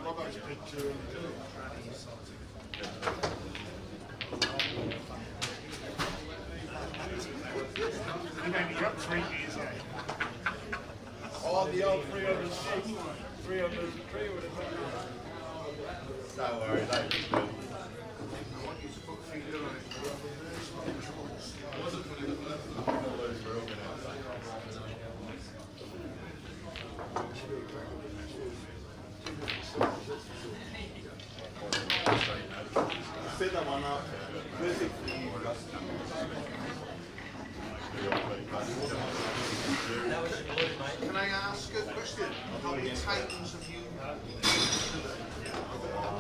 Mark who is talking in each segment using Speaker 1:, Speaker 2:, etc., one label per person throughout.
Speaker 1: Robbo's picture. You're up 3 years,
Speaker 2: Oh, the old 306. 303 would have been.
Speaker 3: Don't worry, they
Speaker 1: I want you to put a finger on it.
Speaker 3: set that one up.
Speaker 1: Can I ask a question? How many titans have you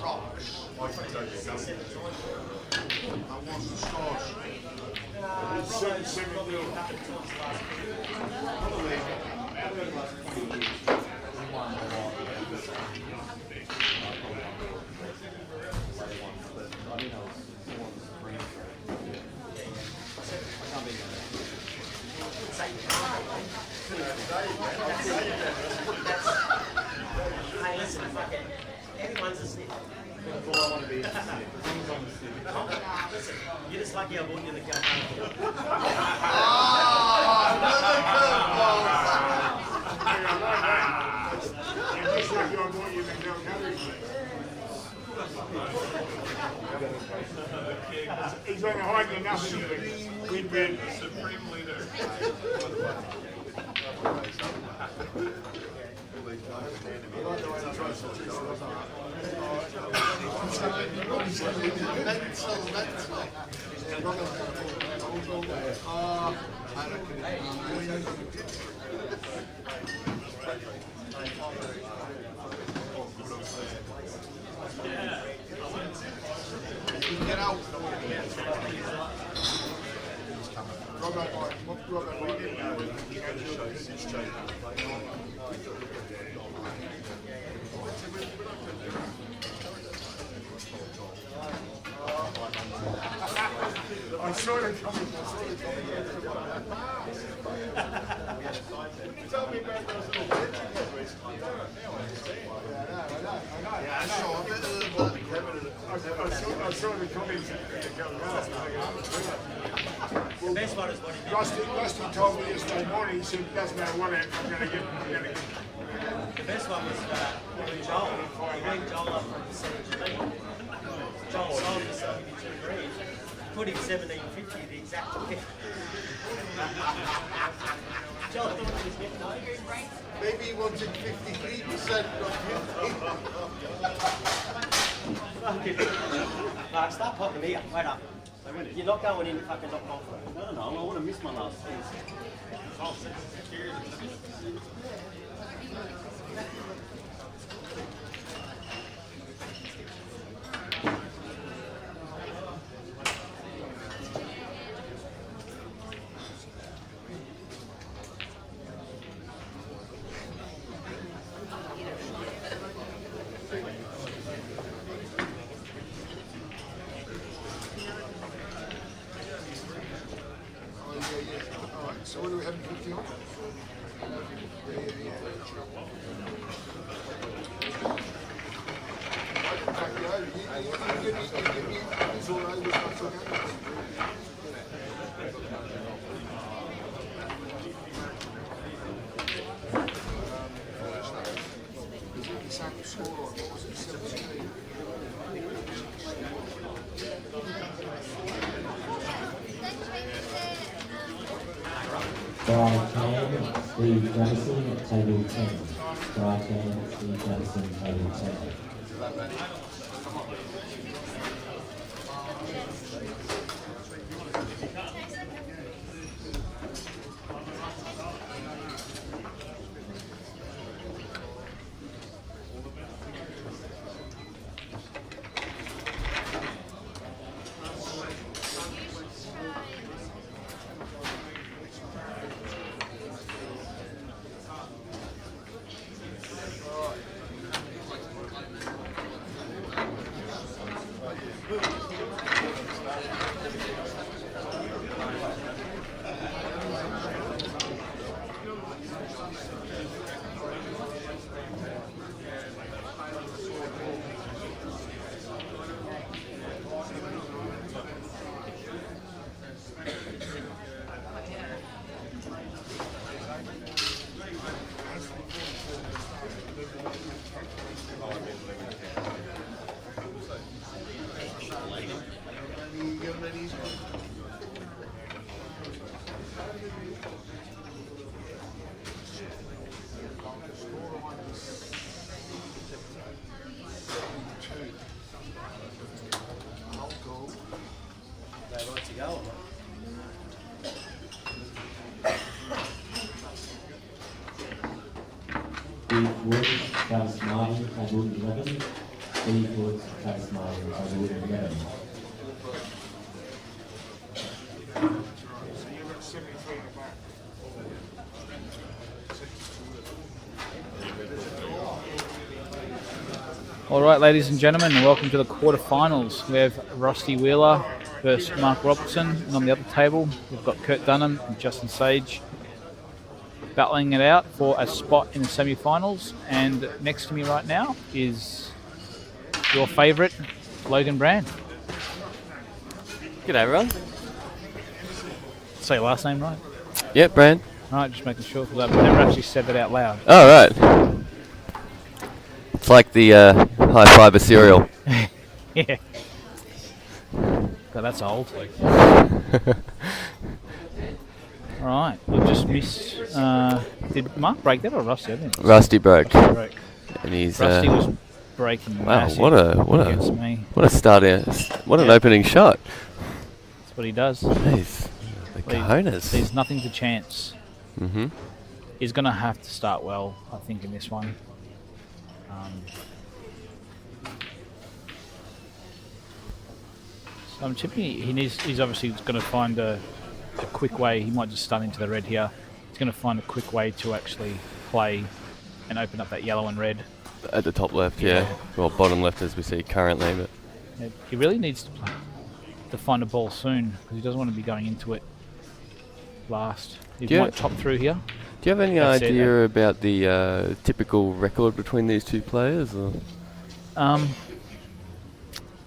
Speaker 1: rocks? And what's the source?
Speaker 2: It's 770.
Speaker 4: Hey, listen, fucking everyone's asleep.
Speaker 3: That's all I want to be.
Speaker 4: Listen, you're just lucky I bought you the car.
Speaker 1: Another curveball!
Speaker 2: Just like I bought you the Del Calories. He's on the hide and nothing. Win-win.
Speaker 5: Supreme leader.
Speaker 1: Get out.
Speaker 2: I saw it coming. Tell me about those little bitches. I saw the comments going out.
Speaker 4: The best one is what he did.
Speaker 2: Rusty told me yesterday morning, he said, doesn't matter what I'm going to get.
Speaker 4: The best one was Joel. He rang Joel up from the 17. Joel sold me 72 grand. Put him 17.50 the exact way. Joel thought he was getting over.
Speaker 1: Maybe he wanted 53%, not 50.
Speaker 4: Mark, start popping here. Wait up. You're not going in fucking not confident.
Speaker 6: No, I want to miss my last piece.
Speaker 1: So what do we have in 50 on?
Speaker 7: Dry can, Steve Jefferson, table 10. Dry can, Steve Jefferson, table 10. Steve Woods, Travis Martin, table 11. Steve Woods, Travis Martin, table 11.
Speaker 8: All right, ladies and gentlemen, and welcome to the quarterfinals. We have Rusty Wheeler versus Mark Robertson, and on the other table we've got Kurt Dunham and Justin Sage battling it out for a spot in the semi-finals. And next to me right now is your favourite, Logan Brand.
Speaker 9: G'day, everyone.
Speaker 8: Say your last name right.
Speaker 9: Yep, Brand.
Speaker 8: All right, just making sure, because I've never actually said that out loud.
Speaker 9: Oh, right. It's like the high fibre cereal.
Speaker 8: Yeah. God, that's old. All right, we've just missed. Did Mark break that or Rusty? I think it was
Speaker 9: Rusty broke.
Speaker 8: Rusty broke.
Speaker 9: And he's
Speaker 8: Rusty was breaking.
Speaker 9: wow,
Speaker 8: massive
Speaker 9: what
Speaker 8: against me.
Speaker 9: a start! What an
Speaker 8: Yeah.
Speaker 9: opening shot.
Speaker 8: That's what he does.
Speaker 9: Jeez, the cojones.
Speaker 8: There's nothing to chance.
Speaker 9: Mm-hmm.
Speaker 8: He's going to have to start well, I think, in this one. So I'm tipping he's obviously going to find a quick way. He might just stun into the red here. He's going to find a quick way to actually play and open up that yellow and red.
Speaker 9: At the top left, yeah. Well, bottom left as we see currently, but
Speaker 8: He really needs to find a ball soon because he doesn't want to be going into it last. He might top through here.
Speaker 9: do you have any
Speaker 8: That's it,
Speaker 9: idea about the typical record between these two players? Or?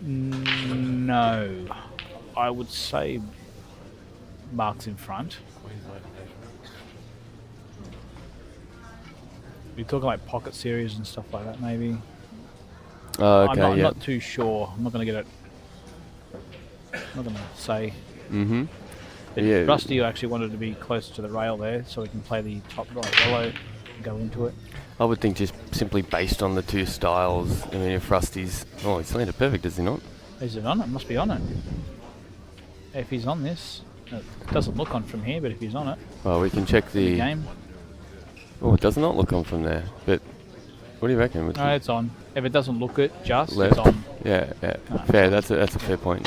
Speaker 8: No. I would say Mark's in front. We talking like pocket series and stuff like that, maybe.
Speaker 9: Oh, okay,
Speaker 8: I'm
Speaker 9: yeah.
Speaker 8: not too sure. I'm not going to get it. I'm not going to say.
Speaker 9: Mm-hmm.
Speaker 8: But
Speaker 9: Yeah.
Speaker 8: Rusty actually wanted to be closer to the rail there, so we can play the top right yellow and go into it.
Speaker 9: I would think just simply based on the two styles. I mean, if Rusty's... Oh, he's landed perfect, does he not?
Speaker 8: Is it on it? Must be on it. If he's on this, it doesn't look on from here, but if he's on it,
Speaker 9: Well, we can check
Speaker 8: the
Speaker 9: the...
Speaker 8: game.
Speaker 9: Oh, it does not look on from there. But what do you reckon? With
Speaker 8: No, it's on. If it doesn't look it, just
Speaker 9: left?
Speaker 8: it's on.
Speaker 9: Yeah.
Speaker 8: Ah,
Speaker 9: Fair. That's a fair point.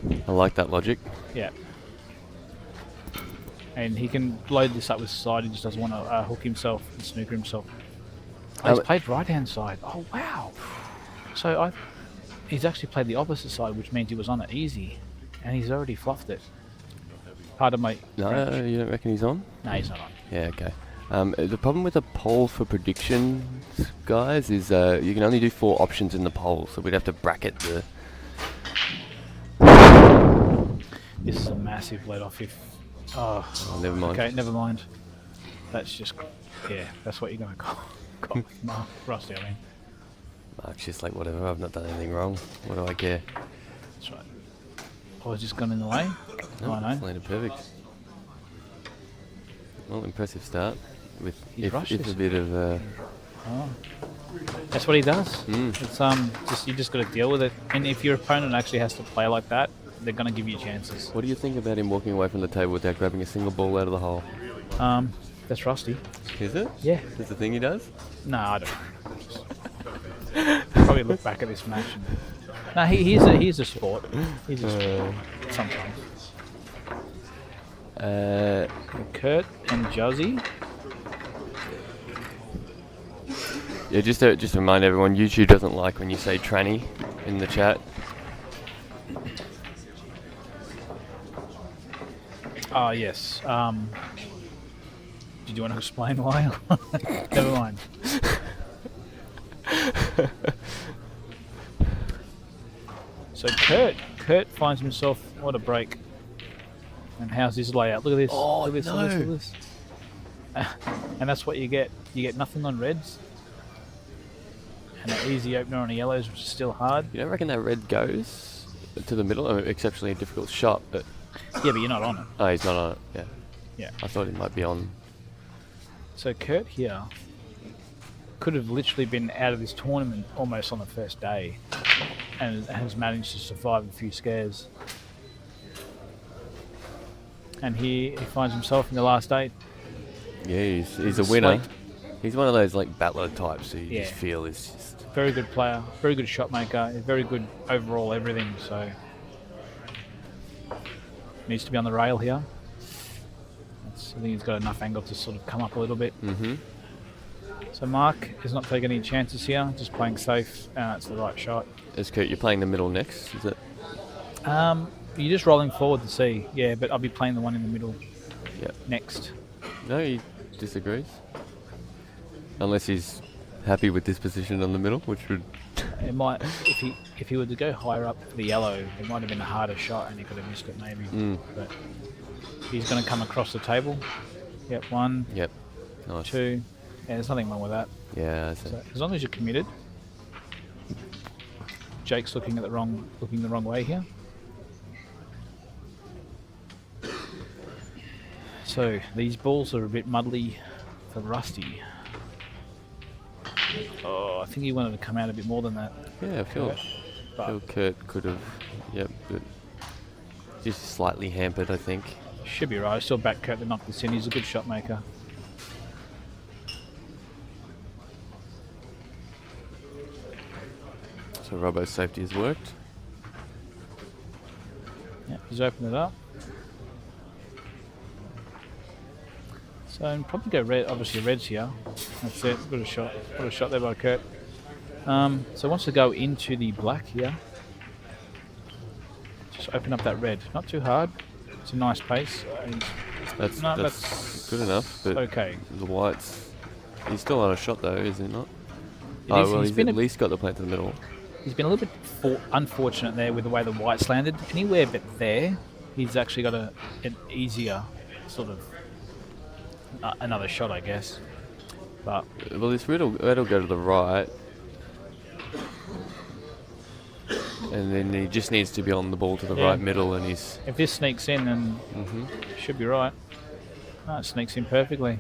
Speaker 9: Yeah. I like that logic.
Speaker 8: Yeah. And he can load this up with side. He just doesn't want to hook himself and snooker himself. Oh, he's played right hand side. Oh wow! So he's actually played the opposite side, which means he was on it easy, and he's already fluffed it. Pardon my
Speaker 9: No,
Speaker 8: French.
Speaker 9: you don't reckon he's on?
Speaker 8: No, he's not on.
Speaker 9: Yeah, okay. The problem with the poll for predictions, guys, is you can only do 4 options in the poll, so we'd have to bracket the...
Speaker 8: This is a massive let off if... Oh,
Speaker 9: never mind.
Speaker 8: Okay, never mind. That's just... Yeah, that's what you're going to call Mark Rusty, I mean.
Speaker 9: Mark's just like, whatever, I've not done anything wrong. What do I care?
Speaker 8: That's right. I was just gone in the way.
Speaker 9: No,
Speaker 8: I
Speaker 9: it's
Speaker 8: know.
Speaker 9: landed perfect. Well, impressive start. With
Speaker 8: He's rushed
Speaker 9: if
Speaker 8: this.
Speaker 9: a bit of...
Speaker 8: Oh. That's what he does.
Speaker 9: Mm.
Speaker 8: It's you just got to deal with it. And if your opponent actually has to play like that, they're going to give you chances.
Speaker 9: What do you think about him walking away from the table without grabbing a single ball out of the hole?
Speaker 8: That's Rusty.
Speaker 9: Is it?
Speaker 8: Yeah.
Speaker 9: That's the thing he does?
Speaker 8: No, I don't know. Probably look back at this match. No, he's a sport. He's a sport. Sometimes. Kurt and Juzzy.
Speaker 9: Yeah, just to remind everyone, YouTube doesn't like when you say tranny in the chat.
Speaker 8: Oh, yes. Did you want to explain why? Never mind. So Kurt finds himself, what a break. And how's his layout? Look at this.
Speaker 9: Oh,
Speaker 8: look at this,
Speaker 9: no.
Speaker 8: look at this, look at this. And that's what you get. You get nothing on reds. And an easy opener on the yellows, which is still hard.
Speaker 9: You don't reckon that red goes to the middle? I mean, exceptionally difficult shot, but...
Speaker 8: Yeah, but you're not on it.
Speaker 9: Oh, he's not on it, yeah.
Speaker 8: Yeah.
Speaker 9: I thought he might be on.
Speaker 8: So Kurt here could have literally been out of this tournament almost on the first day and has managed to survive a few scares. And here he finds himself in the last 8.
Speaker 9: Yeah, he's a winner.
Speaker 8: Slate.
Speaker 9: He's one of those like battler types who you
Speaker 8: Yeah.
Speaker 9: just feel is just...
Speaker 8: Very good player, very good shot maker, very good overall everything, so needs to be on the rail here. I think he's got enough angle to sort of come up a little bit.
Speaker 9: Mm-hmm.
Speaker 8: So Mark is not taking any chances here, just playing safe. It's the right shot.
Speaker 9: As Kurt, you're playing the middle next, is it?
Speaker 8: You're just rolling forward to see, yeah, but I'll be playing the one in the middle
Speaker 9: Yep.
Speaker 8: next.
Speaker 9: No, he disagrees. Unless he's happy with this position on the middle, which would...
Speaker 8: It might, if he were to go higher up for the yellow, it might have been a harder shot and he could have missed it maybe. But he's going to come across the table. Yep, 1,
Speaker 9: Yep. Nice.
Speaker 8: 2. Yeah, there's nothing wrong with that.
Speaker 9: Yeah, I see.
Speaker 8: So as long as you're committed. Jake's looking the wrong way here. So these balls are a bit muddly for Rusty. Oh, I think he wanted to come out a bit more than that.
Speaker 9: Yeah, I feel Kurt could have, but just slightly hampered, I think.
Speaker 8: Should be right. I still back Kurt to knock this in. He's a good shot maker.
Speaker 9: So Robbo's safety has worked.
Speaker 8: Yeah, he's opened it up. So I'll probably go red. Obviously, red's here. That's it. Good shot. Got a shot there by Kurt. So wants to go into the black here. Just open up that red. Not too hard. It's a nice pace.
Speaker 9: That's good enough. But
Speaker 8: okay.
Speaker 9: The whites. He's still on a shot though, is he not? He's
Speaker 8: been
Speaker 9: at least got the play to the middle.
Speaker 8: He's been a little bit unfortunate there with the way the whites landed. Anywhere but there, he's actually got an easier sort of another shot, I guess. But
Speaker 9: well, this red'll go to the right, and then he just needs to be on the ball to the right middle, and he's.
Speaker 8: If this sneaks in, then should be right. Oh, it sneaks in perfectly.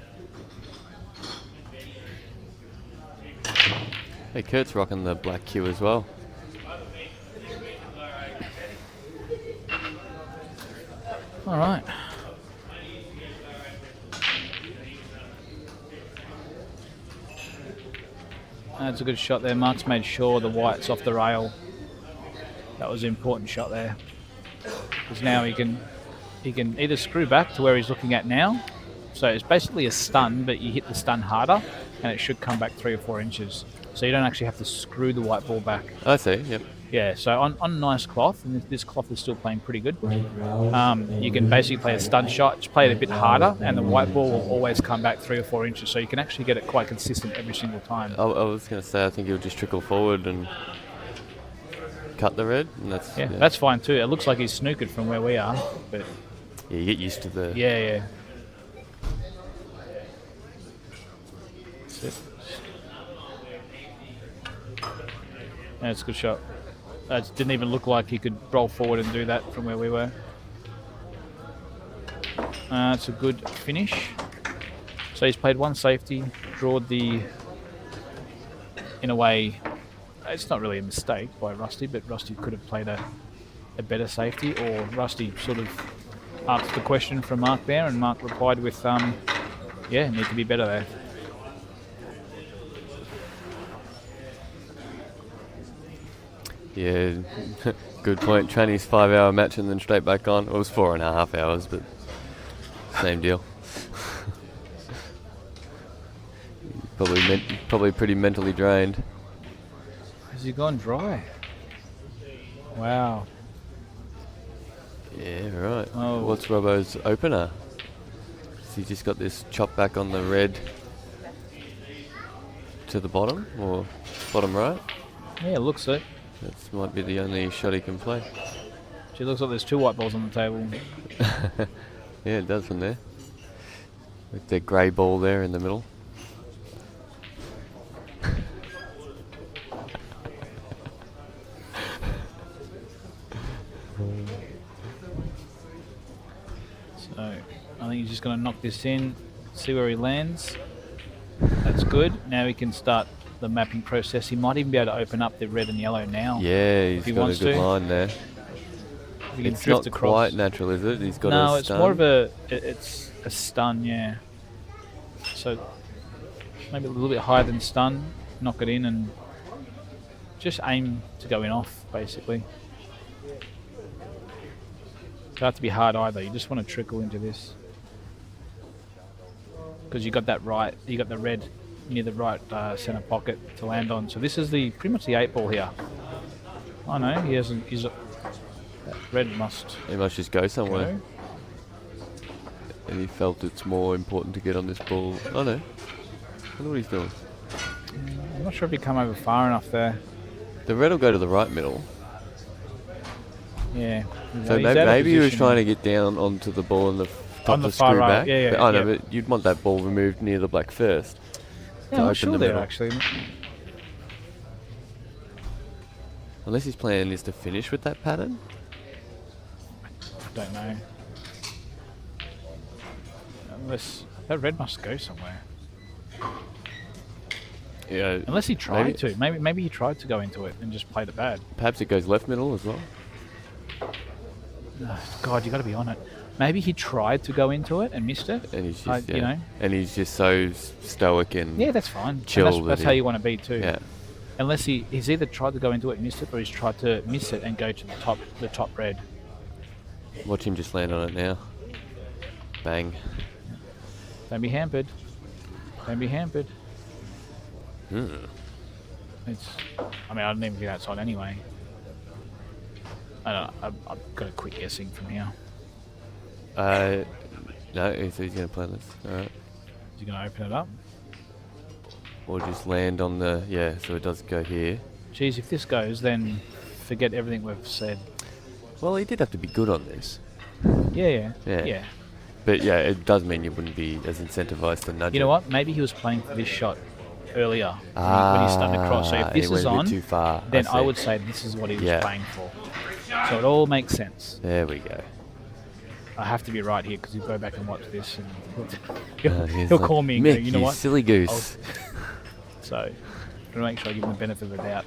Speaker 9: Hey, Kurt's rocking the black cue as well.
Speaker 8: All right. That's a good shot there. Mark's made sure the white's off the rail. That was an important shot there. Because now he can either screw back to where he's looking at now. So it's basically a stun, but you hit the stun harder, and it should come back 3 or 4 inches. So you don't actually have to screw the white ball back.
Speaker 9: I see, yep.
Speaker 8: Yeah, so on nice cloth, and this cloth is still playing pretty good, you can basically play a stun shot, just play it a bit harder, and the white ball will always come back 3 or 4 inches, so you can actually get it quite consistent every single time.
Speaker 9: I was going to say, I think he'll just trickle forward and cut the red, and that's...
Speaker 8: Yeah, that's fine too. It looks like he's snookered from where we are, but...
Speaker 9: Yeah, you get used to the...
Speaker 8: Yeah. That's it. That's a good shot. It didn't even look like he could roll forward and do that from where we were. It's a good finish. So he's played one safety, drawed the... In a way, it's not really a mistake by Rusty, but Rusty could have played a better safety, or Rusty sort of asked the question from Mark there, and Mark replied with, need to be better there.
Speaker 9: Yeah, good point. Trainee's 5-hour match and then straight back on. It was 4.5 hours, but same deal. Probably pretty mentally drained.
Speaker 8: Has he gone dry? Wow.
Speaker 9: Yeah, right.
Speaker 8: Oh.
Speaker 9: What's Robbo's opener? Has he just got this chop back on the red to the bottom, or bottom right?
Speaker 8: Yeah, it looks it.
Speaker 9: That might be the only shot he can play.
Speaker 8: Gee, looks like there's 2 white balls on the table.
Speaker 9: Yeah, it does from there. With the grey ball there in the middle.
Speaker 8: So, I think he's just going to knock this in, see where he lands. That's good. Now he can start the mapping process. He might even be able to open up the red and yellow now.
Speaker 9: Yeah, he's got a good line there. It's not quite natural, is it? He's got
Speaker 8: no,
Speaker 9: a
Speaker 8: it's
Speaker 9: stun.
Speaker 8: more of it's a stun, yeah. So maybe a little bit higher than stun, knock it in and just aim to go in off, basically. Don't have to be hard either. You just want to trickle into this. Because you got that right, you got the red near the right centre pocket to land on. So this is pretty much the 8 ball here. I know, he hasn't, that red must...
Speaker 9: He must just go somewhere.
Speaker 8: Go.
Speaker 9: And he felt it's more important to get on this ball. Oh no, I know what he's doing.
Speaker 8: I'm not sure if he come over far enough there.
Speaker 9: The red will go to the right middle.
Speaker 8: Yeah.
Speaker 9: So maybe he was trying to get down onto the ball and
Speaker 8: on the far
Speaker 9: screw
Speaker 8: right.
Speaker 9: back.
Speaker 8: Yeah,
Speaker 9: but, but you'd want that ball removed near the black first.
Speaker 8: Yeah, I'm sure there actually.
Speaker 9: Unless his plan is to finish with that pattern.
Speaker 8: Don't know. Unless that red must go somewhere.
Speaker 9: Yeah.
Speaker 8: Unless he tried to. Maybe he tried to go into it and just played it bad.
Speaker 9: Perhaps it goes left middle as well.
Speaker 8: God, you got to be on it. Maybe he tried to go into it and missed it.
Speaker 9: And he's just,
Speaker 8: you know.
Speaker 9: And he's just so stoic and
Speaker 8: Yeah, that's fine.
Speaker 9: chill.
Speaker 8: And that's how you want to be too.
Speaker 9: Yeah.
Speaker 8: Unless he's either tried to go into it and missed it, or he's tried to miss it and go to the top red.
Speaker 9: Watch him just land on it now. Bang.
Speaker 8: Don't be hampered. Don't be hampered. It's. I mean, I didn't even get outside anyway. I don't know. I've got to quit guessing from here.
Speaker 9: No, he's going to play this. Alright.
Speaker 8: Is he going to open it up?
Speaker 9: Or just land on the... Yeah, so it does go here.
Speaker 8: Geez, if this goes, then forget everything we've said.
Speaker 9: Well, he did have to be good on this.
Speaker 8: Yeah.
Speaker 9: But yeah, it does mean you wouldn't be as incentivized to nudge
Speaker 8: You know
Speaker 9: it.
Speaker 8: what? Maybe he was playing for this shot earlier when he started across. So if this is on,
Speaker 9: too far.
Speaker 8: then I would say this is what he was
Speaker 9: Yeah.
Speaker 8: playing for. So it all makes sense.
Speaker 9: There we go.
Speaker 8: I have to be right here because he'll go back and watch this and
Speaker 9: He's
Speaker 8: he'll
Speaker 9: like,
Speaker 8: call me and
Speaker 9: Mick,
Speaker 8: go, you know what?
Speaker 9: silly goose.
Speaker 8: So I'm going to make sure I give him the benefit of the doubt.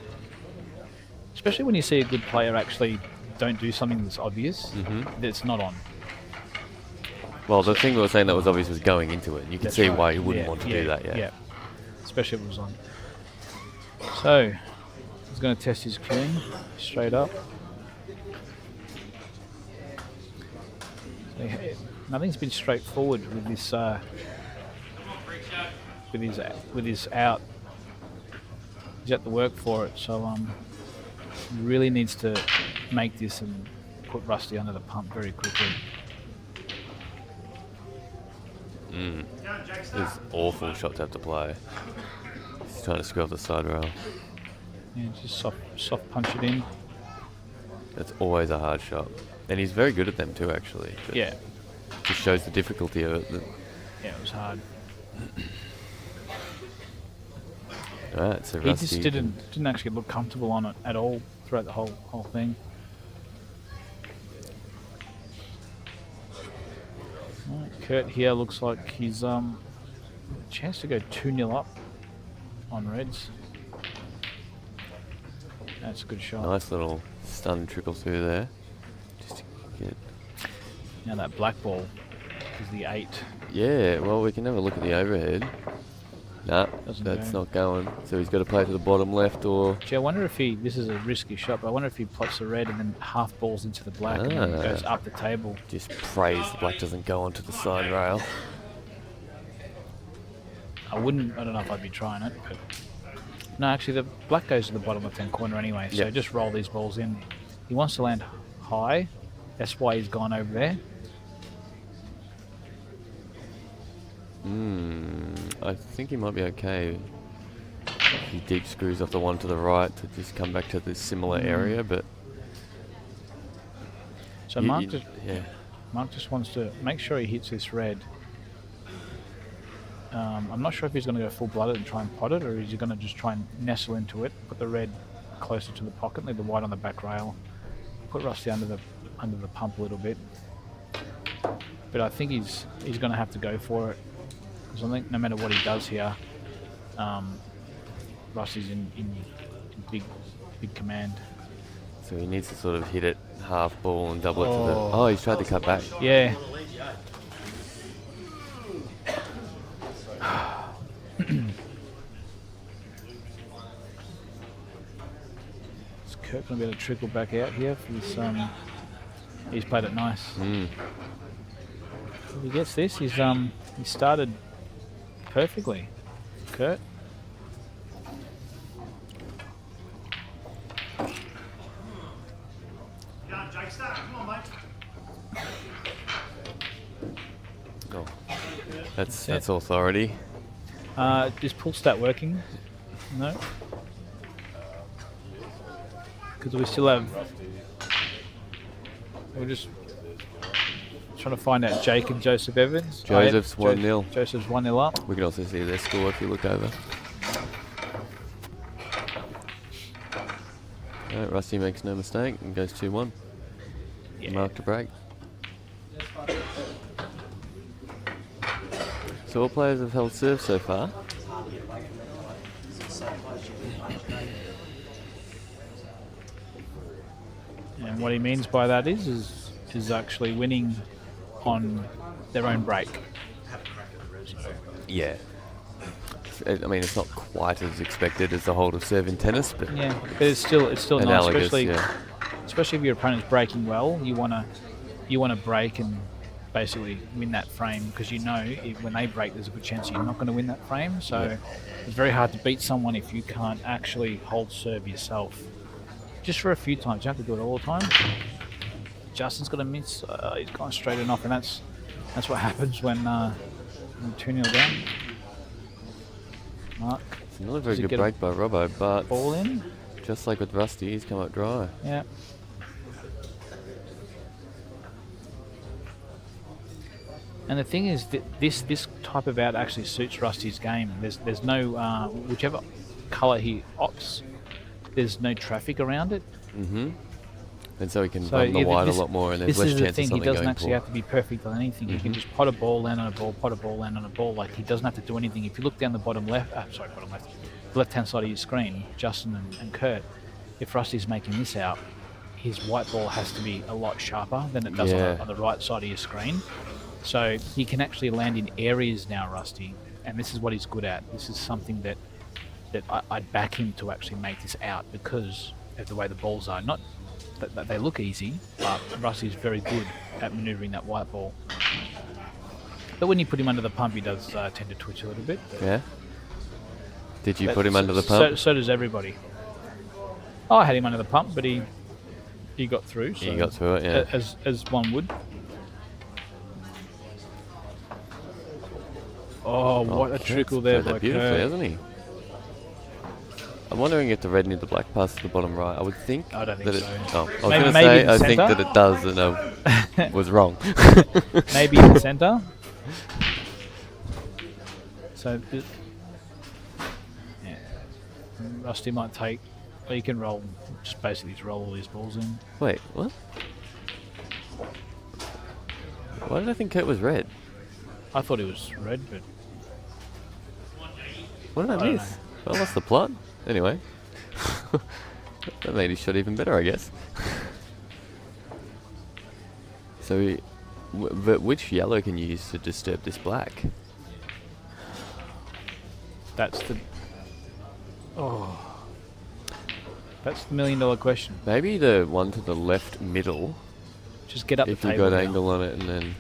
Speaker 8: Especially when you see a good player actually don't do something that's obvious, that's not on.
Speaker 9: Well, the thing we were saying that was obvious was going into it. You can
Speaker 8: That's
Speaker 9: see
Speaker 8: right.
Speaker 9: why he wouldn't want to do that, yeah.
Speaker 8: Especially if it was on. So, he's going to test his queuing straight up. So nothing's been straightforward with this, with his out. He's at the work for it, so he really needs to make this and put Rusty under the pump very quickly.
Speaker 9: It's awful shot to have to play. He's trying to screw off the side rail.
Speaker 8: Yeah, just soft punch it in.
Speaker 9: That's always a hard shot. And he's very good at them too, actually. But
Speaker 8: Yeah.
Speaker 9: just shows the difficulty of it.
Speaker 8: Yeah, it was hard.
Speaker 9: Alright, so
Speaker 8: He
Speaker 9: Rusty...
Speaker 8: just didn't actually look comfortable on it at all throughout the whole thing. Right, Kurt here looks like he's a chance to go 2-0 up on Reds. That's a good shot.
Speaker 9: Nice little stun trickle through there. Just to get...
Speaker 8: Now that black ball is the 8.
Speaker 9: Yeah, well, we can have a look at the overhead. Nah,
Speaker 8: Doesn't
Speaker 9: that's
Speaker 8: go.
Speaker 9: not going. So he's got to play to the bottom left or...
Speaker 8: Gee, I wonder if this is a risky shot, but I wonder if he plots the red and then half balls into the black and then goes up the table.
Speaker 9: Just prays the black doesn't go onto the side rail.
Speaker 8: I don't know if I'd be trying it, but... No, actually the black goes to the bottom left-hand corner anyway, so
Speaker 9: Yep.
Speaker 8: just roll these balls in. He wants to land high, that's why he's gone over there.
Speaker 9: I think he might be okay. He deep screws off the one to the right to just come back to the similar area, but...
Speaker 8: So
Speaker 9: You-
Speaker 8: Mark just wants to make sure he hits this red. I'm not sure if he's going to go full-blooded and try and pot it, or is he going to just try and nestle into it, put the red closer to the pocket, leave the white on the back rail, put Rusty under the pump a little bit. But I think he's going to have to go for it, because I think no matter what he does here, Rusty's in big command.
Speaker 9: So he needs to sort of hit it half ball and double it to the... Oh, he's tried to cut back.
Speaker 8: Yeah. Is Kirk going to be able to trickle back out here for this? He's played it nice. If he gets this, he started perfectly. Kurt.
Speaker 9: Oh, that's authority.
Speaker 8: Is pull stat working? No. Because we still have. We're just trying to find out Jake and Joseph Evans.
Speaker 9: Joseph's 1-0.
Speaker 8: Joseph's 1-0 up.
Speaker 9: We can also see their score if you look over. Alright, Rusty makes no mistake and goes 2-1.
Speaker 8: Yeah.
Speaker 9: Mark to break. So all players have held serve so far.
Speaker 4: It's hard to get away from it, like, it's so close, you can
Speaker 8: And what he means by that is actually winning on their own break.
Speaker 9: Yeah. I mean, it's not quite as expected as the hold of serve in tennis, but
Speaker 8: Yeah, but it's still nice,
Speaker 9: analogous,
Speaker 8: especially
Speaker 9: yeah.
Speaker 8: especially if your opponent's breaking well. You wanna break and basically win that frame, because you know when they break, there's a good chance you're not going to win that frame. So it's very hard to beat someone if you can't actually hold serve yourself. Just for a few times, you have to do it all the time. Justin's got a miss. He's gone straight enough, and that's what happens when you're 2-0 down. Mark.
Speaker 9: It's another very
Speaker 8: Does he
Speaker 9: good
Speaker 8: get a
Speaker 9: break by Robbo, but
Speaker 8: ball in?
Speaker 9: just like with Rusty, he's come up dry.
Speaker 8: Yeah. And the thing is that this type of out actually suits Rusty's game. There's no whichever colour he opts, there's no traffic around it.
Speaker 9: Mm-hmm. And so he can run the
Speaker 8: yeah,
Speaker 9: wide a lot more, and there's
Speaker 8: this
Speaker 9: less
Speaker 8: is the
Speaker 9: chance of
Speaker 8: thing. He
Speaker 9: something
Speaker 8: doesn't
Speaker 9: going
Speaker 8: actually
Speaker 9: for.
Speaker 8: have to be perfect on anything. He can just pot a ball, land on a ball, pot a ball, land on a ball. Like, he doesn't have to do anything. If you look down the bottom left, the left-hand side of your screen, Justin and Kurt, if Rusty's making this out, his white ball has to be a lot sharper than it does on the right side of your screen. So he can actually land in areas now, Rusty, and this is what he's good at. This is something that I'd back him to actually make this out because of the way the balls are. Not that they look easy, but Rusty's very good at manoeuvring that white ball. But when you put him under the pump, he does tend to twitch a little bit.
Speaker 9: Yeah. Did you
Speaker 8: But
Speaker 9: put him under the pump?
Speaker 8: So does everybody. Oh, I had him under the pump, but he got through. So
Speaker 9: He got through it, yeah.
Speaker 8: As one would. Oh, what a trickle there
Speaker 9: Played that
Speaker 8: by
Speaker 9: beautifully,
Speaker 8: Kurt.
Speaker 9: hasn't he? I'm wondering if the red near the black passes the bottom right. I would think.
Speaker 8: I don't think
Speaker 9: that
Speaker 8: so.
Speaker 9: I was
Speaker 8: Maybe-
Speaker 9: going to
Speaker 8: maybe
Speaker 9: say
Speaker 8: in
Speaker 9: I think
Speaker 8: centre?
Speaker 9: that it does, and I was wrong.
Speaker 8: Maybe in the centre. So, yeah. Rusty might take. Well, you can roll. Just basically just roll all these balls in.
Speaker 9: Wait, what? Why did I think Kurt was red?
Speaker 8: I thought it was red, but
Speaker 9: What did I
Speaker 8: don't
Speaker 9: miss? I lost the plot. Anyway. That made his shot even better, I guess. So, but which yellow can you use to disturb this black?
Speaker 8: that's the. Oh. That's the $1 million question.
Speaker 9: Maybe the one to the left middle,
Speaker 8: Just get up
Speaker 9: if
Speaker 8: the
Speaker 9: you
Speaker 8: table.
Speaker 9: got
Speaker 8: now.
Speaker 9: angle on it, and then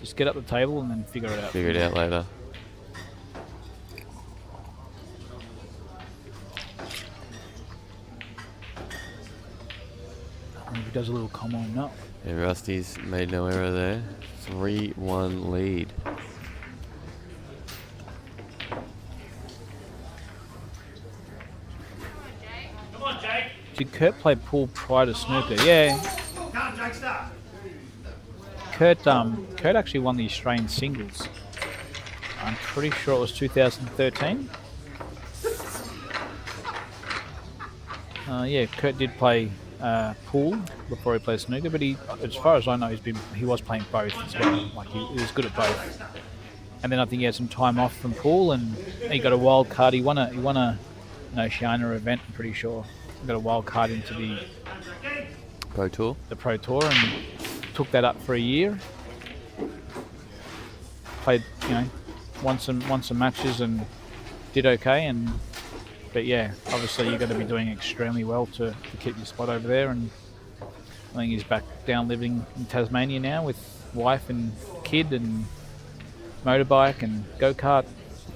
Speaker 8: Just get up the table and then figure it out.
Speaker 9: figure it out later.
Speaker 8: If he does a little come on up.
Speaker 9: And Rusty's made no error there. 3-1 lead.
Speaker 8: Did Kurt play pool prior to snooker? Yeah. Kurt actually won the Australian singles. I'm pretty sure it was 2013. Yeah, Kurt did play pool before he played snooker, but as far as I know, he was playing both as well. Like he was good at both. And then I think he had some time off from pool, and he got a wild card. He won a Oceania event. I'm pretty sure. He got a wild card into the
Speaker 9: Pro Tour.
Speaker 8: Pro Tour and took that up for a year. Played, won some matches and did okay. But yeah, obviously you've got to be doing extremely well to keep your spot over there. And I think he's back down living in Tasmania now with wife and kid and motorbike and go-kart.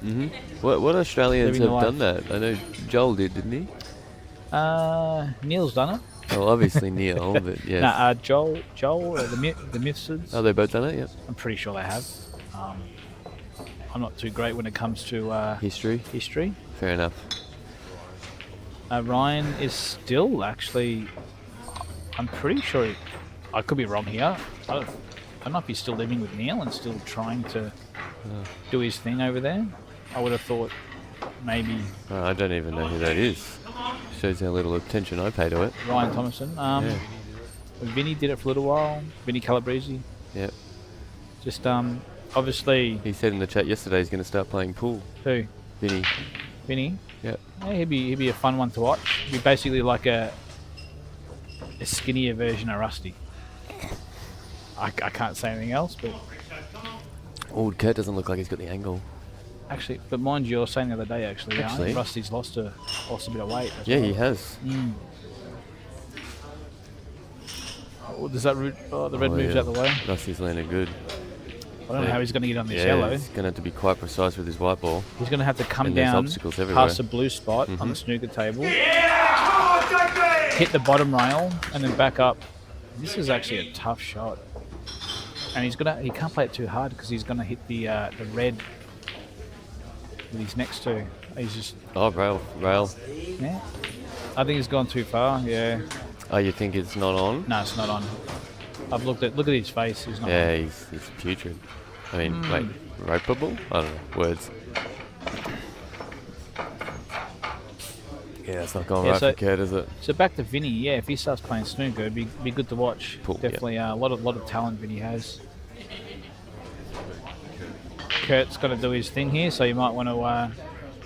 Speaker 9: Mm-hmm. What Australians
Speaker 8: Living
Speaker 9: have
Speaker 8: the
Speaker 9: done that? I know Joel did, didn't he?
Speaker 8: Neil's done it.
Speaker 9: Well, obviously Neil, but yeah.
Speaker 8: Nah, Joel, the Mythsids.
Speaker 9: Oh, they both done it. Yep.
Speaker 8: I'm pretty sure they have. I'm not too great when it comes to
Speaker 9: History. Fair enough.
Speaker 8: Ryan is still actually. I'm pretty sure. I could be wrong here. I don't know if he's still living with Neil and still trying to do his thing over there. I would have thought maybe
Speaker 9: I don't even know who that is. Shows how little attention I pay to it.
Speaker 8: Ryan Thomason. Vinny did it for a little while. Vinny Calabrese.
Speaker 9: Yep.
Speaker 8: Just obviously,
Speaker 9: He said in the chat yesterday he's going to start playing pool.
Speaker 8: who?
Speaker 9: Vinny.
Speaker 8: Vinny?
Speaker 9: Yep.
Speaker 8: Yeah, he'd be a fun one to watch. He'd be basically like a skinnier version of Rusty. I can't say anything else, but
Speaker 9: Oh, Kurt doesn't look like he's got the angle.
Speaker 8: actually, but mind you, I was saying the other day I think Rusty's lost a bit of weight. As
Speaker 9: Yeah,
Speaker 8: well.
Speaker 9: he has.
Speaker 8: Oh, does that the red moves
Speaker 9: yeah.
Speaker 8: out the way?
Speaker 9: Rusty's landed good.
Speaker 8: I don't know how he's going to get on this
Speaker 9: Yeah,
Speaker 8: yellow.
Speaker 9: he's going to have to be quite precise with his white ball.
Speaker 8: He's going to have to come
Speaker 9: And there's
Speaker 8: down
Speaker 9: obstacles everywhere.
Speaker 8: past the blue spot on the snooker table, hit the bottom rail, and then back up. This is actually a tough shot, and he can't play it too hard because he's going to hit the red that he's next to. He's just
Speaker 9: Oh, rail.
Speaker 8: yeah. I think he's gone too far. Yeah.
Speaker 9: Oh, you think it's not on?
Speaker 8: No, it's not on. Look at his face. He's not.
Speaker 9: Yeah, he's putrid. I mean, wait, ropeable? I don't know, words. Yeah, it's not going right for Kurt, is it?
Speaker 8: So back to Vinny. Yeah, if he starts playing snooker, it'd be good to watch.
Speaker 9: Cool,
Speaker 8: Definitely a lot of talent Vinny has. Kurt's got to do his thing here, so you might want to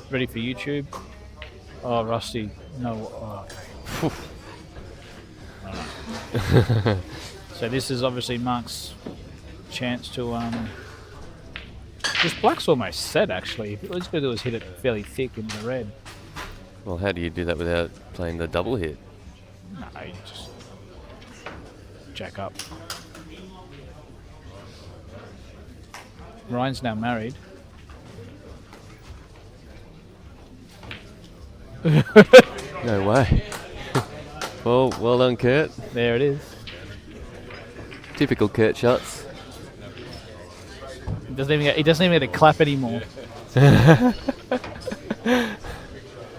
Speaker 8: ready for YouTube. Oh, Rusty, no. Oh, okay. So this is obviously Mark's chance to. This black's almost set actually. All he's got to do is hit it fairly thick in the red.
Speaker 9: Well, how do you do that without playing the double hit?
Speaker 8: No, you just jack up. Ryan's now married.
Speaker 9: No way. Well done, Kurt.
Speaker 8: There it is.
Speaker 9: Typical Kurt shots.
Speaker 8: He doesn't even get a clap anymore.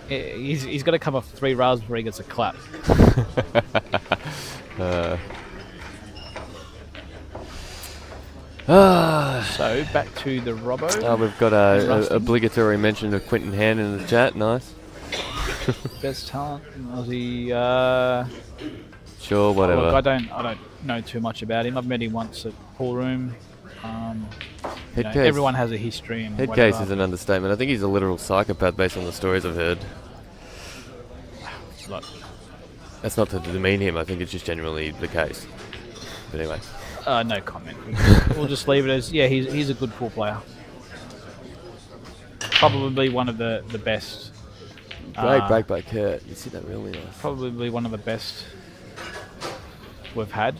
Speaker 8: He's got to come off 3 rails before he gets a clap. So back to the Robbo.
Speaker 9: We've got a obligatory mention of Quinton Hand in the chat. Nice.
Speaker 8: Best talent in Aussie.
Speaker 9: Sure, whatever.
Speaker 8: Look, I don't know too much about him. I've met him once at pool room. Everyone has a history and
Speaker 9: Head
Speaker 8: whatever.
Speaker 9: case is an understatement. I think he's a literal psychopath based on the stories I've heard.
Speaker 8: Look,
Speaker 9: That's not to demean him. I think it's just generally the case. But anyway.
Speaker 8: no comment. We'll just leave it as he's a good pool player. Probably one of the best.
Speaker 9: Great break by Kurt. You see that really nice.
Speaker 8: Probably one of the best we've had.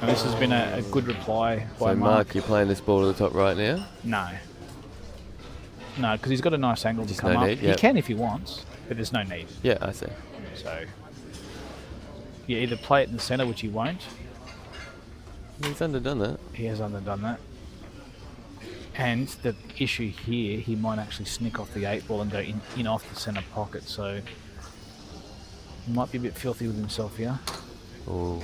Speaker 8: And this has been a good reply by
Speaker 9: So Mark, you're playing this ball to the top right now?
Speaker 8: No, because he's got a nice angle
Speaker 9: Just
Speaker 8: to come
Speaker 9: no
Speaker 8: up.
Speaker 9: need,
Speaker 8: He
Speaker 9: yep.
Speaker 8: can if he wants, but there's no need.
Speaker 9: Yeah, I see.
Speaker 8: So you either play it in the centre, which he won't.
Speaker 9: He's underdone that.
Speaker 8: He has underdone that. And the issue here, he might actually snick off the 8 ball and go in off the centre pocket. So he might be a bit filthy with himself here.
Speaker 9: Oh,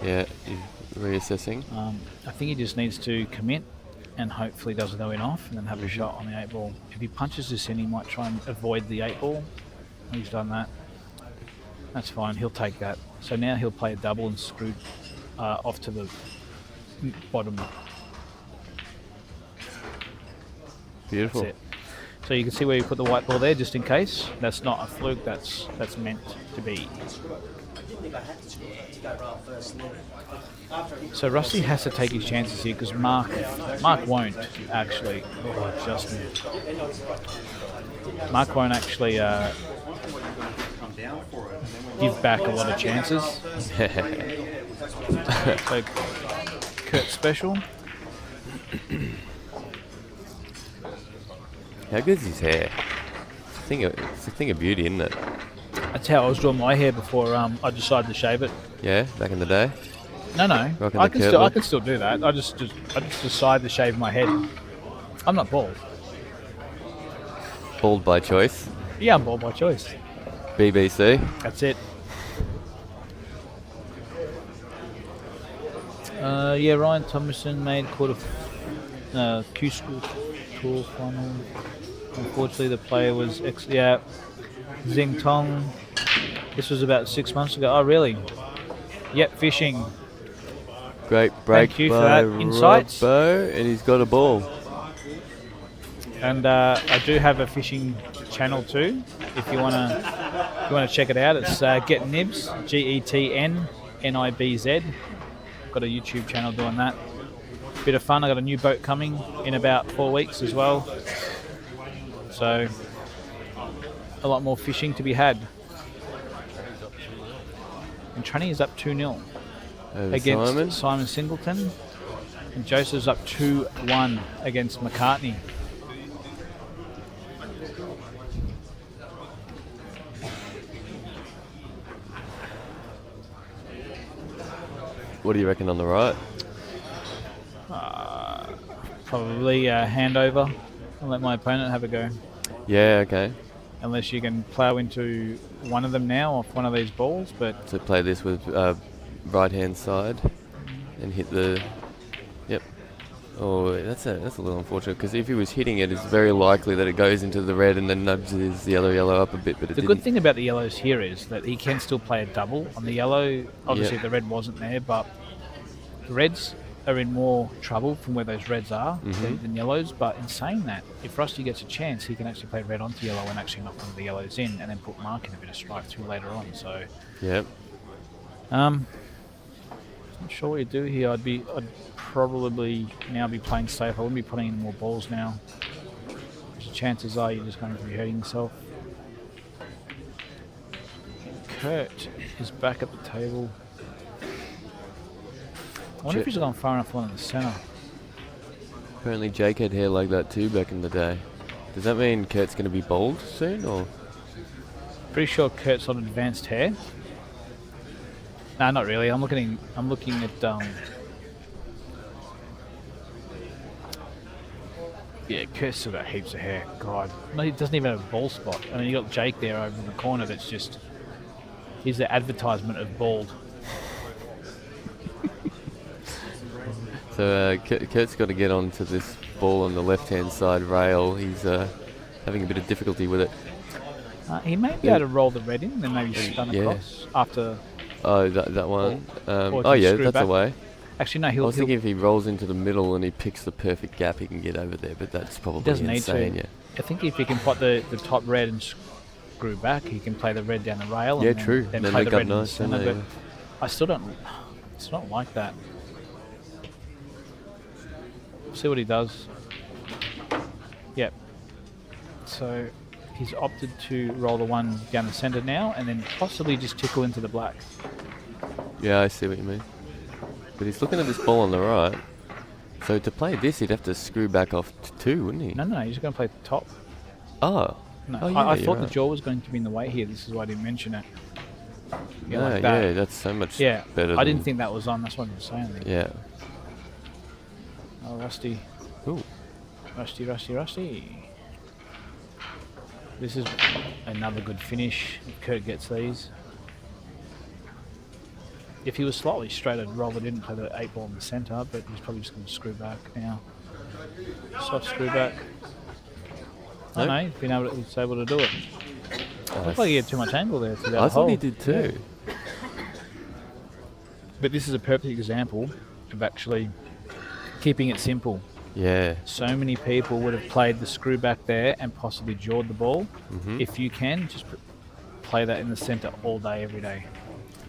Speaker 9: yeah, he's reassessing.
Speaker 8: I think he just needs to commit and hopefully doesn't go in off and then have a shot on the 8 ball. If he punches this in, he might try and avoid the 8 ball. He's done that. That's fine, he'll take that. So now he'll play a double and screw off to the bottom.
Speaker 9: Beautiful.
Speaker 8: That's it. So you can see where you put the white ball there, just in case. That's not a fluke, that's meant to be. So Rusty has to take his chances here because Mark won't actually. Oh, just missed. Mark won't actually give back a lot of chances. So Kurt special.
Speaker 9: How good is his hair? It's a thing of beauty, isn't it?
Speaker 8: That's how I was doing my hair before I decided to shave it.
Speaker 9: Yeah, back in the day.
Speaker 8: No,
Speaker 9: Rocking
Speaker 8: I
Speaker 9: the
Speaker 8: can
Speaker 9: Kurt
Speaker 8: still
Speaker 9: look.
Speaker 8: do that. I just decided to shave my head. I'm not bald.
Speaker 9: Bald by choice.
Speaker 8: Yeah, I'm bald by choice.
Speaker 9: BBC.
Speaker 8: That's it. Ryan Thomason made Q School Tour final. Unfortunately, the player was Xing Tong. This was about 6 months ago. Oh, really? Yep, fishing.
Speaker 9: Great break
Speaker 8: Thank you for
Speaker 9: by
Speaker 8: that insights.
Speaker 9: Robbo, and he's got a ball.
Speaker 8: And I do have a fishing channel too. If you wanna check it out, it's Get Nibs, GETNNIBZ. I've got a YouTube channel doing that. Bit of fun. I got a new boat coming in about 4 weeks as well. So a lot more fishing to be had. And Tranny is up 2-0 against Simon Singleton, and Joseph's up 2-1 against McCartney.
Speaker 9: What do you reckon on the right?
Speaker 8: Probably a handover. I'll let my opponent have a go.
Speaker 9: Yeah, okay.
Speaker 8: Unless you can plough into one of them now off one of these balls, but
Speaker 9: So play this with right hand side and hit the. Yep. Oh, that's a little unfortunate because if he was hitting it, it's very likely that it goes into the red and then nudges the other yellow up a bit. But it
Speaker 8: the
Speaker 9: didn't.
Speaker 8: good thing about the yellows here is that he can still play a double on the yellow. Obviously, the red wasn't there, but the reds are in more trouble from where those reds are than yellows. But in saying that, if Rusty gets a chance, he can actually play red onto yellow and actually knock one of the yellows in, and then put Mark in a bit of strike through later on. So,
Speaker 9: Yep.
Speaker 8: not sure what you do here. I'd probably now be playing safe. I wouldn't be putting in more balls now. So chances are you're just going to be hurting yourself. Kurt is back at the table. I wonder if he's gone far enough on in the centre.
Speaker 9: Apparently Jake had hair like that too back in the day. Does that mean Kurt's going to be bald soon, or?
Speaker 8: Pretty sure Kurt's on advanced hair. No, not really. I'm looking at yeah, Kurt's still got heaps of hair. God, no, he doesn't even have a bald spot. I mean, you got Jake there over in the corner. That's just he's the advertisement of bald.
Speaker 9: So Kurt's got to get onto this ball on the left-hand side rail. He's having a bit of difficulty with it.
Speaker 8: He may be able to roll the red in and then maybe stun across after.
Speaker 9: Oh, that one.
Speaker 8: Or
Speaker 9: Oh yeah,
Speaker 8: screw
Speaker 9: that's
Speaker 8: back.
Speaker 9: away.
Speaker 8: Actually, no,
Speaker 9: I was
Speaker 8: he'll
Speaker 9: thinking if he rolls into the middle and he picks the perfect gap, he can get over there. But that's probably
Speaker 8: doesn't
Speaker 9: insane.
Speaker 8: need to.
Speaker 9: Yeah.
Speaker 8: I think if he can put the top red and screw back, he can play the red down the rail.
Speaker 9: Yeah,
Speaker 8: and
Speaker 9: true.
Speaker 8: Then
Speaker 9: Then
Speaker 8: play
Speaker 9: make
Speaker 8: the
Speaker 9: up
Speaker 8: red in the
Speaker 9: nice,
Speaker 8: centre,
Speaker 9: don't they?
Speaker 8: but I still don't. It's not like that. See what he does. Yep. So he's opted to roll the one down the centre now, and then possibly just tickle into the black.
Speaker 9: Yeah, I see what you mean. But he's looking at this ball on the right. So to play this, he'd have to screw back off two, wouldn't he?
Speaker 8: No, he's just going to play the top.
Speaker 9: Oh.
Speaker 8: No,
Speaker 9: Oh, yeah,
Speaker 8: I
Speaker 9: you're
Speaker 8: thought the
Speaker 9: right.
Speaker 8: jaw was going to be in the way here. This is why I didn't mention it. Yeah,
Speaker 9: No,
Speaker 8: like that.
Speaker 9: yeah, that's so much
Speaker 8: Yeah,
Speaker 9: better.
Speaker 8: I didn't
Speaker 9: than-
Speaker 8: think that was on. That's what I'm saying.
Speaker 9: Yeah.
Speaker 8: Oh, Rusty.
Speaker 9: Ooh.
Speaker 8: Rusty. This is another good finish if Kurt gets these. If he was slightly straight, I'd roll it in and play the 8 ball in the centre, but he's probably just going to screw back now. Soft screw back. Oh
Speaker 9: Nope.
Speaker 8: no, he's able to do it. Looked like he had too much angle there to that
Speaker 9: I thought
Speaker 8: hole.
Speaker 9: he did too.
Speaker 8: Yeah. But this is a perfect example of actually keeping it simple.
Speaker 9: Yeah.
Speaker 8: So many people would have played the screw back there and possibly jawed the ball.
Speaker 9: Mhm.
Speaker 8: If you can, just play that in the centre all day, every day.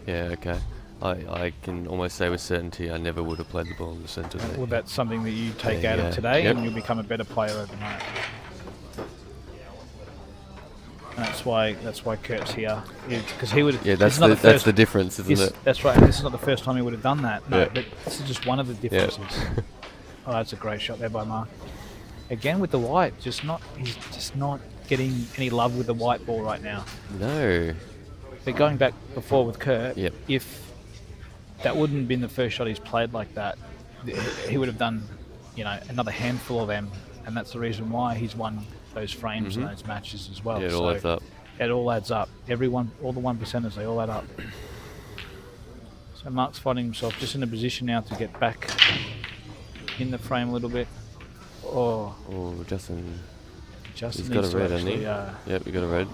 Speaker 9: Yeah, okay. I can almost say with certainty I never would have played the ball in the centre there.
Speaker 8: Well, that's something that you take
Speaker 9: Yeah,
Speaker 8: out
Speaker 9: yeah.
Speaker 8: of today,
Speaker 9: Yep.
Speaker 8: and you'll become a better player overnight. And that's why Kurt's here, because he would.
Speaker 9: Yeah,
Speaker 8: this
Speaker 9: that's
Speaker 8: is not
Speaker 9: that's the
Speaker 8: first-
Speaker 9: difference, isn't it?
Speaker 8: That's right. And this is not the first time he would have done that. No,
Speaker 9: Yeah.
Speaker 8: but this is just one of the differences. Oh, that's a great shot there by Mark. Again with the white, he's just not getting any love with the white ball right now.
Speaker 9: No.
Speaker 8: But going back before with Kurt,
Speaker 9: Yep.
Speaker 8: if that wouldn't have been the first shot he's played like that, he would have done, another handful of them, and that's the reason why he's won those frames and those matches as well.
Speaker 9: Yeah, it all adds up.
Speaker 8: It all adds up. All the 1%ers, they all add up. So Mark's finding himself just in a position now to get back in the frame a little bit. Oh,
Speaker 9: Justin.
Speaker 8: Justin
Speaker 9: He's got
Speaker 8: needs
Speaker 9: a red,
Speaker 8: to
Speaker 9: hasn't he?
Speaker 8: actually,
Speaker 9: Yep, he got a red.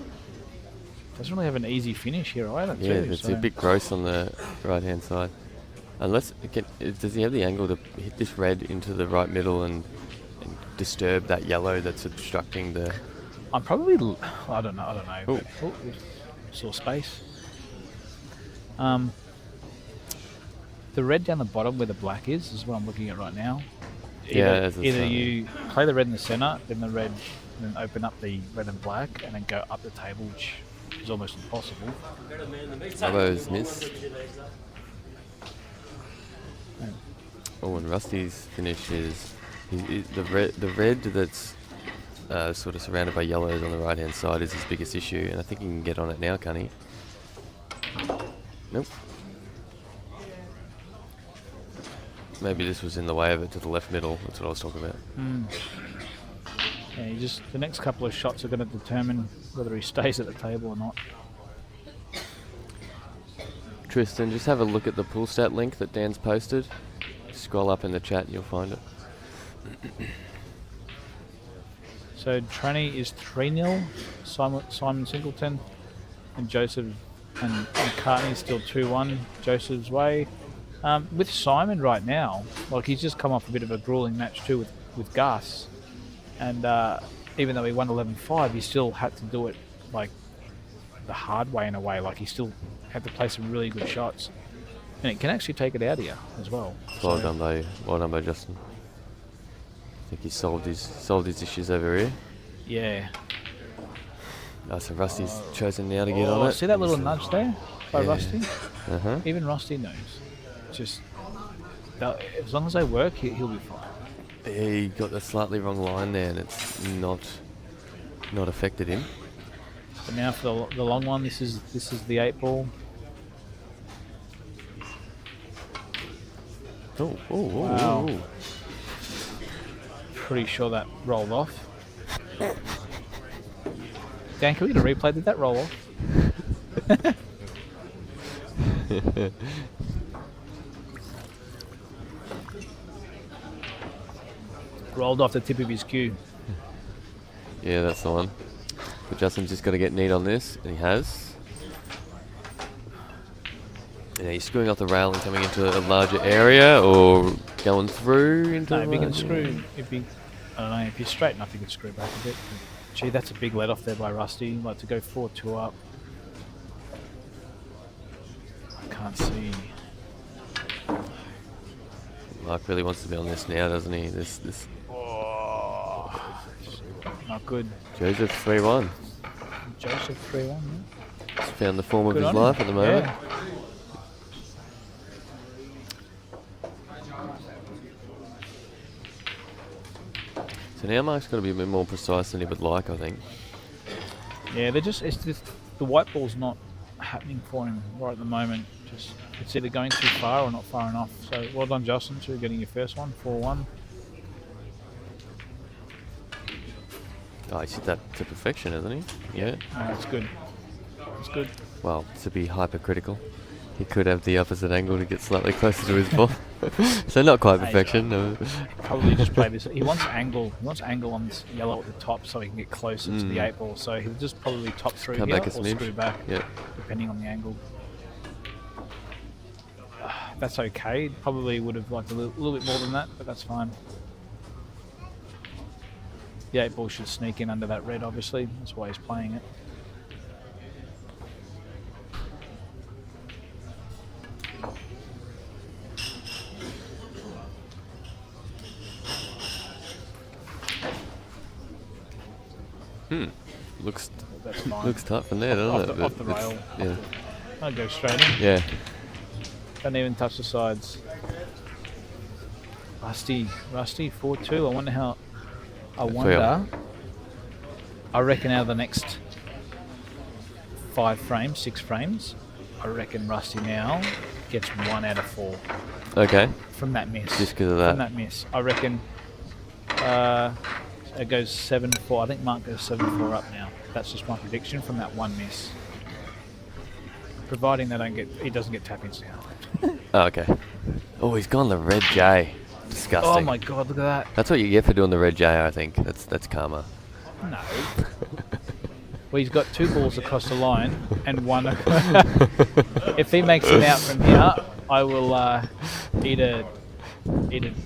Speaker 8: doesn't really have an easy finish here either.
Speaker 9: Yeah,
Speaker 8: too,
Speaker 9: it's
Speaker 8: so.
Speaker 9: a bit gross on the right-hand side. Unless, does he have the angle to hit this red into the right middle and disturb that yellow that's obstructing the...
Speaker 8: I'm probably... I don't know.
Speaker 9: Ooh.
Speaker 8: But, saw space. The red down the bottom where the black is what I'm looking at right now. Either you play the red in the center, then the red, then open up the red and black, and then go up the table, which is almost impossible.
Speaker 9: Robbo's missed. Oh, and Rusty's finish is the red that's sort of surrounded by yellows on the right hand side is his biggest issue, and I think he can get on it now, can't he? Nope. Maybe this was in the way of it to the left middle. That's what I was talking about.
Speaker 8: Yeah, the next couple of shots are going to determine whether he stays at the table or not.
Speaker 9: Tristan, just have a look at the pool stat link that Dan's posted. Scroll up in the chat and you'll find it.
Speaker 8: So Tranny is 3-0. Simon Singleton and Joseph and McCartney still 2-1 Joseph's way. With Simon right now, like he's just come off a bit of a grueling match too with Gus, and even though he won 11-5, he still had to do it like the hard way in a way. Like he still had to play some really good shots, and it can actually take it out of you as well.
Speaker 9: Well done by Justin. I think he solved his issues over here.
Speaker 8: Yeah.
Speaker 9: Oh, so Rusty's chosen now to get on it.
Speaker 8: See that little nudge there by Rusty?
Speaker 9: Uh-huh.
Speaker 8: Even Rusty knows. Just as long as they work, he'll be fine.
Speaker 9: He got the slightly wrong line there, and it's not affected him.
Speaker 8: But now for the long one, this is the 8 ball.
Speaker 9: Oh,
Speaker 8: Wow.
Speaker 9: oh.
Speaker 8: Pretty sure that rolled off. Dan, can we get a replay? Did that roll off? Rolled off the tip of his cue.
Speaker 9: Yeah, that's the one. But Justin's just got to get neat on this, and he has. Yeah, he's screwing off the rail and coming into a larger area, or going through into.
Speaker 8: No, if you can screw, I don't know, if you're straight enough, you can screw back a bit. But, gee, that's a big let off there by Rusty. Like to go 4-2 up. I can't see.
Speaker 9: Mark really wants to be on this now, doesn't he? This.
Speaker 8: Oh, not good.
Speaker 9: Joseph 3-1.
Speaker 8: Joseph 3-1. Yeah.
Speaker 9: He's found the form of
Speaker 8: Good
Speaker 9: his
Speaker 8: on
Speaker 9: life
Speaker 8: him.
Speaker 9: at the moment.
Speaker 8: Yeah.
Speaker 9: So now Mark's got to be a bit more precise than he would like, I think.
Speaker 8: Yeah, it's just the white ball's not happening for him right at the moment. It's either going too far or not far enough. So well done, Justin, for getting your first one, 4-1.
Speaker 9: Oh, he's hit that to perfection, hasn't he? Yeah.
Speaker 8: Oh, that's good. That's good.
Speaker 9: Well, to be hypercritical, he could have the opposite angle to get slightly closer to his ball. So not quite perfection. No.
Speaker 8: Probably just play this. He wants angle. He wants angle on this yellow at the top so he can get closer to the 8 ball. So he'll just probably top through
Speaker 9: Come
Speaker 8: here
Speaker 9: back a
Speaker 8: or
Speaker 9: smidge.
Speaker 8: screw back,
Speaker 9: Yep.
Speaker 8: depending on the angle. That's okay. Probably would have liked a little bit more than that, but that's fine. The 8 ball should sneak in under that red, obviously. That's why he's playing it. That's fine.
Speaker 9: Looks tough in there, doesn't it?
Speaker 8: Off the rail.
Speaker 9: Yeah.
Speaker 8: I'll go straight in.
Speaker 9: Yeah.
Speaker 8: Don't even touch the sides. Rusty 4-2. I reckon out of the next 6 frames, I reckon Rusty now gets 1 out of 4
Speaker 9: Okay.
Speaker 8: from that miss.
Speaker 9: Just because of that.
Speaker 8: From that miss. I reckon it goes 7-4. I think Mark goes 7-4 up now. That's just my prediction from that one miss. Providing he doesn't get tap-ins now.
Speaker 9: Oh, okay. Oh, he's gone the red J. Disgusting.
Speaker 8: Oh my god, look at that.
Speaker 9: That's what you get for doing the red J, I think. That's karma.
Speaker 8: No. Well, he's got 2 balls across the line and 1. If he makes it out from here, I will eat a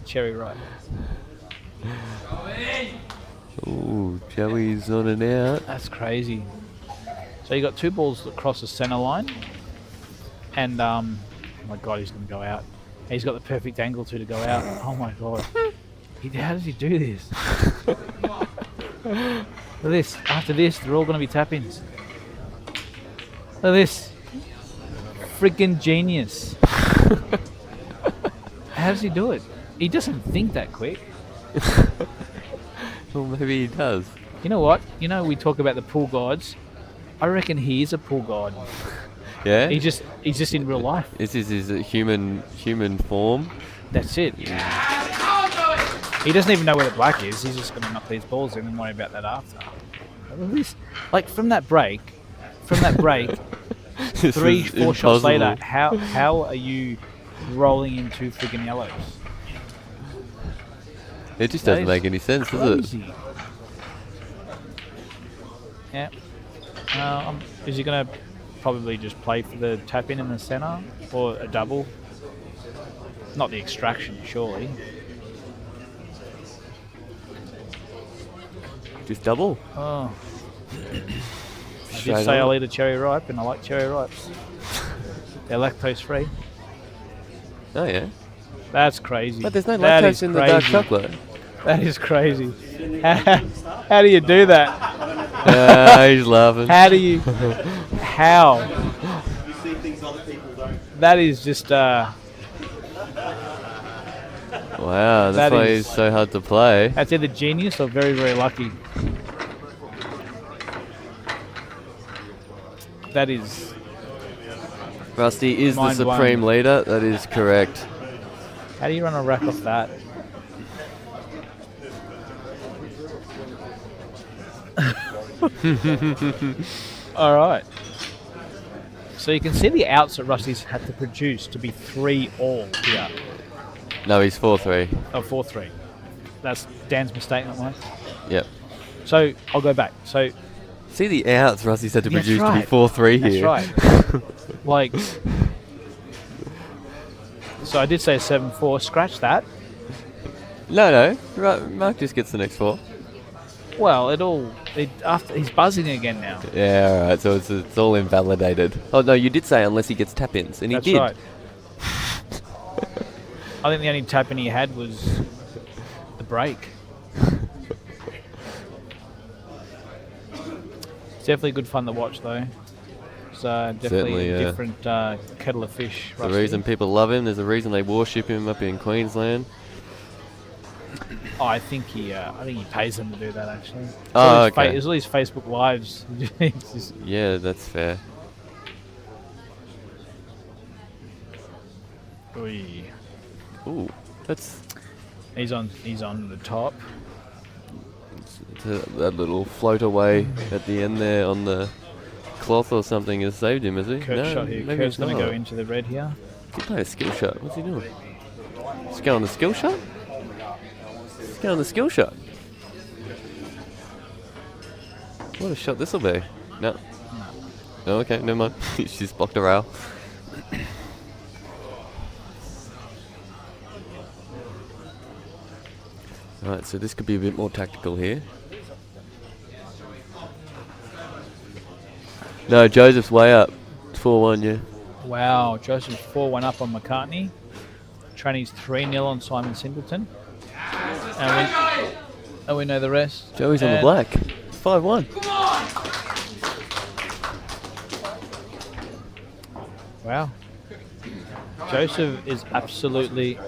Speaker 8: cherry ripe.
Speaker 9: Ooh, Joey's on and out.
Speaker 8: That's crazy. So you got 2 balls across the center line, and oh my god, he's going to go out. He's got the perfect angle to go out. Oh my god. How does he do this? Look at this. After this, they're all going to be tap-ins. Look at this. Freaking genius. How does he do it? He doesn't think that quick.
Speaker 9: Well, maybe he does.
Speaker 8: You know what? You know, we talk about the pool gods. I reckon he is a pool god.
Speaker 9: Yeah?
Speaker 8: He's just in real life.
Speaker 9: This is his human form.
Speaker 8: That's it. He doesn't even know where the black is. He's just going to knock these balls in and worry about that after. Look at this. Like, from that break, 3-4 shots later, how are you rolling into freaking yellows?
Speaker 9: It just doesn't make any sense, does it?
Speaker 8: Yeah. Is he going to probably just play for the tap in the center or a double? Not the extraction, surely.
Speaker 9: Just double?
Speaker 8: Oh. I did say I'll eat a cherry ripe, and I like cherry ripes. They're lactose free.
Speaker 9: Oh, yeah.
Speaker 8: That's crazy.
Speaker 9: But there's no lactose in the dark chocolate.
Speaker 8: That is crazy. How do you do that?
Speaker 9: He's laughing.
Speaker 8: How do you... How?
Speaker 3: You see things other people don't.
Speaker 8: That is just...
Speaker 9: Wow, that's why he's so hard to play.
Speaker 8: That's either genius or very, very lucky. That is...
Speaker 9: Rusty is the supreme leader. That is correct.
Speaker 8: How do you run a rack off that? All right. So you can see the outs that Rusty's had to produce to be 3-all here.
Speaker 9: No, he's 4-3.
Speaker 8: Oh, 4-3. That's Dan's mistake, not mine.
Speaker 9: Yep.
Speaker 8: So I'll go back. So
Speaker 9: see the outs Rusty's had to produce
Speaker 8: right.
Speaker 9: to be 4-3 here.
Speaker 8: That's right. Like, so I did say 7-4. Scratch that.
Speaker 9: No. Mark just gets the next 4.
Speaker 8: Well, after he's buzzing again now.
Speaker 9: Yeah, all right. So it's all invalidated. Oh no, you did say unless he gets tap-ins, and he did.
Speaker 8: That's right. I think the only tap-in he had was the break. It's definitely good fun to watch, though. It's definitely a different kettle of fish.
Speaker 9: There's a reason people love him. There's a reason they worship him up in Queensland.
Speaker 8: Oh, I think he pays them to do that, actually.
Speaker 9: Oh, okay.
Speaker 8: There's all these Facebook Lives.
Speaker 9: Yeah, that's fair. Ooh, that's...
Speaker 8: He's on the top.
Speaker 9: That little float away at the end there on the cloth or something has saved him, has he?
Speaker 8: Kurt shot here.
Speaker 9: Maybe
Speaker 8: Kurt's going to go into the red here.
Speaker 9: He's playing a skill shot. What's he doing? He's going the skill shot? He's going the skill shot. What a shot this will be. No. Oh, okay, never mind. She's blocked a rail. Alright, so this could be a bit more tactical here. No, Joseph's way up. 4-1, yeah.
Speaker 8: Wow, Joseph's 4-1 up on McCartney. Tranny's 3-0 on Simon Singleton. And we know the rest.
Speaker 9: Joey's on the black. 5-1.
Speaker 8: Wow. Joseph is absolutely...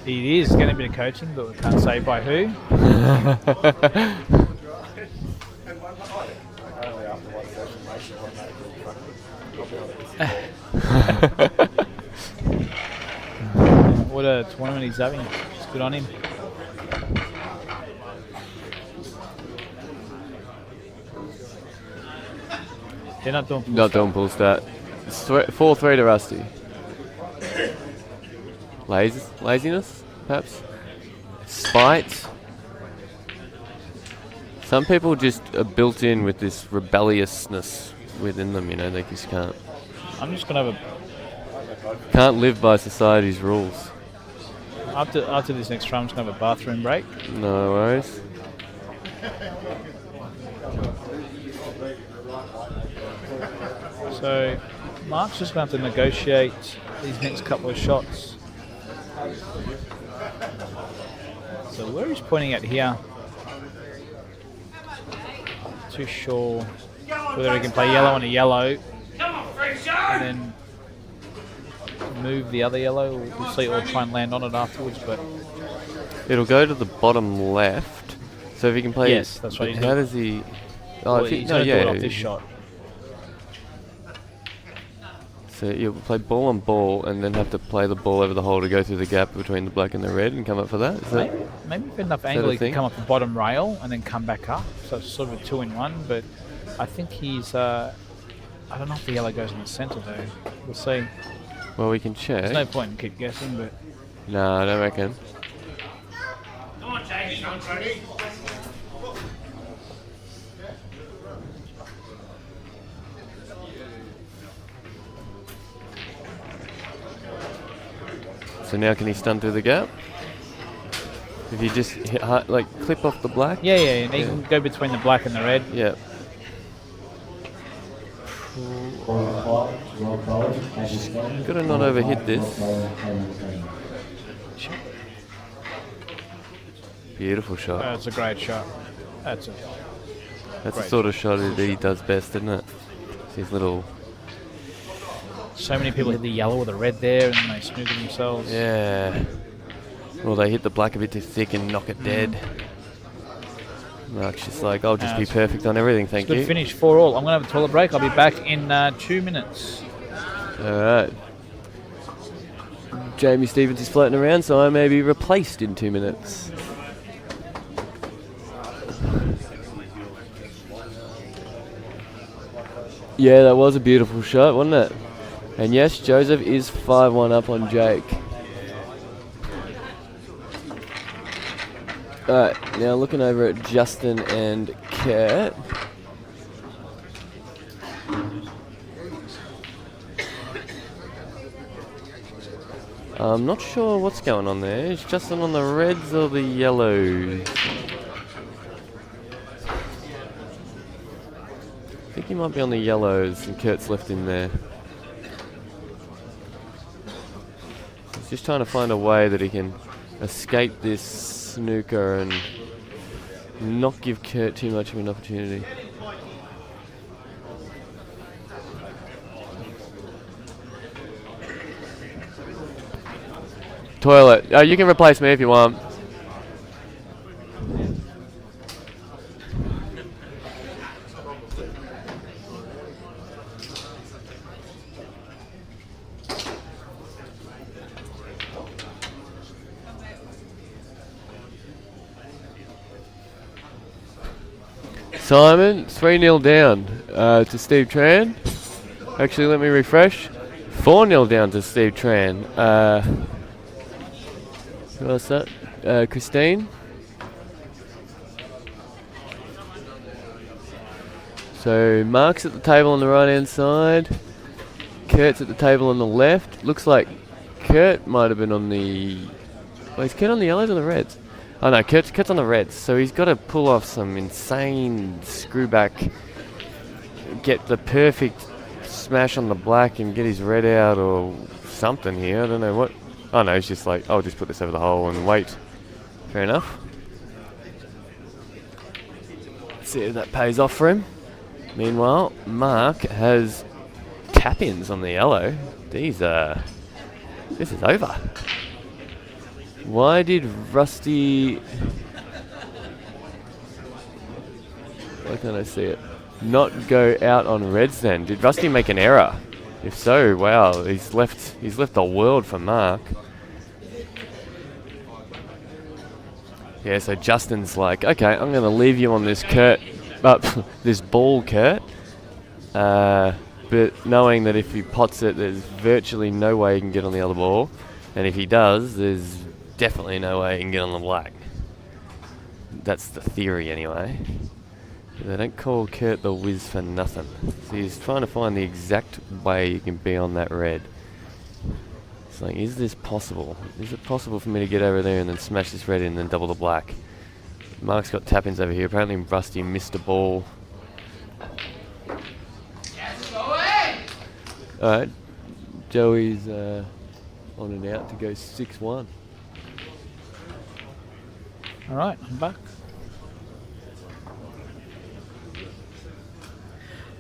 Speaker 8: He is getting a bit of coaching, but we can't say by who. What a tournament he's having. It's good on him. They're not doing
Speaker 9: full stat. It's 4-3 to Rusty. Laziness, perhaps? Spite? Some people just are built in with this rebelliousness within them, you know, they just can't.
Speaker 8: I'm just going to have
Speaker 9: Can't live by society's rules.
Speaker 8: After this next round, I'm just going to have a bathroom break.
Speaker 9: No worries.
Speaker 8: So Mark's just going to have to negotiate these next couple of shots. So where he's pointing at here, not too sure whether he can play yellow on a yellow and then move the other yellow. We'll see, or try and land on it afterwards. But
Speaker 9: It'll go to the bottom left. So if he can play,
Speaker 8: yes, that's right.
Speaker 9: How does he? Oh,
Speaker 8: Well,
Speaker 9: if he,
Speaker 8: he's
Speaker 9: no,
Speaker 8: going to do
Speaker 9: yeah.
Speaker 8: it off this shot.
Speaker 9: So you'll play ball on ball, and then have to play the ball over the hole to go through the gap between the black and the red, and come up for that. Is that
Speaker 8: Maybe if enough
Speaker 9: that
Speaker 8: angle,
Speaker 9: a
Speaker 8: he can
Speaker 9: thing?
Speaker 8: come up the bottom rail and then come back up. So it's sort of a 2-in-1. But I think he's. I don't know if the yellow goes in the centre though. We'll see.
Speaker 9: well, we can check.
Speaker 8: There's no point in keep guessing, but
Speaker 9: No, I don't reckon. So now can he stun through the gap? If you just hit hard, like clip off the black?
Speaker 8: yeah, and he
Speaker 9: Yeah.
Speaker 8: can go between the black and the red.
Speaker 9: Yeah. Gotta not overhit this. Beautiful shot.
Speaker 8: That's a great shot. That's a
Speaker 9: That's the
Speaker 8: great
Speaker 9: sort of shot that he does best, isn't it? It's his little...
Speaker 8: So many people hit the yellow or the red there, and they snooker themselves.
Speaker 9: Yeah. Well, they hit the black a bit too thick and knock it dead. Mark's just like, I'll just be
Speaker 8: it's-
Speaker 9: perfect on everything, thank
Speaker 8: Good
Speaker 9: you.
Speaker 8: finish, 4-all. I'm going to have a toilet break. I'll be back in 2 minutes.
Speaker 9: Alright. Jamie Stevens is floating around, so I may be replaced in 2 minutes. Yeah, that was a beautiful shot, wasn't it? And yes, Joseph is 5-1 up on Jake. Alright, now looking over at Justin and Kurt. I'm not sure what's going on there. Is Justin on the reds or the yellows? I think he might be on the yellows and Kurt's left in there. He's just trying to find a way that he can escape this snooker and not give Kurt too much of an opportunity. Toilet. You can replace me if you want. Simon, 3-0 down to Steve Tran. Actually, let me refresh. 4-0 down to Steve Tran. Who else that? Christine. So Mark's at the table on the right hand side. Kurt's at the table on the left. Looks like Kurt might have been on the... Well, is Kurt on the yellows or the reds? Oh no, Kurt's on the reds. So he's got to pull off some insane screw back. Get the perfect smash on the black and get his red out or something here. I don't know what. Oh no, he's just like, I'll just put this over the hole and wait. Fair enough. Let's see if that pays off for him. Meanwhile, Mark has tap-ins on the yellow. These this is over. Why did Rusty... Why can't I see it? Not go out on reds then? Did Rusty make an error? If so, wow, he's left the world for Mark. Yeah, so Justin's like, okay, I'm going to leave you on this this ball, Kurt. But knowing that if he pots it, there's virtually no way he can get on the other ball. And if he does, there's definitely no way he can get on the black. That's the theory anyway. They don't call Kurt the whiz for nothing. So he's trying to find the exact way he can be on that red. It's like, is this possible? Is it possible for me to get over there and then smash this red in and then double the black? Mark's got tap-ins over here. Apparently Rusty missed a ball. Alright, Joey's on and out to go 6-1.
Speaker 8: All right, I'm back.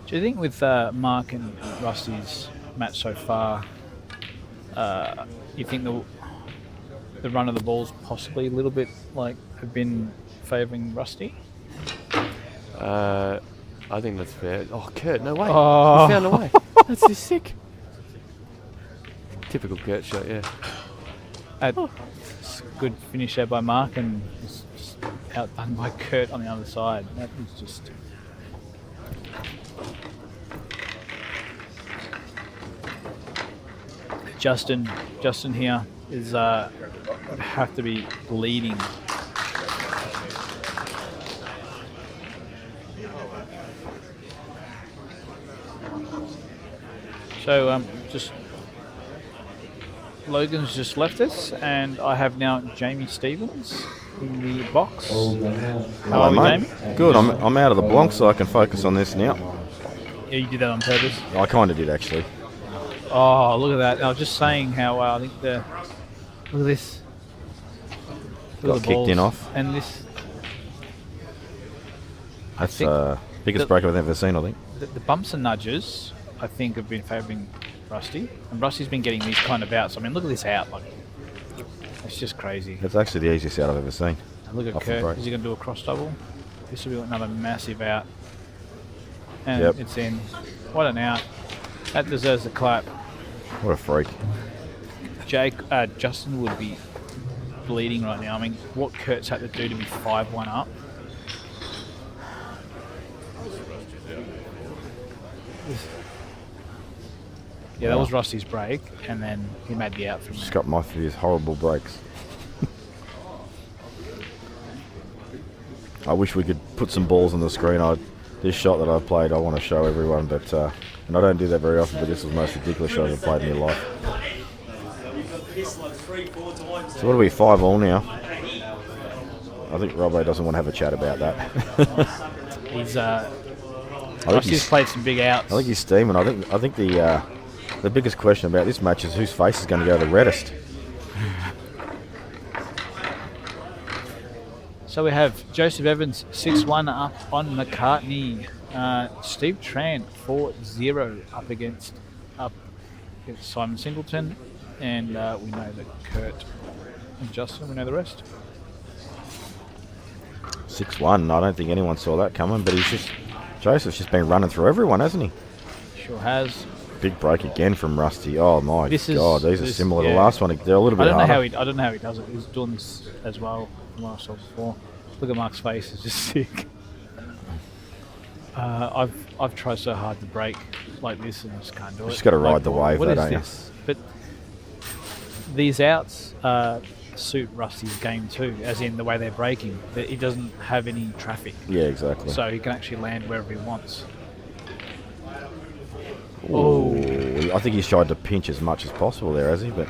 Speaker 8: Do you think with Mark and Rusty's match so far, you think the run of the balls possibly a little bit like have been favouring Rusty?
Speaker 9: I think that's fair. Oh, Kurt, no way.
Speaker 8: Oh.
Speaker 9: He found a way. That's just sick. Typical Kurt shot, yeah.
Speaker 8: It's a good finish there by Mark and just outdone by Kurt on the other side. That was just... Justin here is would have to be leading. So just Logan's just left us, and I have now Jamie Stevens in the box. How are we, Jamie?
Speaker 5: Good. I'm out of the blonk, so I can focus on this now.
Speaker 8: Yeah, you did that on purpose.
Speaker 5: I kind of did actually.
Speaker 8: Oh, look at that! I was just saying how I think look at this. Look
Speaker 5: Got
Speaker 8: at the
Speaker 5: kicked in
Speaker 8: balls.
Speaker 5: off.
Speaker 8: And this.
Speaker 5: That's biggest break I've ever seen, I think.
Speaker 8: The bumps and nudges, I think, have been favouring Rusty, and Rusty's been getting these kind of outs. I mean, look at this out, like it's just crazy.
Speaker 5: It's actually the easiest out I've ever seen.
Speaker 8: And look at
Speaker 5: off the
Speaker 8: Kurt.
Speaker 5: break.
Speaker 8: Is he going to do a cross double? This will be another massive out, and
Speaker 5: Yep.
Speaker 8: it's in. What an out! That deserves a clap.
Speaker 5: What a freak.
Speaker 8: Justin would be bleeding right now. I mean, what Kurt's had to do to be 5-1 up. Yeah, that was Rusty's break, and then he made the out from
Speaker 5: Just
Speaker 8: there.
Speaker 5: got my few horrible breaks. I wish we could put some balls on the screen. This shot that I played, I want to show everyone, but and I don't do that very often. But this was the most ridiculous shot I've played in my life. So what are we, 5-all now? I think Robbo doesn't want to have a chat about that.
Speaker 8: He's
Speaker 5: I
Speaker 8: Rusty's played some big outs.
Speaker 5: I think he's steaming. I think the biggest question about this match is whose face is going to go the reddest.
Speaker 8: So we have Joseph Evans 6-1 up on McCartney. Steve Tran 4-0 up against Simon Singleton, and we know that Kurt and Justin, we know the rest.
Speaker 5: 6-1. I don't think anyone saw that coming, but Joseph's just been running through everyone, hasn't he?
Speaker 8: Sure has.
Speaker 5: Big break again from Rusty. Oh my God, these are similar to
Speaker 8: yeah.
Speaker 5: the last one. They're a little bit
Speaker 8: I
Speaker 5: harder.
Speaker 8: don't know how he does it. He's doing this as well from what I saw before. Look at Mark's face; it's just sick. I've tried so hard to break like this and just can't do it.
Speaker 5: Just got to ride the wave,
Speaker 8: What
Speaker 5: though,
Speaker 8: is
Speaker 5: don't you?
Speaker 8: this? But these outs suit Rusty's game too, as in the way they're breaking. That he doesn't have any traffic.
Speaker 5: Yeah, exactly.
Speaker 8: So he can actually land wherever he wants.
Speaker 5: Oh, I think he's tried to pinch as much as possible there, has he? But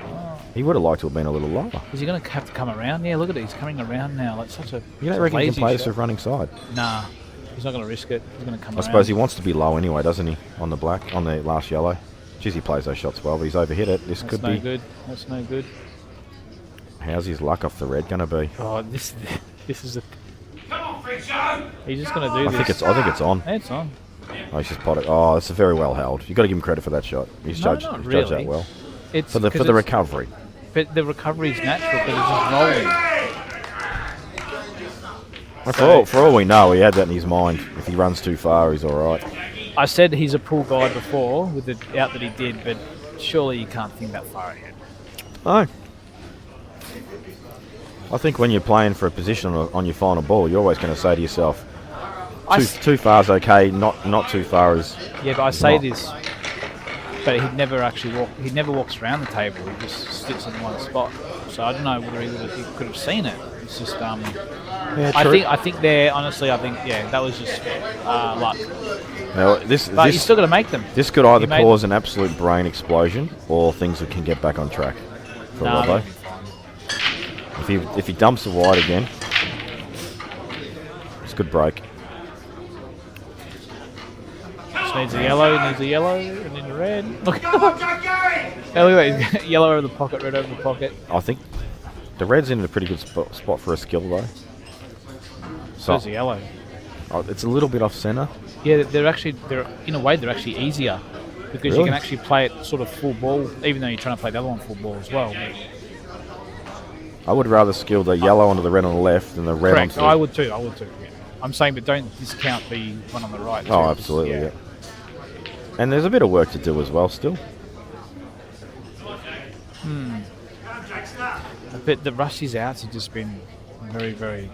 Speaker 5: he would have liked to have been a little lower.
Speaker 8: Is he going to have to come around? Yeah, look at it. He's coming around now. Like such a.
Speaker 5: You don't reckon he can play this with running side?
Speaker 8: Nah, he's not going to risk it. He's going to come
Speaker 5: I
Speaker 8: around.
Speaker 5: suppose he wants to be low anyway, doesn't he? On the black, on the last yellow. Geez, he plays those shots well, but he's overhit it. This
Speaker 8: That's
Speaker 5: could
Speaker 8: no
Speaker 5: be
Speaker 8: good. That's no good.
Speaker 5: How's his luck off the red going to be?
Speaker 8: Oh, this is a. Come on, Big Show! He's just going to do
Speaker 5: I
Speaker 8: this.
Speaker 5: think it's on.
Speaker 8: It's on.
Speaker 5: Oh, he's just potted. Oh, it's very well held. You've got to give him credit for that shot. He's judged
Speaker 8: not
Speaker 5: that
Speaker 8: really.
Speaker 5: well.
Speaker 8: It's
Speaker 5: For the recovery.
Speaker 8: But the recovery is natural because it's just rolling.
Speaker 5: For all we know, he had that in his mind. If he runs too far, he's all right.
Speaker 8: I said he's a pool guy before with the out that he did, but surely you can't think that far ahead.
Speaker 5: No. I think when you're playing for a position on your final ball, you're always going to say to yourself, too far is okay, not too far is.
Speaker 8: Yeah, but I say
Speaker 5: not.
Speaker 8: this, but he'd never actually walk. He never walks around the table. He just sits in one spot. So I don't know whether he could have seen it. It's just
Speaker 5: Yeah,
Speaker 8: I think they're honestly. I think that was just luck.
Speaker 5: Now,
Speaker 8: But he's still got to make them.
Speaker 5: This could either
Speaker 8: He made
Speaker 5: cause an absolute brain explosion, or things that can get back on track. for
Speaker 8: Nah,
Speaker 5: Robbo.
Speaker 8: that'll be fine.
Speaker 5: If he dumps the wide again, it's a good break.
Speaker 8: Just needs a yellow, and then a red. Look. Oh, wait, yellow over the pocket, red over the pocket.
Speaker 5: I think the red's in a pretty good spot for a skill though.
Speaker 8: So is the yellow.
Speaker 5: Oh, it's a little bit off centre.
Speaker 8: Yeah, they're in a way they're actually easier because you
Speaker 5: Really?
Speaker 8: can actually play it sort of full ball, even though you're trying to play the other one full ball as well. But
Speaker 5: I would rather skill the yellow onto the red on the left than the red
Speaker 8: correct,
Speaker 5: onto
Speaker 8: I would too. Yeah. I'm saying, but don't discount the one on the right. Too,
Speaker 5: Oh,
Speaker 8: 'cause,
Speaker 5: absolutely, yeah. And there's a bit of work to do as well still.
Speaker 8: But the Rusty's outs have just been very, very.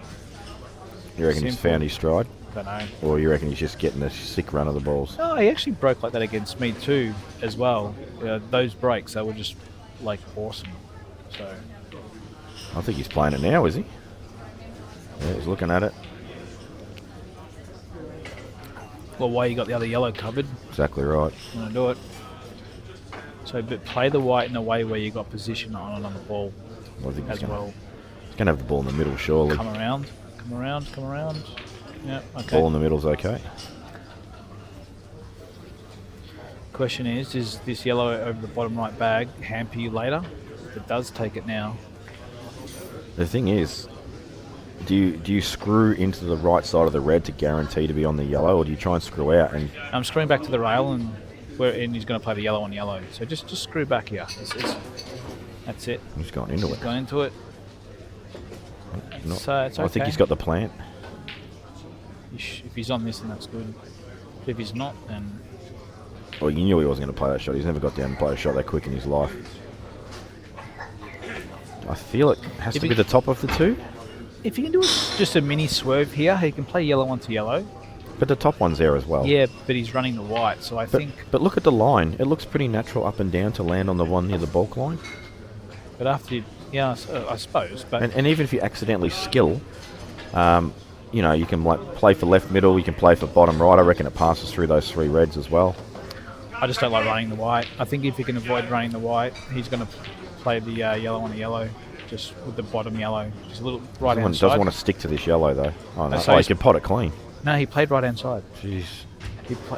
Speaker 5: You reckon he's
Speaker 8: Simple.
Speaker 5: found his stride?
Speaker 8: Don't know.
Speaker 5: Or you reckon he's just getting a sick run of the balls?
Speaker 8: No, he actually broke like that against me too, as well. Those breaks, they were just like awesome. So
Speaker 5: I think he's playing it now, is he? Yeah, he's looking at it.
Speaker 8: well, why you got the other yellow covered?
Speaker 5: Exactly right.
Speaker 8: You want to do it. So, but play the white in a way where you got position on the ball
Speaker 5: I think
Speaker 8: as well.
Speaker 5: He's going to have the ball in the middle, surely.
Speaker 8: Come around. Yeah, okay.
Speaker 5: Ball in the middle's okay.
Speaker 8: Question is this yellow over the bottom right bag hamper you later? If it does, take it now.
Speaker 5: The thing is, do you screw into the right side of the red to guarantee to be on the yellow, or do you try and screw out? And
Speaker 8: I'm screwing back to the rail, and he's going to play the yellow on yellow. So just screw back here. That's it.
Speaker 5: I'm just going into it.
Speaker 8: Going into it.
Speaker 5: Not-
Speaker 8: So it's okay.
Speaker 5: I think he's got the plant.
Speaker 8: If he's on this, then that's good. If he's not, then
Speaker 5: Well, you knew he wasn't going to play that shot. He's never got down and played a shot that quick in his life. I feel it has
Speaker 8: If
Speaker 5: to
Speaker 8: he-
Speaker 5: be the top of the two,
Speaker 8: if he can do just a mini swerve here, he can play yellow onto yellow.
Speaker 5: but the top one's there as well.
Speaker 8: Yeah, but he's running the white, so I think.
Speaker 5: But look at the line. It looks pretty natural up and down to land on the one near the bulk line.
Speaker 8: But after you, yeah, I suppose. But
Speaker 5: And even if you accidentally skill, you can play for left middle, you can play for bottom right. I reckon it passes through those three reds as well.
Speaker 8: I just don't like running the white. I think if he can avoid running the white, he's going to play the yellow on the yellow, just with the bottom yellow, just a little right hand
Speaker 5: Doesn't
Speaker 8: side.
Speaker 5: want to stick to this yellow though. Oh, no.
Speaker 8: So
Speaker 5: Oh, he
Speaker 8: he's-
Speaker 5: can pot it clean.
Speaker 8: No, he played right hand side.
Speaker 5: Jeez.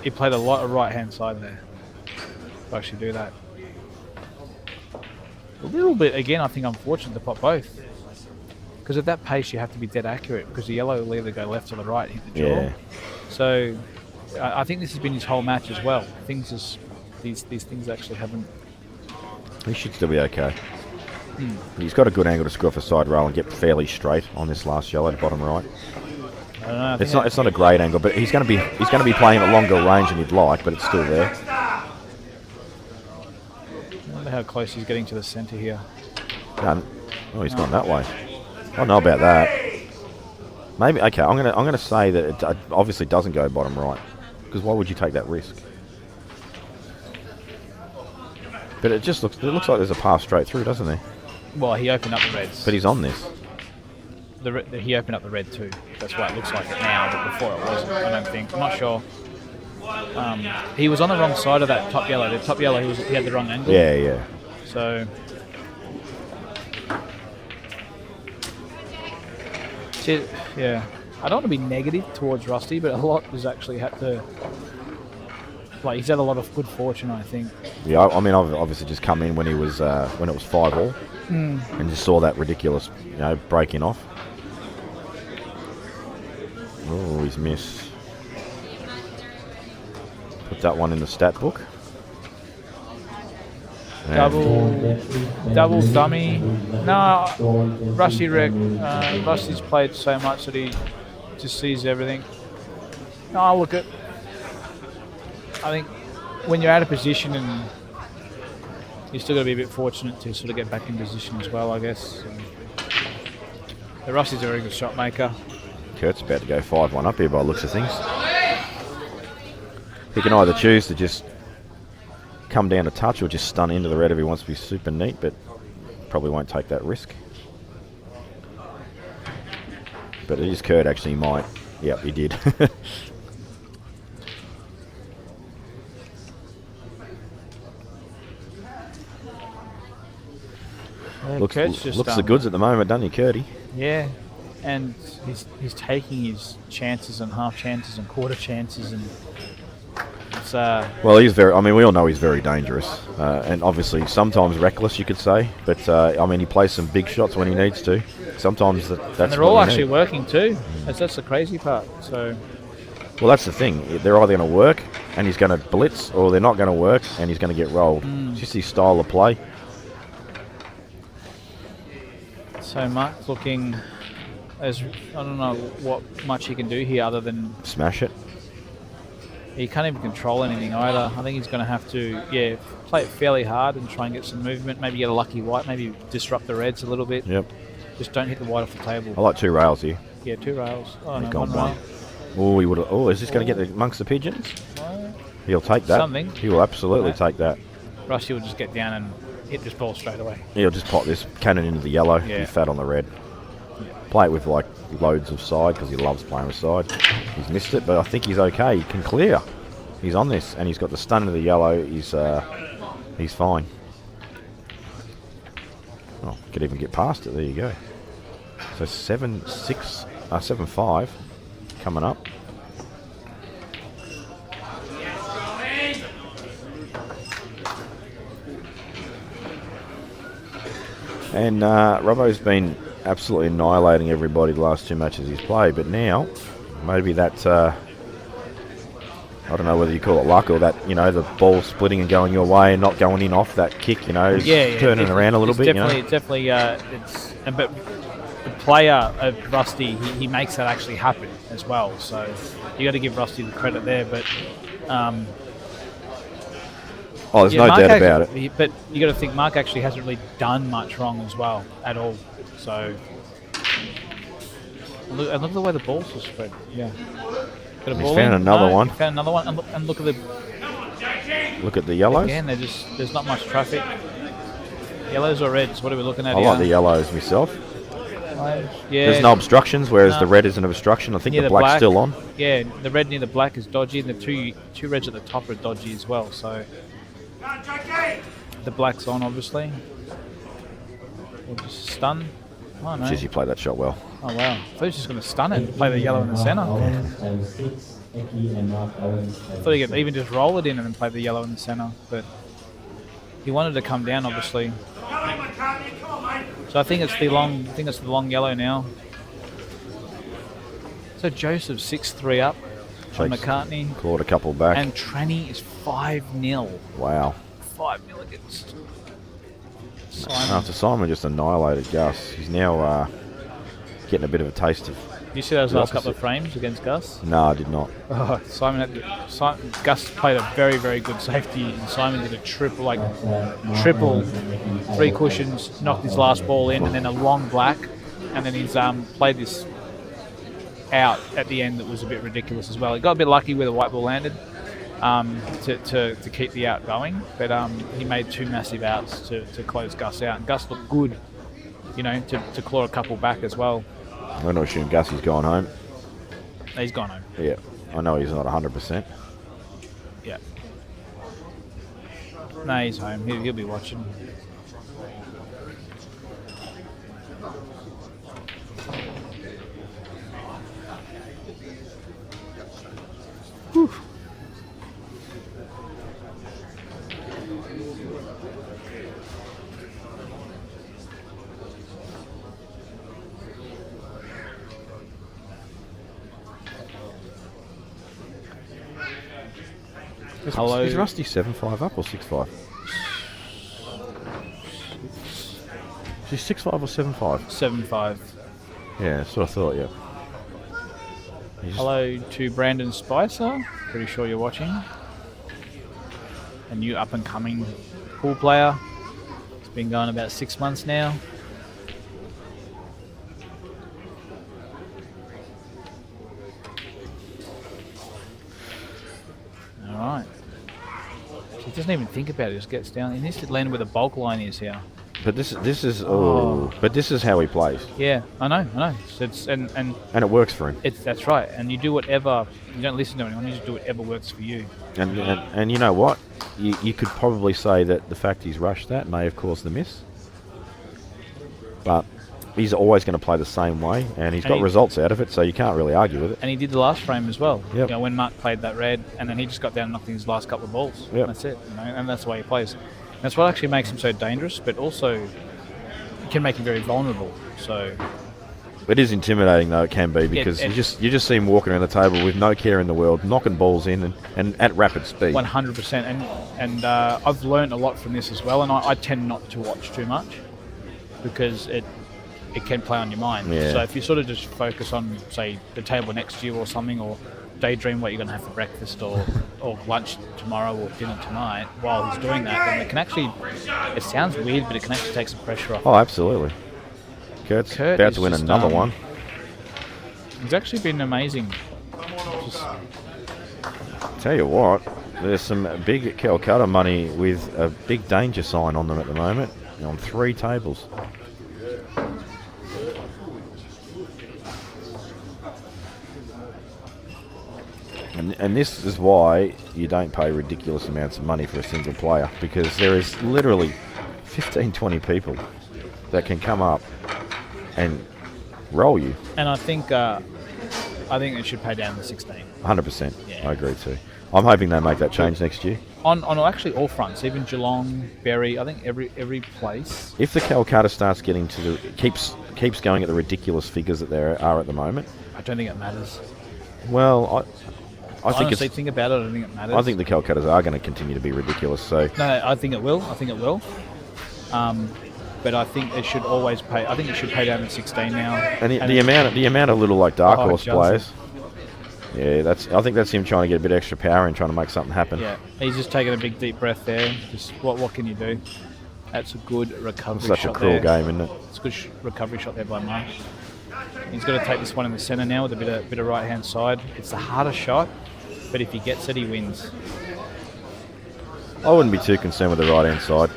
Speaker 8: He played a lot of right hand side there. To actually do that. A little bit again. I think unfortunate to pot both. Because at that pace, you have to be dead accurate. Because the yellow will either go left or the right, hit the draw.
Speaker 5: Yeah.
Speaker 8: So, I think this has been his whole match as well. Things just these things actually haven't.
Speaker 5: He should still be okay. He's got a good angle to screw off a side rail and get fairly straight on this last yellow, the bottom right.
Speaker 8: I don't know.
Speaker 5: It's not a great angle, but he's going to be playing at longer range than he'd like, but it's still there.
Speaker 8: I wonder how close he's getting to the centre here.
Speaker 5: No, oh, he's gone that way. I don't know about that. Maybe okay. I'm gonna say that it obviously doesn't go bottom right, because why would you take that risk? But it looks like there's a path straight through, doesn't there?
Speaker 8: Well, he opened up the reds.
Speaker 5: But he's on this.
Speaker 8: He opened up the red too. That's why it looks like it now, but before it wasn't. I don't think. I'm not sure. He was on the wrong side of that top yellow. The top yellow, he had the wrong angle.
Speaker 5: Yeah.
Speaker 8: So, yeah. I don't want to be negative towards Rusty, but a lot has actually had to. Like, he's had a lot of good fortune, I think.
Speaker 5: Yeah, I mean, I've obviously just come in when it was 5-all, and just saw that ridiculous, breaking off. Oh, he's missed. Put that one in the stat book. And
Speaker 8: Double dummy. No, Rusty Rusty's played so much that he just sees everything. No, look at. I think when you're out of position and you're still got to be a bit fortunate to sort of get back in position as well, I guess. The Rusty's a very good shot maker.
Speaker 5: Kurt's about to go 5-1 up here by the looks of things. He can either choose to just come down a touch or just stun into the red if he wants to be super neat, but probably won't take that risk. But it is Kurt actually might. Yep, he did. looks
Speaker 8: Kurt's just,
Speaker 5: the goods at the moment, doesn't he, Curdy?
Speaker 8: Yeah, and he's taking his chances and half chances and quarter chances, and it's
Speaker 5: Well, he's very. I mean, we all know he's very dangerous, and obviously sometimes reckless, you could say. But I mean, he plays some big shots when he needs to. Sometimes that's.
Speaker 8: and they're all actually working too. That's the crazy part. So.
Speaker 5: Well, that's the thing. They're either going to work and he's going to blitz, or they're not going to work and he's going to get rolled. It's just his style of play.
Speaker 8: So Mark's looking as I don't know what much he can do here other than
Speaker 5: Smash it.
Speaker 8: he can't even control anything either. I think he's going to have to play it fairly hard and try and get some movement. Maybe get a lucky white. Maybe disrupt the reds a little bit.
Speaker 5: Yep.
Speaker 8: Just don't hit the white off the table.
Speaker 5: I like 2 rails here.
Speaker 8: Yeah, 2 rails. Oh
Speaker 5: He's
Speaker 8: no,
Speaker 5: gone
Speaker 8: 1 rail.
Speaker 5: Oh, he would. Oh, is this going to get amongst the pigeons? He'll take that.
Speaker 8: Something.
Speaker 5: He will absolutely take that.
Speaker 8: Rusty will just get down and hit this ball straight away.
Speaker 5: He'll just pop this cannon into the yellow.
Speaker 8: Yeah.
Speaker 5: Be fat on the red. Play it with like loads of side because he loves playing with side. He's missed it, but I think he's okay. He can clear. He's on this, and he's got the stun into the yellow. He's fine. Oh, could even get past it. There you go. So 7-5 coming up. And Robbo's been absolutely annihilating everybody the last 2 matches he's played, but now maybe that I don't know whether you call it luck or that, the ball splitting and going your way and not going in off that kick, is turning around a little bit.
Speaker 8: Definitely, but the player of Rusty, he makes that actually happen as well. So you got to give Rusty the credit there. But
Speaker 5: there's no doubt about it.
Speaker 8: But you got to think Mark actually hasn't really done much wrong as well at all. So look at the way the balls are spread. Yeah. Got a
Speaker 5: He's
Speaker 8: ball
Speaker 5: found
Speaker 8: in.
Speaker 5: another one.
Speaker 8: Found another one, and look at
Speaker 5: the yellows.
Speaker 8: Again, there's not much traffic. Yellows or reds? What are we looking at
Speaker 5: I
Speaker 8: here?
Speaker 5: like the yellows myself.
Speaker 8: Yeah.
Speaker 5: There's no obstructions, whereas the red is an obstruction. I think the black's still on.
Speaker 8: Yeah, the red near the black is dodgy, and the two reds at the top are dodgy as well. So the black's on, obviously. We'll just stun. Oh no.
Speaker 5: Jeez, you played that shot well.
Speaker 8: Oh wow. I thought he was just going to stun it and play the yellow in the centre. I thought he could even just roll it in and then play the yellow in the centre, but he wanted to come down, obviously. So I think it's the long yellow now. So Joseph 6-3 up from McCartney.
Speaker 5: Clawed a couple back.
Speaker 8: And Tranny is 5-0.
Speaker 5: Wow.
Speaker 8: 5-0 against
Speaker 5: Simon. After Simon just annihilated Gus, he's now getting a bit of a taste of.
Speaker 8: You see those last couple of frames against Gus?
Speaker 5: No, I did not.
Speaker 8: Oh, Gus played a very, very good safety, and Simon did a triple, 3 cushions, knocked his last ball in, and then a long black, and then he's played this out at the end that was a bit ridiculous as well. He got a bit lucky where the white ball landed to keep the out going, but he made 2 massive outs to close Gus out, and Gus looked good, to claw a couple back as well.
Speaker 5: I'm going to assume Gussie's gone home.
Speaker 8: He's gone home.
Speaker 5: Yeah, I know he's not 100%.
Speaker 8: Yeah. No, he's home. He'll be watching. Whew. Hello.
Speaker 5: Is Rusty 7-5 up or 6-5? Is he 6-5 or 7-5?
Speaker 8: 7-5.
Speaker 5: Yeah, that's what I thought, yeah.
Speaker 8: Hello to Brandon Spicer. Pretty sure you're watching. A new up-and-coming pool player. It's been going about 6 months now. Alright. He doesn't even think about it, just gets down. He needs to land where the bulk line is here.
Speaker 5: But this is how he plays.
Speaker 8: Yeah, I know. And
Speaker 5: it works for him.
Speaker 8: That's right. And you do whatever. You don't listen to anyone. You just do whatever works for you.
Speaker 5: And you know what? You could probably say that the fact he's rushed that may have caused the miss. but he's always going to play the same way, and he's got
Speaker 8: he-
Speaker 5: results out of it, so you can't really argue with it.
Speaker 8: And he did the last frame as well.
Speaker 5: Yep.
Speaker 8: You know, when Mark played that red, and then he just got down and knocked in his last couple of balls.
Speaker 5: Yep.
Speaker 8: That's it. You know, and that's the way he plays. And that's what actually makes him so dangerous, but also can make him very vulnerable. So
Speaker 5: It is intimidating, though, it can be, because you just see him walking around the table with no care in the world, knocking balls in and at rapid speed.
Speaker 8: 100%. And I've learned a lot from this as well, and I tend not to watch too much because it can play on your mind.
Speaker 5: Yeah.
Speaker 8: So if you sort of just focus on, say, the table next to you or something, or daydream what you're going to have for breakfast or lunch tomorrow or dinner tonight while he's doing that, then it can actually, it sounds weird, but it can actually take some pressure off.
Speaker 5: Oh, absolutely. Kurt's about to win another one.
Speaker 8: He's actually been amazing.
Speaker 5: Tell you what, there's some big Kolkata money with a big danger sign on them at the moment, on 3 tables. And this is why you don't pay ridiculous amounts of money for a single player, because there is literally 15, 20 people that can come up and roll you.
Speaker 8: And I think it should pay down to 16.
Speaker 5: 100%.
Speaker 8: Yeah.
Speaker 5: I agree too. I'm hoping they make that change next year.
Speaker 8: On actually all fronts, even Geelong, Berry, I think every place.
Speaker 5: If the Kolkata starts getting to the keeps going at the ridiculous figures that there are at the moment,
Speaker 8: I don't think it matters.
Speaker 5: well, I think
Speaker 8: Honestly, think about it. I don't think it matters.
Speaker 5: I think the Kolkatas are going to continue to be ridiculous. So
Speaker 8: No, I think it will. But I think it should always pay. I think it should pay down to 16 now.
Speaker 5: and the amount of little like dark
Speaker 8: Oh,
Speaker 5: horse
Speaker 8: Johnson.
Speaker 5: players. Yeah, I think that's him trying to get a bit extra power and trying to make something happen.
Speaker 8: Yeah, he's just taking a big deep breath there. Just what can you do? That's a good recovery
Speaker 5: It's such
Speaker 8: shot
Speaker 5: a cruel
Speaker 8: there.
Speaker 5: game, isn't it?
Speaker 8: It's a good recovery shot there by Mark. He's got to take this one in the centre now with a bit of right hand side. It's the harder shot, but if he gets it, he wins.
Speaker 5: I wouldn't be too concerned with the right hand side.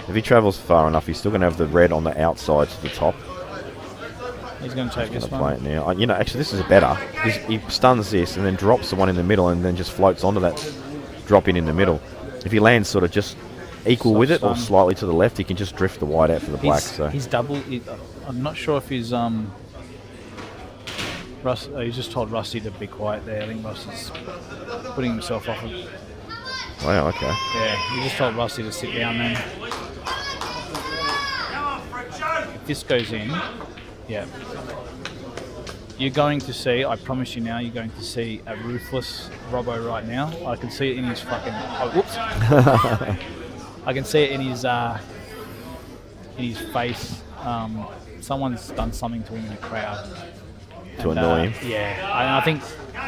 Speaker 5: If he travels far enough, he's still going to have the red on the outside to the top.
Speaker 8: He's going to take
Speaker 5: He's
Speaker 8: this
Speaker 5: going to
Speaker 8: one.
Speaker 5: play it now. Actually, this is better. He stuns this and then drops the one in the middle and then just floats onto that drop in the middle. If he lands sort of just equal with it or slightly to the left, he can just drift the white out for the black. So
Speaker 8: He's double. I'm not sure if he's he's just told Rusty to be quiet there. I think Rusty's putting himself off.
Speaker 5: wow, okay.
Speaker 8: Yeah, he just told Rusty to sit down then. If this goes in, yeah. You're going to see, I promise you now, you're going to see a ruthless Robbo right now. I can see it in his fucking... Oh, whoops. I can see it in his face. Someone's done something to him in the crowd.
Speaker 5: To annoy him.
Speaker 8: Yeah, I think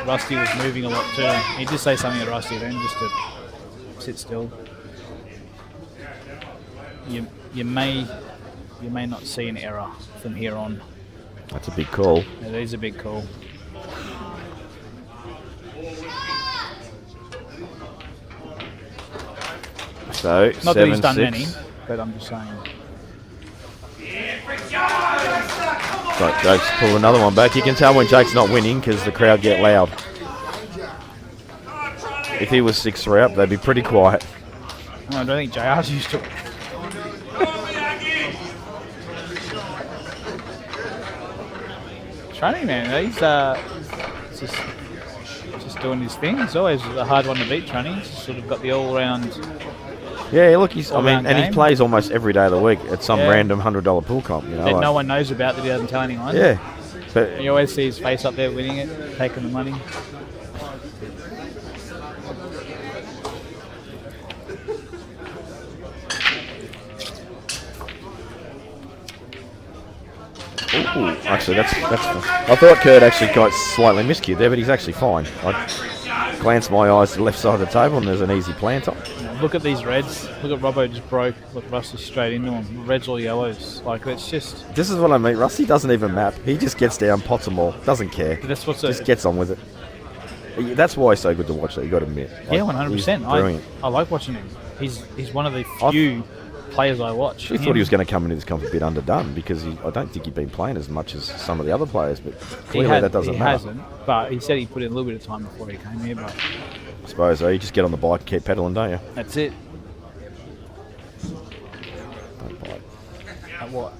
Speaker 8: Rusty was moving a lot too. He did say something to Rusty then, just to sit still. You may not see an error from here on.
Speaker 5: That's a big call.
Speaker 8: It is a big call.
Speaker 5: So,
Speaker 8: Not that he's done
Speaker 5: 7-6.
Speaker 8: many, but I'm just saying.
Speaker 5: So Jake's pulled another one back. You can tell when Jake's not winning because the crowd get loud. If he was 6-3 up, they'd be pretty quiet.
Speaker 8: I don't think JR's used to it. Training man, he's just doing his thing. He's always a hard one to beat. Training, he's sort of got the all-round.
Speaker 5: Yeah, look, he
Speaker 8: All-round game.
Speaker 5: plays almost every day of the week at some
Speaker 8: Yeah.
Speaker 5: random $100 pool comp. You know,
Speaker 8: That
Speaker 5: like-
Speaker 8: no one knows about, that he doesn't tell anyone.
Speaker 5: Yeah, but
Speaker 8: You always see his face up there winning it, taking the money.
Speaker 5: ooh, actually, that's. I thought Kurt actually got slightly miscued there, but he's actually fine. I glanced my eyes to the left side of the table, and there's an easy planter.
Speaker 8: Look at these reds. Look at Robbo just broke. Look, Rusty straight into him. Reds or yellows. Like, it's just...
Speaker 5: This is what I mean. Rusty doesn't even map. He just gets down, pots them all, doesn't care.
Speaker 8: That's what's
Speaker 5: Just gets on with it. That's why he's so good to watch. That you got to admit.
Speaker 8: Yeah,
Speaker 5: Like,
Speaker 8: 100%.
Speaker 5: he's brilliant.
Speaker 8: I like watching him. He's one of the few players I watch.
Speaker 5: We thought he was going to come into this comp a bit underdone because I don't think he'd been playing as much as some of the other players, but clearly that doesn't matter.
Speaker 8: He hasn't, but he said he put in a little bit of time before he came here, but
Speaker 5: I suppose you just get on the bike and keep pedaling, don't you?
Speaker 8: that's it.
Speaker 5: Don't bite.
Speaker 8: At what?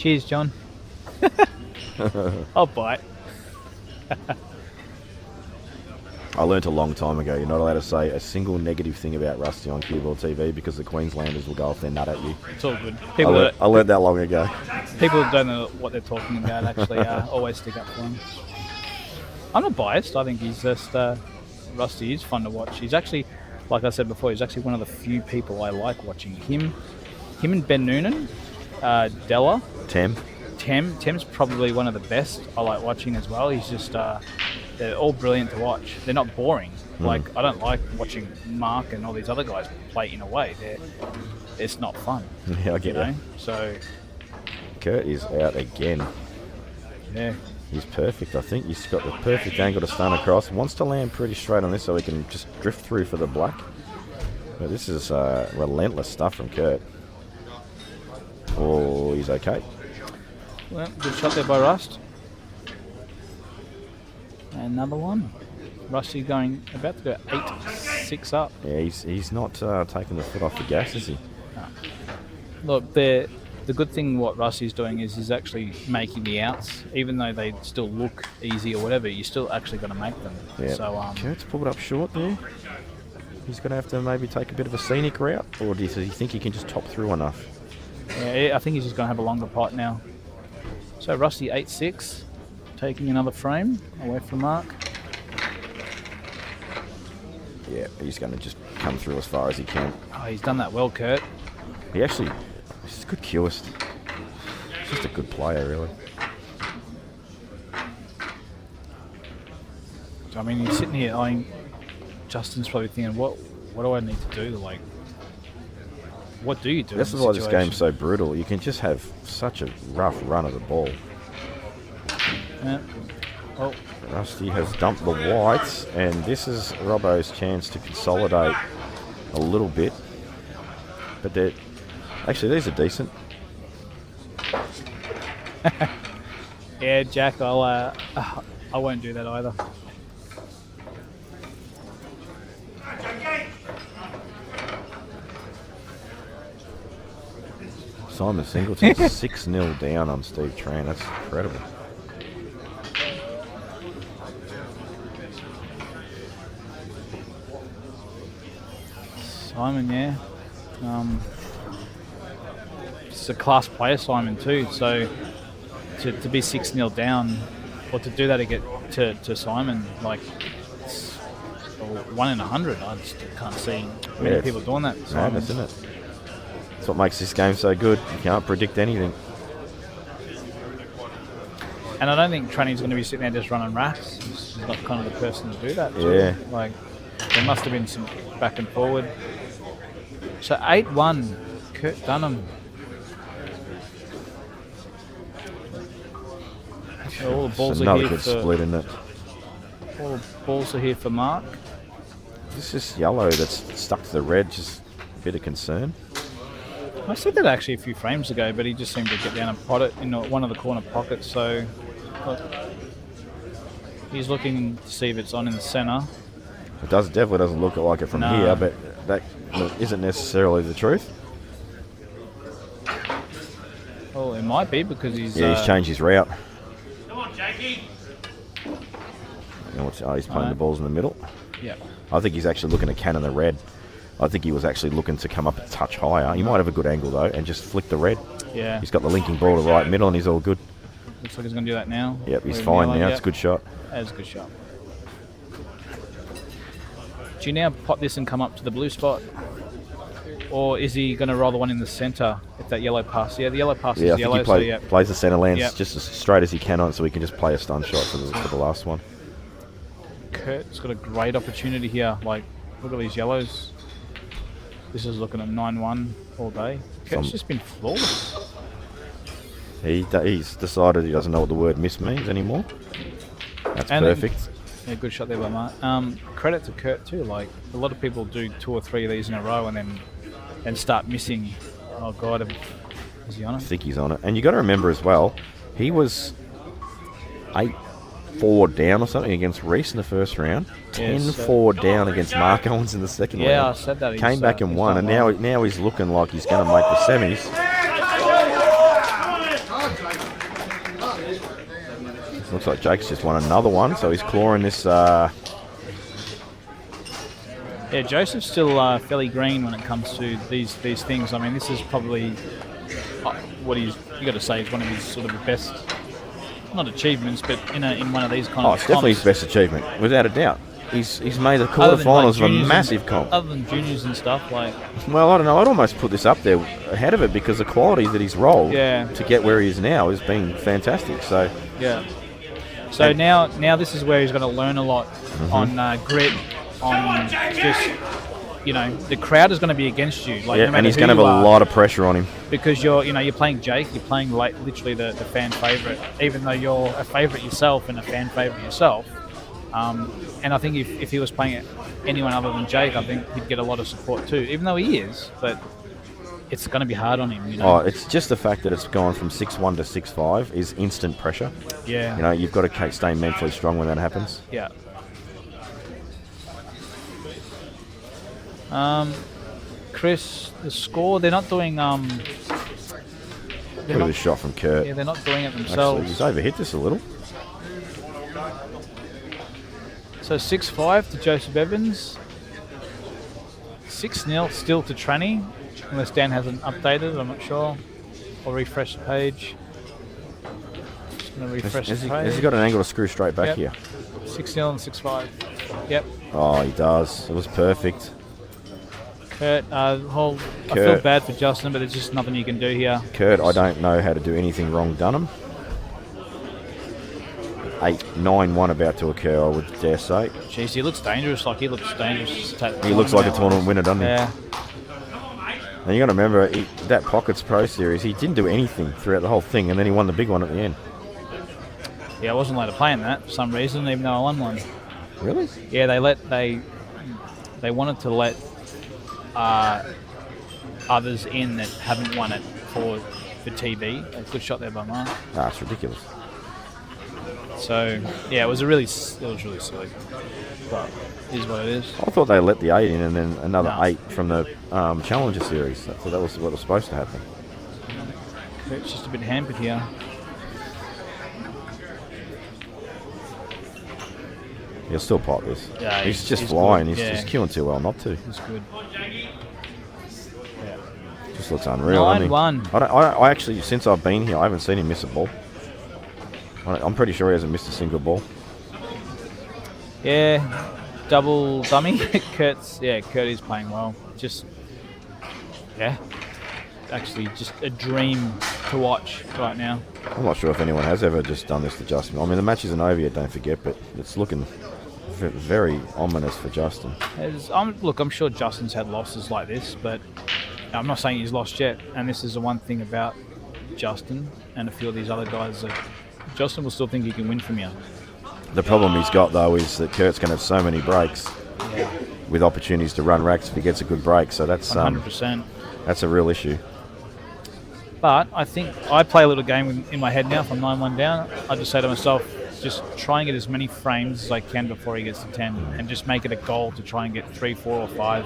Speaker 8: Cheers, John. I'll bite.
Speaker 5: I learnt a long time ago you're not allowed to say a single negative thing about Rusty on CueballTV because the Queenslanders will go off their nut at you.
Speaker 8: It's all good.
Speaker 5: I learnt that long ago.
Speaker 8: People who don't know what they're talking about actually always stick up for him. I'm not biased. I think he's just Rusty is fun to watch. He's actually, like I said before, he's actually one of the few people I like watching. Him and Ben Noonan, Della, Tem's probably one of the best I like watching as well. He's just they're all brilliant to watch. They're not boring. Like I don't like watching Mark and all these other guys play in a way. It's not fun.
Speaker 5: Yeah, I get that.
Speaker 8: So
Speaker 5: Kurt is out again.
Speaker 8: Yeah.
Speaker 5: He's perfect, I think. He's got the perfect angle to stun across. Wants to land pretty straight on this so he can just drift through for the black. But this is relentless stuff from Kurt. Oh, he's okay.
Speaker 8: Well, good shot there by Rust. Another one. Rusty about to go 8-6 up.
Speaker 5: Yeah, he's not taking the foot off the gas, is he?
Speaker 8: No. Look, the good thing what Rusty's doing is he's actually making the outs, even though they still look easy or whatever. You're still actually going to make them.
Speaker 5: Yeah.
Speaker 8: So
Speaker 5: Kurt's pulled up short there. He's going to have to maybe take a bit of a scenic route, or does he think he can just top through enough?
Speaker 8: Yeah, I think he's just going to have a longer pot now. So Rusty 8-6, taking another frame away from Mark.
Speaker 5: Yeah, he's going to just come through as far as he can.
Speaker 8: Oh, he's done that well, Kurt.
Speaker 5: He's a good cueist. He's just a good player, really.
Speaker 8: I mean, he's sitting here. Justin's probably thinking, what do I need to do? Like, what do you do?
Speaker 5: This is why this game's so brutal. You can just have such a rough run of the ball.
Speaker 8: Yeah. Oh.
Speaker 5: Rusty has dumped the whites, and this is Robbo's chance to consolidate a little bit. But these are decent.
Speaker 8: Yeah, Jack, I won't do that either.
Speaker 5: Simon Singleton 6-0 down on Steve Tran. That's incredible.
Speaker 8: Simon, yeah. It's a class player, Simon, too. So to be 6-0 down, or to do that to get to Simon, like, it's 1 in 100. I just can't see many people doing that.
Speaker 5: Madness, isn't it? That's what makes this game so good. You can't predict anything.
Speaker 8: And I don't think Tranny's going to be sitting there just running racks. He's not kind of the person to do that. Too.
Speaker 5: Yeah.
Speaker 8: Like, there must have been some back and forward. So 8-1, Kurt Dunham. All the balls are here
Speaker 5: good split, isn't it?
Speaker 8: All the balls are here for Mark.
Speaker 5: This is yellow that's stuck to the red, just a bit of concern.
Speaker 8: I said that actually a few frames ago, but he just seemed to get down and pot it in one of the corner pockets. So look, he's looking to see if it's on in the centre.
Speaker 5: It definitely doesn't look like it from here, but that isn't necessarily the truth.
Speaker 8: Well, it might be because he's...
Speaker 5: Yeah, he's changed his route. Come on, Jakey! He's playing the balls in the middle.
Speaker 8: Yeah.
Speaker 5: I think he's actually looking to cannon the red. I think he was actually looking to come up a touch higher. He might have a good angle, though, and just flick the red.
Speaker 8: Yeah.
Speaker 5: He's got the linking ball to right middle, and he's all good.
Speaker 8: Looks like he's going to do that now.
Speaker 5: Yep, he's fine now. It's a good shot.
Speaker 8: That is a good shot. Do you now pot this and come up to the blue spot? Or is he going to roll the one in the centre if that yellow pass? Yeah, the yellow pass is yellow.
Speaker 5: He plays the centre lands just as straight as he can on, so he can just play a stun shot for the last one.
Speaker 8: Kurt's got a great opportunity here. Like, look at these yellows. This is looking at 9-1 all day. Kurt's just been flawless.
Speaker 5: He's decided he doesn't know what the word miss means anymore. That's perfect.
Speaker 8: Yeah, good shot there by Mark. Credit to Kurt too. Like, a lot of people do 2 or 3 of these in a row and then start missing. Oh God, is he on it?
Speaker 5: I think he's on it. And you got to remember as well, he was 8-4 down or something against Reese in the first round. 10-4 down against Mark Owens in the second round.
Speaker 8: Yeah, I said that.
Speaker 5: Came back and won, and now he's looking like he's going to make the semis. Looks like Jake's just won another one, so he's clawing this.
Speaker 8: Yeah, Joseph's still fairly green when it comes to these things. I mean, this is probably what you got to say is one of his sort of best, not achievements, but in one of these kind of.
Speaker 5: It's definitely his best achievement, without a doubt. He's made the quarterfinals of a massive comp.
Speaker 8: Other than juniors and stuff, like.
Speaker 5: Well, I don't know. I'd almost put this up there ahead of it because the quality that he's rolled to get where he is now has been fantastic. So.
Speaker 8: Yeah. So now this is where he's going to learn a lot on grit, on just, the crowd is going to be against you. Like, no
Speaker 5: and he's going to have a lot of pressure on him.
Speaker 8: Because you're playing Jake, you're playing like literally the fan favourite, even though you're a favourite yourself and a fan favourite yourself. And I think if he was playing anyone other than Jake, I think he'd get a lot of support too, even though he is, but it's going to be hard on him.
Speaker 5: It's just the fact that it's gone from 6-1 to 6-5 is instant pressure.
Speaker 8: Yeah.
Speaker 5: You've got to stay mentally strong when that happens.
Speaker 8: Yeah. Chris, the score, they're not doing...
Speaker 5: Look at this shot from Kurt.
Speaker 8: Yeah, they're not doing it themselves.
Speaker 5: Actually, he's overhit this a little.
Speaker 8: So 6-5 to Joseph Evans. 6-0 still to Tranny, unless Dan hasn't updated, I'm not sure. I'll refresh the page. Just going to refresh the page.
Speaker 5: Has he got an angle to screw straight back here?
Speaker 8: 6-0 and 6-5. Yep.
Speaker 5: Oh, he does. It was perfect.
Speaker 8: Kurt, I feel bad for Justin, but there's just nothing you can do here.
Speaker 5: Kurt, I don't know how to do anything wrong, Dunham. 8-9-1 about to occur, I would dare say.
Speaker 8: Jeez, he looks dangerous. Like, he looks dangerous.
Speaker 5: He looks like a tournament winner, doesn't he?
Speaker 8: Yeah.
Speaker 5: And you got to remember, that Pockets Pro Series, he didn't do anything throughout the whole thing, and then he won the big one at the end.
Speaker 8: Yeah, I wasn't allowed to play in that for some reason, even though I won one.
Speaker 5: Really?
Speaker 8: Yeah, they wanted to let others in that haven't won it for TV. A good shot there by Mark.
Speaker 5: It's ridiculous.
Speaker 8: So yeah, it was really silly, but it is what it is.
Speaker 5: I thought they let the 8 in and then another 8 from the Challenger Series. I thought that was what was supposed to happen.
Speaker 8: It's just a bit hampered here.
Speaker 5: He'll still pot this.
Speaker 8: Yeah,
Speaker 5: he's just flying.
Speaker 8: Good.
Speaker 5: He's just queuing too well not to.
Speaker 8: He's good. Yeah.
Speaker 5: Just looks unreal.
Speaker 8: 9-1.
Speaker 5: I actually, since I've been here, I haven't seen him miss a ball. I'm pretty sure he hasn't missed a single ball.
Speaker 8: Yeah, double dummy. Kurt is playing well. Actually just a dream to watch right now.
Speaker 5: I'm not sure if anyone has ever just done this to Justin. I mean, the match isn't over yet, don't forget, but it's looking very ominous for Justin.
Speaker 8: I'm sure Justin's had losses like this, but I'm not saying he's lost yet. And this is the one thing about Justin and a few of these other guys that Justin will still think he can win from you.
Speaker 5: The problem he's got, though, is that Kurt's going to have so many breaks with opportunities to run racks if he gets a good break. So that's
Speaker 8: 100%.
Speaker 5: That's a real issue.
Speaker 8: But I think I play a little game in my head now. If I'm 9-1 down, I just say to myself, just try and get as many frames as I can before he gets to 10, and just make it a goal to try and get 3, 4, or 5.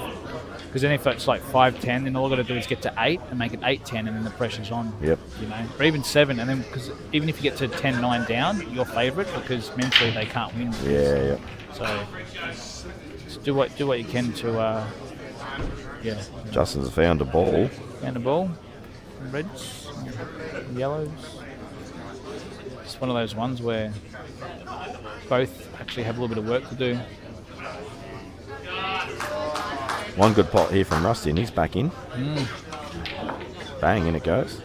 Speaker 8: Because then if it's like 5-10, then all I've got to do is get to 8 and make it 8-10, and then the pressure's on.
Speaker 5: Yep.
Speaker 8: Or even 7, and then because even if you get to 10-9 down, you're favourite because mentally they can't win.
Speaker 5: Yeah.
Speaker 8: So just do what you can to.
Speaker 5: Justin's found a ball.
Speaker 8: Found a ball. Reds, yellows. It's one of those ones where both actually have a little bit of work to do.
Speaker 5: One good pot here from Rusty, and he's back in. Bang, in it goes.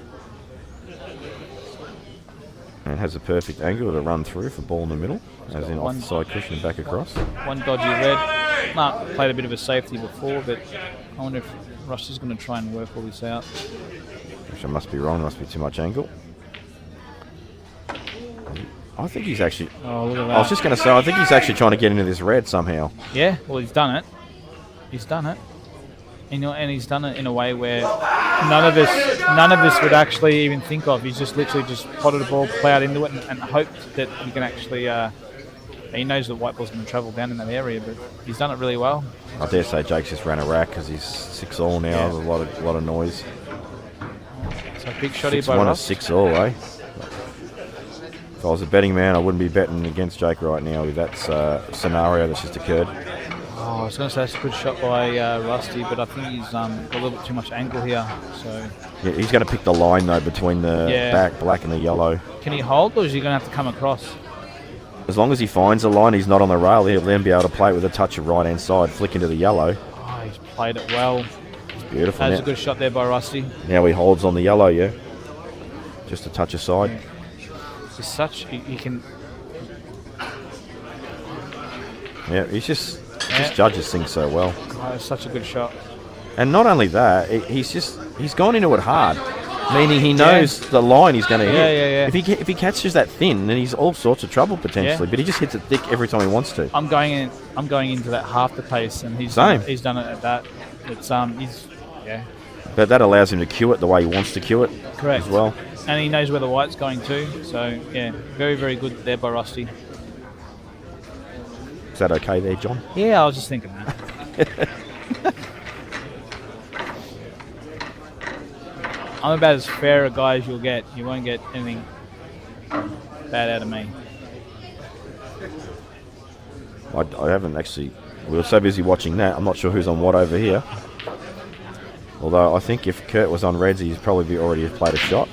Speaker 5: And has a perfect angle to run through for ball in the middle, as in off the side cushion and back across.
Speaker 8: One dodgy red. Mark played a bit of a safety before, but I wonder if Rusty's going to try and work all this out.
Speaker 5: Which I must be wrong, must be too much angle. I think he's actually...
Speaker 8: Oh, look at that.
Speaker 5: I was just going to say, I think he's actually trying to get into this red somehow.
Speaker 8: Yeah, well, he's done it. And he's done it in a way where none of us would actually even think of. He's just literally just potted a ball, plowed into it, and hoped that he can actually... he knows the white ball's going to travel down in that area, but he's done it really well.
Speaker 5: I dare say Jake's just ran a rack because he's 6-all now.
Speaker 8: Yeah.
Speaker 5: There's a lot of noise.
Speaker 8: So big shot here by
Speaker 5: 6-1
Speaker 8: Ross.
Speaker 5: and 6-all, eh? If I was a betting man, I wouldn't be betting against Jake right now with that scenario that's just occurred.
Speaker 8: Oh, I was going to say that's a good shot by Rusty, but I think he's got a little bit too much angle here. So
Speaker 5: Yeah, he's going to pick the line though between the black and the yellow.
Speaker 8: can he hold, or is he going to have to come across?
Speaker 5: As long as he finds the line, he's not on the rail. He'll then be able to play it with a touch of right hand side, flick into the yellow.
Speaker 8: Oh, he's played it well.
Speaker 5: It's beautiful.
Speaker 8: That's a good shot there by Rusty.
Speaker 5: Now he holds on the yellow, yeah. Just a touch aside.
Speaker 8: He's such he can.
Speaker 5: Yeah, he just judges things so well.
Speaker 8: Oh, it's such a good shot.
Speaker 5: And not only that, he's gone into it hard, meaning he knows the line he's going to hit.
Speaker 8: Yeah.
Speaker 5: If he catches that thin, then he's all sorts of trouble potentially. But he just hits it thick every time he wants to.
Speaker 8: I'm going into that half the pace, and he's done it at that. It's
Speaker 5: But that allows him to cue it the way he wants to cue it.
Speaker 8: Correct.
Speaker 5: As well.
Speaker 8: And he knows where the white's going to. So yeah, very very good there by Rusty.
Speaker 5: Is that okay there, John?
Speaker 8: Yeah, I was just thinking that. I'm about as fair a guy as you'll get. You won't get anything bad out of me.
Speaker 5: I haven't actually. We were so busy watching that. I'm not sure who's on what over here. Although I think if Kurt was on reds, he'd probably already played a shot.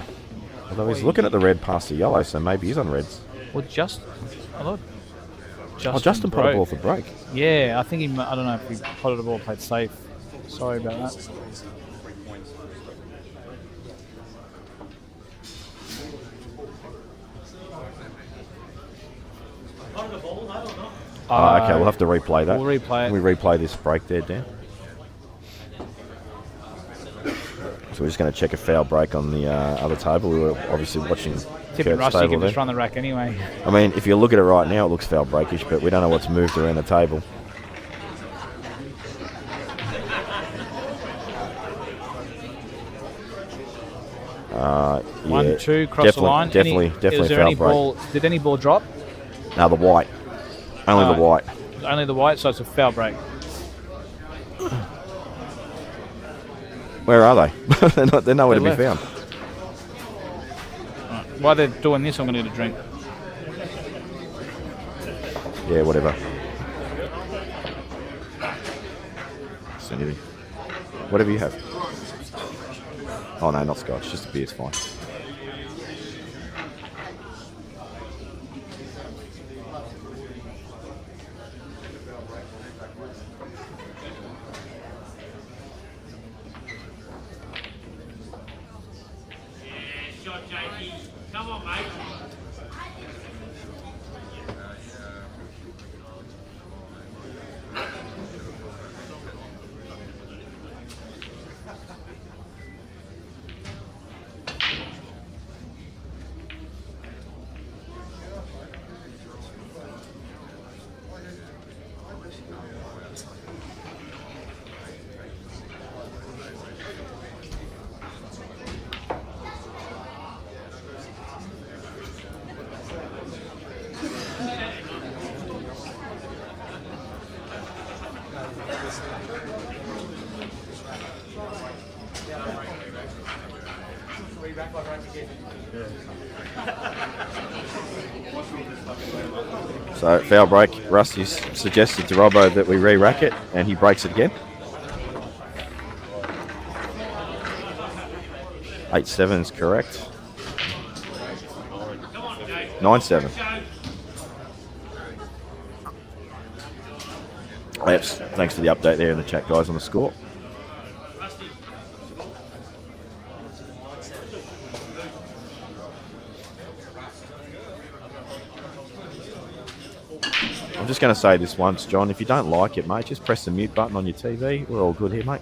Speaker 5: Although he's looking at the red past the yellow, so maybe he's on reds.
Speaker 8: Well, I thought
Speaker 5: Justin put a ball for break.
Speaker 8: Yeah, I think I don't know if he potted the ball, played safe. Sorry about that.
Speaker 5: Okay, we'll have to replay that.
Speaker 8: We'll replay it.
Speaker 5: We replay this break there, Dan. So we're just going to check a foul break on the other table. We were obviously watching
Speaker 8: Tipping
Speaker 5: Kurt's
Speaker 8: Rusty
Speaker 5: table
Speaker 8: can
Speaker 5: there.
Speaker 8: just run the rack anyway.
Speaker 5: I mean, if you look at it right now, it looks foul breakish, but we don't know what's moved around the table.
Speaker 8: One, two, cross the line.
Speaker 5: Definitely
Speaker 8: Is there
Speaker 5: foul
Speaker 8: any
Speaker 5: break.
Speaker 8: ball? Did any ball drop?
Speaker 5: No, the white. Only the white.
Speaker 8: Only the white, so it's a foul break.
Speaker 5: Where are they? They're nowhere to be found.
Speaker 8: Right. While they're doing this, I'm going to get a drink.
Speaker 5: Yeah, whatever. Just anything. Whatever you have. Oh no, not scotch. Just a beer's fine. So foul break. Rusty's suggested to Robbo that we re-rack it, and he breaks it again. 8-7 is correct. 9-7. Yep, thanks for the update there in the chat, guys, on the score. I'm just going to say this once, John. If you don't like it, mate, just press the mute button on your TV. We're all good here, mate.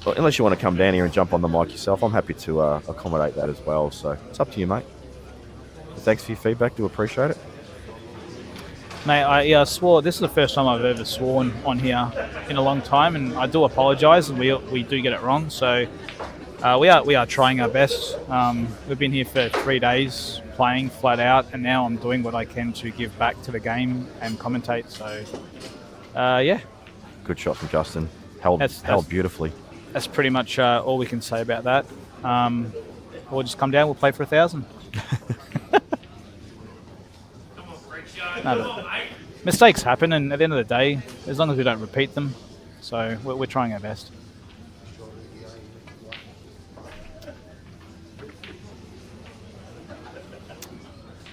Speaker 5: Well, unless you want to come down here and jump on the mic yourself, I'm happy to accommodate that as well. So it's up to you, mate. But thanks for your feedback. Do appreciate it.
Speaker 8: Mate, I swore. This is the first time I've ever sworn on here in a long time, and I do apologise. And we do get it wrong. So we are trying our best. We've been here for 3 days playing flat out, and now I'm doing what I can to give back to the game and commentate. So yeah.
Speaker 5: Good shot from Justin. Held beautifully.
Speaker 8: That's pretty much all we can say about that. We'll just come down. We'll play for 1,000. No, but mistakes happen, and at the end of the day, as long as we don't repeat them, so we're trying our best.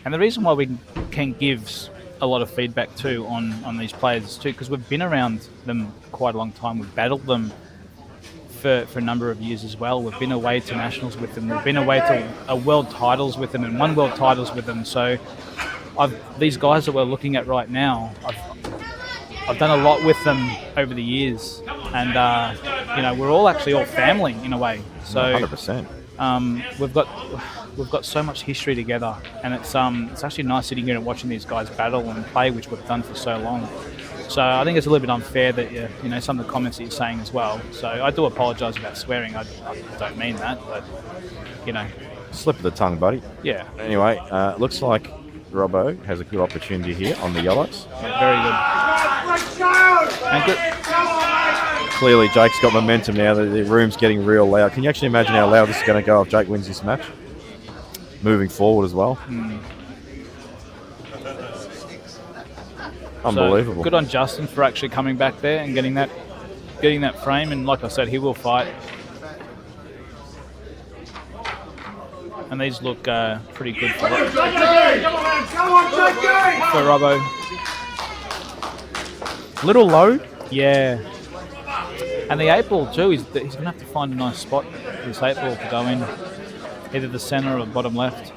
Speaker 8: And the reason why we can give a lot of feedback too on these players too, because we've been around them quite a long time. We've battled them for a number of years as well. We've been away to nationals with them. We've been away to world titles with them and won world titles with them. So these guys that we're looking at right now, I've done a lot with them over the years, and we're all family in a way. So
Speaker 5: 100%.
Speaker 8: We've got so much history together, and it's actually nice sitting here and watching these guys battle and play, which we've done for so long. So I think it's a little bit unfair that some of the comments that you're saying as well. So I do apologise about swearing. I don't mean that, but
Speaker 5: slip of the tongue, buddy.
Speaker 8: Yeah.
Speaker 5: Anyway, looks like Robbo has a good opportunity here on the yellows.
Speaker 8: Yeah, very good. And good.
Speaker 5: Clearly, Jake's got momentum now. The room's getting real loud. Can you actually imagine how loud this is going to go if Jake wins this match? Moving forward as well. Unbelievable.
Speaker 8: So, good on Justin for actually coming back there and getting that frame. And like I said, he will fight. And these look pretty good for Robbo.
Speaker 5: Little low.
Speaker 8: Yeah. And the 8 ball too, he's going to have to find a nice spot for this 8 ball to go in. Either the centre or the bottom left.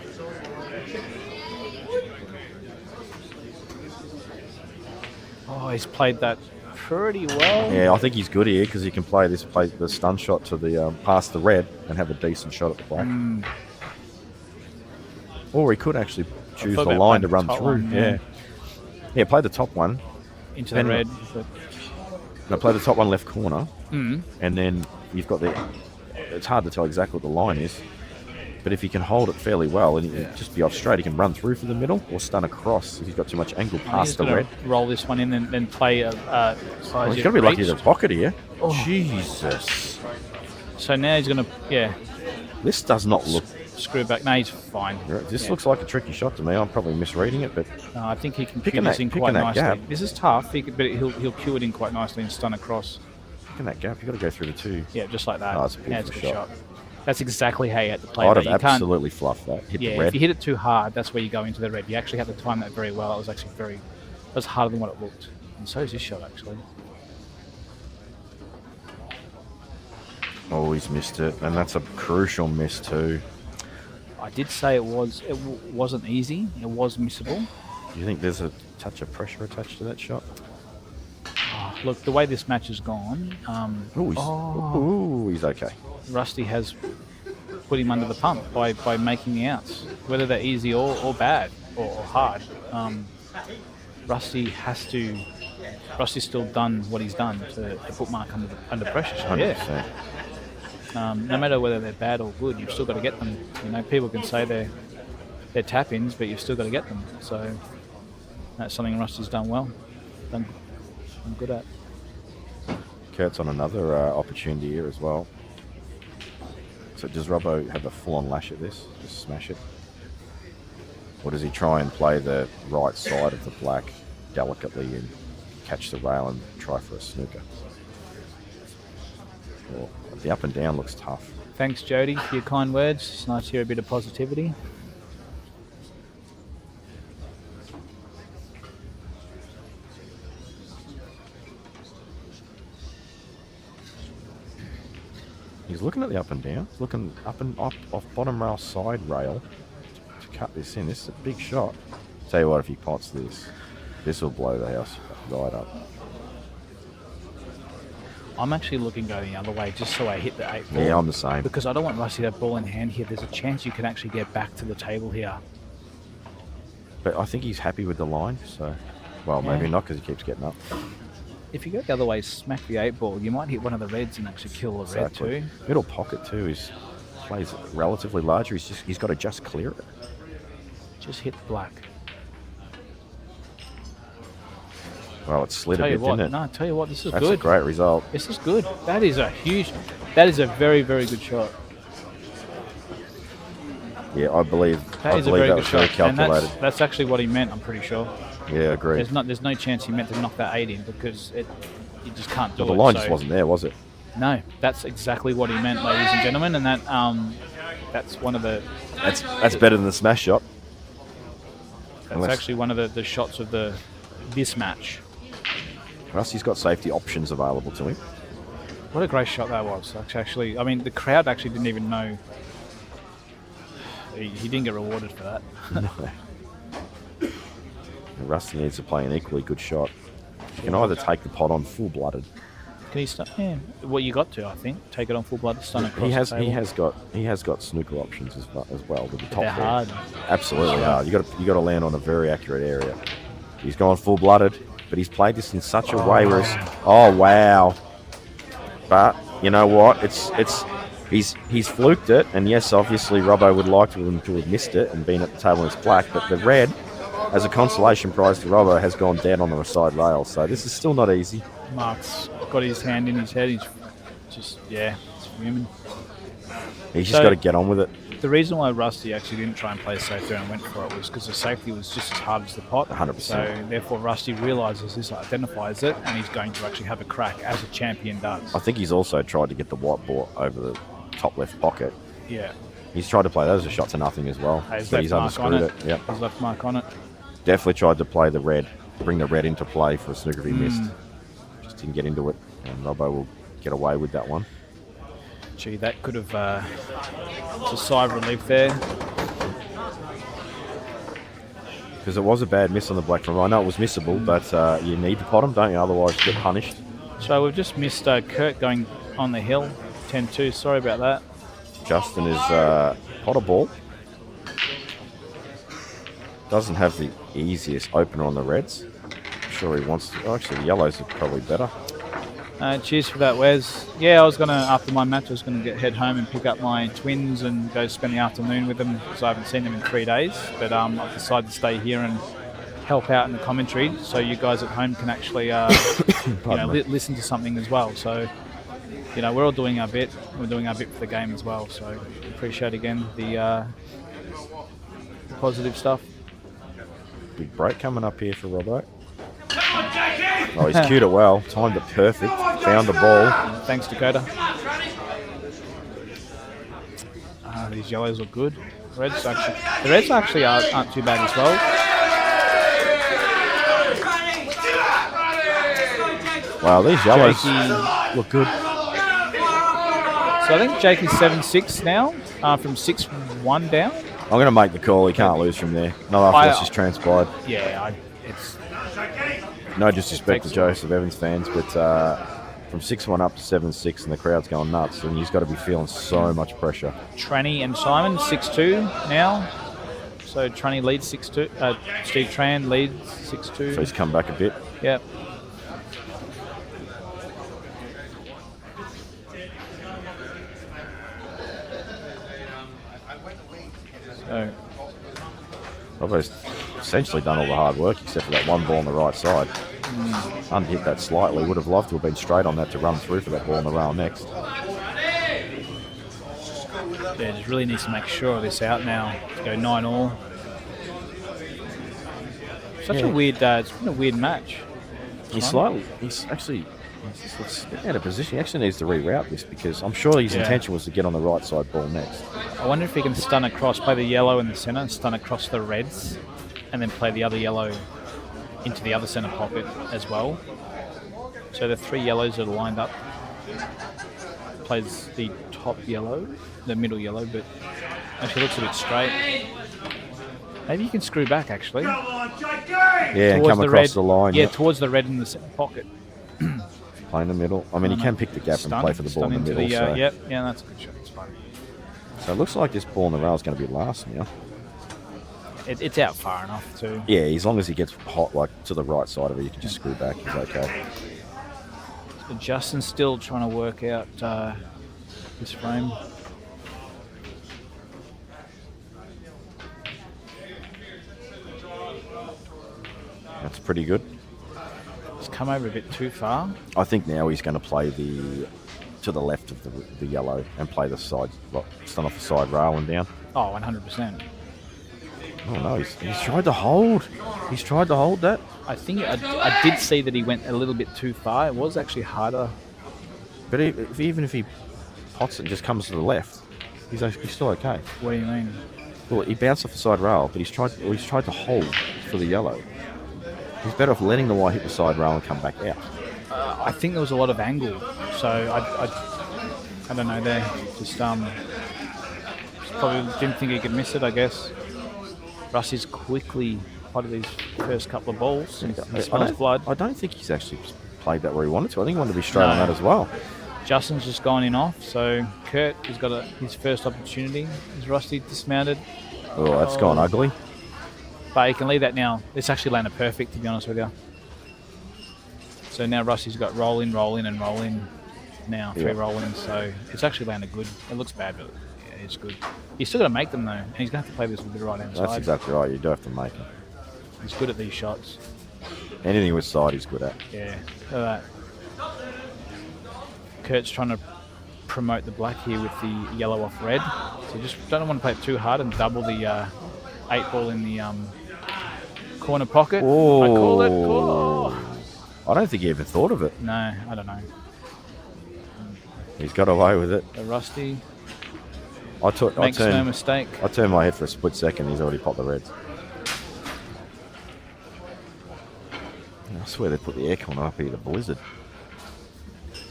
Speaker 8: Oh, he's played that pretty well.
Speaker 5: Yeah, I think he's good here because he can play the stun shot to the past the red and have a decent shot at the black. Or he could actually choose the line to run through. Yeah, play the top one.
Speaker 8: Into the red.
Speaker 5: No, play the top one left corner. And then you've got it's hard to tell exactly what the line is. But if he can hold it fairly well and just be off straight, he can run through for the middle or stun across if he's got too much angle past the red.
Speaker 8: Roll this one in and then play a
Speaker 5: he's got to be lucky to pocket here. Oh. Jesus.
Speaker 8: So now he's going to,
Speaker 5: This does not look...
Speaker 8: Screw back. No, he's fine.
Speaker 5: This looks like a tricky shot to me. I'm probably misreading it, but...
Speaker 8: I think he can cue this in quite nicely. Gap. This is tough, but he'll cue it in quite nicely and stun across.
Speaker 5: Picking that gap, you've got to go through the two.
Speaker 8: Yeah, just like that.
Speaker 5: Oh, it's a beautiful
Speaker 8: good shot. That's exactly how you had to play
Speaker 5: I'd
Speaker 8: that.
Speaker 5: have absolutely fluffed that. Hit the red.
Speaker 8: If you hit it too hard, that's where you go into the red. You actually have to time that very well. It was actually it was harder than what it looked. And so is this shot, actually.
Speaker 5: Oh, he's missed it. And that's a crucial miss, too.
Speaker 8: I did say it wasn't easy. It was missable.
Speaker 5: Do you think there's a touch of pressure attached to that shot?
Speaker 8: Look, the way this match has gone...
Speaker 5: he's okay.
Speaker 8: Rusty has put him under the pump by making the outs, whether they're easy or bad or hard. Rusty's still done what he's done to put Mark under pressure. So,
Speaker 5: 100%.
Speaker 8: No matter whether they're bad or good, you've still got to get them. People can say they're tap-ins, but you've still got to get them. So that's something Rusty's done well. Done good at.
Speaker 5: Kurt's on another opportunity here as well. So does Robbo have a full-on lash at this? Just smash it? Or does he try and play the right side of the black delicately and catch the rail and try for a snooker? Well, the up and down looks tough.
Speaker 8: Thanks, Jody, for your kind words. It's nice to hear a bit of positivity.
Speaker 5: He's looking at the up and down. He's looking up and up off bottom rail side rail to cut this in. This is a big shot. Tell you what, if he pots this will blow the house right up.
Speaker 8: I'm actually looking to go the other way just so I hit the 8 ball.
Speaker 5: Yeah, I'm the same.
Speaker 8: Because I don't want Rusty to have ball in hand here. There's a chance you can actually get back to the table here.
Speaker 5: But I think he's happy with the line, so... Well, maybe not because he keeps getting up.
Speaker 8: If you go the other way, smack the 8 ball, you might hit one of the reds and actually kill the red too.
Speaker 5: Middle pocket too plays relatively larger. He's got to just clear it.
Speaker 8: Just hit the black.
Speaker 5: Well, it slid a bit, didn't it?
Speaker 8: No, tell you what, this is good.
Speaker 5: That's a great result.
Speaker 8: This is good. That is a very, very good shot.
Speaker 5: Yeah, I believe
Speaker 8: That is a
Speaker 5: that
Speaker 8: very good
Speaker 5: was very
Speaker 8: shot, and
Speaker 5: calculated.
Speaker 8: that's actually what he meant. I'm pretty sure.
Speaker 5: Yeah, agreed.
Speaker 8: There's no chance he meant to knock that 8 in because you just can't do
Speaker 5: Well,
Speaker 8: it.
Speaker 5: the line just wasn't there, was it?
Speaker 8: No, that's exactly what he meant, ladies and gentlemen, and that's one of the.
Speaker 5: That's better than the smash shot.
Speaker 8: That's actually one of the shots of this match.
Speaker 5: Rusty's got safety options available to him.
Speaker 8: What a great shot that was. Actually, I mean, the crowd actually didn't even know. He didn't get rewarded for that.
Speaker 5: No. Rusty needs to play an equally good shot. You can either take the pot on full-blooded.
Speaker 8: Can he stun? Yeah. Well, you got to, I think, take it on full blood, stun across
Speaker 5: He has
Speaker 8: the table.
Speaker 5: he has got snooker options as well with the top.
Speaker 8: They're
Speaker 5: there.
Speaker 8: hard.
Speaker 5: Absolutely hard. You got to land on a very accurate area. He's gone full-blooded, but he's played this in such a way where oh wow. But you know what? He's fluked it, and yes, obviously Robbo would like him to have missed it and been at the table in his black, but the red, as a consolation prize to Robbo, has gone down on the side rail. So this is still not easy.
Speaker 8: Mark's got his hand in his head. He's just, it's fuming.
Speaker 5: He's just got to get on with it.
Speaker 8: The reason why Rusty actually didn't try and play safe there and went for it was because the safety was just as hard as the pot.
Speaker 5: 100%.
Speaker 8: So therefore Rusty realises this, identifies it, and he's going to actually have a crack, as a champion does.
Speaker 5: I think he's also tried to get the white ball over the top left pocket.
Speaker 8: Yeah.
Speaker 5: He's tried to play those as shots to nothing as well. But he's underscrewed it. Yep.
Speaker 8: He's left mark on it.
Speaker 5: Definitely tried to play the red, bring the red into play for a snooker if he missed. Just didn't get into it, and Robbo will get away with that one.
Speaker 8: Gee, that could have... it's a sigh of relief there.
Speaker 5: Because it was a bad miss on the black front. I know it was missable, but you need to pot him, don't you? Otherwise you get punished.
Speaker 8: So we've just missed Kurt going on the hill. 10-2, sorry about that.
Speaker 5: Justin is pot a ball. Doesn't have the easiest opener on the reds. I'm sure he wants to... actually, the yellows are probably better.
Speaker 8: Cheers for that, Wes. Yeah, I was going to, after my match, I was going to head home and pick up my twins and go spend the afternoon with them because I haven't seen them in 3 days. But I've decided to stay here and help out in the commentary so you guys at home can actually listen to something as well. So, we're all doing our bit. We're doing our bit for the game as well. So appreciate again the positive stuff.
Speaker 5: Big break coming up here for Robbo. Oh, he's cued it well. Timed it perfect. Found the ball.
Speaker 8: Thanks, Dakota. These yellows look good. The reds actually aren't too bad as well.
Speaker 5: Wow, these yellows look good.
Speaker 8: So I think Jake is 7-6 now, from 6-1 down.
Speaker 5: I'm going to make the call. He can't lose from there. No, after this just transpired.
Speaker 8: Yeah, it's...
Speaker 5: No disrespect to Joseph Evans fans, but from 6-1 up to 7-6 and the crowd's going nuts, and he's got to be feeling so much pressure.
Speaker 8: Tranny and Simon, 6-2 now. So Tranny leads 6-2. Steve Tran leads 6-2.
Speaker 5: So he's come back a bit.
Speaker 8: Yep. So
Speaker 5: Robbo's essentially done all the hard work except for that one ball on the right side. Unhit that slightly. Would have loved to have been straight on that to run through for that ball on the rail next.
Speaker 8: Yeah, just really needs to make sure of this out now. To go 9-all. Such a weird. It's been a weird match.
Speaker 5: He's out of position. He actually needs to reroute this because I'm sure his intention was to get on the right side ball next.
Speaker 8: I wonder if he can stun across, play the yellow in the centre, stun across the reds, and then play the other yellow into the other centre pocket as well. So the 3 yellows that are lined up. Plays the top yellow, the middle yellow, but actually looks a bit straight. Maybe you can screw back actually.
Speaker 5: Yeah, and come across the line.
Speaker 8: Yeah, towards the red in the centre pocket.
Speaker 5: Play in the middle. I mean, he can pick the gap and play for the ball in the middle.
Speaker 8: Yeah, that's a good shot. It's fine.
Speaker 5: So it looks like this ball in the rail is going to be last now.
Speaker 8: It's out far enough too.
Speaker 5: Yeah, as long as he gets hot, like to the right side of it, you can just screw back. He's okay.
Speaker 8: So Justin's still trying to work out this frame.
Speaker 5: That's pretty good.
Speaker 8: He's come over a bit too far.
Speaker 5: I think now he's going to play the to the left of the yellow and play the side, stun off the side rail and down.
Speaker 8: Oh, 100%.
Speaker 5: Oh no, he's tried to hold. He's tried to hold that.
Speaker 8: I think I did see that he went a little bit too far. It was actually harder.
Speaker 5: But even if he pots it and just comes to the left, he's still okay.
Speaker 8: What do you mean?
Speaker 5: Well, he bounced off the side rail, but he's tried to hold for the yellow. He's better off letting the white hit the side rail and come back out.
Speaker 8: I think there was a lot of angle, so I don't know there. Just probably didn't think he could miss it, I guess. Rusty's quickly potted these first couple of balls. He smells blood.
Speaker 5: I don't think he's actually played that where he wanted to. I think he wanted to be straight on that as well.
Speaker 8: Justin's just gone in off, so Kurt has got his first opportunity. Is Rusty dismounted?
Speaker 5: Oh, that's gone ugly.
Speaker 8: But he can leave that now. It's actually landed perfect, to be honest with you. So now Rusty's got roll in now. 3 roll-ins, so it's actually landed good. It looks bad, but yeah, it's good. He's still got to make them, though, and he's going to have to play this with the right hand side.
Speaker 5: That's exactly right. You do have to make them.
Speaker 8: He's good at these shots.
Speaker 5: Anything with side he's good at.
Speaker 8: Yeah, look at that. Kurt's trying to promote the black here with the yellow off red. So you just don't want to play it too hard and double the 8 ball in the corner pocket.
Speaker 5: Oh.
Speaker 8: I call it. Oh.
Speaker 5: I don't think he even thought of it.
Speaker 8: No, I don't know.
Speaker 5: He's got away with it.
Speaker 8: The Rusty
Speaker 5: makes
Speaker 8: no mistake.
Speaker 5: I turned my head for a split second. He's already popped the reds. I swear they put the aircon up here, the blizzard.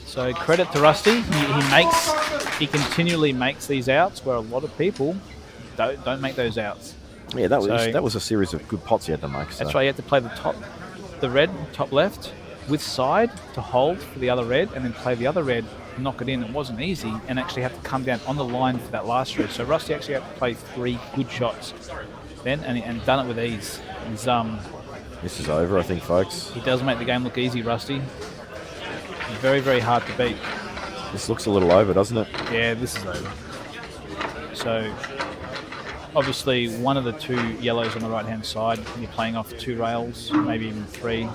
Speaker 8: So credit to Rusty. He continually makes these outs where a lot of people don't make those outs.
Speaker 5: Yeah, that was a series of good pots he had to make. So.
Speaker 8: That's right. You had to play the red top left with side to hold for the other red, and then play the other red, knock it in. It wasn't easy, and actually have to come down on the line for that last red. So Rusty actually had to play 3 good shots then, and done it with ease.
Speaker 5: This is over, I think, folks.
Speaker 8: He does make the game look easy, Rusty. Very, very hard to beat.
Speaker 5: This looks a little over, doesn't it?
Speaker 8: Yeah, this is over. So, obviously, one of the 2 yellows on the right-hand side, you're playing off 2 rails, maybe even 3,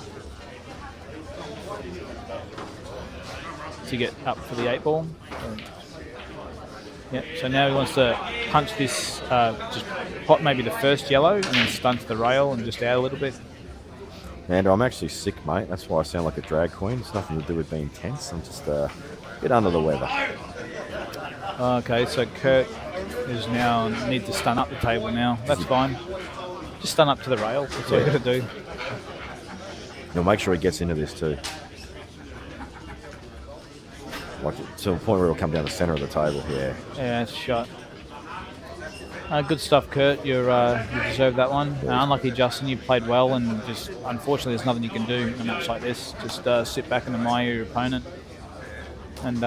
Speaker 8: to get up for the 8 ball. Yep. So now he wants to punch this, just pot maybe the first yellow, and then stun to the rail and just out a little bit.
Speaker 5: Andrew, I'm actually sick, mate. That's why I sound like a drag queen. It's nothing to do with being tense. I'm just a bit under the weather.
Speaker 8: Okay, so Kurt is now need to stun up the table now. That's fine. Just stun up to the rail. That's all you got to do.
Speaker 5: You'll make sure he gets into this too. Like to the point where it'll come down the centre of the table. Yeah.
Speaker 8: Yeah, it's a shot. Good stuff, Kurt. You deserve that one. Unlucky, Justin. You played well, and just unfortunately, there's nothing you can do in a match like this. Just sit back and admire your opponent, and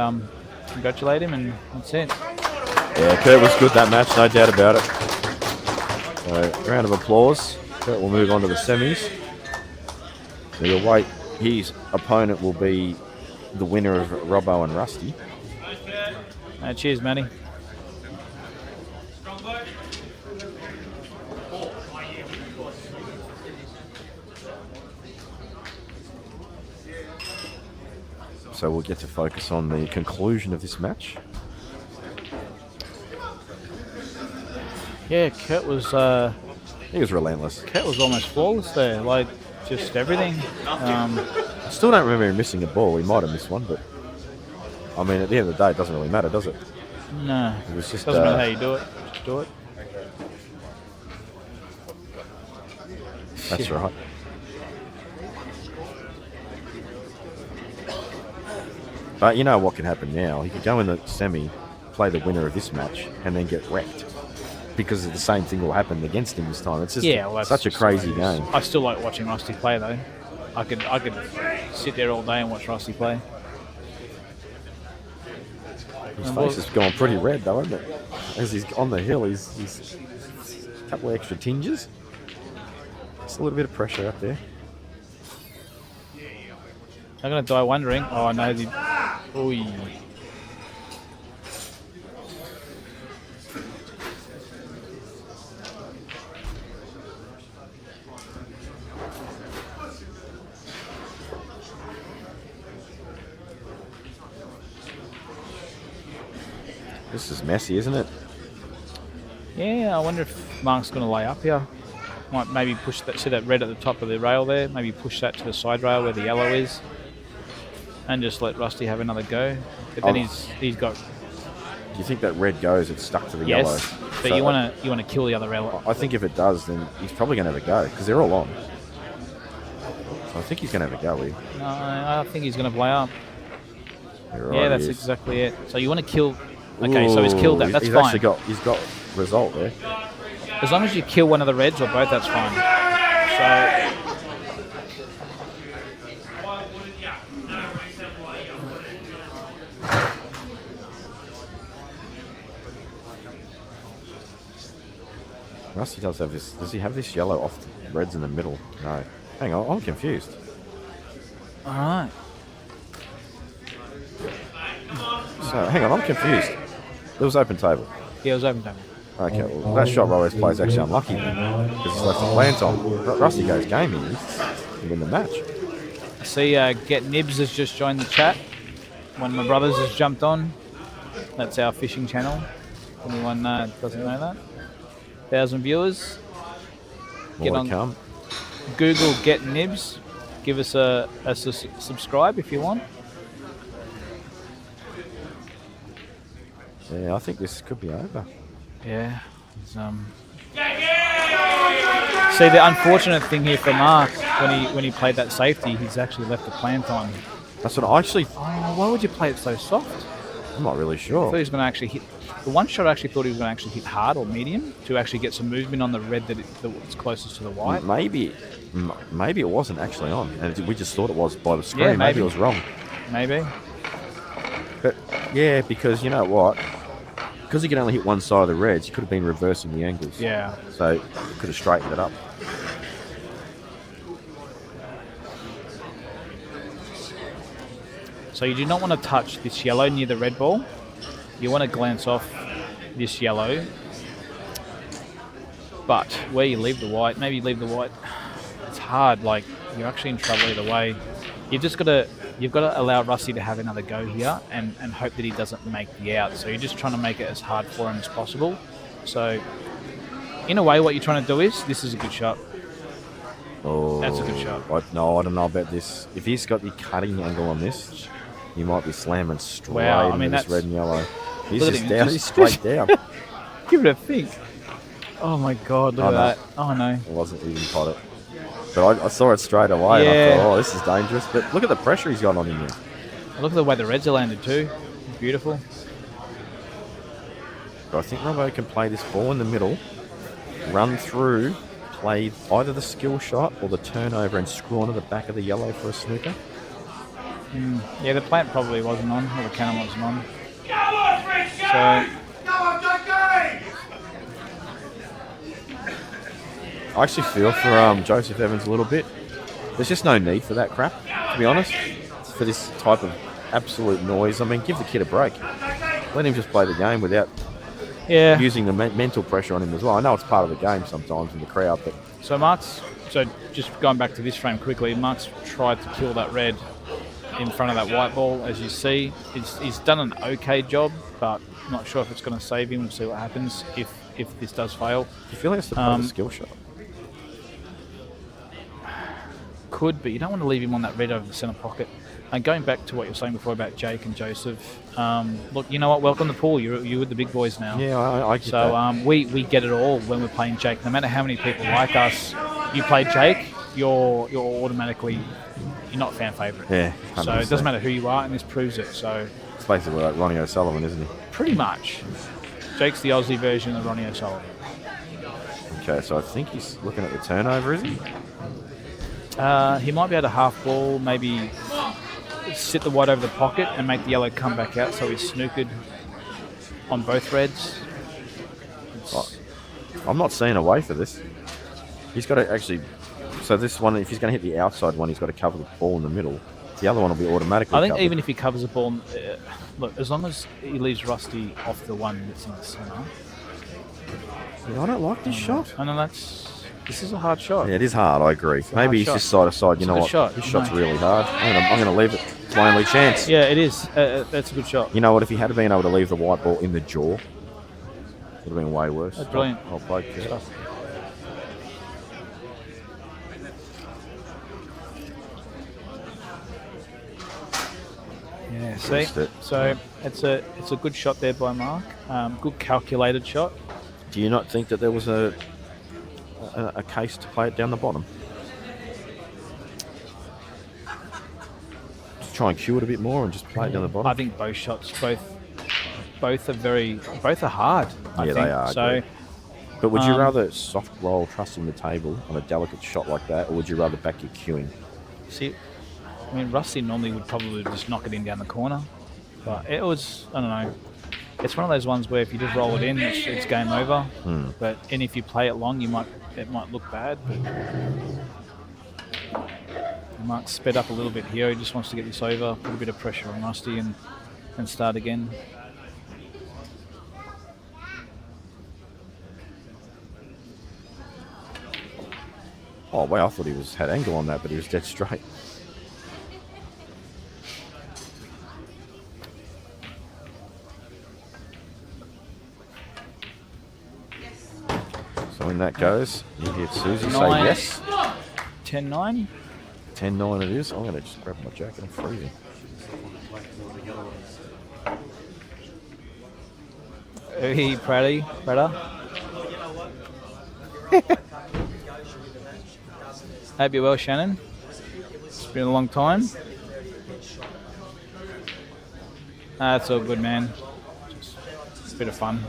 Speaker 8: congratulate him, and that's it.
Speaker 5: Yeah, Kurt was good that match, no doubt about it. So, round of applause. Kurt will move on to the semis. So you'll wait. His opponent will be the winner of Robbo and Rusty.
Speaker 8: Cheers, Matty.
Speaker 5: So we'll get to focus on the conclusion of this match.
Speaker 8: Yeah, Kurt was...
Speaker 5: he was relentless.
Speaker 8: Kurt was almost flawless there, like just everything.
Speaker 5: I still don't remember him missing a ball. He might have missed one, but I mean, at the end of the day, it doesn't really matter, does it?
Speaker 8: No.
Speaker 5: It was just,
Speaker 8: doesn't matter how you do it. Just do it.
Speaker 5: That's right. But you know what can happen now? He could go in the semi, play the winner of this match, and then get wrecked. Because the same thing will happen against him this time. It's just such a crazy game.
Speaker 8: I still like watching Rusty play, though. I could sit there all day and watch Rusty play.
Speaker 5: His face has gone pretty red, though, hasn't it? As he's on the hill, he's a couple of extra tinges. Just a little bit of pressure up there.
Speaker 8: I'm going to die wondering. Oh, no. Ooh.
Speaker 5: This is messy, isn't it?
Speaker 8: Yeah, I wonder if Mark's going to lay up here. Might maybe push that. See that red at the top of the rail there? Maybe push that to the side rail where the yellow is, and just let Rusty have another go. But then he's got.
Speaker 5: Do you think that red goes? It's stuck to the yellow.
Speaker 8: Yes, but you want to kill the other rail.
Speaker 5: I think if it does, then he's probably going to have a go because they're all on. So I think he's going to have a go here.
Speaker 8: No, I think he's going to play up.
Speaker 5: You're
Speaker 8: Yeah,
Speaker 5: right,
Speaker 8: that's
Speaker 5: he is.
Speaker 8: exactly it. So you want to kill. Okay, so he's killed that. That's
Speaker 5: he's
Speaker 8: fine.
Speaker 5: Actually he's got result there.
Speaker 8: As long as you kill one of the reds or both, that's fine. So.
Speaker 5: Rusty does have this. Does he have this yellow off the reds in the middle? No. Hang on, I'm confused.
Speaker 8: All right.
Speaker 5: So, hang on, I'm confused. It was open table.
Speaker 8: Yeah, it was open table.
Speaker 5: Okay, well, that shot Robbo's play is actually unlucky then, because he's left the plant on. Rusty goes game here to win the match.
Speaker 8: I see Get Nibs has just joined the chat. One of my brothers has jumped on. That's our fishing channel. Anyone doesn't know that? 1,000 viewers.
Speaker 5: More to come.
Speaker 8: Google Get Nibs. Give us a subscribe if you want.
Speaker 5: Yeah, I think this could be over.
Speaker 8: Yeah. See, the unfortunate thing here for Mark, when he played that safety, he's actually left the plant on.
Speaker 5: That's what I actually...
Speaker 8: Oh, why would you play it so soft?
Speaker 5: I'm not really
Speaker 8: I
Speaker 5: sure.
Speaker 8: thought he was going to actually hit... The one shot I actually thought he was going to actually hit hard or medium to actually get some movement on the red that's closest to the white.
Speaker 5: Maybe it wasn't actually on, and we just thought it was by the screen.
Speaker 8: Yeah,
Speaker 5: maybe it was wrong.
Speaker 8: Maybe.
Speaker 5: But yeah, because you know what? Because he could only hit one side of the reds, he could have been reversing the angles.
Speaker 8: Yeah.
Speaker 5: So he could have straightened it up.
Speaker 8: So you do not want to touch this yellow near the red ball. You want to glance off this yellow. But where you leave the white, maybe leave the white. It's hard. Like you're actually in trouble either way. You've got to allow Rusty to have another go here and hope that he doesn't make the out. So you're just trying to make it as hard for him as possible. So in a way, what you're trying to do is this is a good shot.
Speaker 5: Oh,
Speaker 8: that's a good shot.
Speaker 5: I don't know about this. If he's got the cutting angle on this, he might be slamming straight into this red and yellow. He's just down. He's straight down.
Speaker 8: Give it a think. Oh my God! Look at that. Oh no.
Speaker 5: It wasn't even potted. But I saw it straight away and I thought, oh, this is dangerous. But look at the pressure he's got on him here.
Speaker 8: Look at the way the reds are landed too. Beautiful.
Speaker 5: But I think Robbo can play this ball in the middle, run through, play either the skill shot or the turnover and screw onto the back of the yellow for a snooker.
Speaker 8: Yeah, the plant probably wasn't on, or the cannon wasn't on. So,
Speaker 5: I actually feel for Joseph Evans a little bit. There's just no need for that crap, to be honest, for this type of absolute noise. I mean, give the kid a break. Let him just play the game without using the mental pressure on him as well. I know it's part of the game sometimes in the crowd, but...
Speaker 8: So just going back to this frame quickly, Mark's tried to kill that red in front of that white ball, as you see. He's done an okay job, but I'm not sure if it's going to save him. We'll see what happens if this does fail.
Speaker 5: Do you feel like it's the part of the skill shot?
Speaker 8: Could, but you don't want to leave him on that red over the centre pocket. And going back to what you were saying before about Jake and Joseph, look, you know what? Welcome to the pool. You're with the big boys now.
Speaker 5: Yeah, I get that.
Speaker 8: We get it all when we're playing Jake. No matter how many people like us, you play Jake, you're automatically you're not fan favourite.
Speaker 5: Yeah, 100%.
Speaker 8: So it doesn't matter who you are, and this proves it. So
Speaker 5: it's basically like Ronnie O'Sullivan, isn't he?
Speaker 8: Pretty much. Jake's the Aussie version of Ronnie O'Sullivan.
Speaker 5: Okay, so I think he's looking at the turnover, is he?
Speaker 8: He might be able to half ball, maybe sit the white over the pocket and make the yellow come back out, so he's snookered on both reds.
Speaker 5: I'm not seeing a way for this. He's got to actually... So this one, if he's going to hit the outside one, he's got to cover the ball in the middle. The other one will be automatically
Speaker 8: I think
Speaker 5: covered.
Speaker 8: even if he covers the ball... look, as long as he leaves Rusty off the one that's in the centre...
Speaker 5: Yeah, I don't like this shot.
Speaker 8: I know this is a hard shot.
Speaker 5: Yeah, it is hard, I agree. Maybe he's just side to side. You know what?
Speaker 8: Shot.
Speaker 5: This shot's really hard. I'm going to leave it. his only chance.
Speaker 8: Yeah, it is. That's a good shot.
Speaker 5: You know what? If he had been able to leave the white ball in the jaw, it would have been way worse.
Speaker 8: That's brilliant.
Speaker 5: I'll play Kurt.
Speaker 8: Yeah, see?
Speaker 5: Missed it.
Speaker 8: So it's a good shot there by Mark. Good calculated shot.
Speaker 5: Do you not think that there was a case to play it down the bottom? Just try and cue it a bit more and just play it down the bottom?
Speaker 8: I think both shots, both are hard. I
Speaker 5: Yeah,
Speaker 8: think.
Speaker 5: they are,
Speaker 8: So,
Speaker 5: But would you rather soft roll trusting the table on a delicate shot like that, or would you rather back your cueing?
Speaker 8: see, I mean, Rusty normally would probably just knock it in down the corner, but it was, I don't know. It's one of those ones where if you just roll it in, it's game over. But if you play it long, it might look bad. But Mark's sped up a little bit here. He just wants to get this over, put a bit of pressure on Rusty, and start again.
Speaker 5: Oh, wow, I thought he had angle on that, but he was dead straight. So when that goes, you hear Susie say
Speaker 8: Nine.
Speaker 5: yes.
Speaker 8: 10-9.
Speaker 5: 10-9 it is. I'm going to just grab my jacket. I'm freezing.
Speaker 8: Hey, Prada. Hope you're well, Shannon. It's been a long time. That's all good, man. Just a bit of fun.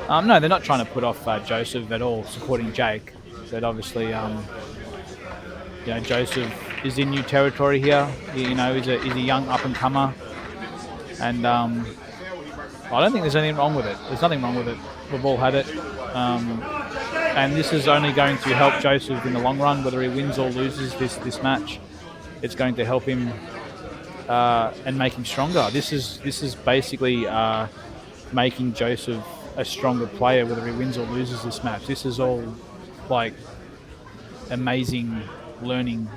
Speaker 8: No, they're not trying to put off Joseph at all, supporting Jake. But obviously, Joseph is in new territory here. He's a young up-and-comer. And I don't think there's anything wrong with it. There's nothing wrong with it. We've all had it. And this is only going to help Joseph in the long run, whether he wins or loses this match. It's going to help him and make him stronger. This is basically making Joseph a stronger player, whether he wins or loses this match. This is all like amazing learning.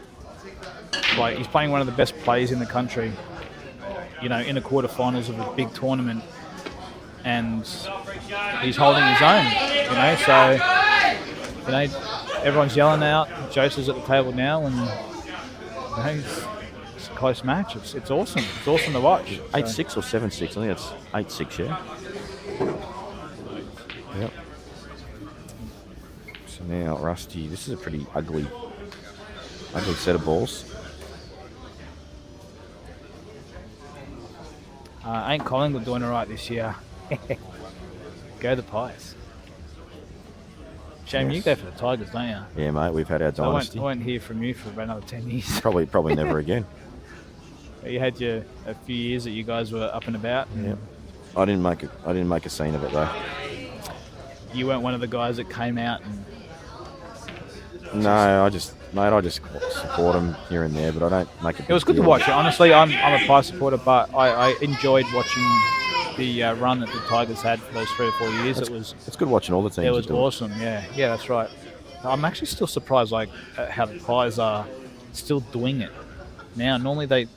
Speaker 8: Like, he's playing one of the best players in the country, in the quarterfinals of a big tournament, and he's holding his own. So everyone's yelling out. Joseph's at the table now, and it's a close match. It's awesome. It's awesome to watch.
Speaker 5: 8-6 or 7-6? I think it's 8-6, yeah. Yep. So now Rusty, this is a pretty ugly set of balls.
Speaker 8: Ain't Collingwood doing all right this year? Go the Pies. Shame you go for the Tigers, don't you?
Speaker 5: Yeah, mate, we've had our dynasty.
Speaker 8: I won't hear from you for about another 10 years.
Speaker 5: Probably never again.
Speaker 8: You had a few years that you guys were up and about.
Speaker 5: Yeah. I didn't make a scene of it though.
Speaker 8: You weren't one of the guys that came out and...
Speaker 5: No, I just support them here and there, but I don't make
Speaker 8: It was good to watch it. Honestly, I'm a Pie supporter, but I enjoyed watching the run that the Tigers had for those 3 or 4 years.
Speaker 5: It's good watching all the teams.
Speaker 8: It was awesome. Yeah, that's right. I'm actually still surprised, how the Pies are still doing it now. Normally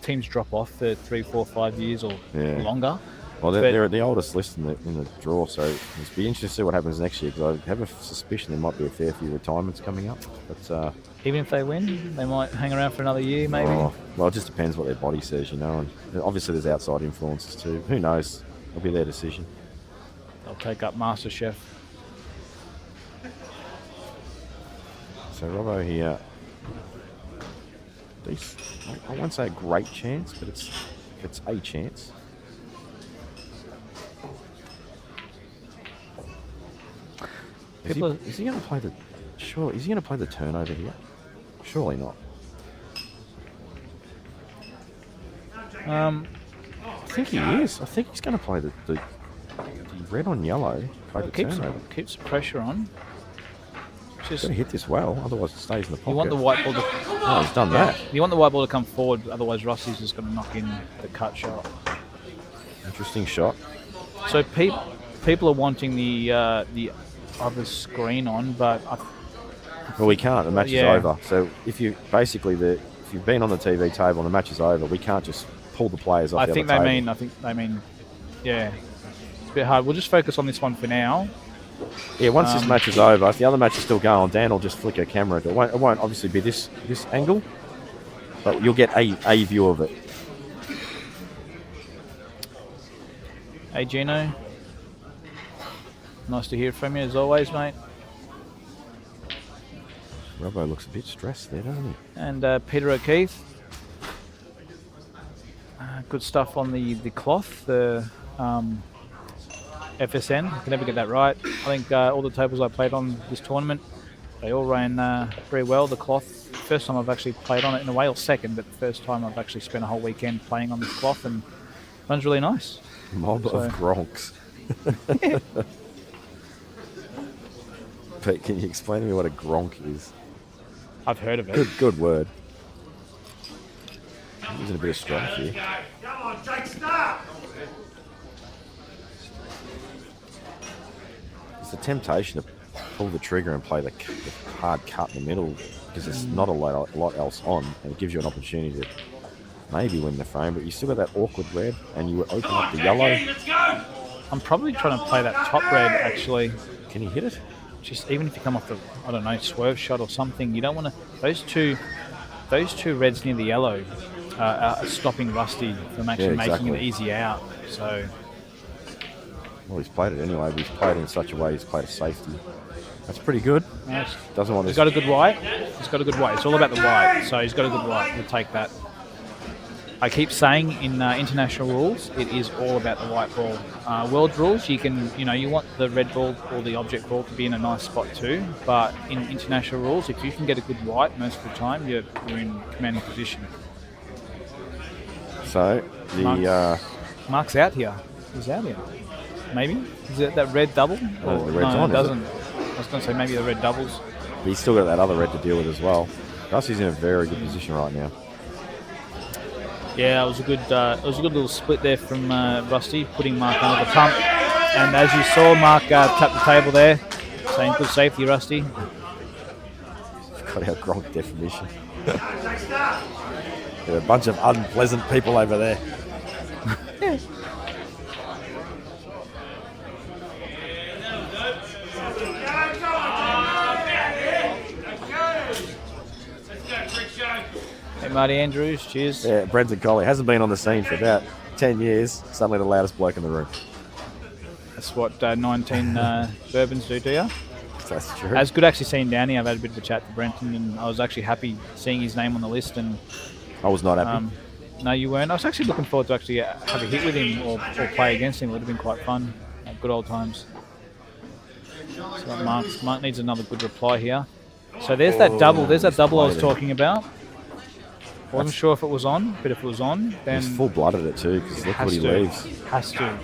Speaker 8: teams drop off for 3, 4, 5 years or longer.
Speaker 5: Well, they're at the oldest list in the draw, so it'll be interesting to see what happens next year, because I have a suspicion there might be a fair few retirements coming up. But
Speaker 8: even if they win, they might hang around for another year, maybe.
Speaker 5: Well, it just depends what their body says, and obviously there's outside influences too. Who knows? It'll be their decision.
Speaker 8: They'll take up MasterChef.
Speaker 5: So Robbo here, I won't say a great chance, but it's a chance. Is he going to play the? Sure, is he going to play the turnover here? Surely not. I think he is. I think he's going to play the red on yellow. Play the turnover.
Speaker 8: Keeps the pressure on.
Speaker 5: He's going to hit this well, otherwise it stays in the pocket.
Speaker 8: You want the white ball to...
Speaker 5: Oh, he's done that.
Speaker 8: You want the white ball to come forward, otherwise Rossi's just going to knock in the cut shot.
Speaker 5: Interesting shot.
Speaker 8: So people are wanting the other screen on, but...
Speaker 5: Well, we can't. The match is over. So if you basically if you've been on the TV table and the match is over, we can't just pull the players off
Speaker 8: I
Speaker 5: the
Speaker 8: think
Speaker 5: other
Speaker 8: they
Speaker 5: table.
Speaker 8: mean, yeah. It's a bit hard. We'll just focus on this one for now.
Speaker 5: Yeah, once this match is over, if the other match is still going, Dan will just flick a camera. It won't obviously be this angle, but you'll get a view of it.
Speaker 8: Hey, Gino. Nice to hear from you as always, mate.
Speaker 5: Robbo looks a bit stressed there, doesn't he?
Speaker 8: And Peter O'Keefe. Good stuff on the cloth, the FSN. I can never get that right. I think all the tables I played on this tournament, they all ran very well. The cloth, first time I've actually played on it in a way, or second, but the first time I've actually spent a whole weekend playing on this cloth, and it runs really nice.
Speaker 5: Mob of Gronks. Pete, can you explain to me what a Gronk is?
Speaker 8: I've heard of it.
Speaker 5: Good word. I'm using a bit of strife here.
Speaker 2: Come on, Jake, start!
Speaker 5: It's the temptation to pull the trigger and play the hard cut in the middle because there's not a lot else on, and it gives you an opportunity to maybe win the frame, but you still got that awkward red, and you open up the yellow.
Speaker 2: Let's go!
Speaker 8: I'm probably trying to play that top red, actually.
Speaker 5: Can you hit it?
Speaker 8: Just even if you come off the, I don't know, swerve shot or something, you don't want to. Those two reds near the yellow are stopping Rusty from actually making it easy out. So,
Speaker 5: well, he's played it anyway, but he's played it in such a way he's played a safety. That's pretty good.
Speaker 8: nice.
Speaker 5: Doesn't want
Speaker 8: He's
Speaker 5: this.
Speaker 8: got a good white. He's got a good white. It's all about the white. So he's got a good white. We'll take that. I keep saying in international rules, it is all about the white ball. World rules, you can, you want the red ball or the object ball to be in a nice spot too. But in international rules, if you can get a good white most of the time, you're in commanding position.
Speaker 5: So the
Speaker 8: Mark's out here. He's out here. Maybe is it that red double?
Speaker 5: Oh, the red's on,
Speaker 8: it doesn't. I was going to say maybe the red doubles.
Speaker 5: he's still got that other red to deal with as well. Rusty's in a very good position right now.
Speaker 8: Yeah, it was a good little split there from Rusty, putting Mark under the pump. And as you saw, Mark tap the table there, saying good safety, Rusty.
Speaker 5: Got our Gronk definition. There are a bunch of unpleasant people over there.
Speaker 8: Hey, Marty Andrews, cheers.
Speaker 5: Yeah, Brenton Colley hasn't been on the scene for about 10 years. Suddenly the loudest bloke in the room.
Speaker 8: That's what 19 bourbons do to you.
Speaker 5: That's true.
Speaker 8: It's good actually seeing Downey. I've had a bit of a chat to Brenton, and I was actually happy seeing his name on the list. And
Speaker 5: I was not happy.
Speaker 8: no, you weren't. I was actually looking forward to actually have a hit with him or play against him. It would have been quite fun. Good old times. So Mark needs another good reply here. So there's that double. There's that double I was talking about. Wasn't sure if it was on, but if it was on, then
Speaker 5: He's full-blooded it too, because look what he leaves.
Speaker 8: Has to.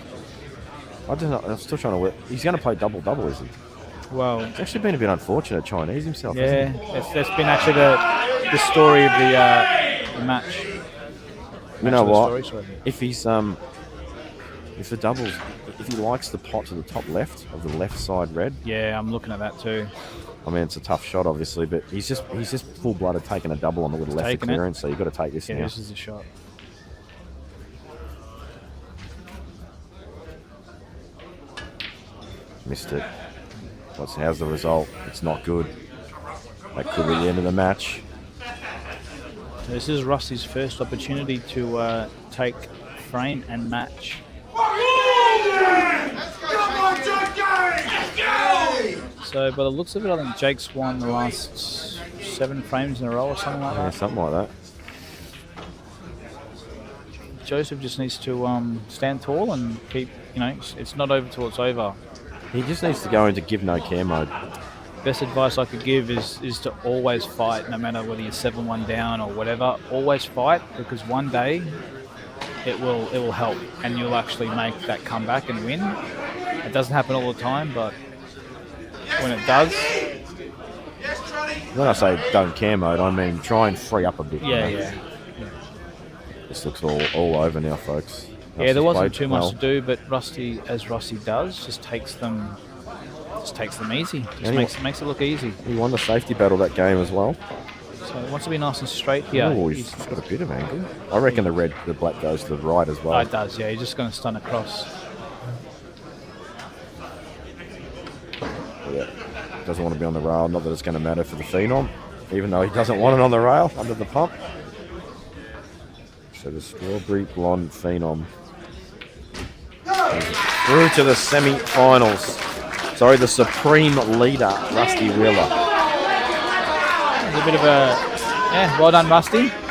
Speaker 5: I don't know. I'm still trying to work. He's going to play double-double, is he?
Speaker 8: Well,
Speaker 5: It's actually been a bit unfortunate, Chinese himself.
Speaker 8: yeah,
Speaker 5: Hasn't he?
Speaker 8: that's been actually the story of the match.
Speaker 5: You know what?
Speaker 8: Story, sorry.
Speaker 5: If he's if the doubles, if he likes the pot to the top left of the left side red,
Speaker 8: Yeah, I'm looking at that too.
Speaker 5: I mean it's a tough shot, obviously, but he's just full-blooded taking a double on the little left
Speaker 8: taking it.
Speaker 5: clearance, so you've got to take this
Speaker 8: Yeah,
Speaker 5: now.
Speaker 8: this is the shot.
Speaker 5: Missed it. How's the result? It's not good. That could be the end of the match.
Speaker 8: This is Rusty's first opportunity to take frame and match. So, by the looks of it, I think Jake's won the last 7 frames in a row or something like
Speaker 5: Yeah,
Speaker 8: that.
Speaker 5: something like that.
Speaker 8: Joseph just needs to stand tall and keep, it's not over till it's over.
Speaker 5: He just needs to go into give no care mode.
Speaker 8: Best advice I could give is to always fight, no matter whether you're 7-1 down or whatever. Always fight, because one day it will help and you'll actually make that comeback and win. It doesn't happen all the time, but when it does,
Speaker 5: When I say don't care mode, I mean try and free up a bit.
Speaker 8: yeah.
Speaker 5: This looks all over now, folks.
Speaker 8: Yeah, there
Speaker 5: Rusty's
Speaker 8: wasn't
Speaker 5: played
Speaker 8: too
Speaker 5: well.
Speaker 8: much to do, but Rusty, as Rusty does, just takes them easy. Just
Speaker 5: Anyway.
Speaker 8: makes it look easy.
Speaker 5: He won the safety battle that game as well.
Speaker 8: So So he wants to be nice and straight here.
Speaker 5: Oh, he's got a bit of angle. I reckon the black goes to the right as well.
Speaker 8: Oh, it does, yeah. He's just going to stun across.
Speaker 5: Yeah. Doesn't want to be on the rail. Not that it's going to matter for the Phenom, even though he doesn't want it on the rail under the pump. So the Strawberry Blonde Phenom through to the semi-finals. Sorry, the supreme leader, Rusty Wheeler.
Speaker 8: A bit of a, yeah, well done, Rusty.
Speaker 5: Yeah,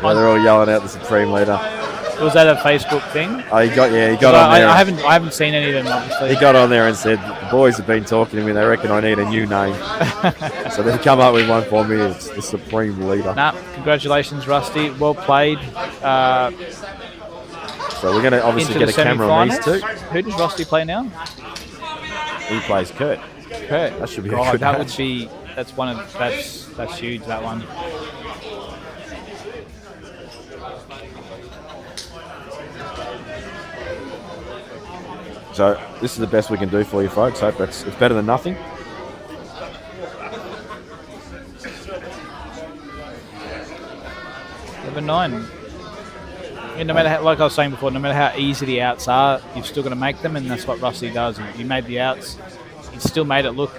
Speaker 5: they're all yelling out the supreme leader.
Speaker 8: Was that a Facebook thing?
Speaker 5: Oh, he got on there.
Speaker 8: I haven't seen any of them, obviously.
Speaker 5: He got on there and said, the boys have been talking to me, they reckon I need a new name. So they've come up with one for me, it's the supreme leader.
Speaker 8: Nah, congratulations, Rusty. Well played.
Speaker 5: So we're going to obviously get a camera on these two.
Speaker 8: Who does Rusty play now?
Speaker 5: He plays Kurt.
Speaker 8: Kurt.
Speaker 5: That should be a
Speaker 8: God,
Speaker 5: good
Speaker 8: that
Speaker 5: match.
Speaker 8: would be. That's huge. That one.
Speaker 5: So this is the best we can do for you folks. Hope it's better than nothing.
Speaker 8: Number 9. Yeah, no matter how, like I was saying before, no matter how easy the outs are, you've still got to make them, and that's what Rusty does. He made the outs. He still made it look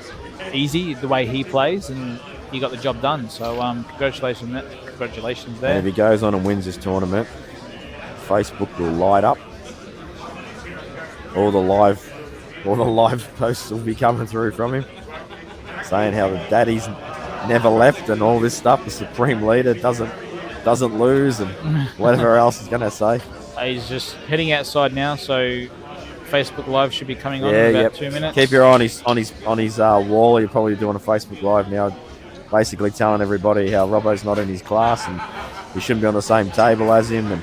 Speaker 8: easy the way he plays, and he got the job done. So congratulations there.
Speaker 5: And if he goes on and wins this tournament, Facebook will light up. All the live posts will be coming through from him, saying how the daddy's never left and all this stuff. The supreme leader doesn't lose and whatever else he's going to say.
Speaker 8: He's just heading outside now, so Facebook Live should be coming on in about 2 minutes.
Speaker 5: Keep your eye on his wall. You're probably doing a Facebook Live now, basically telling everybody how Robbo's not in his class and he shouldn't be on the same table as him. And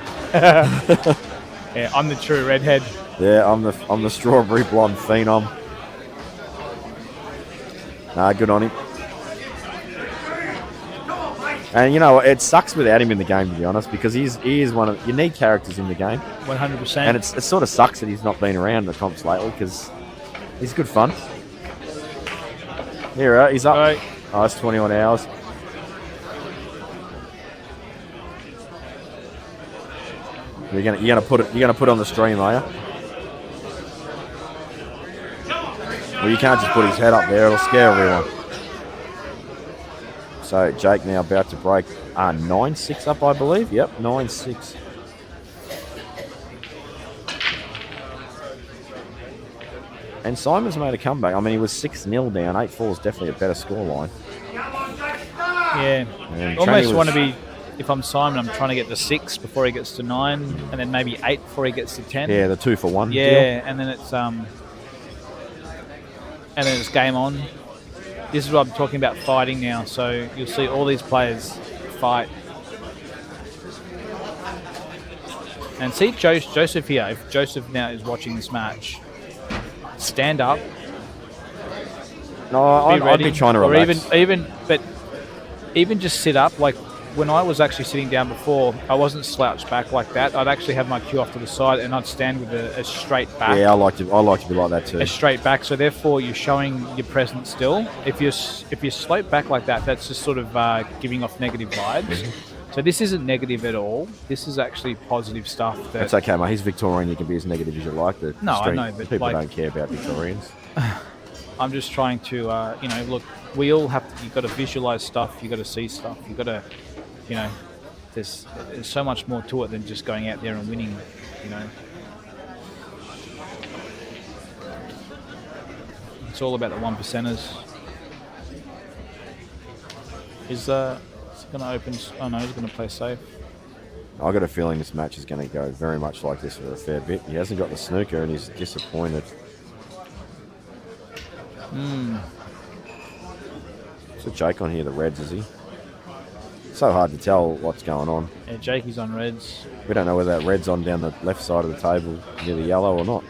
Speaker 8: yeah, I'm the true redhead.
Speaker 5: Yeah, I'm the Strawberry Blonde Phenom. Nah, good on him. And you know, it sucks without him in the game, to be honest, because he is one of, you need characters in the game.
Speaker 8: 100%.
Speaker 5: And it sort of sucks that he's not been around the comps lately, because he's good fun. Here, he's up.
Speaker 8: Right.
Speaker 5: Oh, it's 21 hours. You're gonna put it on the stream, are you? Well, you can't just put his head up there; it'll scare everyone. So Jake now about to break 9-6 up, I believe. Yep, 9-6. And Simon's made a comeback. I mean, he was 6-0 down. 8-4 is definitely a better scoreline.
Speaker 8: Yeah,
Speaker 5: And
Speaker 8: almost
Speaker 5: Tranny
Speaker 8: want to be. If I'm Simon, I'm trying to get to 6 before he gets to 9, and then maybe 8 before he gets to 10.
Speaker 5: Yeah, the 2-for-1
Speaker 8: Yeah,
Speaker 5: deal.
Speaker 8: and then it's game on. This is what I'm talking about, fighting now. So you'll see all these players fight. And see Joseph here. If Joseph now is watching this match, stand up.
Speaker 5: No, I'd be trying to relax.
Speaker 8: Or even just sit up. Like when I was actually sitting down before, I wasn't slouched back like that. I'd actually have my cue off to the side and I'd stand with a straight back.
Speaker 5: Yeah, I like to be like that too.
Speaker 8: A straight back, so therefore you're showing your presence still. If you slope back like that, that's just sort of giving off negative vibes.
Speaker 5: Mm-hmm.
Speaker 8: So this isn't negative at all. This is actually positive stuff.
Speaker 5: That's okay, mate. He's Victorian. You can be as negative as you like.
Speaker 8: I know, but
Speaker 5: people
Speaker 8: like,
Speaker 5: don't care about Victorians.
Speaker 8: I'm just trying to, look. We all have to. You've got to visualize stuff. You've got to see stuff. You've got to, there's so much more to it than just going out there and winning. It's all about the 1%ers. Is going to open? Oh no, he's going to play safe.
Speaker 5: I got a feeling this match is going to go very much like this for a fair bit. He hasn't got the snooker and he's disappointed. So Jake on here, the Reds, is he? So hard to tell what's going on.
Speaker 8: Yeah, Jakey's on Reds.
Speaker 5: We don't know whether that Red's on down the left side of the table near the yellow or not.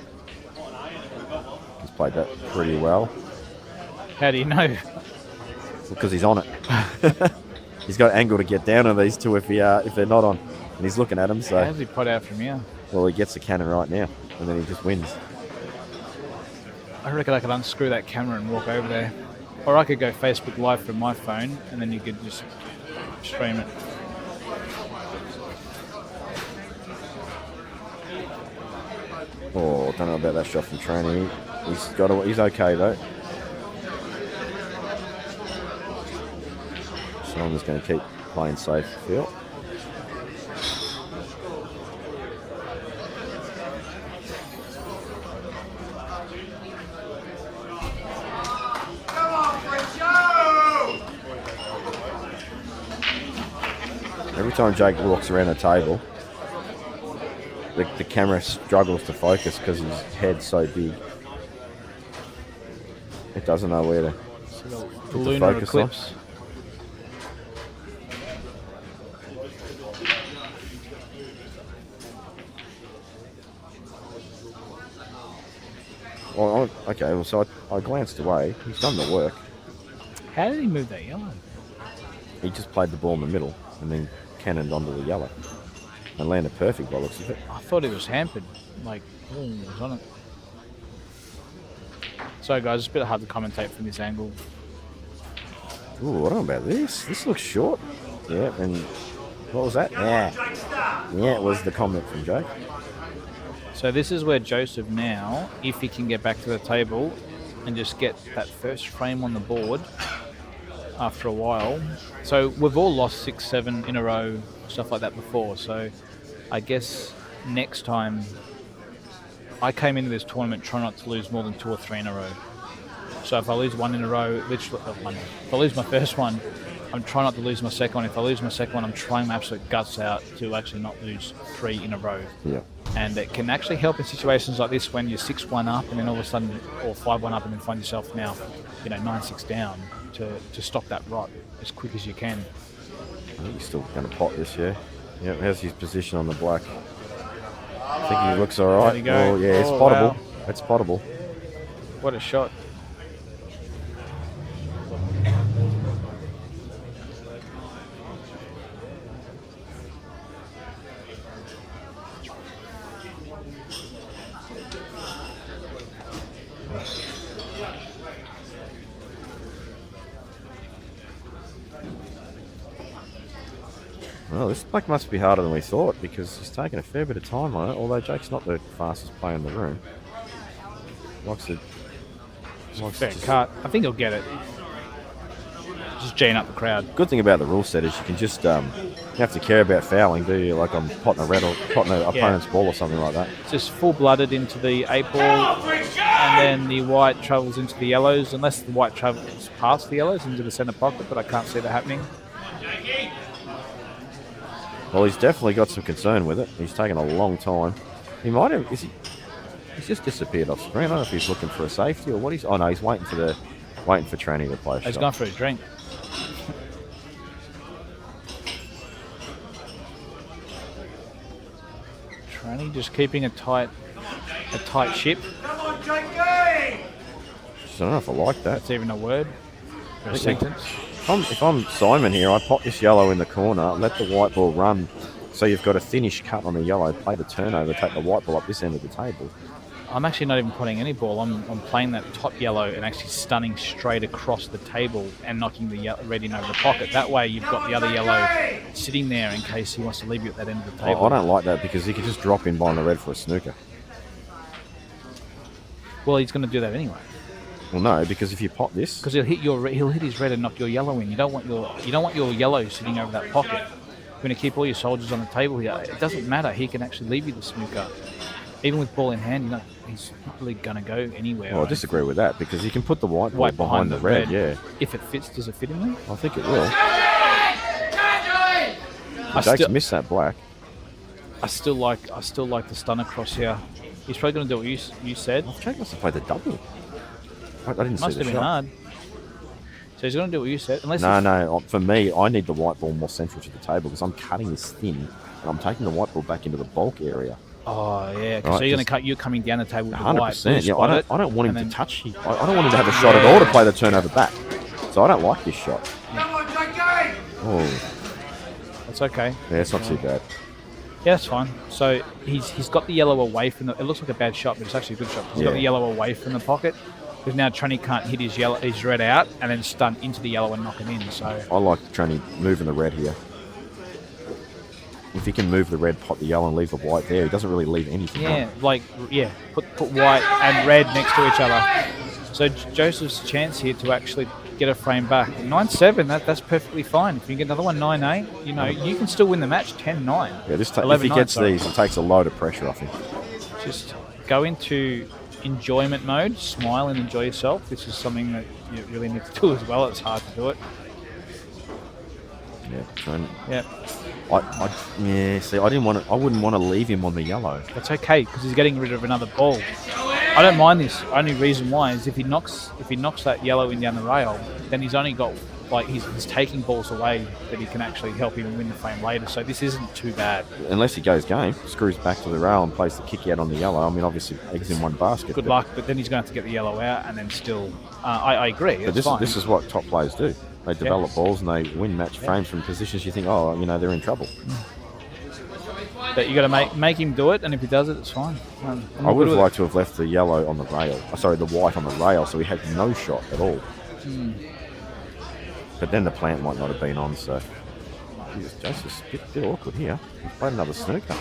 Speaker 5: He's played that pretty well.
Speaker 8: How do you know?
Speaker 5: Because he's on it. He's got angle to get down on these two if they're not on. And he's looking at them, so...
Speaker 8: How does he pot out from here?
Speaker 5: Well, he gets the cannon right now, and then he just wins.
Speaker 8: I reckon I could unscrew that camera and walk over there. Or I could go Facebook Live from my phone, and then you could just stream it.
Speaker 5: Oh, don't know about that shot from Tranny. He's okay though. So I'm just going to keep playing safe, I feel. Every time Jake walks around the table, the camera struggles to focus because his head's so big. It doesn't know where to put the
Speaker 8: Lunar
Speaker 5: focus
Speaker 8: eclipse.
Speaker 5: on. Well, so I glanced away. He's done the work.
Speaker 8: How did he move that yellow?
Speaker 5: He just played the ball in the middle and then cannoned onto the yellow and landed perfect by the looks of it.
Speaker 8: I thought he was hampered. Like, he was on it. So, guys, it's a bit hard to commentate from this angle.
Speaker 5: Ooh, I don't know about this. This looks short. Yeah, and what was that? Yeah, it was the comment from Jake.
Speaker 8: So this is where Joseph now, if he can get back to the table and just get that first frame on the board after a while. So we've all lost 6, 7 in a row, stuff like that before. So I guess next time, I came into this tournament trying not to lose more than 2 or 3 in a row. So if I lose 1 in a row, literally one. If I lose my first one, I'm trying not to lose my second one. If I lose my second one, I'm trying my absolute guts out to actually not lose 3 in a row.
Speaker 5: Yeah.
Speaker 8: And it can actually help in situations like this when you're 6-1 up and then all of a sudden, or 5-1 up and then find yourself now, 9-6 down to stop that rot as quick as you can.
Speaker 5: I think he's still going to pot this, yeah. Yeah, how's his position on the black? I think he looks all right.
Speaker 8: There you go.
Speaker 5: Oh, yeah, it's pottable. Wow. It's pottable.
Speaker 8: What a shot.
Speaker 5: Well, this black must be harder than we thought because he's taken a fair bit of time on it, although Jake's not the fastest player in the room. Likes to...
Speaker 8: Fair cut. I think he'll get it. Just G'ing up the crowd.
Speaker 5: Good thing about the rule set is you can just... you have to care about fouling, do you? Like I'm potting a red or potting an opponent's ball or something like that.
Speaker 8: Just full-blooded into the 8 ball, and then the white travels into the yellows, unless the white travels past the yellows into the centre pocket, but I can't see that happening.
Speaker 5: Well, he's definitely got some concern with it. He's taken a long time. He might have... He's just disappeared off screen. I don't know if he's looking for a safety or what he's... Oh, no, he's waiting for Tranny to play a shot.
Speaker 8: He's gone for a drink. Tranny just keeping a tight ship.
Speaker 2: Come on, Jakey!
Speaker 5: I don't know if I like that.
Speaker 8: That's even a word or a sentence.
Speaker 5: If I'm Simon here, I pop this yellow in the corner, let the white ball run, so you've got a thinnish cut on the yellow, play the turnover, take the white ball up this end of the table.
Speaker 8: I'm actually not even putting any ball. I'm playing that top yellow and actually stunning straight across the table and knocking the red in over the pocket. That way you've got the other yellow sitting there in case he wants to leave you at that end of the table.
Speaker 5: I don't like that because he could just drop in behind the red for a snooker.
Speaker 8: Well, he's going to do that anyway.
Speaker 5: Well, no, because if you pop this,
Speaker 8: because he'll hit his red and knock your yellow in. You don't want your yellow sitting over that pocket. You're going to keep all your soldiers on the table here. It doesn't matter. He can actually leave you the snooker, even with ball in hand. He's not really going to go anywhere.
Speaker 5: Well, I disagree with that because you can put the white ball behind the red. Yeah.
Speaker 8: If it fits, does it fit in there?
Speaker 5: I think it will. Jake's missed that black.
Speaker 8: I still like the stun across here. He's probably going to do what you said.
Speaker 5: Well, Jake must have played the double. I didn't see the shot.
Speaker 8: Must have been hard. So he's going to do what you said.
Speaker 5: No. For me, I need the white ball more central to the table because I'm cutting this thin and I'm taking the white ball back into the bulk area.
Speaker 8: Oh yeah. Right, so you're going to cut. You're coming down the table with
Speaker 5: 100%.
Speaker 8: the white.
Speaker 5: Yeah, I don't want him to touch. I don't want him to have a shot at all to play the turnover back. So I don't like this shot.
Speaker 2: Come on, Jakey!
Speaker 5: Oh,
Speaker 8: that's okay.
Speaker 5: Yeah, it's not too bad.
Speaker 8: Yeah, that's fine. So he's got the yellow away from the... It looks like a bad shot, but it's actually a good shot. He's got the yellow away from the pocket. Because now Tranny can't hit his red out and then stun into the yellow and knock him in. So
Speaker 5: I like Tranny moving the red here. If he can move the red, pop the yellow, and leave the white there, he doesn't really leave anything.
Speaker 8: Put white and red next to each other. So Joseph's chance here to actually get a frame back. 9-7, that's perfectly fine. If you can get another one 9-8, you can still win the match 10-9.
Speaker 5: Yeah, if he gets these, it takes a load of pressure off him.
Speaker 8: Just go into enjoyment mode, smile and enjoy yourself. This is something that you really need to do as well. It's hard to do it.
Speaker 5: Yeah, trying.
Speaker 8: Yeah.
Speaker 5: See, I wouldn't want to leave him on the yellow.
Speaker 8: That's okay because he's getting rid of another ball. I don't mind this. Only reason why is if he knocks that yellow in down the rail, then he's only got he's taking balls away that he can actually help him win the frame later. So this isn't too bad.
Speaker 5: Unless he goes game, screws back to the rail and plays the kick out on the yellow. I mean, obviously eggs in one basket.
Speaker 8: Good luck, but then he's going to have to get the yellow out and then still. I agree.
Speaker 5: But this is what top players do. They develop balls and they win match frames from positions you think, they're in trouble.
Speaker 8: But you got to make him do it, and if he does it, it's fine.
Speaker 5: I would have liked to have left the yellow on the rail. The white on the rail, so he had no shot at all. But then the plant might not have been on, so Joseph's a bit awkward here. He's played another snooker.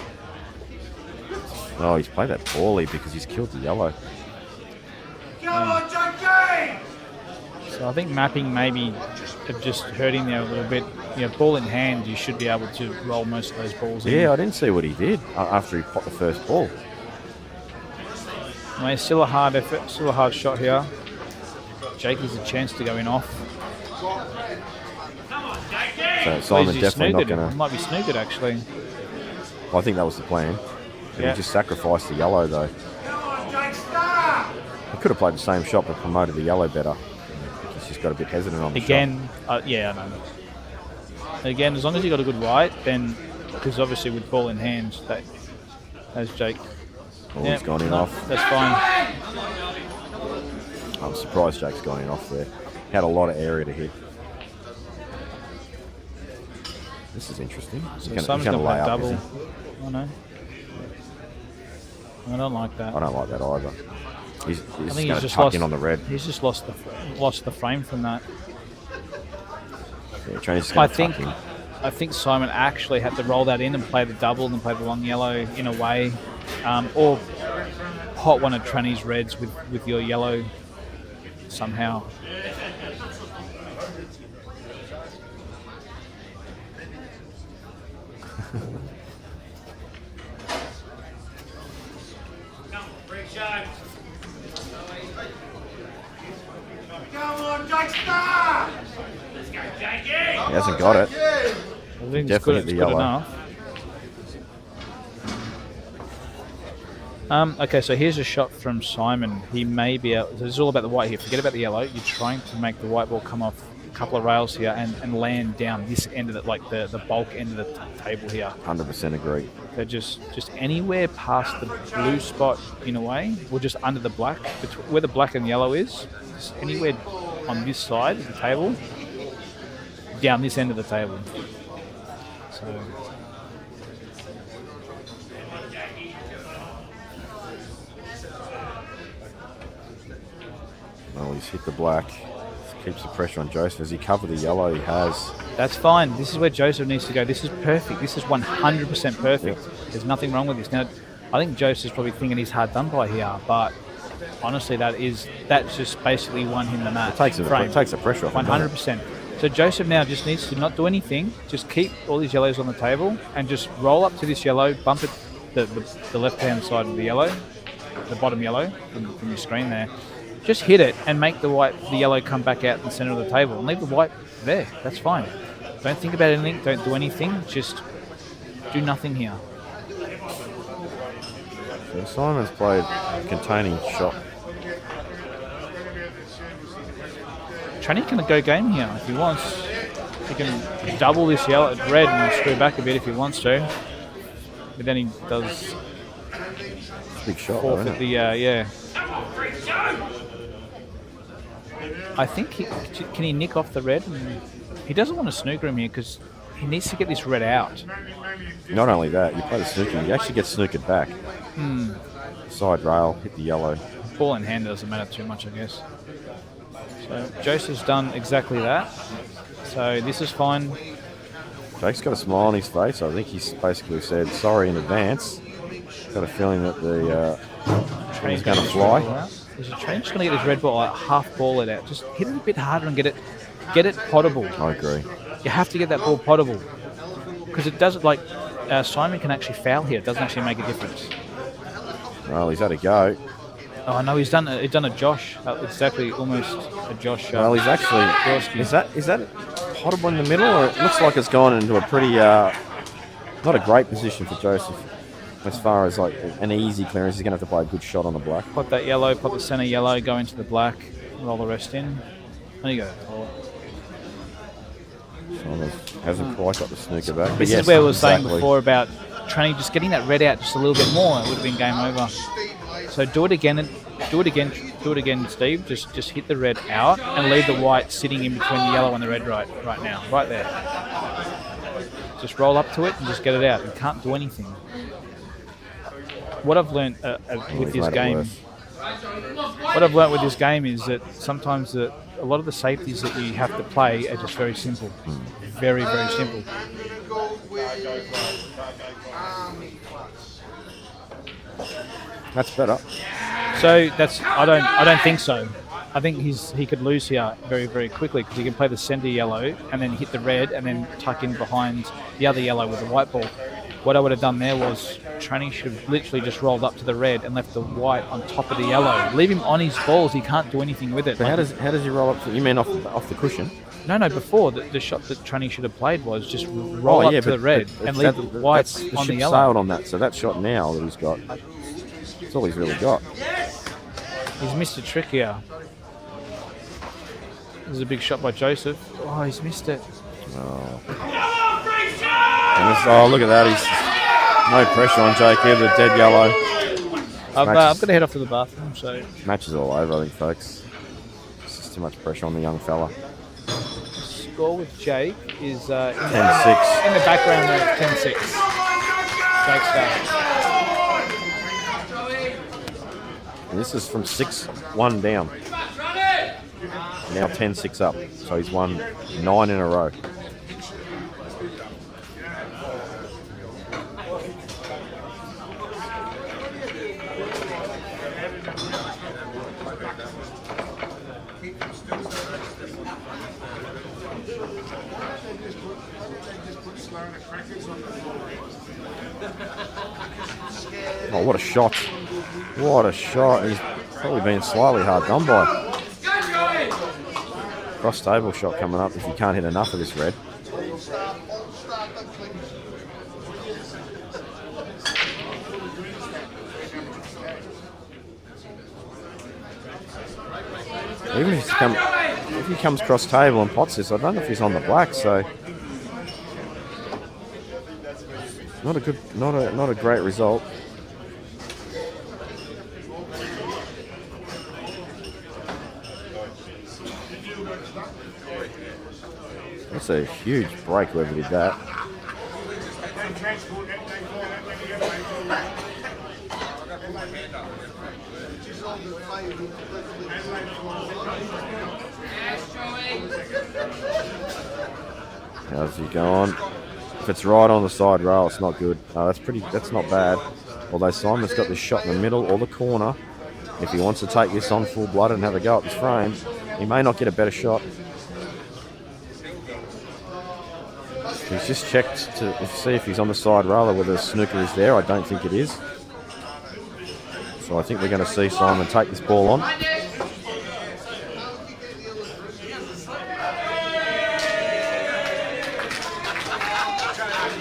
Speaker 5: Oh, he's played that poorly because he's killed the yellow.
Speaker 2: Come on, Jackie!
Speaker 8: So I think mapping maybe just hurt him there a little bit. Ball in hand, you should be able to roll most of those balls in.
Speaker 5: Yeah, I didn't see what he did after he popped the first ball.
Speaker 8: Well, it's still a hard effort, still a hard shot here. Jake has a chance to go in off.
Speaker 5: So Simon definitely not going to...
Speaker 8: He might be snookered, actually.
Speaker 5: I think that was the plan. He just sacrificed the yellow, though. He could have played the same shot but promoted the yellow better. He's just got a bit hesitant on the shot.
Speaker 8: I know. Again, as long as you got a good white, then... Because obviously with ball in hand, that's Jake.
Speaker 5: He's gone in off.
Speaker 8: That's fine.
Speaker 5: I'm surprised Jake's gone in off there. Had a lot of area to hit. This is interesting.
Speaker 8: So
Speaker 5: he's
Speaker 8: Simon's
Speaker 5: going to lay up,
Speaker 8: double.
Speaker 5: isn't he?
Speaker 8: I know. I don't like that.
Speaker 5: I don't like that either. He's going to
Speaker 8: tuck
Speaker 5: in on the red.
Speaker 8: He's just lost the frame from that.
Speaker 5: Yeah, Train's going to tuck in.
Speaker 8: I think Simon actually had to roll that in and play the double and play the long yellow in a way. Or hot one of Tranny's reds with your yellow somehow.
Speaker 2: Come on, Jakester!
Speaker 1: Let's go, Jakey!
Speaker 5: He hasn't got it.
Speaker 8: I think
Speaker 5: Definitely
Speaker 8: it's
Speaker 5: the
Speaker 8: good
Speaker 5: yellow.
Speaker 8: enough. Okay, so here's a shot from Simon. He may be able... So it's all about the white here. Forget about the yellow. You're trying to make the white ball come off a couple of rails here and land down this end of it, like the bulk end of the table here.
Speaker 5: 100% agree.
Speaker 8: They're just anywhere past the blue spot in a way, or just under the black, where the black and yellow is, just anywhere on this side of the table, down this end of the table. So...
Speaker 5: Well, he's hit the black. Keeps the pressure on Joseph. Has he covered the yellow? He has.
Speaker 8: That's fine. This is where Joseph needs to go. This is perfect. This is 100% perfect. Yep. There's nothing wrong with this. Now, I think Joseph's probably thinking he's hard done by here, but honestly, that's just basically won him the match.
Speaker 5: It takes the pressure off.
Speaker 8: 100%. So Joseph now just needs to not do anything. Just keep all these yellows on the table and just roll up to this yellow, bump it the left-hand side of the yellow, the bottom yellow from your screen there. Just hit it and make the yellow come back out in the center of the table and leave the white there. That's fine. Don't think about anything. Don't do anything. Just do nothing here.
Speaker 5: So Simon's played containing shot.
Speaker 8: Tranny can go game here if he wants. He can double this yellow red and screw back a bit if he wants to. But then he does
Speaker 5: big shot,
Speaker 8: forfeit
Speaker 5: though, isn't it?
Speaker 8: yeah. I think can he nick off the red? He doesn't want to snooker him here because he needs to get this red out.
Speaker 5: Not only that, you play the snooker, you actually get snookered back. Side rail, hit the yellow.
Speaker 8: Ball in hand doesn't matter too much, I guess. So Joseph's done exactly that. So this is fine.
Speaker 5: Jake's got a smile on his face. I think he's basically said sorry in advance. Got a feeling that the train's going to fly.
Speaker 8: There's a train just going to get his red ball, like half ball it out. Just hit it a bit harder and get it potable.
Speaker 5: I agree.
Speaker 8: You have to get that ball potable because it doesn't like Simon can actually foul here. It doesn't actually make a difference.
Speaker 5: Well, he's had a go.
Speaker 8: Oh no, he's done a Josh. Exactly, almost a Josh.
Speaker 5: Well, he's actually. Is that potable in the middle, or it looks like it's gone into a pretty not a great position for Joseph as far as like an easy clearance. He's going to have to play a good shot on the black.
Speaker 8: Pop that yellow, pop the centre yellow, go into the black, roll the rest in. There you go.
Speaker 5: Simon hasn't quite got the snooker back. But
Speaker 8: This
Speaker 5: yes,
Speaker 8: is where we were saying
Speaker 5: exactly.
Speaker 8: before about trying just getting that red out just a little bit more. It would have been game over. So do it again, Steve. Just hit the red out and leave the white sitting in between the yellow and the red right now, right there. Just roll up to it and just get it out. You can't do anything. What I've learned with this game, is that sometimes a lot of the safeties that you have to play are just very simple, very very simple.
Speaker 5: That's better.
Speaker 8: So I don't think so. I think he could lose here very very quickly because he can play the centre yellow and then hit the red and then tuck in behind the other yellow with the white ball. What I would have done there was Tranny should have literally just rolled up to the red and left the white on top of the yellow. Leave him on his balls. He can't do anything with it.
Speaker 5: But how does he roll up to? You mean off the cushion?
Speaker 8: No, before the shot that Tranny should have played was just roll up to the red and leave the white on the
Speaker 5: ship
Speaker 8: yellow.
Speaker 5: sailed on that, so that shot now that he's got, that's all he's really got.
Speaker 8: He's missed a trick here. This is a big shot by Joseph. Oh, he's missed it.
Speaker 5: And look at that. He's no pressure on Jake here, the dead yellow.
Speaker 8: I've got to head off to the bathroom, so...
Speaker 5: Match is all over, I think, folks. It's just too much pressure on the young fella.
Speaker 8: Score with Jake is
Speaker 5: 10-6.
Speaker 8: in the background there, 10-6. Jake's start.
Speaker 5: And this is from 6-1 down. Now 10-6 up. So he's won 9 in a row. Oh, what a shot. What a shot. He's probably been slightly hard done by. Cross table shot coming up if you can't hit enough of this red. Even if he comes cross table and pots this, I don't know if he's on the black, so not a great result. That's a huge break, whoever did that. How's he going? If it's right on the side rail, it's not good. No, that's not bad. Although Simon's got this shot in the middle or the corner. If he wants to take this on full blood and have a go at this frame, he may not get a better shot. He's just checked to see if he's on the side rail or whether the snooker is there. I don't think it is. So I think we're going to see Simon take this ball on.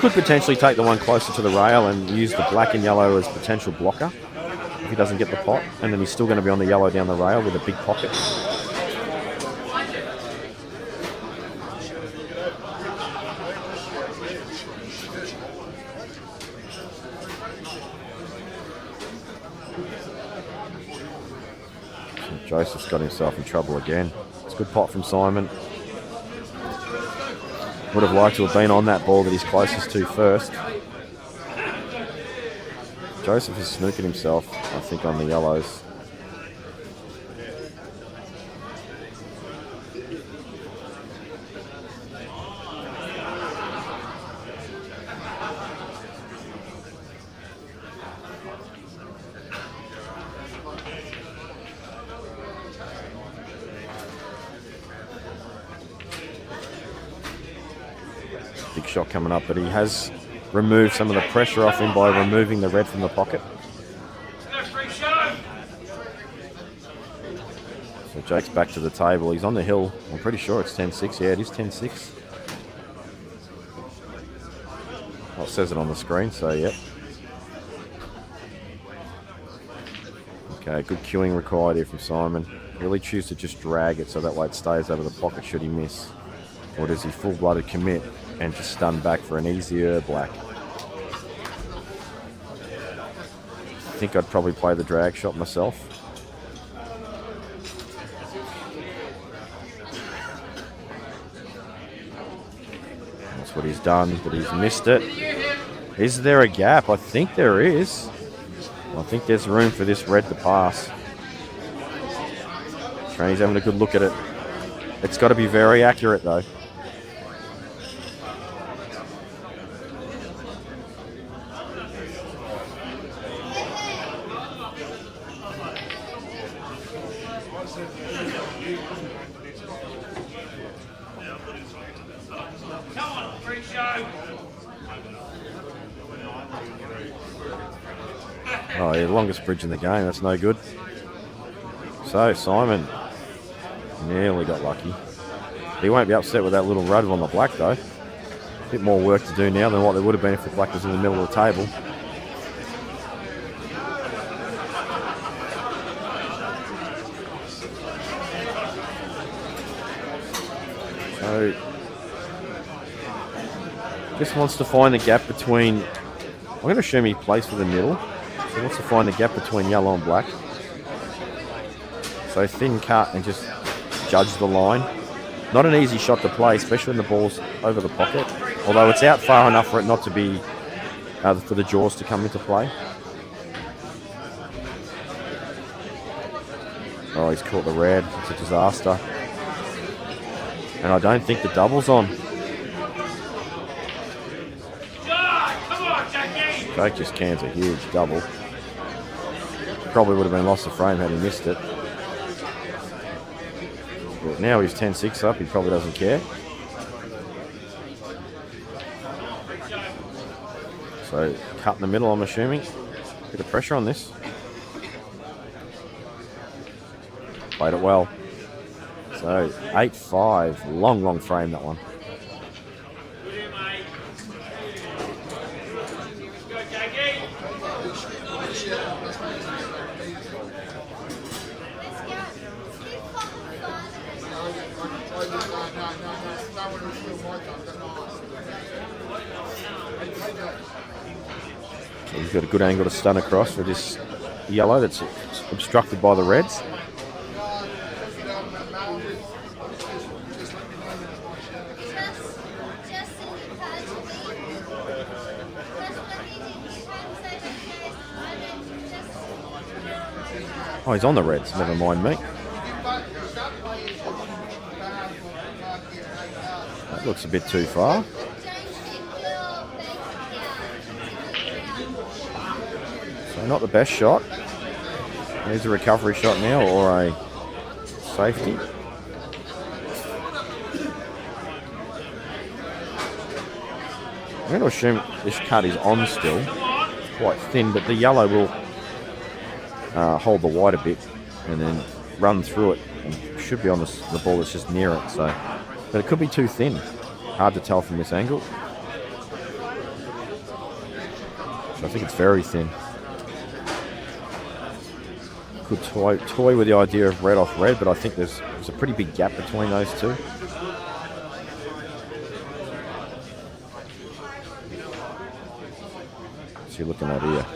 Speaker 5: Could potentially take the one closer to the rail and use the black and yellow as potential blocker if he doesn't get the pot. And then he's still going to be on the yellow down the rail with a big pocket. Joseph's got himself in trouble again. It's a good pot from Simon. Would have liked to have been on that ball that he's closest to first. Joseph has snookered himself, I think, on the yellows. big shot coming up, but he has removed some of the pressure off him by removing the red from the pocket. So Jake's back to the table. He's on the hill. I'm pretty sure it's 10-6. Yeah, it is 10-6. Well, it says it on the screen, so yep. Okay, good cueing required here from Simon. Really choose to just drag it so that way it stays out of the pocket should he miss. Or does he full-blooded commit and just stun back for an easier black? I think I'd probably play the drag shot myself. That's what he's done, but he's missed it. Is there a gap? I think there is. I think there's room for this red to pass. Trainy's having a good look at it. It's got to be very accurate though. Oh, yeah, longest bridge in the game. That's no good. So, Simon nearly got lucky. He won't be upset with that little rudder on the black, though. A bit more work to do now than what there would have been if the black was in the middle of the table. So, just wants to find the gap between... I'm going to assume he plays for the middle. So he wants to find the gap between yellow and black. So thin cut and just judge the line. Not an easy shot to play, especially when the ball's over the pocket. Although it's out far enough for it not to be, for the jaws to come into play. Oh, he's caught the red. It's a disaster. And I don't think the double's on. Jake just cans a huge double. Probably would have been lost the frame had he missed it. But now he's 10-6 up, he probably doesn't care. So, cut in the middle, I'm assuming. Bit of pressure on this. Played it well. So, 8-5. Long frame, that one. So he's got a good angle to stun across for this yellow that's obstructed by the reds. Oh, he's on the reds, never mind me. That looks a bit too far. So not the best shot. There's a recovery shot now or a safety. I'm going to assume this cut is on still. It's quite thin, but the yellow will hold the white a bit and then run through it. And should be on the ball that's just near it. So, but it could be too thin. Hard to tell from this angle. So I think it's very thin. Could toy with the idea of red off red, but I think there's a pretty big gap between those two. What's he looking at here?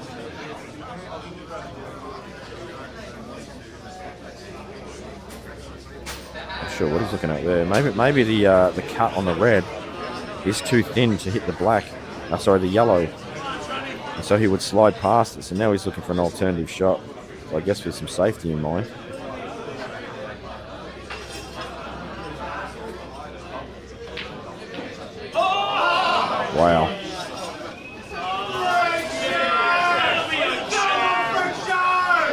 Speaker 5: Not sure what he's looking at there. Maybe the cut on the red is too thin to hit the black. Sorry, the yellow. And so he would slide past it. So now he's looking for an alternative shot. So I guess with some safety in mind. Wow.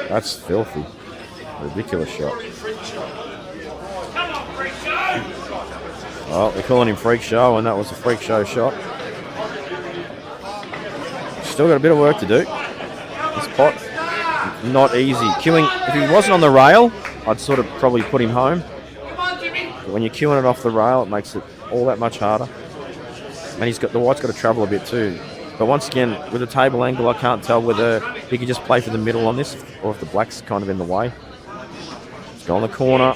Speaker 5: That's filthy. Ridiculous shot. Well, they're calling him freak show, and that was a freak show shot. Still got a bit of work to do. This pot, not easy. Queuing, if he wasn't on the rail, I'd sort of probably put him home. But when you're queuing it off the rail, it makes it all that much harder. And the white's got to travel a bit too. But once again, with the table angle, I can't tell whether he could just play for the middle on this, or if the black's kind of in the way. Let's go on the corner.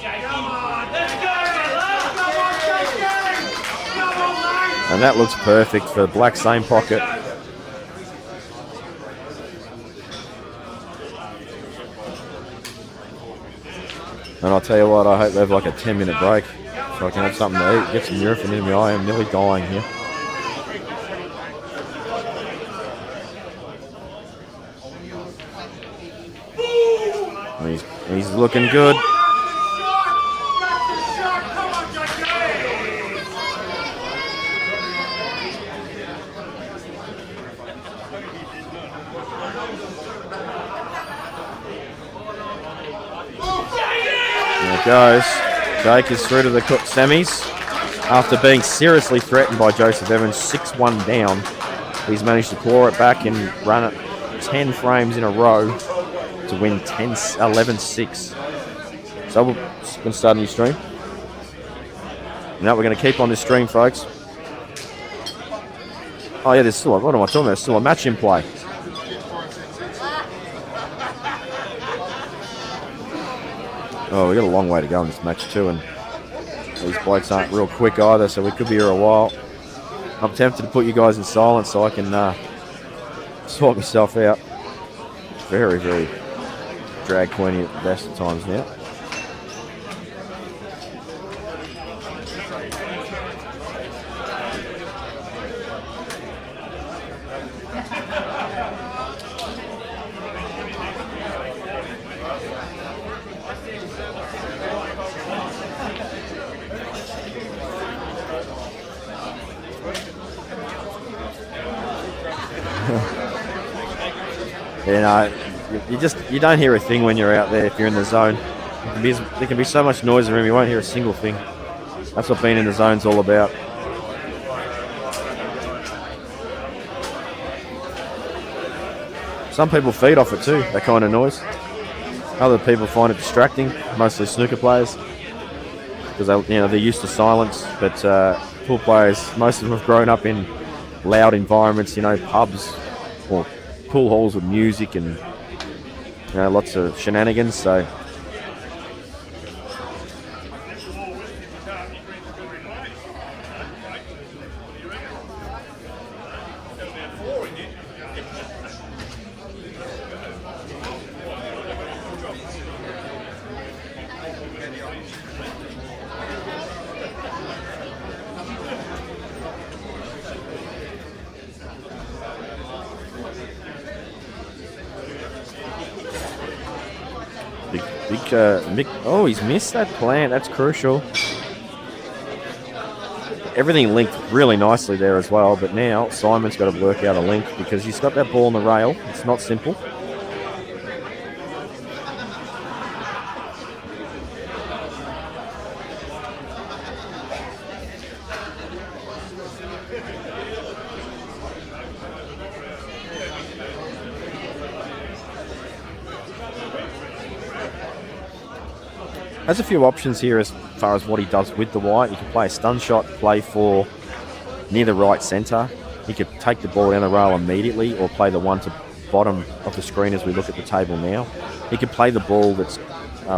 Speaker 5: And that looks perfect for black, same pocket. And I'll tell you what, I hope they have like a 10-minute break so I can have something to eat, get some urine in my eye. I'm nearly dying here. And he's looking good. Goes. Jake is through to the semis after being seriously threatened by Joseph Evans. 6-1 down. He's managed to claw it back and run it 10 frames in a row to win 11-6. So we're going to start a new stream. Now we're going to keep on this stream, folks. Oh yeah, there's still what am I talking about? There's still a match in play. Oh, we got a long way to go in this match too, and these blokes aren't real quick either, so we could be here a while. I'm tempted to put you guys in silence so I can sort myself out. Very, very drag queeny at the best of times now. You don't hear a thing when you're out there if you're in the zone. There can be so much noise in the room, you won't hear a single thing. That's what being in the zone's all about. Some people feed off it too, that kind of noise. Other people find it distracting, mostly snooker players, because they're used to silence. But pool players, most of them have grown up in loud environments, pubs or pool halls with music and lots of shenanigans. So he's missed that plant. That's crucial. Everything linked really nicely there as well, but now Simon's got to work out a link because he's got that ball on the rail. It's not simple. Has a few options here as far as what he does with the white. He can play a stun shot, play for near the right centre. He could take the ball down the rail immediately or play the one to bottom of the screen as we look at the table now. He could play the ball that's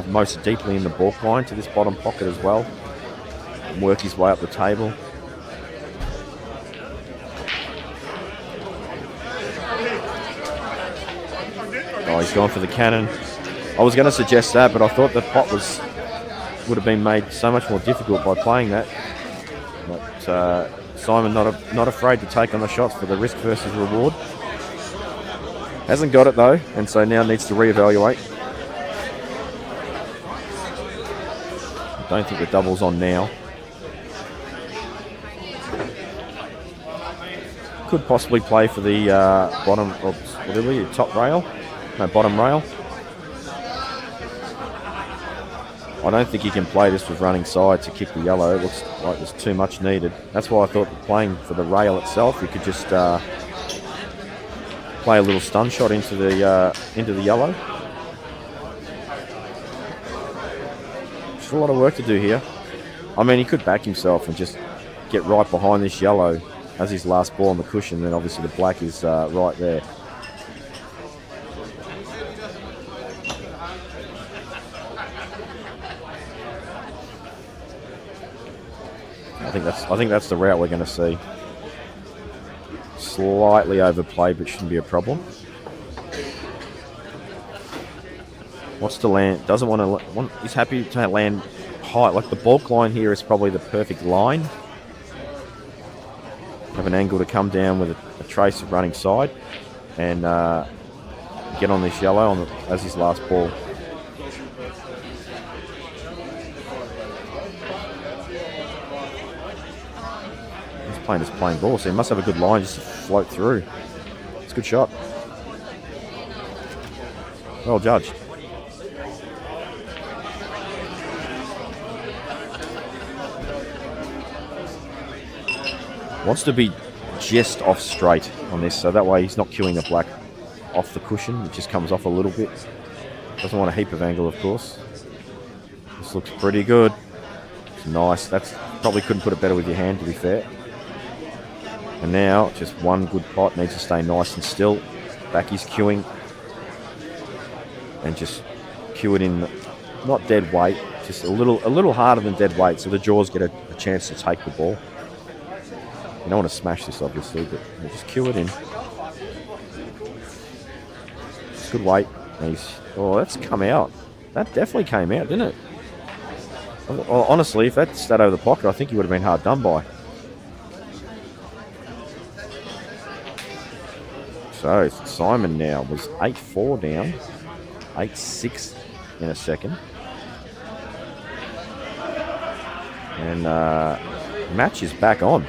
Speaker 5: most deeply in the baulk line to this bottom pocket as well and work his way up the table. Oh, he's gone for the cannon. I was going to suggest that, but I thought the pot would have been made so much more difficult by playing that. But Simon not afraid to take on the shots for the risk versus reward. Hasn't got it though, and so now needs to reevaluate. I don't think the double's on now. Could possibly play for the bottom, or top rail. No, bottom rail. I don't think he can play this with running side to kick the yellow. It looks like there's too much needed. That's why I thought playing for the rail itself, you could just play a little stun shot into the yellow. Just a lot of work to do here. I mean, he could back himself and just get right behind this yellow as his last ball on the cushion. Then obviously the black is right there. I think that's the route we're going to see. Slightly overplayed, but shouldn't be a problem. Wants to land. Doesn't want to. He's happy to land high. Like the bulk line here is probably the perfect line. Have an angle to come down with a trace of running side, and get on this yellow as his last ball. Playing this plain ball, so he must have a good line just to float through. It's a good shot. Well judged. Wants to be just off straight on this, so that way he's not queuing the black off the cushion. It just comes off a little bit. Doesn't want a heap of angle, of course. This looks pretty good. It's nice. That's probably couldn't put it better with your hand, to be fair. And now, just one good pot, needs to stay nice and still. Back he's queuing. And just cue it in, not dead weight, just a little harder than dead weight, so the jaws get a chance to take the ball. You don't want to smash this, obviously, but just cue it in. It's good weight. Oh, that's come out. That definitely came out, didn't it? Well, honestly, if that stayed over the pocket, I think he would have been hard done by. So Simon now was 8-4 down, 8-6 in a second. And match is back on.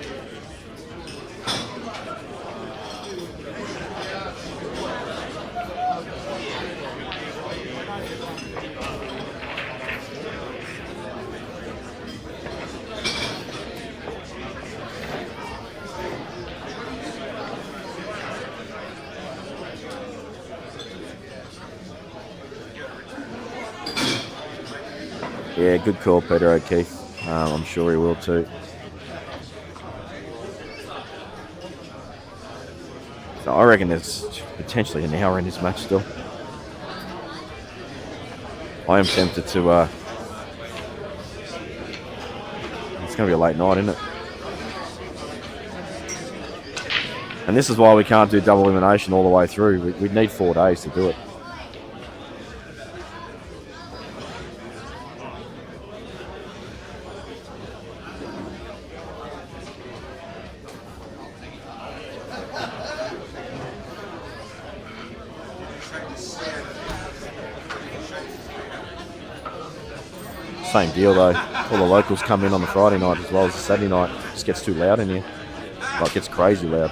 Speaker 5: Yeah, good call, Peter O'Keefe. I'm sure he will too. So I reckon there's potentially an hour in this match still. I am tempted to... it's going to be a late night, isn't it? And this is why we can't do double elimination all the way through. We'd need 4 days to do it. Same deal though. All the locals come in on the Friday night as well as the Saturday night. It just gets too loud in here. Like, it gets crazy loud.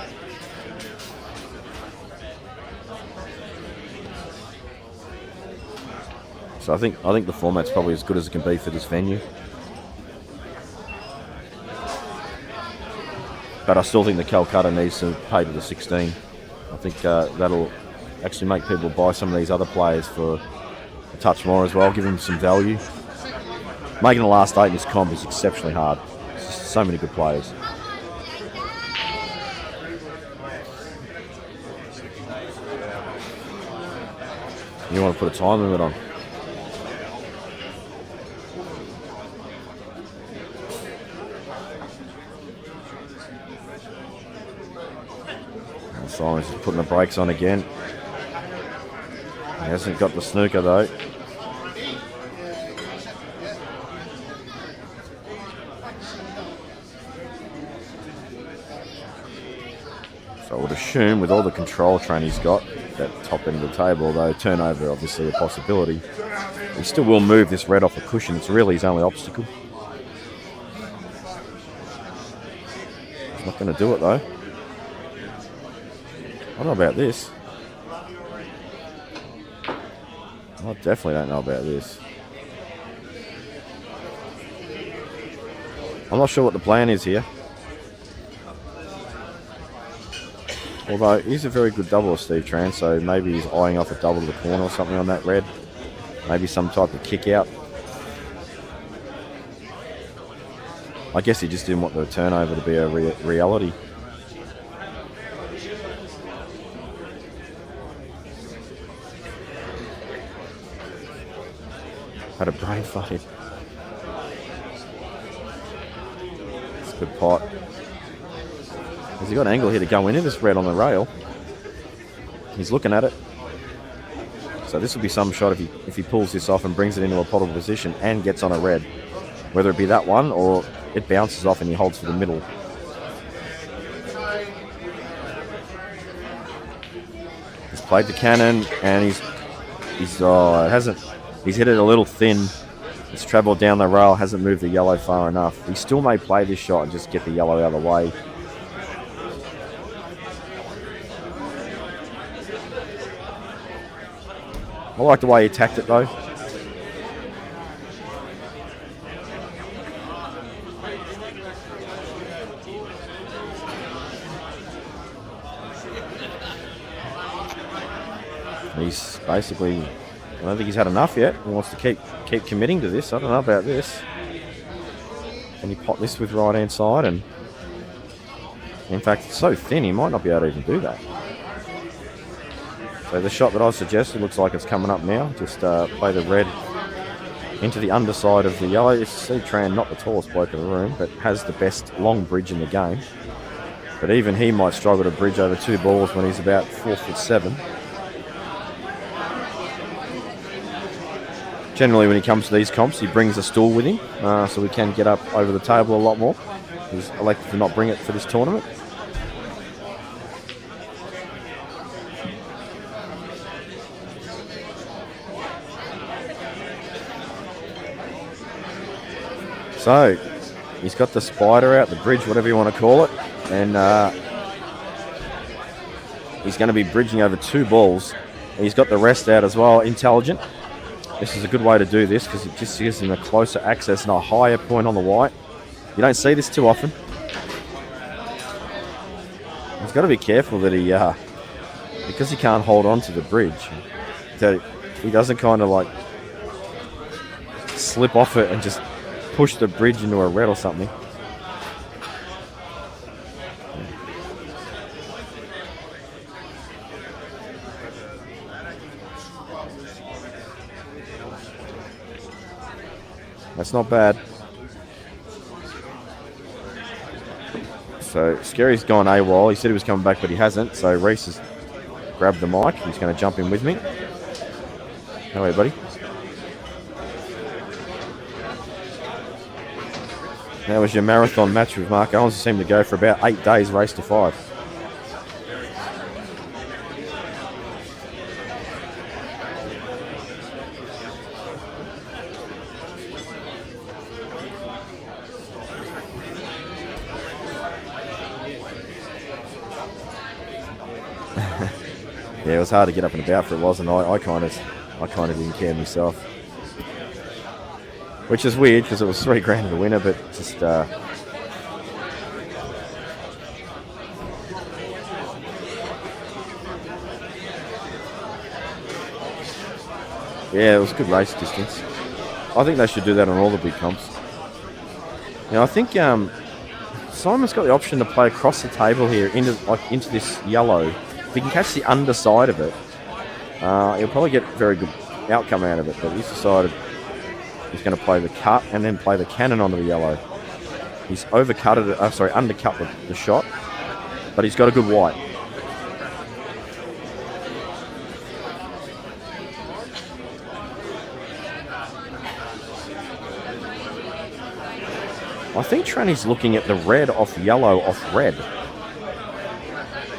Speaker 5: So I think the format's probably as good as it can be for this venue. But I still think the Kolkata needs to pay to the 16. I think that'll actually make people buy some of these other players for a touch more as well, give them some value. Making the last 8 in this comp is exceptionally hard. There's just so many good players. You want to put a time limit on. Simon's just putting the brakes on again. He hasn't got the snooker though. So I would assume with all the control train he's got, that top end of the table, although turnover obviously a possibility, he still will move this red off the cushion. It's really his only obstacle. He's not going to do it though. I don't know about this. I definitely don't know about this. I'm not sure what the plan is here. Although he's a very good double of Steve Tran, so maybe he's eyeing off a double to the corner or something on that red. Maybe some type of kick out. I guess he just didn't want the turnover to be a reality. Had a brain fight. It's a good pot. Has he got an angle here to go into this red on the rail? He's looking at it. So this will be some shot if he pulls this off and brings it into a potable position and gets on a red. Whether it be that one or it bounces off and he holds for the middle. He's played the cannon and he's hit it a little thin. It's travelled down the rail, hasn't moved the yellow far enough. He still may play this shot and just get the yellow out of the way. I like the way he attacked it though. He's basically, I don't think he's had enough yet. He wants to keep committing to this. I don't know about this. Can he pot this with right hand side? And in fact, it's so thin he might not be able to even do that. So the shot that I suggested looks like it's coming up now. Just play the red into the underside of the yellow. You see Tran, not the tallest bloke in the room, but has the best long bridge in the game. But even he might struggle to bridge over two balls when he's about 4'7". Generally, when he comes to these comps, he brings a stool with him, so we can get up over the table a lot more. He's elected to not bring it for this tournament. So, he's got the spider out, the bridge, whatever you want to call it, and he's going to be bridging over two balls. He's got the rest out as well, intelligent. This is a good way to do this because it just gives him a closer access and a higher point on the white. You don't see this too often. He's got to be careful that he, because he can't hold on to the bridge, that he doesn't kind of like slip off it and just push the bridge into a red or something. That's not bad. So Scary's gone AWOL. He said he was coming back, but he hasn't. So Reese has grabbed the mic. He's going to jump in with me. How are you, buddy? That was your marathon match with Mark Owens. It seemed to go for about 8 days, race to 5. Yeah, it was hard to get up and about for it, wasn't it? I kind of didn't care myself. Which is weird because it was $3,000 the winner, but just yeah, it was a good race distance. I think they should do that on all the big comps. Now I think Simon's got the option to play across the table here into this yellow. If he can catch the underside of it, he'll probably get a very good outcome out of it. But he's decided he's going to play the cut and then play the cannon onto the yellow. He's undercut the shot, but he's got a good white. I think Tranny's looking at the red off yellow off red.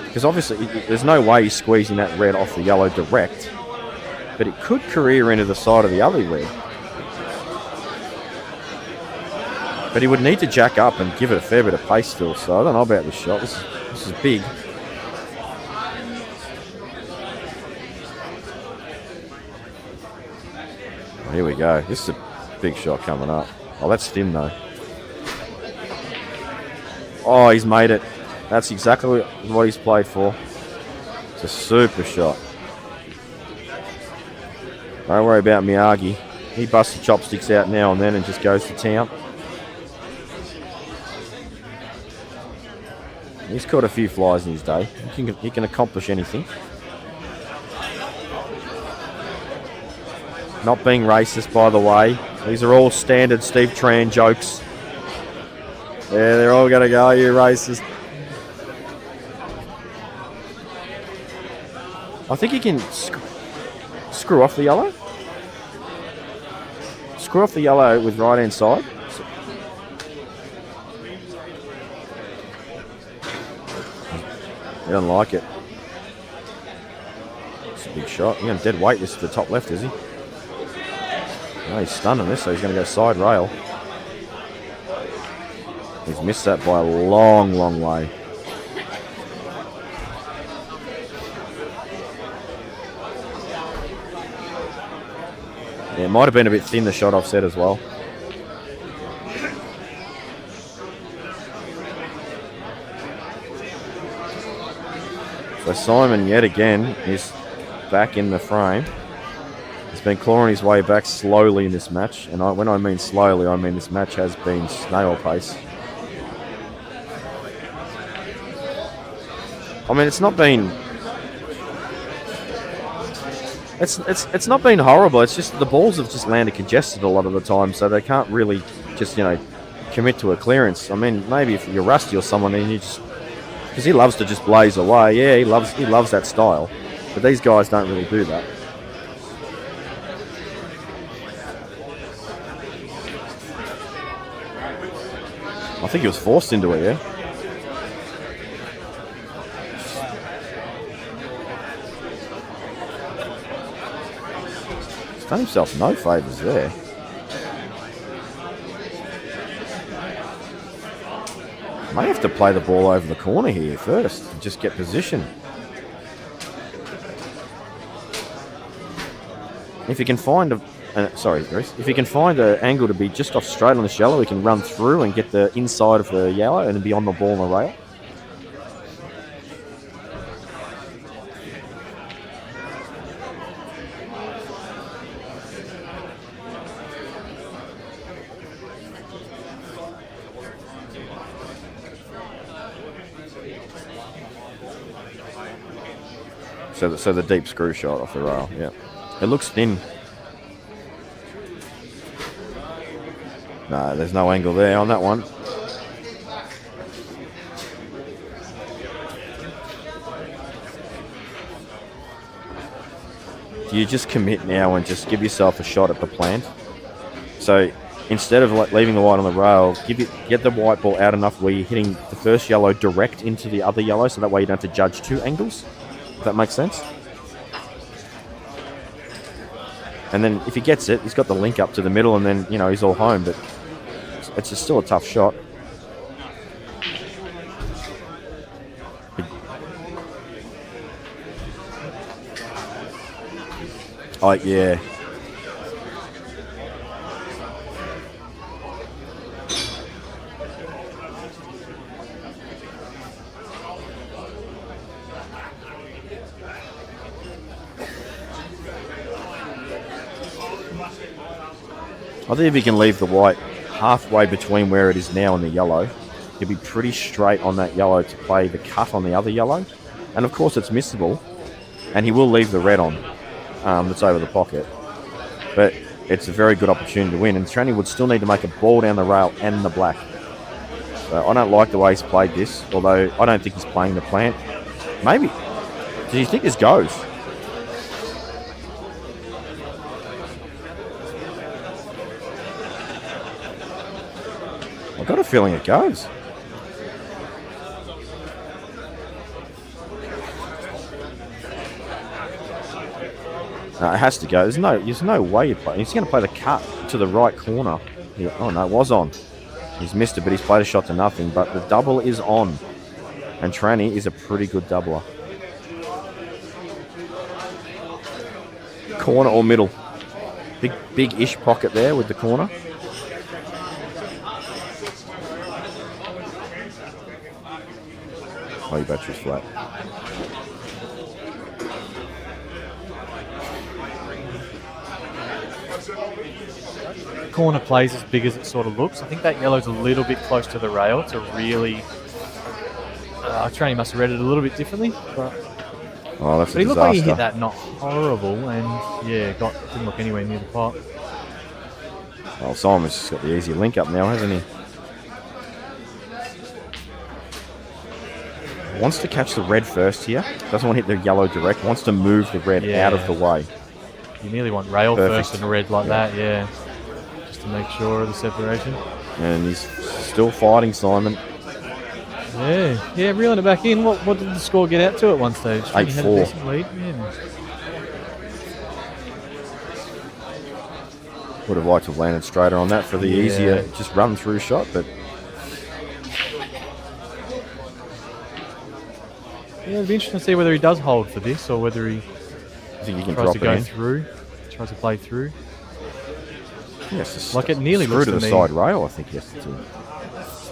Speaker 5: Because obviously there's no way he's squeezing that red off the yellow direct, but it could career into the side of the other red. But he would need to jack up and give it a fair bit of pace still, so I don't know about this shot. This is big. Here we go. This is a big shot coming up. Oh, that's thin though. Oh, he's made it. That's exactly what he's played for. It's a super shot. Don't worry about Miyagi. He busts the chopsticks out now and then and just goes to town. He's caught a few flies in his day. He can accomplish anything. Not being racist, by the way. These are all standard Steve Tran jokes. Yeah, they're all going to go, you racist. I think he can screw off the yellow. Screw off the yellow with right hand side. He doesn't like it. It's a big shot. He's going to dead weight this to the top left, is he? No, he's stunned on this, so he's going to go side rail. He's missed that by a long, long way. Yeah, it might have been a bit thin, the shot offset as well. So Simon, yet again, is back in the frame. He's been clawing his way back slowly in this match. And when I mean slowly, I mean this match has been snail pace. I mean, it's not been... It's not been horrible. It's just the balls have just landed congested a lot of the time, so they can't really just, commit to a clearance. I mean, maybe if you're Rusty or someone, then you just... Because he loves to just blaze away. Yeah, he loves that style. But these guys don't really do that. I think he was forced into it, yeah. He's done himself no favours there. May have to play the ball over the corner here first and just get position. If you can find if you can find an angle to be just off straight on this yellow, we can run through and get the inside of the yellow and be on the ball on the rail. So the deep screw shot off the rail, yeah. It looks thin. No, there's no angle there on that one. Do you just commit now and just give yourself a shot at the plant? So instead of leaving the white on the rail, get the white ball out enough where you're hitting the first yellow direct into the other yellow, so that way you don't have to judge two angles. If that makes sense. And then if he gets it, he's got the link up to the middle, and then he's all home. But it's just still a tough shot. Oh yeah. I think if he can leave the white halfway between where it is now and the yellow, he'll be pretty straight on that yellow to play the cut on the other yellow. And of course it's missable, and he will leave the red on that's over the pocket. But it's a very good opportunity to win, and Tranny would still need to make a ball down the rail and the black. So I don't like the way he's played this, although I don't think he's playing the plant. Maybe. Do you think this goes? I've got a feeling it goes. No, it has to go. There's no way you play. He's going to play the cut to the right corner. Oh no, it was on. He's missed it, but he's played a shot to nothing. But the double is on, and Tranny is a pretty good doubler. Corner or middle? Big-ish pocket there with the corner. Oh, your battery's flat.
Speaker 10: Corner plays as big as it sort of looks. I think that yellow's a little bit close to the rail to really... Trainee must have read it a little bit differently, but
Speaker 5: That's a
Speaker 10: he looked like he
Speaker 5: disaster.
Speaker 10: hit that not horrible, and yeah, didn't look anywhere near the pot.
Speaker 5: Well, Simon's just got the easy link up now, hasn't he? Wants to catch the red first here. Doesn't want to hit the yellow direct. Wants to move the red out of the way.
Speaker 10: You nearly want rail
Speaker 5: Perfect.
Speaker 10: first and red like that, yeah, just to make sure of the separation.
Speaker 5: And he's still fighting, Simon.
Speaker 10: Yeah, reeling it back in. What did the score get out to at one stage?
Speaker 5: 8-4.
Speaker 10: He had a decent lead. Yeah.
Speaker 5: Would have liked to have landed straighter on that for the easier, just run through shot, but
Speaker 10: Yeah, it'd be interesting to see whether he does hold for this or whether he
Speaker 5: I think you can
Speaker 10: tries
Speaker 5: drop
Speaker 10: to
Speaker 5: it
Speaker 10: go
Speaker 5: in.
Speaker 10: through, tries to play through.
Speaker 5: Yes,
Speaker 10: Like it nearly
Speaker 5: screw
Speaker 10: looks
Speaker 5: to
Speaker 10: to
Speaker 5: the
Speaker 10: me-
Speaker 5: side rail, I think he has to do.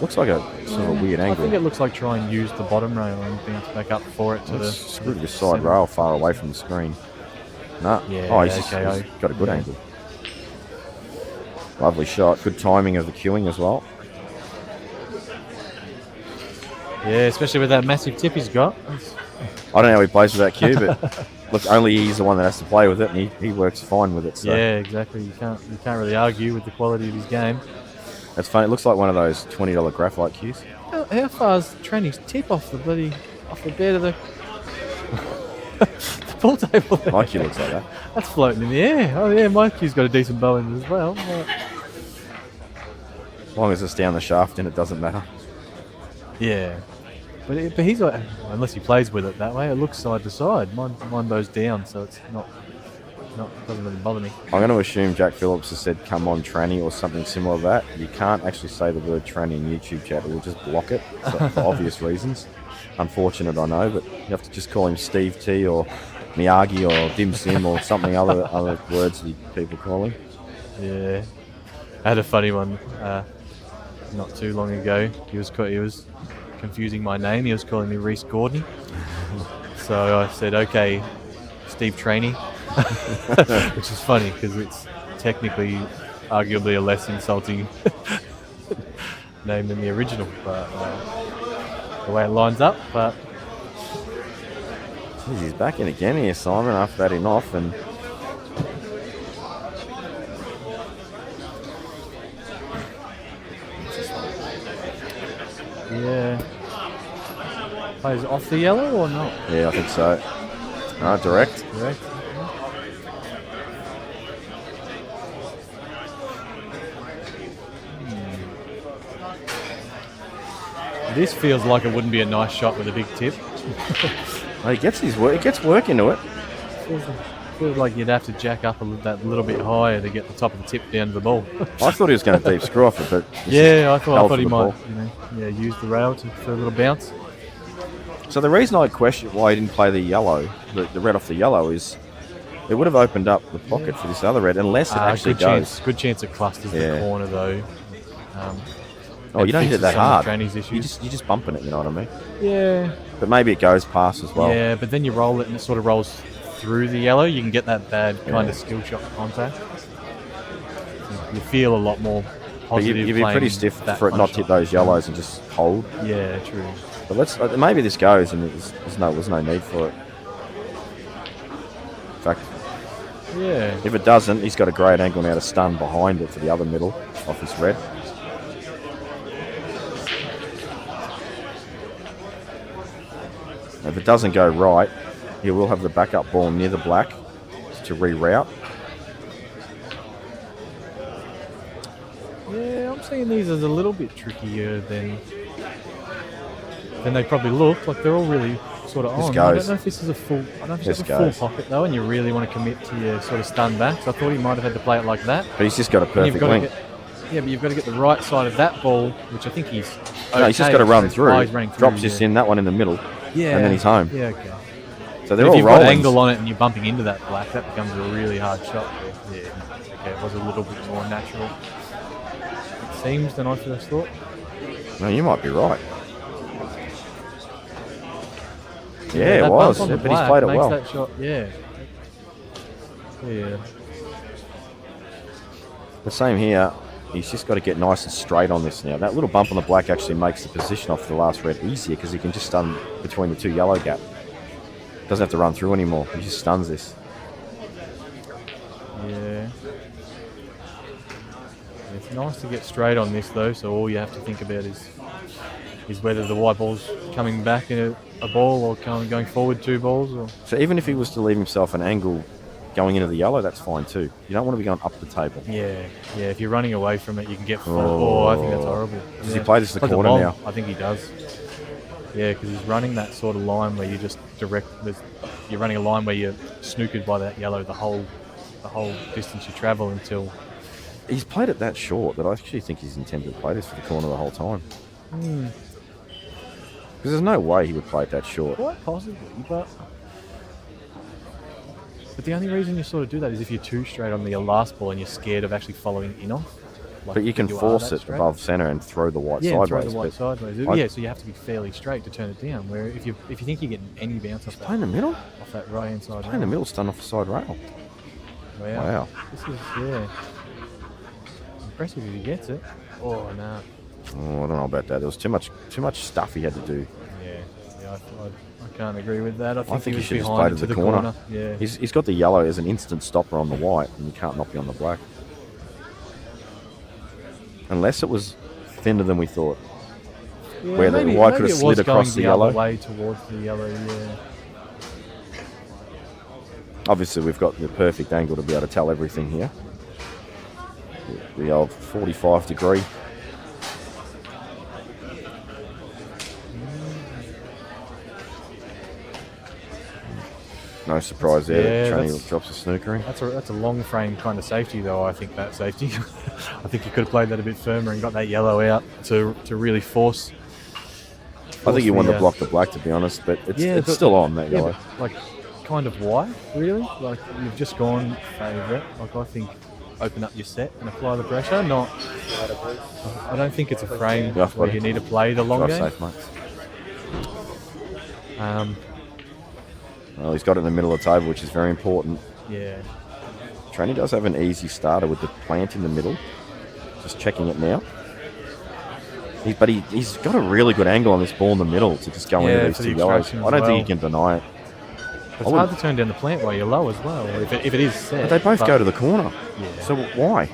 Speaker 5: Looks like a sort of a weird
Speaker 10: I
Speaker 5: angle.
Speaker 10: think it looks like try and use the bottom rail and bounce back up for it to the
Speaker 5: Screw to the side rail far away from the screen. No.
Speaker 10: Yeah,
Speaker 5: He's
Speaker 10: okay,
Speaker 5: got a good angle. Lovely shot. Good timing of the queuing as well.
Speaker 10: Yeah, especially with that massive tip he's got.
Speaker 5: I don't know how he plays with that cue, but look, only he's the one that has to play with it, and he works fine with it. So.
Speaker 10: Yeah, exactly. You can't really argue with the quality of his game.
Speaker 5: That's funny. It looks like one of those $20 graphite cues.
Speaker 10: How far is Trainee's tip off the bed of the pool table there?
Speaker 5: My cue looks like that.
Speaker 10: That's floating in the air. Oh yeah, my cue's got a decent bow in it as well.
Speaker 5: As long as it's down the shaft, and it doesn't matter.
Speaker 10: Yeah, but he's like, unless he plays with it that way, it looks side to side. Mine bows down, so it's not doesn't really bother me.
Speaker 5: I'm going to assume Jack Phillips has said "come on, tranny" or something similar to that. You can't actually say the word tranny in YouTube chat; it will just block it for obvious reasons. Unfortunate, I know, but you have to just call him Steve T or Miyagi or Dim Sim or something other words that people call him.
Speaker 10: Yeah, I had a funny one not too long ago. He was confusing my name. He was calling me Reese Gordon. So I said, "Okay, Steve Trainee," which is funny because it's technically, arguably, a less insulting name than the original. But the way it lines up, but.
Speaker 5: Jeez, he's back in again here, Simon, after batting off, and
Speaker 10: Yeah. Plays off the yellow or not?
Speaker 5: yeah, I think so. Direct.
Speaker 10: Correct. This feels like it wouldn't be a nice shot with a big tip.
Speaker 5: He gets his work. He gets work into it.
Speaker 10: Feels like you'd have to jack up that little bit higher to get the top of the tip down to the ball.
Speaker 5: I thought he was going to deep screw off it, but
Speaker 10: Yeah, I
Speaker 5: held
Speaker 10: thought
Speaker 5: for
Speaker 10: he
Speaker 5: the
Speaker 10: might,
Speaker 5: ball.
Speaker 10: use the rail for a little bounce.
Speaker 5: So the reason I question why he didn't play the yellow, the red off the yellow, is it would have opened up the pocket for this other red, unless it actually goes.
Speaker 10: Good chance it clusters the corner though.
Speaker 5: Oh, you don't hit it that
Speaker 10: some of
Speaker 5: hard.
Speaker 10: Trainee's
Speaker 5: You're
Speaker 10: issues.
Speaker 5: just bumping it, you know what I mean?
Speaker 10: Yeah.
Speaker 5: But maybe it goes past as well.
Speaker 10: Yeah, but then you roll it and it sort of rolls through the yellow. You can get that bad kind of skill shot contact. You feel a lot more
Speaker 5: But
Speaker 10: positive.
Speaker 5: you'd be pretty
Speaker 10: playing
Speaker 5: stiff
Speaker 10: that
Speaker 5: for it
Speaker 10: kind
Speaker 5: not
Speaker 10: of
Speaker 5: to hit
Speaker 10: shot.
Speaker 5: those yellows and just hold.
Speaker 10: Yeah, true.
Speaker 5: But let's maybe this goes and there's no need for it. In fact,
Speaker 10: Yeah.
Speaker 5: if it doesn't, he's got a great angle now to stun behind it for the other middle off his red. If it doesn't go right, he will have the backup ball near the black to reroute.
Speaker 10: Yeah, I'm seeing these as a little bit trickier than they probably look. Like they're all really sort of
Speaker 5: This
Speaker 10: on. I
Speaker 5: goes.
Speaker 10: don't know if this is a full. I don't know if
Speaker 5: This
Speaker 10: it's a full
Speaker 5: goes.
Speaker 10: pocket though, and you really want to commit to your sort of stun back. So I thought he might have had to play it like that.
Speaker 5: But he's just got a
Speaker 10: And you've
Speaker 5: perfect
Speaker 10: got to
Speaker 5: link.
Speaker 10: but you've got to get the right side of that ball, which I think he's.
Speaker 5: No, he's just
Speaker 10: okay
Speaker 5: got to run
Speaker 10: with.
Speaker 5: through.
Speaker 10: Oh, he's running through.
Speaker 5: Drops this in, that one in the middle,
Speaker 10: Yeah.
Speaker 5: and then he's home.
Speaker 10: Yeah, okay.
Speaker 5: So they're
Speaker 10: if
Speaker 5: all
Speaker 10: you've
Speaker 5: rolling.
Speaker 10: got angle on it and you're bumping into that black, that becomes a really hard shot. Yeah, okay, it was a little bit more natural, it seems, than I first thought.
Speaker 5: No, you might be right. Yeah, it
Speaker 8: that
Speaker 5: was.
Speaker 8: bump on the
Speaker 5: But he's
Speaker 8: black
Speaker 5: played it
Speaker 8: makes
Speaker 5: well.
Speaker 8: that shot, yeah. Yeah.
Speaker 5: The same here. He's just got to get nice and straight on this now. That little bump on the black actually makes the position off the last red easier because he can just stun between the 2 yellow gap. Doesn't have to run through anymore. He just stuns this.
Speaker 8: Yeah. It's nice to get straight on this though, so all you have to think about is whether the white ball's coming back in a ball or going forward 2 balls. Or.
Speaker 5: So even if he was to leave himself an angle going into the yellow, that's fine too. You don't want to be going up the table.
Speaker 8: Yeah, if you're running away from it, you can get full. I think that's horrible.
Speaker 5: Does he play this to the corner now?
Speaker 8: I think he does. Yeah, because he's running that sort of line where you just you're running a line where you're snookered by that yellow the whole distance you travel until.
Speaker 5: He's played it that short that I actually think he's intended to play this for the corner the whole time. Because there's no way he would play it that short.
Speaker 8: Quite possibly, but the only reason you sort of do that is if you're too straight on the last ball and you're scared of actually following in off. Like
Speaker 5: But you can force it above centre and throw the white sideways.
Speaker 8: Throw the white sideways. So you have to be fairly straight to turn it down. Where if you think you're getting any bounce off
Speaker 5: play in the middle?
Speaker 8: Off that right hand side.
Speaker 5: Play in the middle, stun off the side rail. Wow.
Speaker 8: This is impressive if he gets it. Oh no.
Speaker 5: Oh, I don't know about that. There was too much stuff he had to do.
Speaker 8: Yeah, I can't agree with that. I think
Speaker 5: he
Speaker 8: was
Speaker 5: should just
Speaker 8: behind
Speaker 5: play to
Speaker 8: to
Speaker 5: the corner.
Speaker 8: Yeah.
Speaker 5: He's got the yellow as an instant stopper on the white, and you can't knock you on the black. Unless it was thinner than we thought.
Speaker 8: Yeah,
Speaker 5: where the white could have slid across the yellow.
Speaker 8: Other way towards the yellow, yeah.
Speaker 5: Obviously, we've got the perfect angle to be able to tell everything here. The old 45 degree. No surprise there.
Speaker 8: Yeah,
Speaker 5: Trini drops a snookering.
Speaker 8: That's a long frame kind of safety, though. I think that safety. I think you could have played that a bit firmer and got that yellow out to really force.
Speaker 5: I think you want to block the black, to be honest, but it's still on that yellow.
Speaker 8: Like, kind of why, really? Like, you've just gone favourite. Like, I think open up your set and apply the pressure. Not. I don't think it's a frame where you need to play the long game.
Speaker 5: Safe, mate. Well, he's got it in the middle of the table, which is very important.
Speaker 8: Yeah.
Speaker 5: Trini does have an easy starter with the plant in the middle. Just checking it now. But he's got a really good angle on this ball in the middle to just go into these 2 yellows. I don't think he can deny it.
Speaker 8: It's hard to turn down the plant while you're low as well, if it is set.
Speaker 5: But they both go to the corner.
Speaker 8: Yeah.
Speaker 5: So why?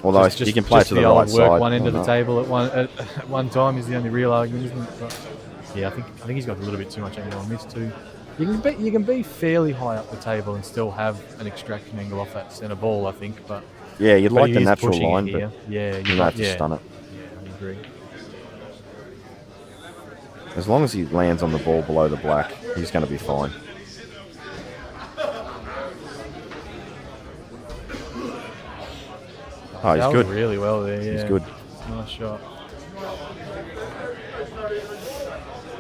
Speaker 5: Although you can play it to the right side.
Speaker 8: One end of the table at one time is the only real argument, isn't it? But yeah, I think he's got a little bit too much angle on this too. You can be fairly high up the table and still have an extraction angle off that centre ball, I think. But
Speaker 5: yeah, you'd like the natural line, but
Speaker 8: yeah,
Speaker 5: you have to stun it.
Speaker 8: Yeah, I agree.
Speaker 5: As long as he lands on the ball below the black, he's going to be fine. Oh, he's good.
Speaker 8: Really well there. Yeah.
Speaker 5: He's good.
Speaker 8: Nice shot.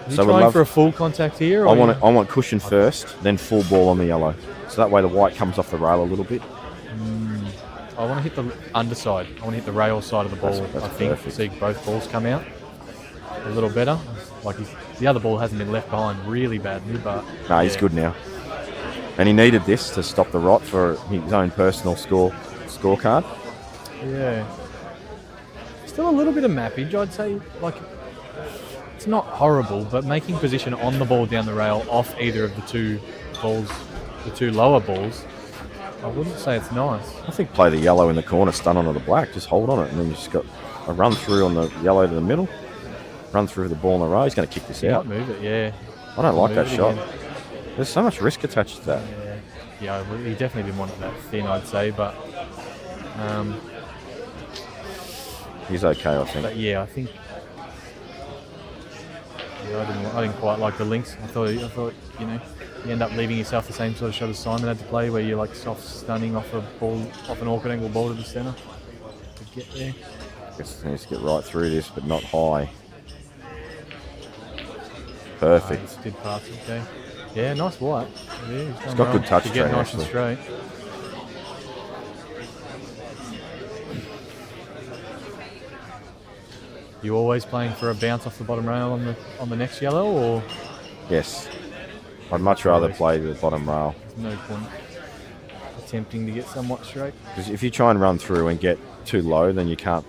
Speaker 5: So
Speaker 8: you trying for a full contact here?
Speaker 5: I want cushion first, then full ball on the yellow. So that way the white comes off the rail a little bit.
Speaker 8: I want to hit the underside. I want to hit the rail side of the ball.
Speaker 5: That's
Speaker 8: I think
Speaker 5: perfect.
Speaker 8: see both balls come out a little better. Like the other ball hasn't been left behind really badly, but
Speaker 5: no, he's good now. And he needed this to stop the rot for his own personal scorecard.
Speaker 8: Yeah. Still a little bit of mappage, I'd say. Like, it's not horrible, but making position on the ball down the rail off either of the 2 balls, the 2 lower balls, I wouldn't say it's nice.
Speaker 5: I think play the yellow in the corner, stun onto the black, just hold on it, and then you just got a run through on the yellow to the middle, run through the ball in the row. He's going to kick this out.
Speaker 8: Might move it, yeah.
Speaker 5: I don't like that shot.
Speaker 8: Again.
Speaker 5: There's so much risk attached to that.
Speaker 8: Yeah, he definitely didn't want it that thin, I'd say, but
Speaker 5: he's okay, I think.
Speaker 8: But yeah, I think. Yeah, I didn't quite like the links. I thought you end up leaving yourself the same sort of shot as Simon had to play, where you're like soft stunning off an awkward angle ball to the centre to get there.
Speaker 5: I guess he needs to get right through this, but not high. Perfect.
Speaker 8: Did pass, okay. Yeah, nice white. Yeah,
Speaker 5: he's got good touch
Speaker 8: to get
Speaker 5: straight,
Speaker 8: nice and
Speaker 5: actually.
Speaker 8: straight.
Speaker 10: You always playing for a bounce off the bottom rail on the next yellow, or
Speaker 5: Yes. I'd much rather play the bottom rail.
Speaker 10: there's no point attempting to get somewhat straight?
Speaker 5: Because if you try and run through and get too low, then you can't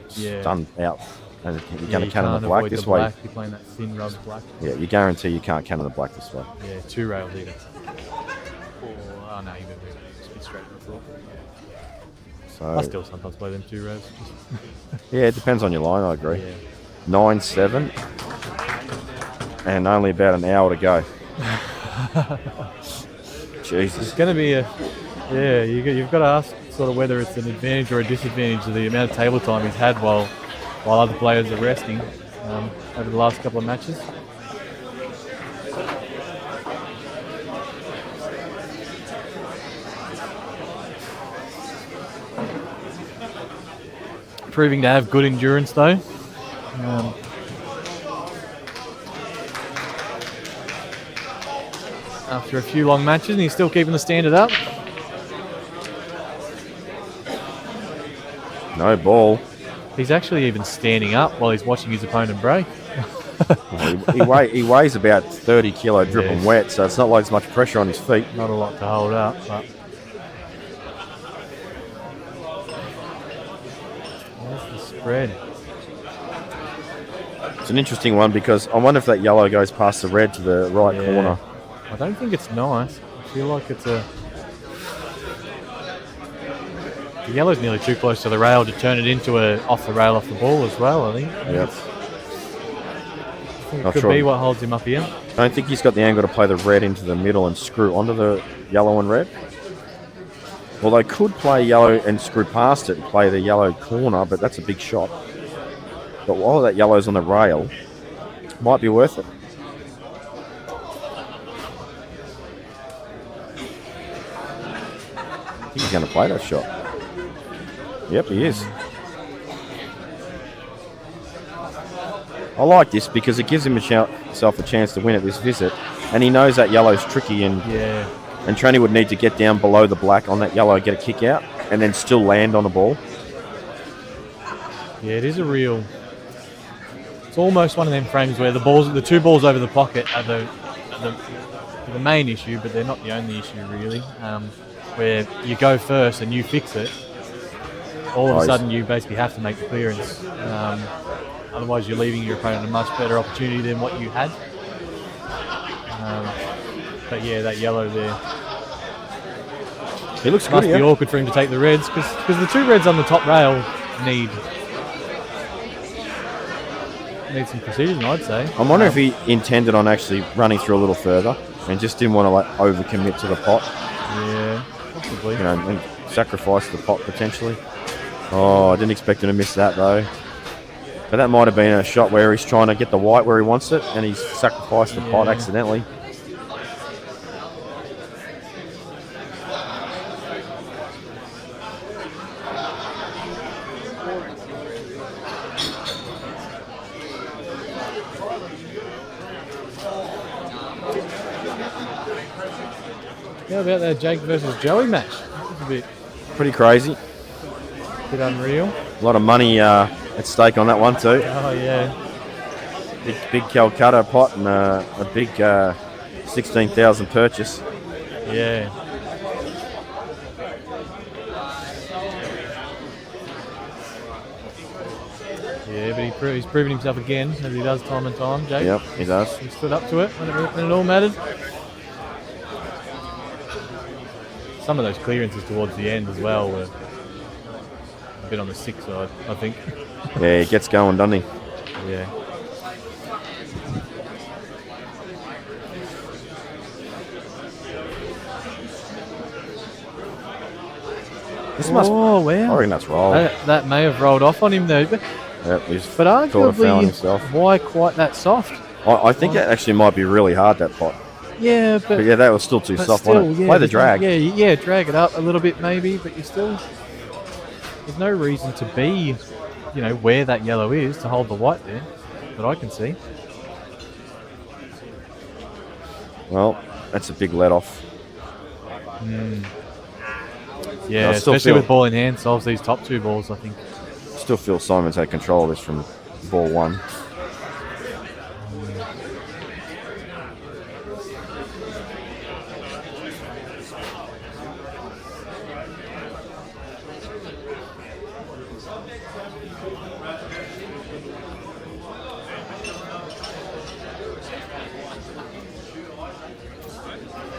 Speaker 5: stun out. And you're going to cannon the black this way.
Speaker 10: Black. You're playing that thin rub black.
Speaker 5: Yeah, you guarantee you can't cannon the black this way.
Speaker 10: Yeah, 2 rails either. Oh no, you better spit straight to the floor.
Speaker 5: So
Speaker 10: I still sometimes play them 2 rails.
Speaker 5: yeah, it depends on your line, I agree.
Speaker 10: Yeah.
Speaker 5: 9-7. And only about an hour to go. Jesus.
Speaker 10: It's going to be you've got to ask sort of whether it's an advantage or a disadvantage of the amount of table time he's had while other players are resting over the last couple of matches. Proving to have good endurance though. After a few long matches, and he's still keeping the standard up.
Speaker 5: No ball.
Speaker 10: He's actually even standing up while he's watching his opponent break.
Speaker 5: Well, he weighs about 30 kilo dripping wet, so it's not like there's much pressure on his feet.
Speaker 10: Not a lot to hold up, but there's the spread.
Speaker 5: It's an interesting one because I wonder if that yellow goes past the red to the right corner.
Speaker 10: I don't think it's nice. I feel like it's the yellow's nearly too close to the rail to turn it into a off the rail, off the ball as well, I think.
Speaker 5: Yep.
Speaker 10: It could be what holds him up here.
Speaker 5: I don't think he's got the angle to play the red into the middle and screw onto the yellow and red. Well, they could play yellow and screw past it and play the yellow corner, but that's a big shot. But while that yellow's on the rail, might be worth it. I think he's going to play that shot. Yep, he is. I like this because it gives himself a chance to win at this visit, and he knows that yellow's tricky, and Tranny would need to get down below the black on that yellow, get a kick out, and then still land on the ball.
Speaker 10: Yeah, it is a real. It's almost one of them frames where the 2 balls over the pocket are the main issue, but they're not the only issue really. Where you go first and you fix it, all of a sudden you basically have to make the clearance. Otherwise, you're leaving your opponent a much better opportunity than what you had. But yeah, that yellow there.
Speaker 5: He looks
Speaker 10: must
Speaker 5: good.
Speaker 10: Be awkward for him to take the reds because the 2 reds on the top rail need some precision, I'd say.
Speaker 5: I wonder if he intended on actually running through a little further and just didn't want to overcommit to the pot.
Speaker 10: Yeah, possibly.
Speaker 5: And sacrifice the pot potentially. Oh, I didn't expect him to miss that though. But that might have been a shot where he's trying to get the white where he wants it, and he's sacrificed the pot accidentally.
Speaker 10: How about that Jake versus Joey match? That's a bit
Speaker 5: Pretty crazy.
Speaker 10: Unreal.
Speaker 5: A lot of money at stake on that one too.
Speaker 10: Oh yeah.
Speaker 5: Big Kolkata pot and a big 16,000 purchase.
Speaker 10: Yeah. Yeah, but he's proven himself again, as he does time and time, Jake.
Speaker 5: Yep, he does.
Speaker 10: He stood up to it when it all mattered. Some of those clearances towards the end as well were a bit on the sick side, I think.
Speaker 5: Yeah, he gets going, doesn't he?
Speaker 10: Yeah.
Speaker 5: This must.
Speaker 10: Oh, wow.
Speaker 5: I reckon that's rolled.
Speaker 10: That may have rolled off on him though. But
Speaker 5: he's
Speaker 10: arguably,
Speaker 5: himself.
Speaker 10: Why quite that soft?
Speaker 5: I think that actually might be really hard, that pot.
Speaker 10: Yeah,
Speaker 5: but yeah, that was still too soft, wasn't it?
Speaker 10: Yeah,
Speaker 5: play the drag.
Speaker 10: Yeah, drag it up a little bit maybe, but you still. There's no reason to be, where that yellow is to hold the white there, that I can see.
Speaker 5: Well, that's a big let off.
Speaker 10: Yeah, especially with ball in hand, solves these top 2 balls, I think.
Speaker 5: Still feel Simon's had control of this from ball one.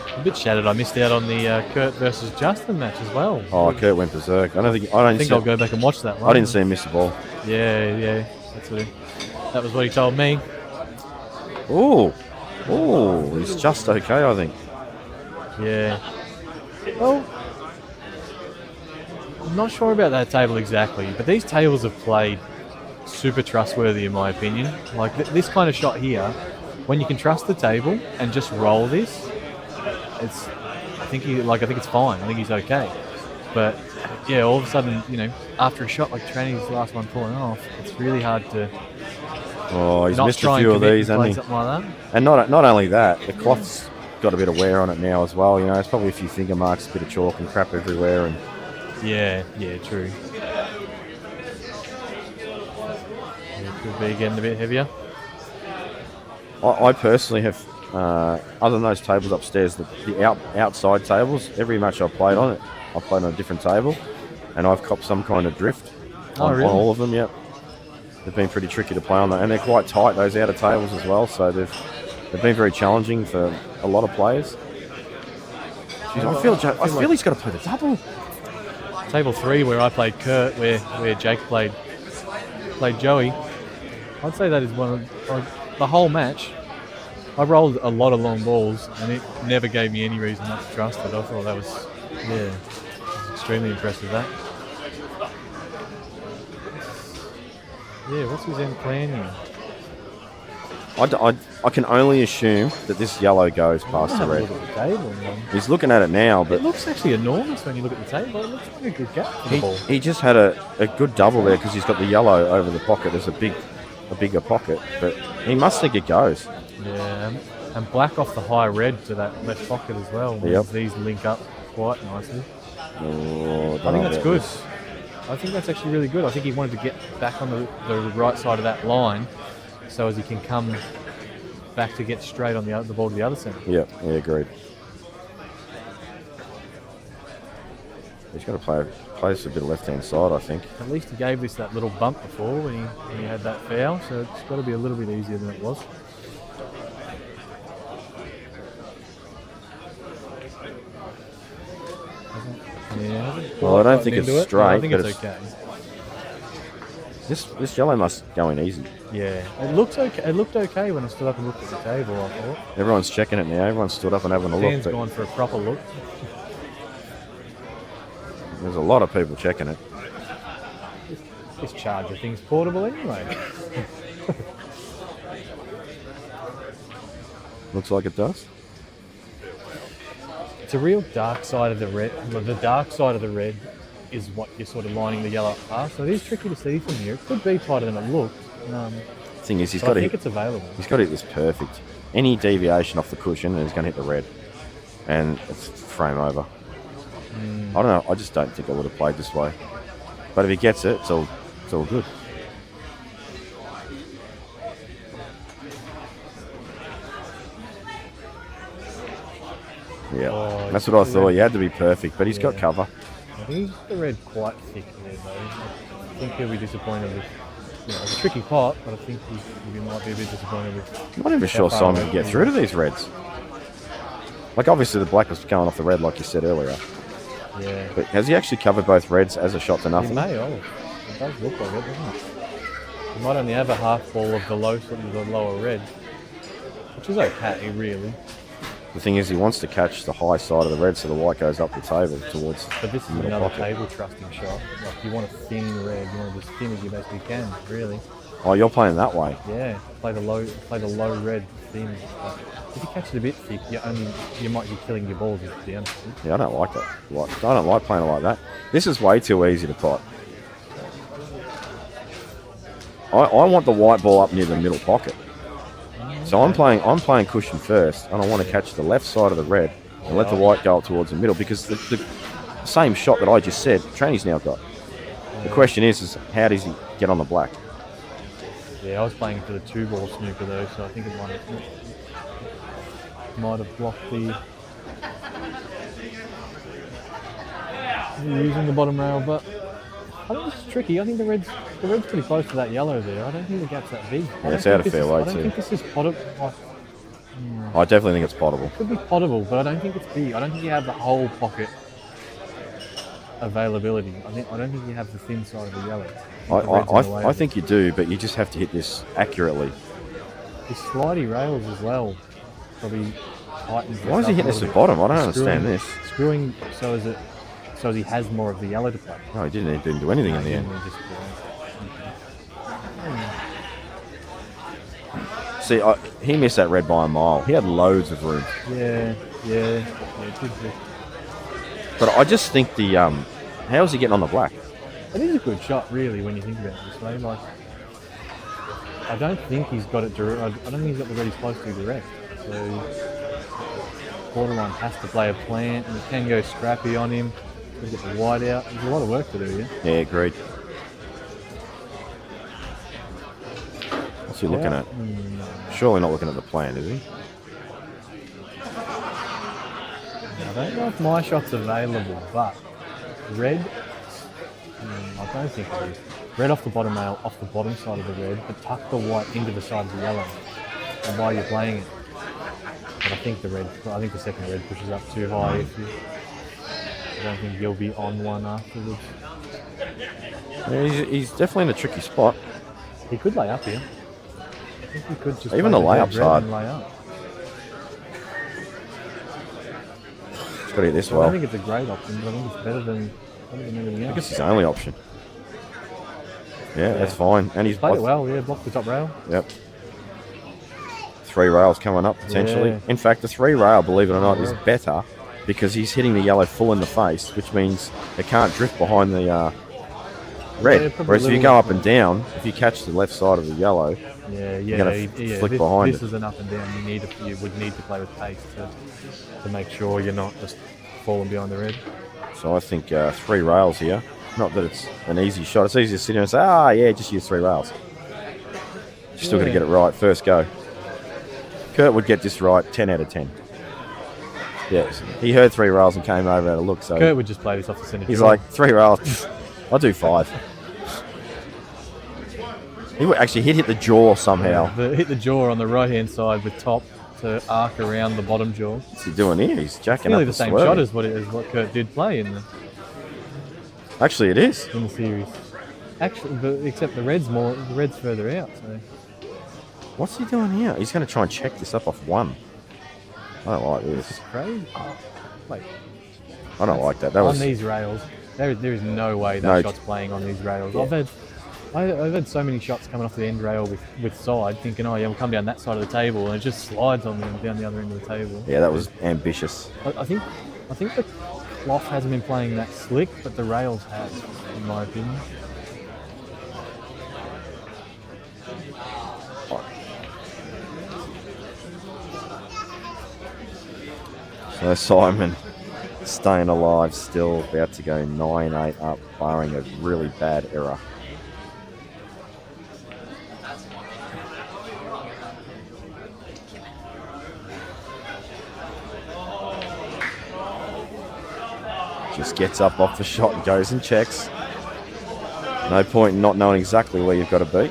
Speaker 10: A bit shattered. I missed out on the Kurt versus Justin match as well.
Speaker 5: Oh, Kurt went berserk. I think
Speaker 10: I'll go back and watch that one.
Speaker 5: I didn't see him miss the ball.
Speaker 10: Yeah. That was what he told me.
Speaker 5: Oh, he's just okay, I think.
Speaker 10: Yeah. Well, I'm not sure about that table exactly, but these tables have played super trustworthy in my opinion. Like this kind of shot here, when you can trust the table and just roll this, I think it's fine. I think he's okay. But yeah, all of a sudden, after a shot like Tranny's last one falling off, it's really hard to.
Speaker 5: Oh, he's missed a few of these, hasn't he?
Speaker 10: Something like that.
Speaker 5: And not only that, the cloth's got a bit of wear on it now as well. It's probably a few finger marks, a bit of chalk and crap everywhere. And
Speaker 10: yeah, true. It could be getting a bit heavier.
Speaker 5: I personally have, other than those tables upstairs, the outside tables, every match I've played on it, I've played on a different table, and I've copped some kind of drift on all of them, yep. They've been pretty tricky to play on that, and they're quite tight, those outer tables as well, so they've been very challenging for a lot of players. Jeez, I feel he's got to play the double.
Speaker 10: Table 3, where I played Kurt, where Jake played Joey, I'd say that is one of the whole match. I rolled a lot of long balls, and it never gave me any reason not to trust it. I thought that was, I was extremely impressed with that. Yeah, what's his end plan here?
Speaker 5: I can only assume that this yellow goes past the red.
Speaker 10: Look at the table,
Speaker 5: He's looking at it now, but
Speaker 10: it looks actually enormous when you look at the table. It looks like a good gap for the ball.
Speaker 5: he just had a good double there because he's got the yellow over the pocket. There's a bigger pocket, but he must think it goes.
Speaker 10: Yeah, and black off the high red to that left pocket as well.
Speaker 5: Yep.
Speaker 10: These link up quite nicely.
Speaker 5: Oh,
Speaker 10: I think that's good. I think that's actually really good. I think he wanted to get back on the right side of that line so as he can come back to get straight on the ball to the other centre.
Speaker 5: Yeah, agreed. He's got to play this a bit of left-hand side, I think.
Speaker 10: At least he gave this that little bump before when he had that foul, so it's got to be a little bit easier than it was. Yeah.
Speaker 5: Well, I don't think it's straight.
Speaker 10: No, I think
Speaker 5: but
Speaker 10: it's okay.
Speaker 5: This yellow must go in easy.
Speaker 10: Yeah, it looked okay. It looked okay when I stood up and looked at the table. I thought
Speaker 5: Everyone's checking it now. Everyone's stood up and having a look.
Speaker 10: Dan's gone for a proper look.
Speaker 5: There's a lot of people checking it.
Speaker 10: This charger thing's portable anyway.
Speaker 5: Looks like it does.
Speaker 10: It's a real dark side of the red. The dark side of the red is what you're sort of lining the yellow up past. So it is tricky to see from here. It could be tighter than it looked.
Speaker 5: Thing is,
Speaker 10: I think it's available.
Speaker 5: He's got to hit this perfect. Any deviation off the cushion, and he's going to hit the red, and it's frame over. I don't know. I just don't think I would have played this way. But if he gets it, it's all good. Yeah, that's what I thought. He had to be perfect, but he's got cover.
Speaker 10: I think he's got the red quite thick there, though. I think he'll be disappointed with. It's a tricky pot, but I think he might be a bit disappointed with.
Speaker 5: I'm not even sure Simon can get through to these reds. Like, obviously the black was going off the red, like you said earlier.
Speaker 10: Yeah.
Speaker 5: But has he actually covered both reds as a shot to nothing?
Speaker 10: He may have. It does look like it, doesn't it? He might only have a half ball of the lower red, which is okay, really.
Speaker 5: The thing is, he wants to catch the high side of the red so the white goes up the table towards.
Speaker 10: But this is another table trusting shot. Like, you want a thin red, you want it as thin as you basically can, really.
Speaker 5: Oh, you're playing that way?
Speaker 10: Yeah, play the low red thin. Like, if you catch it a bit thick, you might be killing your balls at the end.
Speaker 5: Yeah, I don't like that. I don't like playing it like that. This is way too easy to pot. I want the white ball up near the middle pocket. So I'm playing cushion first, and I want to catch the left side of the red and let the white go up towards the middle, because the same shot that I just said, Tranny's now got. The question is how does he get on the black?
Speaker 10: Yeah, I was playing for the 2-ball snooker though, so I think it might have blocked the using the bottom rail, but I think it's tricky. I think the red's pretty close to that yellow there. I don't think the gap's that big.
Speaker 5: Yeah, it's out of fair weight
Speaker 10: I don't
Speaker 5: too.
Speaker 10: think this is potable.
Speaker 5: I definitely think it's potable.
Speaker 10: Could be potable, but I don't think it's big. I don't think you have the whole pocket availability. I don't think you have the thin side of the yellow.
Speaker 5: I think you do, but you just have to hit this accurately.
Speaker 10: The slidey rails as well probably tightens.
Speaker 5: Why is he hitting this at the bottom? I don't understand this.
Speaker 10: Screwing so as he has more of the yellow to play.
Speaker 5: No, he didn't do anything in the end. See, he missed that red by a mile. He had loads of room.
Speaker 10: Yeah.
Speaker 5: But I just think how's he getting on the black?
Speaker 10: It is a good shot, really, when you think about it this way. Like, I don't think he's got it direct. I don't think he's got the red he's supposed to direct. So, borderline has to play a plant, and it can go scrappy on him. Got to get the white out. There's a lot of work to do, yeah?
Speaker 5: Yeah, agreed. What's he looking at? Surely not looking at the plan, is he?
Speaker 10: I don't know if my shot's available, but red, I don't think it is. Red off the bottom rail, off the bottom side of the red, but tuck the white into the side of the yellow. And while you're playing it, but I think the second red pushes up too high. I don't think you'll be on one afterwards.
Speaker 5: Yeah, he's definitely in a tricky spot.
Speaker 10: He could lay up here. I think he could just
Speaker 5: even the layup's hard.
Speaker 10: Lay up.
Speaker 5: He's got to hit this
Speaker 10: I
Speaker 5: well.
Speaker 10: don't think it's a great option, but I think it's better than everything else.
Speaker 5: I guess it's the only option. Yeah, that's fine. And he's
Speaker 10: played it well. Yeah, blocked the top rail.
Speaker 5: Yep. 3 rails coming up potentially.
Speaker 10: Yeah.
Speaker 5: In fact, the 3 rail, believe it or not, is better because he's hitting the yellow full in the face, which means it can't drift behind the red.
Speaker 10: Yeah,
Speaker 5: whereas if you go up and down, if you catch the left side of the yellow, you're going to flick behind
Speaker 10: This is an up and down. You would need to play with pace to make sure you're not just falling behind the red.
Speaker 5: So I think 3 rails here. Not that it's an easy shot. It's easy to sit here and say, just use 3 rails. You're still got to get it right first go. Kurt would get this right 10 out of 10. Yes, he heard 3 rails and came over at a look. So
Speaker 10: Kurt would just play this off the centre.
Speaker 5: He's like, 3 rails, I'll do 5. He would actually hit the jaw somehow.
Speaker 10: Hit the jaw on the right-hand side with top to arc around the bottom jaw.
Speaker 5: What's he doing here? He's jacking
Speaker 10: nearly
Speaker 5: up
Speaker 10: the same
Speaker 5: swerving.
Speaker 10: shot as what Kurt did play in the.
Speaker 5: Actually, it is
Speaker 10: in the series. Actually, but except the red's further out. So.
Speaker 5: What's he doing here? He's going to try and check this up off 1. I don't like this.
Speaker 10: It's crazy. Wait.
Speaker 5: I don't like that.
Speaker 10: On these rails, there is no way that shot's playing on these rails. Yeah. I've had so many shots coming off the end rail with side, thinking, we'll come down that side of the table, and it just slides on them down the other end of the table.
Speaker 5: Yeah, that was ambitious.
Speaker 10: I think the cloth hasn't been playing that slick, but the rails have, in my opinion.
Speaker 5: So Simon staying alive still, about to go 9-8 up, barring a really bad error. Just gets up off the shot and goes and checks. No point in not knowing exactly where you've got to be.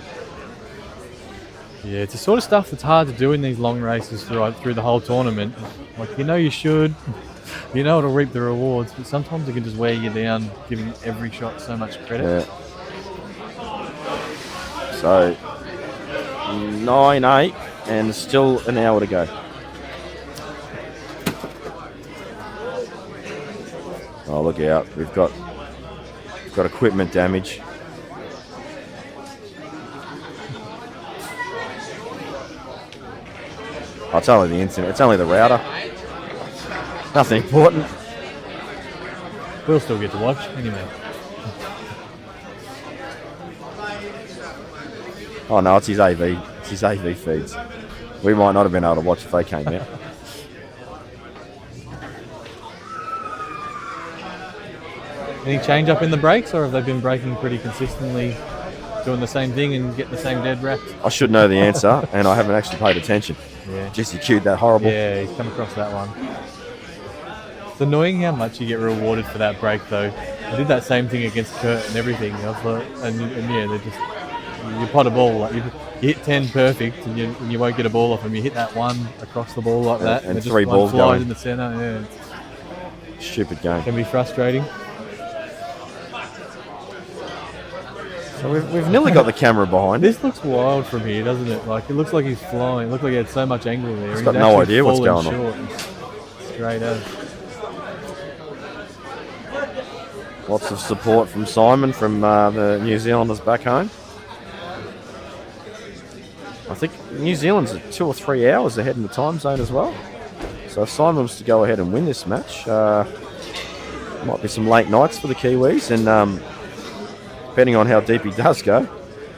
Speaker 10: Yeah, it's the sort of stuff that's hard to do in these long races through the whole tournament. Like, you should, it'll reap the rewards, but sometimes it can just wear you down, giving every shot so much credit.
Speaker 5: Yeah. So, 9-8 and still an hour to go. Oh, look out. We've got equipment damage. Oh, it's only the incident. It's only the router. Nothing important.
Speaker 10: We'll still get to watch anyway.
Speaker 5: Oh no, it's his AV. It's his AV feeds. We might not have been able to watch if they came out.
Speaker 10: Any change up in the brakes, or have they been braking pretty consistently doing the same thing and getting the same dead wraps.
Speaker 5: I should know the answer, and I haven't actually paid attention.
Speaker 10: Yeah.
Speaker 5: Jesse cued that horrible.
Speaker 10: Yeah, he's come across that one. It's annoying how much you get rewarded for that break, though. I did that same thing against Kurt and everything. I was like, and yeah, they're just you pot a ball like you hit 10 perfect, and you won't get a ball off them. You hit that one across the ball like that,
Speaker 5: and
Speaker 10: just
Speaker 5: 3 balls
Speaker 10: flies
Speaker 5: going
Speaker 10: in the centre. Yeah,
Speaker 5: stupid game.
Speaker 10: can be frustrating.
Speaker 5: So we've nearly got the camera behind it.
Speaker 10: This looks wild from here, doesn't it? Like it looks like he's flying. It looks like he had so much angle there.
Speaker 5: He's got no idea what's going
Speaker 10: on. Straight as.
Speaker 5: Lots of support from Simon from the New Zealanders back home. I think New Zealand's 2 or 3 hours ahead in the time zone as well. So if Simon was to go ahead and win this match, might be some late nights for the Kiwis, and depending on how deep he does go,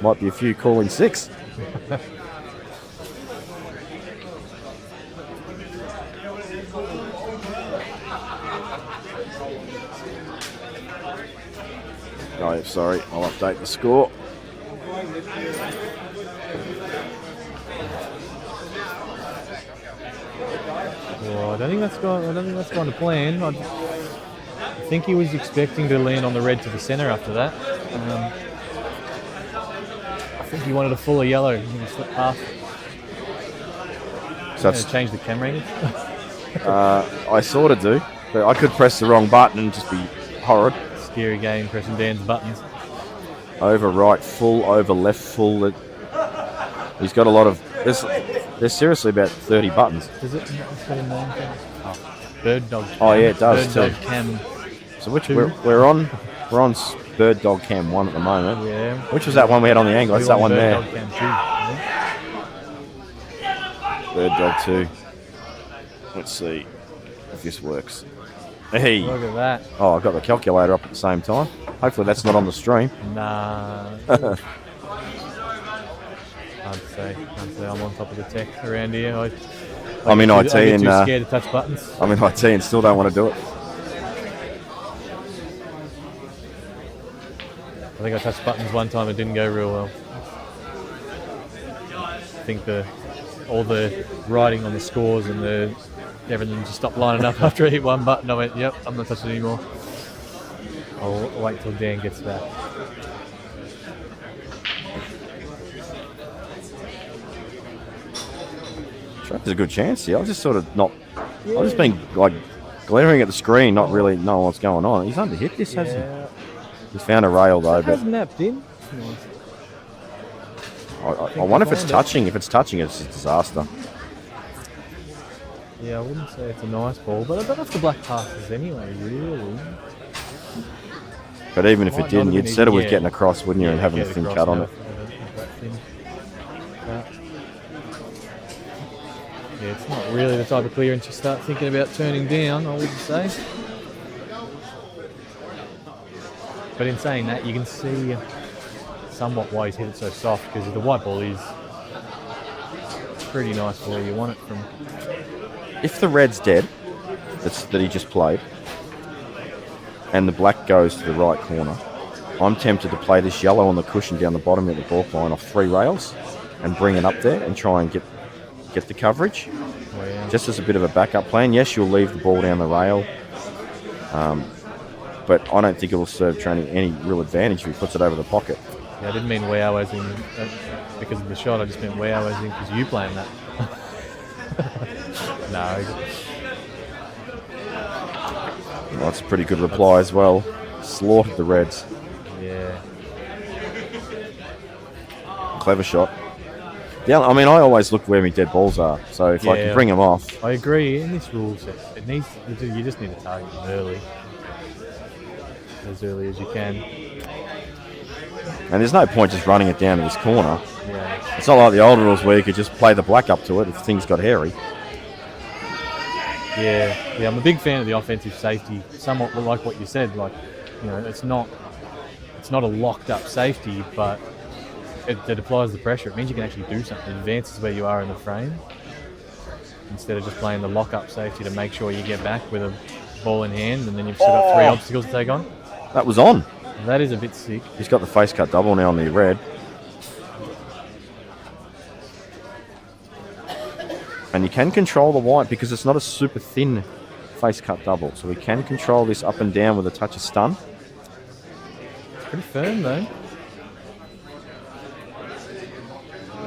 Speaker 5: might be a few calling 6. Oh, sorry, I'll update the score.
Speaker 10: Well, I don't think that's gone to plan. I think he was expecting to land on the red to the centre after that. I think he wanted a fuller yellow. He slipped past.
Speaker 5: So
Speaker 10: that's change the camera angle.
Speaker 5: I sort of do, but I could press the wrong button and just be horrid.
Speaker 10: Scary game, pressing Dan's buttons.
Speaker 5: Over right full, over left full. He's got a lot of. There's seriously about 30 buttons.
Speaker 10: Does it? Bird dog.
Speaker 5: Oh yeah, it does
Speaker 10: Bird
Speaker 5: too.
Speaker 10: dog cam.
Speaker 5: So we're on Bird Dog Cam 1 at the moment.
Speaker 10: Yeah.
Speaker 5: Which was that one we had on the angle? That's that one there.
Speaker 10: Bird Dog Cam 2.
Speaker 5: Bird Dog 2. Let's see if this works. Hey.
Speaker 10: Look at that.
Speaker 5: Oh, I've got the calculator up at the same time. Hopefully that's not on the stream.
Speaker 10: Nah. Can't say. I'm on top of the tech around here.
Speaker 5: I'm in IT
Speaker 10: I get
Speaker 5: and
Speaker 10: too scared to touch buttons.
Speaker 5: I'm in IT and still don't want to do it.
Speaker 10: I think I touched buttons one time. It didn't go real well. I think all the writing on the scores and everything just stopped lining up after I hit one button. I went, yep, I'm not touching it anymore. I'll wait till Dan gets back.
Speaker 5: There's a good chance here. I've just sort of not. I've just been like glaring at the screen, not really knowing what's going on. He's underhit this, hasn't he? He's found a rail though, but
Speaker 10: hasn't napped in.
Speaker 5: I wonder if it's touching. If it's touching, it's a disaster.
Speaker 10: Yeah, I wouldn't say it's a nice ball, but I don't know if the black passes anyway, really.
Speaker 5: But even if it didn't, you'd settle with getting across, wouldn't you, and having a thin cut on it.
Speaker 10: Yeah, it's not really the type of clearance you start thinking about turning down, I wouldn't say. But in saying that, you can see somewhat why he's hit it so soft, because the white ball is pretty nice for where you want it from.
Speaker 5: If the red's dead, that he just played, and the black goes to the right corner, I'm tempted to play this yellow on the cushion down the bottom of the balk line off 3 rails and bring it up there and try and get the coverage, just as a bit of a backup plan. Yes, you'll leave the ball down the rail, but I don't think it will serve training any real advantage if he puts it over the pocket.
Speaker 10: Yeah, I didn't mean wow as in because of the shot, I just meant wow as in because you playing that. No.
Speaker 5: Well, that's a pretty good reply as well. Slaughtered the Reds.
Speaker 10: Yeah.
Speaker 5: Clever shot. Yeah, I mean, I always look where my dead balls are, so if I can bring them off.
Speaker 10: I agree. In this rule set, you just need to target them early as you can.
Speaker 5: And there's no point just running it down to this corner.
Speaker 10: Yeah.
Speaker 5: It's not like the old rules where you could just play the black up to it if things got hairy.
Speaker 10: Yeah, I'm a big fan of the offensive safety. Somewhat like what you said, like, you know, it's not a locked up safety, but it applies the pressure. It means you can actually do something. It advances where you are in the frame instead of just playing the lock up safety to make sure you get back with a ball in hand, and then you've still got 3 obstacles to take on.
Speaker 5: That was on.
Speaker 10: That is a bit sick.
Speaker 5: He's got the face cut double now on the red. And you can control the white because it's not a super thin face cut double. So we can control this up and down with a touch of stun.
Speaker 8: It's pretty firm though.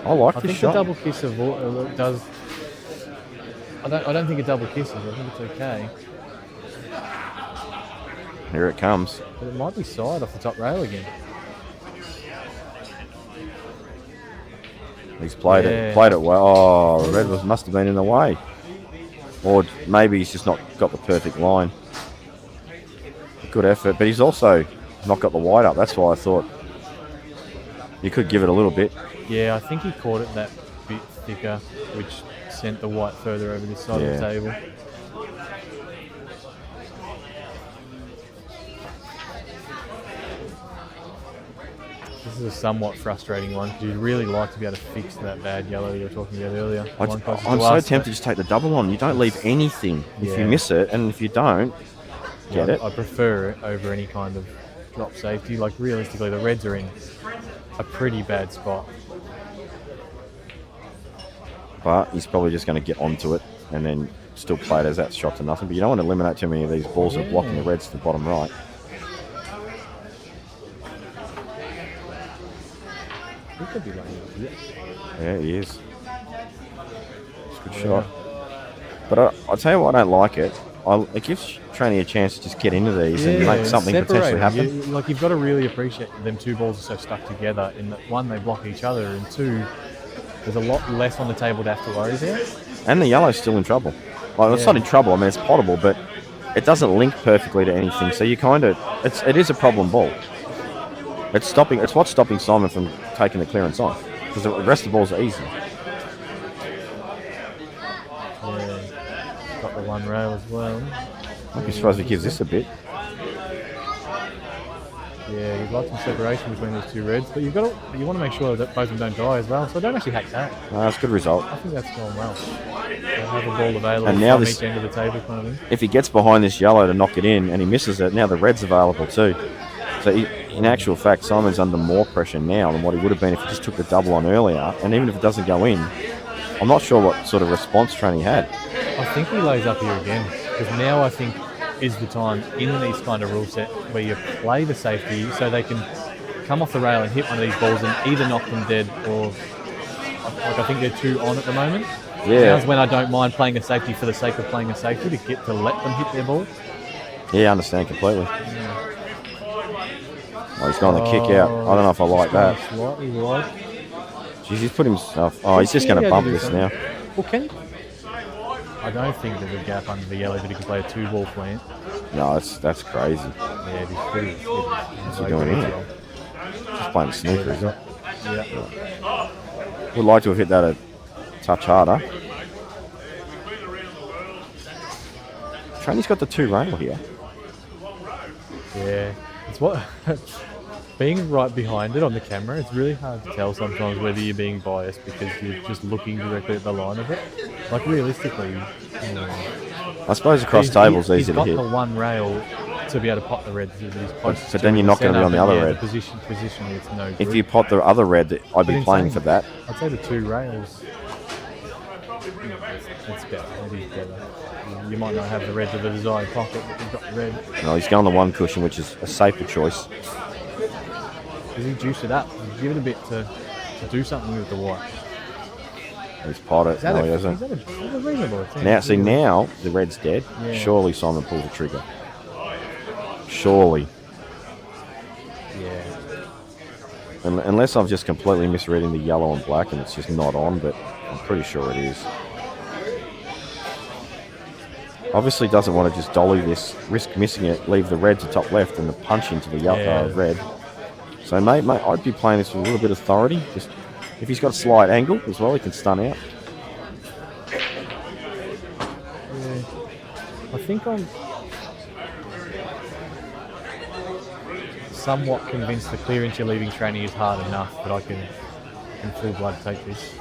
Speaker 5: I like
Speaker 8: I
Speaker 5: this
Speaker 8: think
Speaker 5: shot.
Speaker 8: the double kiss does. I don't think it double kisses. I think it's okay.
Speaker 5: Here it comes.
Speaker 8: But it might be side off the top rail again.
Speaker 5: He's played it well. Oh, the red must have been in the way. Or maybe he's just not got the perfect line. Good effort, but he's also not got the white up. That's why I thought you could give it a little bit.
Speaker 8: Yeah, I think he caught it that bit thicker, which sent the white further over this side of the table. This is a somewhat frustrating one because you'd really like to be able to fix that bad yellow you were talking about earlier.
Speaker 5: I'm so tempted to just take the double on. You don't leave anything if you miss it, and if you don't, get it.
Speaker 8: I prefer it over any kind of drop safety. Like realistically, the Reds are in a pretty bad spot.
Speaker 5: But he's probably just going to get onto it and then still play it as that shot to nothing. But you don't want to eliminate too many of these balls that are blocking the Reds to the bottom right.
Speaker 8: He could be laying it.
Speaker 5: Yeah, he is. It's a good shot. But I'll tell you what, I don't like it. It gives Trainee a chance to just get into these and make something potentially happen.
Speaker 8: You've got to really appreciate them two balls are so stuck together in that one, they block each other, and two, there's a lot less on the table to have to worry about.
Speaker 5: And the yellow's still in trouble. Well, it's not in trouble. I mean, it's potable, but it doesn't link perfectly to anything. So you kind of, it is a problem ball. It's what's stopping Simon from taking the clearance off because the rest of the balls are easy.
Speaker 8: Yeah, got the one rail as well.
Speaker 5: I'd be surprised if he gives this a bit.
Speaker 8: Yeah, you'd like some separation between those two Reds, but you want to make sure that both of them don't die as well. So I don't actually hate that.
Speaker 5: No, that's a good result.
Speaker 8: I think that's going well. They have a ball available
Speaker 5: And now
Speaker 8: from each end of the table, kind of thing.
Speaker 5: If he gets behind this yellow to knock it in and he misses it, now the Red's available too. So in actual fact, Simon's under more pressure now than what he would have been if he just took the double on earlier. And even if it doesn't go in, I'm not sure what sort of response Trainee had.
Speaker 8: I think he lays up here again because now I think is the time in these kind of rule set where you play the safety so they can come off the rail and hit one of these balls and either knock them dead or I think they're two on at the moment.
Speaker 5: Yeah.
Speaker 8: Now's when I don't mind playing a safety for the sake of playing a safety to get to let them hit their ball.
Speaker 5: Yeah, I understand completely. Oh, he's gone the kick out. I don't know if I like that.
Speaker 8: Slightly wide.
Speaker 5: Jeez, he's put himself. Oh, he's just going to bump this now.
Speaker 8: Well, can he? I don't think there's a gap under the yellow that he can play a two-ball plant.
Speaker 5: No, that's crazy.
Speaker 8: Yeah, he's pretty.
Speaker 5: What's he doing here? Just playing snooker, isn't it?
Speaker 8: Yeah.
Speaker 5: Would like to have hit that a touch harder. Trainee's got the two rail here.
Speaker 8: Yeah, it's what being right behind it on the camera. It's really hard to tell sometimes whether you're being biased because you're just looking directly at the line of it. Like realistically,
Speaker 5: I suppose across tables easy to hit.
Speaker 8: He's got the one rail to be able to pot the red.
Speaker 5: But then you're not going to be on the other red.
Speaker 8: Positionally, it's no good.
Speaker 5: If you pot the other red, I'd be playing for that.
Speaker 8: I'd say the two rails. It's better. It is better. You might not have the red to the desired pocket, but you've got the red.
Speaker 5: No, he's going the one cushion, which is a safer choice.
Speaker 8: Does he juice it up? Give it a bit to do something with the white.
Speaker 5: He's potted. No, he doesn't.
Speaker 8: Is that a reasonable attempt?
Speaker 5: Now, see, now the red's dead.
Speaker 8: Yeah.
Speaker 5: Surely Simon pulls the trigger. Surely.
Speaker 8: Yeah.
Speaker 5: Unless I'm just completely misreading the yellow and black and it's just not on, but I'm pretty sure it is. Obviously doesn't want to just dolly this, risk missing it, leave the red to top left and the punch into the yellow, red. So mate, I'd be playing this with a little bit of authority. Just if he's got a slight angle as well, he can stun out.
Speaker 8: Yeah. I think I'm somewhat convinced the clearance you're leaving Trainee is hard enough that I can in full blood take this.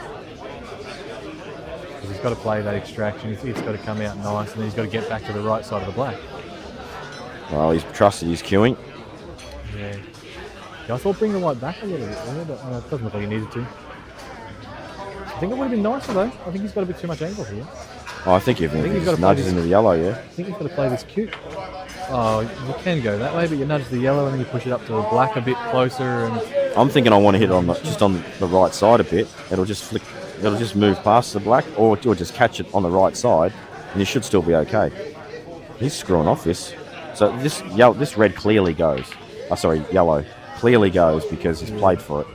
Speaker 8: Because he's got to play that extraction, it's got to come out nice, and then he's got to get back to the right side of the black.
Speaker 5: Well, he's trusted his queuing.
Speaker 8: Yeah. I thought bring the white back a little bit, but it doesn't look like he needed to. I think it would have been nicer though. I think he's got a bit too much angle here.
Speaker 5: Oh, I think if
Speaker 8: think
Speaker 5: he
Speaker 8: he's gotta
Speaker 5: just
Speaker 8: play
Speaker 5: nudges
Speaker 8: this-
Speaker 5: into the yellow, yeah.
Speaker 8: I think he's got to play this cute. Oh, you can go that way, but you nudge the yellow and then you push it up to the black a bit closer. And
Speaker 5: I'm thinking I want to hit it on just on the right side a bit. It'll just flick. It'll just move past the black, or just catch it on the right side, and you should still be okay. He's screwing off this. So this red clearly goes. Oh, sorry, yellow clearly goes because he's played for it.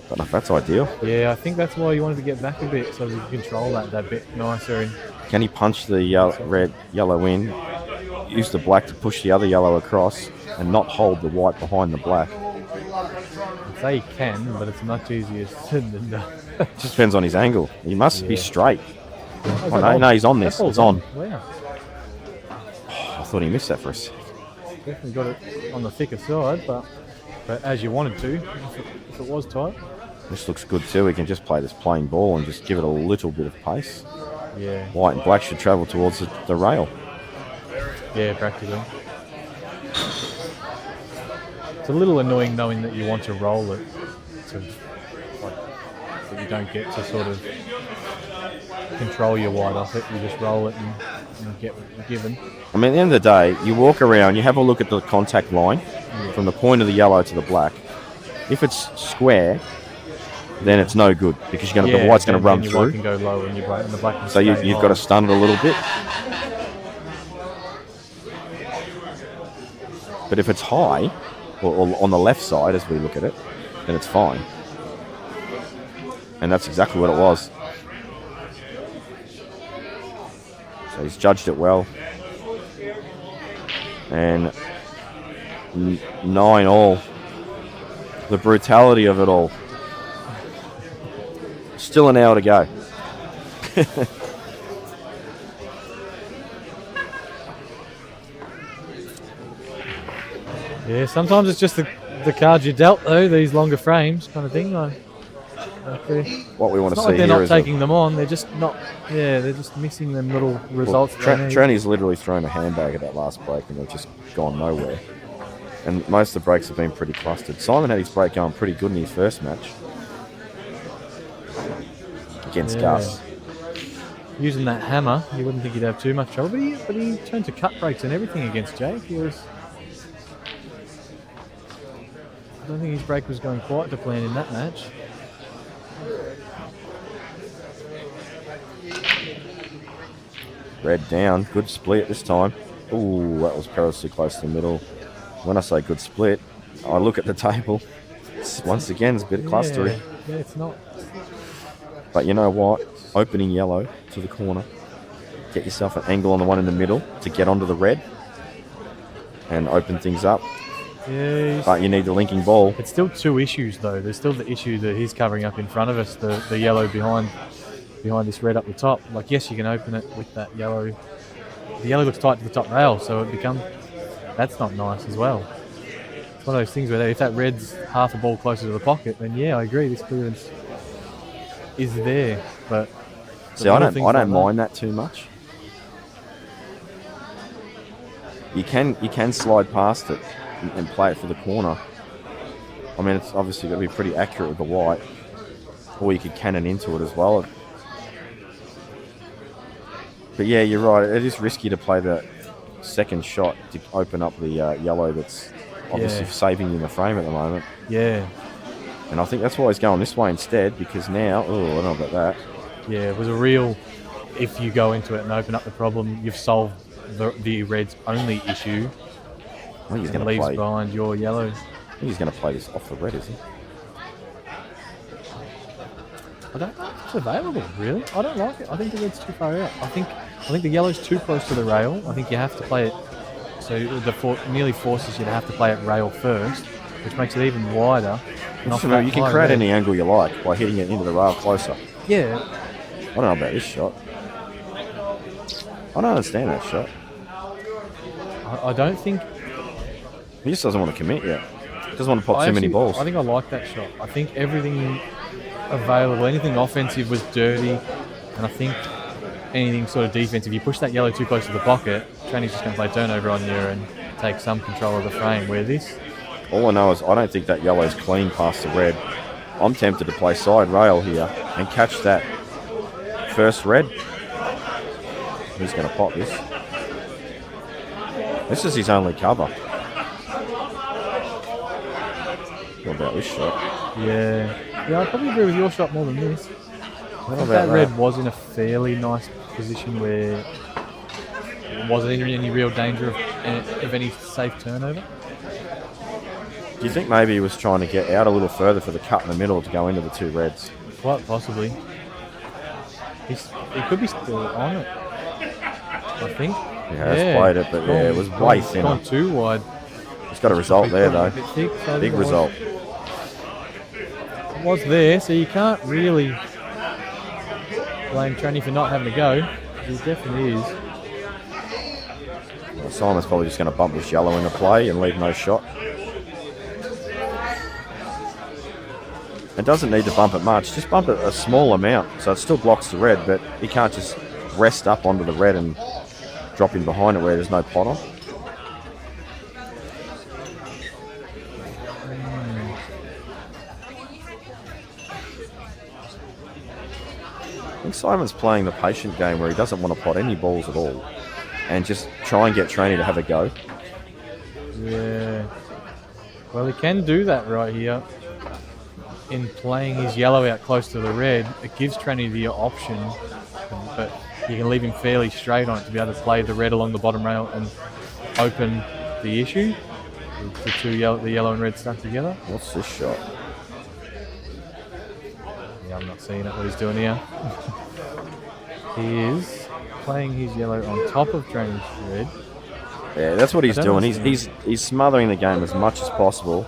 Speaker 5: Don't know if that's ideal.
Speaker 8: yeah, I think that's why you wanted to get back a bit so you can control that bit nicer. And
Speaker 5: Can he punch the yellow in, use the black to push the other yellow across, and not hold the white behind the black?
Speaker 8: I'd say he can, but it's much easier said than done.
Speaker 5: Just depends on his angle. He must be
Speaker 8: Yeah.
Speaker 5: straight.
Speaker 8: Oh,
Speaker 5: Oh, no, he's on this.
Speaker 8: That
Speaker 5: It's on.
Speaker 8: Wow.
Speaker 5: I thought he missed that for us.
Speaker 8: Definitely got it on the thicker side, but as you wanted to, if it was tight.
Speaker 5: This looks good too. We can just play this plain ball and just give it a little bit of pace.
Speaker 8: Yeah.
Speaker 5: White and black should travel towards the rail.
Speaker 8: Yeah, practically. It's a little annoying knowing that you want to roll it, that you don't get to sort of control your white off it. You just roll it and get what you're given.
Speaker 5: I mean, at the end of the day, you walk around, you have a look at the contact line from the point of the yellow to the black. If it's square, then it's no good because the white's going to run
Speaker 8: your
Speaker 5: through.
Speaker 8: white can go low and the black can
Speaker 5: So
Speaker 8: stay
Speaker 5: you've
Speaker 8: high.
Speaker 5: got to stun it a little bit. But if it's high, or on the left side as we look at it, then it's fine. And that's exactly what it was. So he's judged it well. And 9 all. The brutality of it all. Still an hour to go.
Speaker 8: Yeah, sometimes it's just the cards you dealt though, these longer frames kind of thing.
Speaker 5: What we want
Speaker 8: It's
Speaker 5: to
Speaker 8: not like
Speaker 5: see
Speaker 8: they're
Speaker 5: here
Speaker 8: not
Speaker 5: is
Speaker 8: taking them on, they're just not, they're just missing them little results. that they need.
Speaker 5: Tranny's literally thrown a handbag at that last break and they've just gone nowhere. And most of the breaks have been pretty clustered. Simon had his break going pretty good in his first match against Gus.
Speaker 8: Using that hammer, you wouldn't think he'd have too much trouble, but he turned to cut breaks and everything against Jake. I don't think his break was going quite to plan in that match.
Speaker 5: Red down, good split this time. Ooh, that was perilously close to the middle. When I say good split, I look at the table. Once again, it's a bit clustery.
Speaker 8: Yeah, it's not.
Speaker 5: But you know what? Opening yellow to the corner. Get yourself an angle on the one in the middle to get onto the red and open things up.
Speaker 8: Yeah,
Speaker 5: But you need the linking ball.
Speaker 8: it's still two issues though. There's still the issue that he's covering up in front of us, the yellow behind this red up the top. Like, yes, you can open it with that yellow. The yellow looks tight to the top rail, so that's not nice as well. It's one of those things where if that red's half a ball closer to the pocket, then yeah, I agree, this clearance is there. But
Speaker 5: See, I don't mind that too much. You can slide past it and play it for the corner. I mean, it's obviously got to be pretty accurate with the white, or you could cannon into it as well. But yeah, you're right. It is risky to play the second shot to open up the yellow that's obviously saving you in the frame at the moment.
Speaker 8: Yeah.
Speaker 5: And I think that's why he's going this way instead, because now, I don't know about that.
Speaker 8: Yeah, it was a real, if you go into it and open up the problem, you've solved the red's only issue.
Speaker 5: I think he's going to
Speaker 8: leaves
Speaker 5: play.
Speaker 8: behind your yellow.
Speaker 5: I think he's going to play this off the red, isn't he?
Speaker 8: I don't know if it's available, really. I don't like it. I think the red's too far out. I think the yellow's too close to the rail. I think you have to play it, so nearly forces you to have to play it rail first, which makes it even wider.
Speaker 5: You can create any angle you like by hitting it into the rail closer.
Speaker 8: Yeah.
Speaker 5: I don't know about this shot. I don't understand that shot.
Speaker 8: I don't think...
Speaker 5: He just doesn't want to commit yet. He doesn't want to pop too many balls.
Speaker 8: I think I like that shot. I think everything available, anything offensive was dirty, and I think anything sort of defensive, you push that yellow too close to the pocket, Trainy's just going to play turnover on you and take some control of the frame, where this...
Speaker 5: All I know is I don't think that yellow's clean past the red. I'm tempted to play side rail here and catch that first red. He's going to pop this. This is his only cover. What about this shot?
Speaker 8: Yeah, I probably agree with your shot more than this.
Speaker 5: What
Speaker 8: I think
Speaker 5: about
Speaker 8: that red was in a fairly nice position where it wasn't in any real danger of any safe turnover.
Speaker 5: Do you think maybe he was trying to get out a little further for the cut in the middle to go into the two reds?
Speaker 8: Quite possibly. He could be still on it, I think.
Speaker 5: He has played it, but it was way thinner.
Speaker 8: Gone too wide.
Speaker 5: He's got a result there, though.
Speaker 8: Thick, so
Speaker 5: Big result.
Speaker 8: It was there, so you can't really blame Tranny for not having a go. He definitely is.
Speaker 5: Well, Simon's probably just going to bump this yellow into play and leave no shot. It doesn't need to bump it much. Just bump it a small amount, so it still blocks the red, but he can't just rest up onto the red and drop in behind it where there's no pot on. I think Simon's playing the patient game where he doesn't want to pot any balls at all and just try and get Tranny to have a go.
Speaker 8: Yeah. Well, he can do that right here. In playing his yellow out close to the red, it gives Tranny the option, but you can leave him fairly straight on it to be able to play the red along the bottom rail and open the issue. The yellow and red stuck together.
Speaker 5: What's this shot?
Speaker 8: Yeah, I'm not seeing it, what he's doing here. He is playing his yellow on top of Tranny's red.
Speaker 5: Yeah, that's what he's doing. He's smothering the game as much as possible,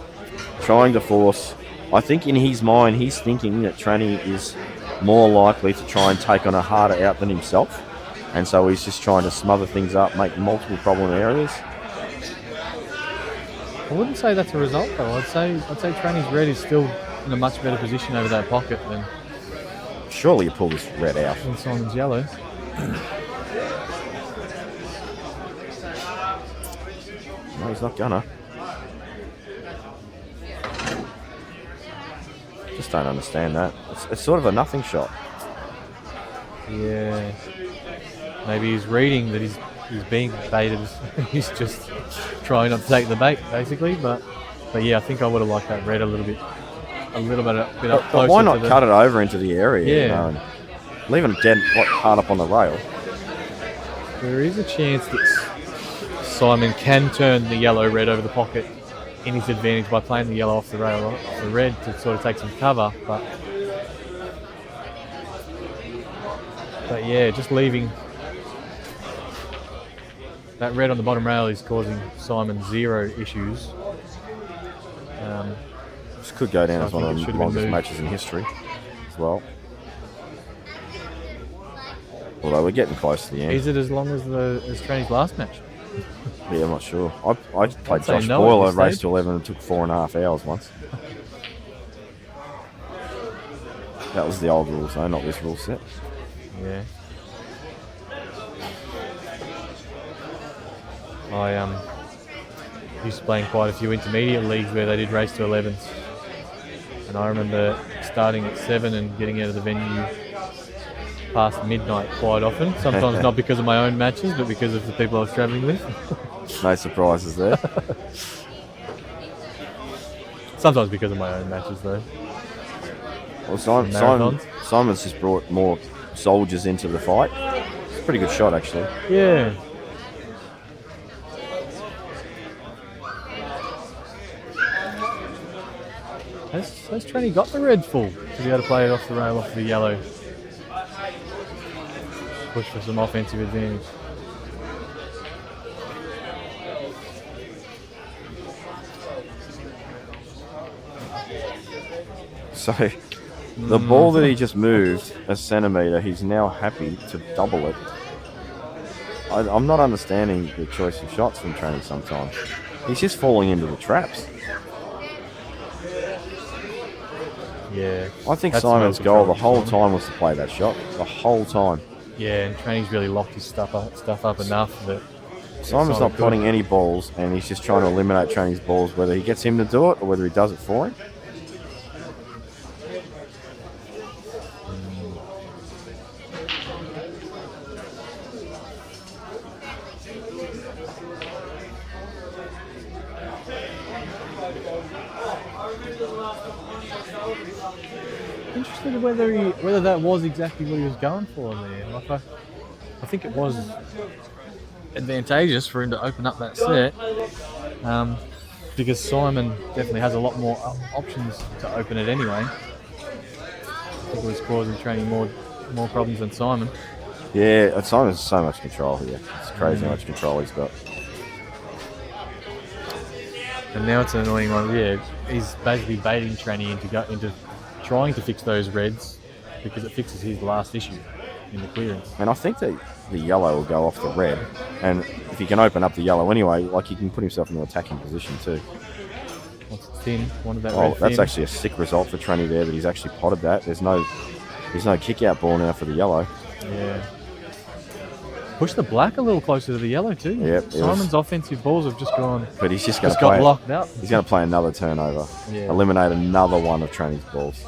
Speaker 5: trying to force. I think in his mind, he's thinking that Tranny is more likely to try and take on a harder out than himself. And so he's just trying to smother things up, make multiple problem areas.
Speaker 8: I wouldn't say that's a result, though. I'd say Tranny's red is still in a much better position over that pocket than...
Speaker 5: Surely you pull this red out.
Speaker 8: Than Simon's yellow.
Speaker 5: No, he's not gonna. Just don't understand that. It's sort of a nothing shot.
Speaker 8: Yeah. Maybe he's reading that he's being baited. He's just trying not to take the bait, basically. But yeah, I think I would have liked that red a bit up closer.
Speaker 5: But why not cut it over into the area?
Speaker 8: Yeah.
Speaker 5: You know, and leaving it dead hard up on the rail.
Speaker 8: There is a chance that Simon can turn the yellow red over the pocket in his advantage by playing the yellow off the rail, off the red to sort of take some cover. But yeah, just leaving that red on the bottom rail is causing Simon zero issues.
Speaker 5: This could go down as one of the longest matches in history as well. Although we're getting close to the end.
Speaker 8: Is it as long as Tranny's last match?
Speaker 5: Yeah, I'm not sure. I played
Speaker 8: say
Speaker 5: Josh
Speaker 8: no
Speaker 5: Boyle
Speaker 8: at
Speaker 5: at
Speaker 8: this
Speaker 5: Race
Speaker 8: stage.
Speaker 5: to 11 and took 4.5 hours once. That was the old rules, though, not this rule set.
Speaker 8: Yeah. I used to play in quite a few intermediate leagues where they did race to 11s. And I remember starting at 7 and getting out of the venue past midnight quite often. Sometimes not because of my own matches, but because of the people I was travelling with.
Speaker 5: No surprises there.
Speaker 8: Sometimes because of my own matches, though.
Speaker 5: Well,
Speaker 8: Marathons.
Speaker 5: Simon's just brought more soldiers into the fight. It's a pretty good shot, actually.
Speaker 8: Yeah. Has Tranny got the red full to be able to play it off the rail, off the yellow? Push for some offensive advantage.
Speaker 5: So, the ball that he just moved a centimetre, he's now happy to double it. I'm not understanding the choice of shots from Tranny sometimes. He's just falling into the traps.
Speaker 8: Yeah.
Speaker 5: I think
Speaker 8: that's
Speaker 5: Simon's
Speaker 8: no
Speaker 5: goal the
Speaker 8: control
Speaker 5: whole
Speaker 8: for
Speaker 5: time was to play that shot. The whole time.
Speaker 8: Yeah, and Tranny's really locked his stuff up enough that
Speaker 5: Simon's not potting any balls, and he's just trying to eliminate Tranny's balls, whether he gets him to do it or whether he does it for him.
Speaker 10: wondered whether that was exactly what he was going for there. Like I think it was advantageous for him to open up that set because Simon definitely has a lot more options to open it anyway. I think it was causing training more problems than Simon.
Speaker 5: Yeah, Simon's so much control here. It's crazy how much control he's got.
Speaker 10: And now it's an annoying one. Yeah, he's basically baiting Tranny into trying to fix those reds because it fixes his last issue in the clearance.
Speaker 5: And I think that the yellow will go off the red, and if he can open up the yellow anyway, like he can put himself in an attacking position too.
Speaker 10: What's thin? One of that
Speaker 5: Oh,
Speaker 10: red
Speaker 5: that's
Speaker 10: thin.
Speaker 5: actually a sick result for Tranny there that he's actually potted that. There's no kick out ball now for the yellow.
Speaker 10: Yeah. Push the black a little closer to the yellow too.
Speaker 5: Yep.
Speaker 10: Simon's offensive balls have just gone.
Speaker 5: But he's just going to
Speaker 10: got
Speaker 5: play.
Speaker 10: locked out.
Speaker 5: He's going to play another turnover.
Speaker 10: Yeah.
Speaker 5: Eliminate another one of Tranny's balls.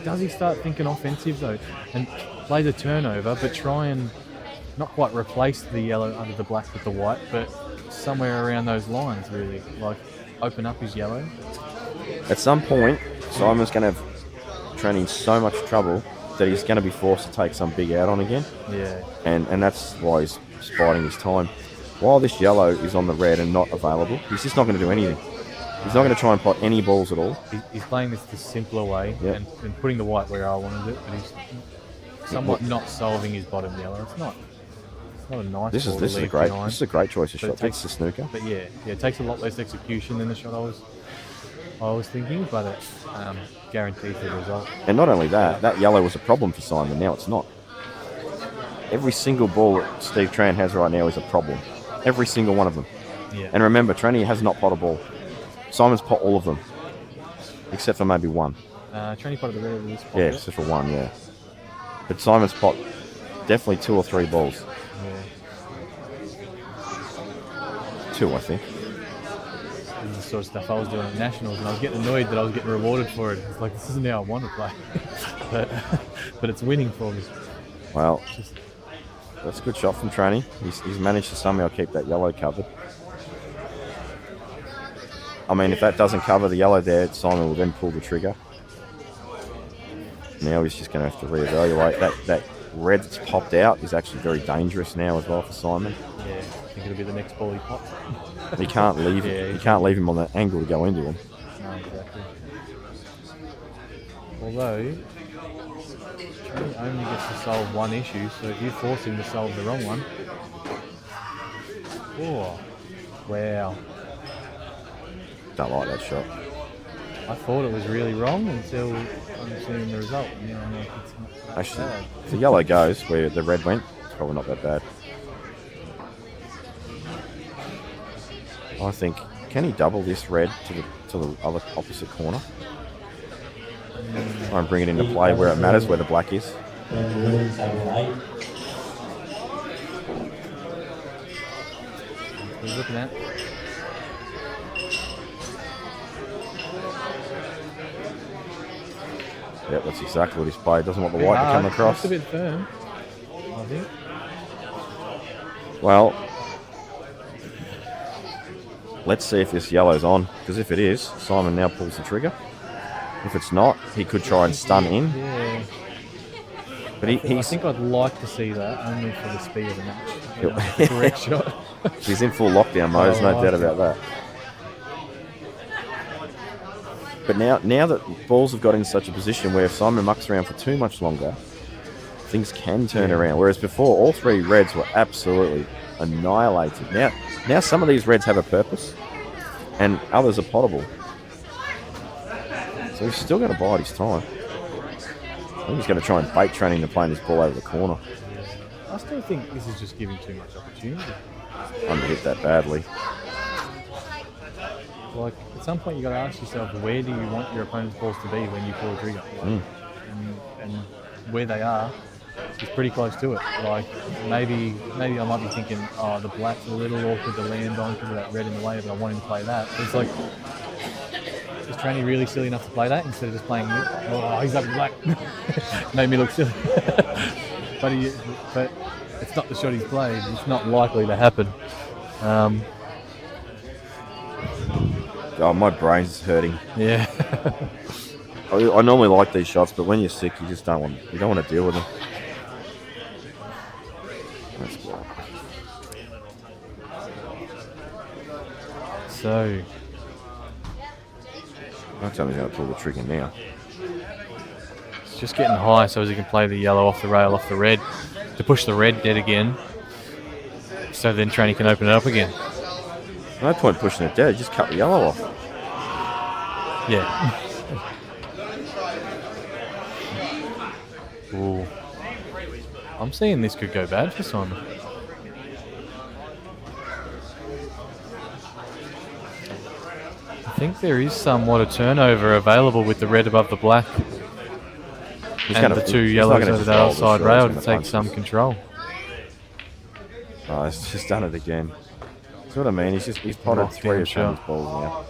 Speaker 10: Does he start thinking offensive though, and play the turnover, but try and not quite replace the yellow under the black with the white, but somewhere around those lines really, like open up his yellow.
Speaker 5: At some point, Simon's going to have Tranny in so much trouble that he's going to be forced to take some big out on again.
Speaker 10: Yeah.
Speaker 5: And that's why he's biding his time. While this yellow is on the red and not available, he's just not going to do anything. He's not going to try and pot any balls at all.
Speaker 10: He's playing this the simpler way and putting the white where I wanted it, but he's somewhat not solving his bottom yellow. It's not a nice.
Speaker 5: This
Speaker 10: ball
Speaker 5: is
Speaker 10: to
Speaker 5: a
Speaker 10: leave
Speaker 5: great
Speaker 10: behind.
Speaker 5: this is a great choice of
Speaker 10: But
Speaker 5: shot. Takes the snooker.
Speaker 10: But yeah, it takes a lot less execution than the shot I was thinking, but it guarantees the result.
Speaker 5: And not only that yellow was a problem for Simon. Now it's not. Every single ball that Steve Tran has right now is a problem. Every single one of them.
Speaker 10: Yeah.
Speaker 5: And remember, Tranny has not pot a ball. Simon's pot all of them, except for maybe one.
Speaker 10: Tranny potted the red of this pot.
Speaker 5: Yeah, except for one, yeah. But Simon's pot definitely 2 or 3 balls.
Speaker 10: Yeah.
Speaker 5: 2, I think.
Speaker 10: This is the sort of stuff I was doing at Nationals, and I was getting annoyed that I was getting rewarded for it. It's like, this isn't how I want to play. but it's winning for me.
Speaker 5: Well, that's a good shot from Tranny. He's managed to somehow keep that yellow covered. I mean, if that doesn't cover the yellow there, Simon will then pull the trigger. Now he's just going to have to reevaluate. That red that's popped out is actually very dangerous now as well for Simon.
Speaker 10: Yeah, I think it'll be the next ball he pops.
Speaker 5: You can't leave you can't leave him on that angle to go into him.
Speaker 10: No, exactly. Although, Tranny only gets to solve one issue, so if you force him to solve the wrong one... Oh, wow.
Speaker 5: Don't like that shot.
Speaker 10: I thought it was really wrong until I'm seeing the result. Now I'm like, it's not that
Speaker 5: Actually,
Speaker 10: bad.
Speaker 5: if the yellow goes where the red went, it's probably not that bad. I think, can he double this red to the other opposite corner? Try and bring it into play where it matters, where the black is.
Speaker 10: He's looking at.
Speaker 5: Yep, that's exactly what he's played. Doesn't want the white to come across.
Speaker 10: It's a bit firm, I think.
Speaker 5: Well, let's see if this yellow's on, because if it is, Simon now pulls the trigger. If it's not, he could try and stun in.
Speaker 10: Yeah.
Speaker 5: But
Speaker 10: I
Speaker 5: he's
Speaker 10: think I'd like to see that, only for the speed of the match. The correct shot.
Speaker 5: he's in full lockdown mode, there's no doubt about that. But now that balls have got in such a position where if Simon mucks around for too much longer, things can turn around. Whereas before, all 3 reds were absolutely annihilated. Now some of these reds have a purpose, and others are potable. So he's still going to bide his time. I think he's going to try and bait Tranny into playing this ball over the corner.
Speaker 10: I still think this is just giving too much opportunity.
Speaker 5: Underhit that badly.
Speaker 10: Like, at some point you got to ask yourself, where do you want your opponent's balls to be when you pull a trigger? Like, and where they are is pretty close to it. Like, maybe I might be thinking, oh, the black's a little awkward to land on because of that red in the way, but I want him to play that. But it's like, is Tranny really silly enough to play that instead of just playing, oh, he's up in black. Made me look silly. but it's not the shot he's played. It's not likely to happen.
Speaker 5: Oh, my brain's hurting.
Speaker 10: Yeah.
Speaker 5: I normally like these shots, but when you're sick, you just don't want to deal with them. That's good.
Speaker 10: So,
Speaker 5: That's only going to pull the trigger now.
Speaker 10: it's just getting high so as he can play the yellow off the rail, off the red, to push the red dead again. So then Tranny can open it up again.
Speaker 5: No point pushing it dead. Just cut the yellow off.
Speaker 10: Yeah. Ooh. I'm seeing this could go bad for Simon. I think there is somewhat a turnover available with the red above the black. And the two yellows over that outside rail to take some control.
Speaker 5: Oh, he's just done it again. See what I mean? He's potted 3 of Tranny's balls now.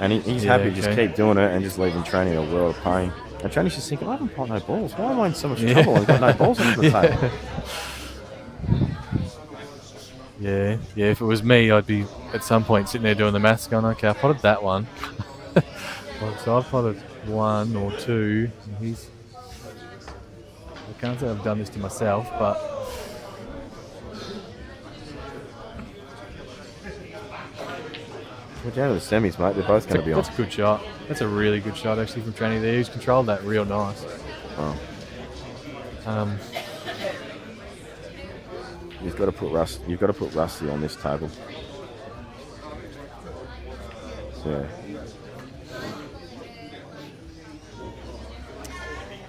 Speaker 5: And he's happy to just keep doing it and just leaving Tranny a world of pain. And Tranny's just thinking, I haven't potted no balls. Why am I in so much trouble? I've got no balls on the table.
Speaker 10: Yeah, if it was me, I'd be at some point sitting there doing the maths going, okay, I potted that one. So I've potted 1 or 2. And I can't say I've done this to myself, but
Speaker 5: We're down to the semis, mate. They're both going to be on.
Speaker 10: that's a good shot. That's a really good shot actually from Tranny there. He's controlled that real nice.
Speaker 5: Oh. You've got to put Rusty on this table. Yeah.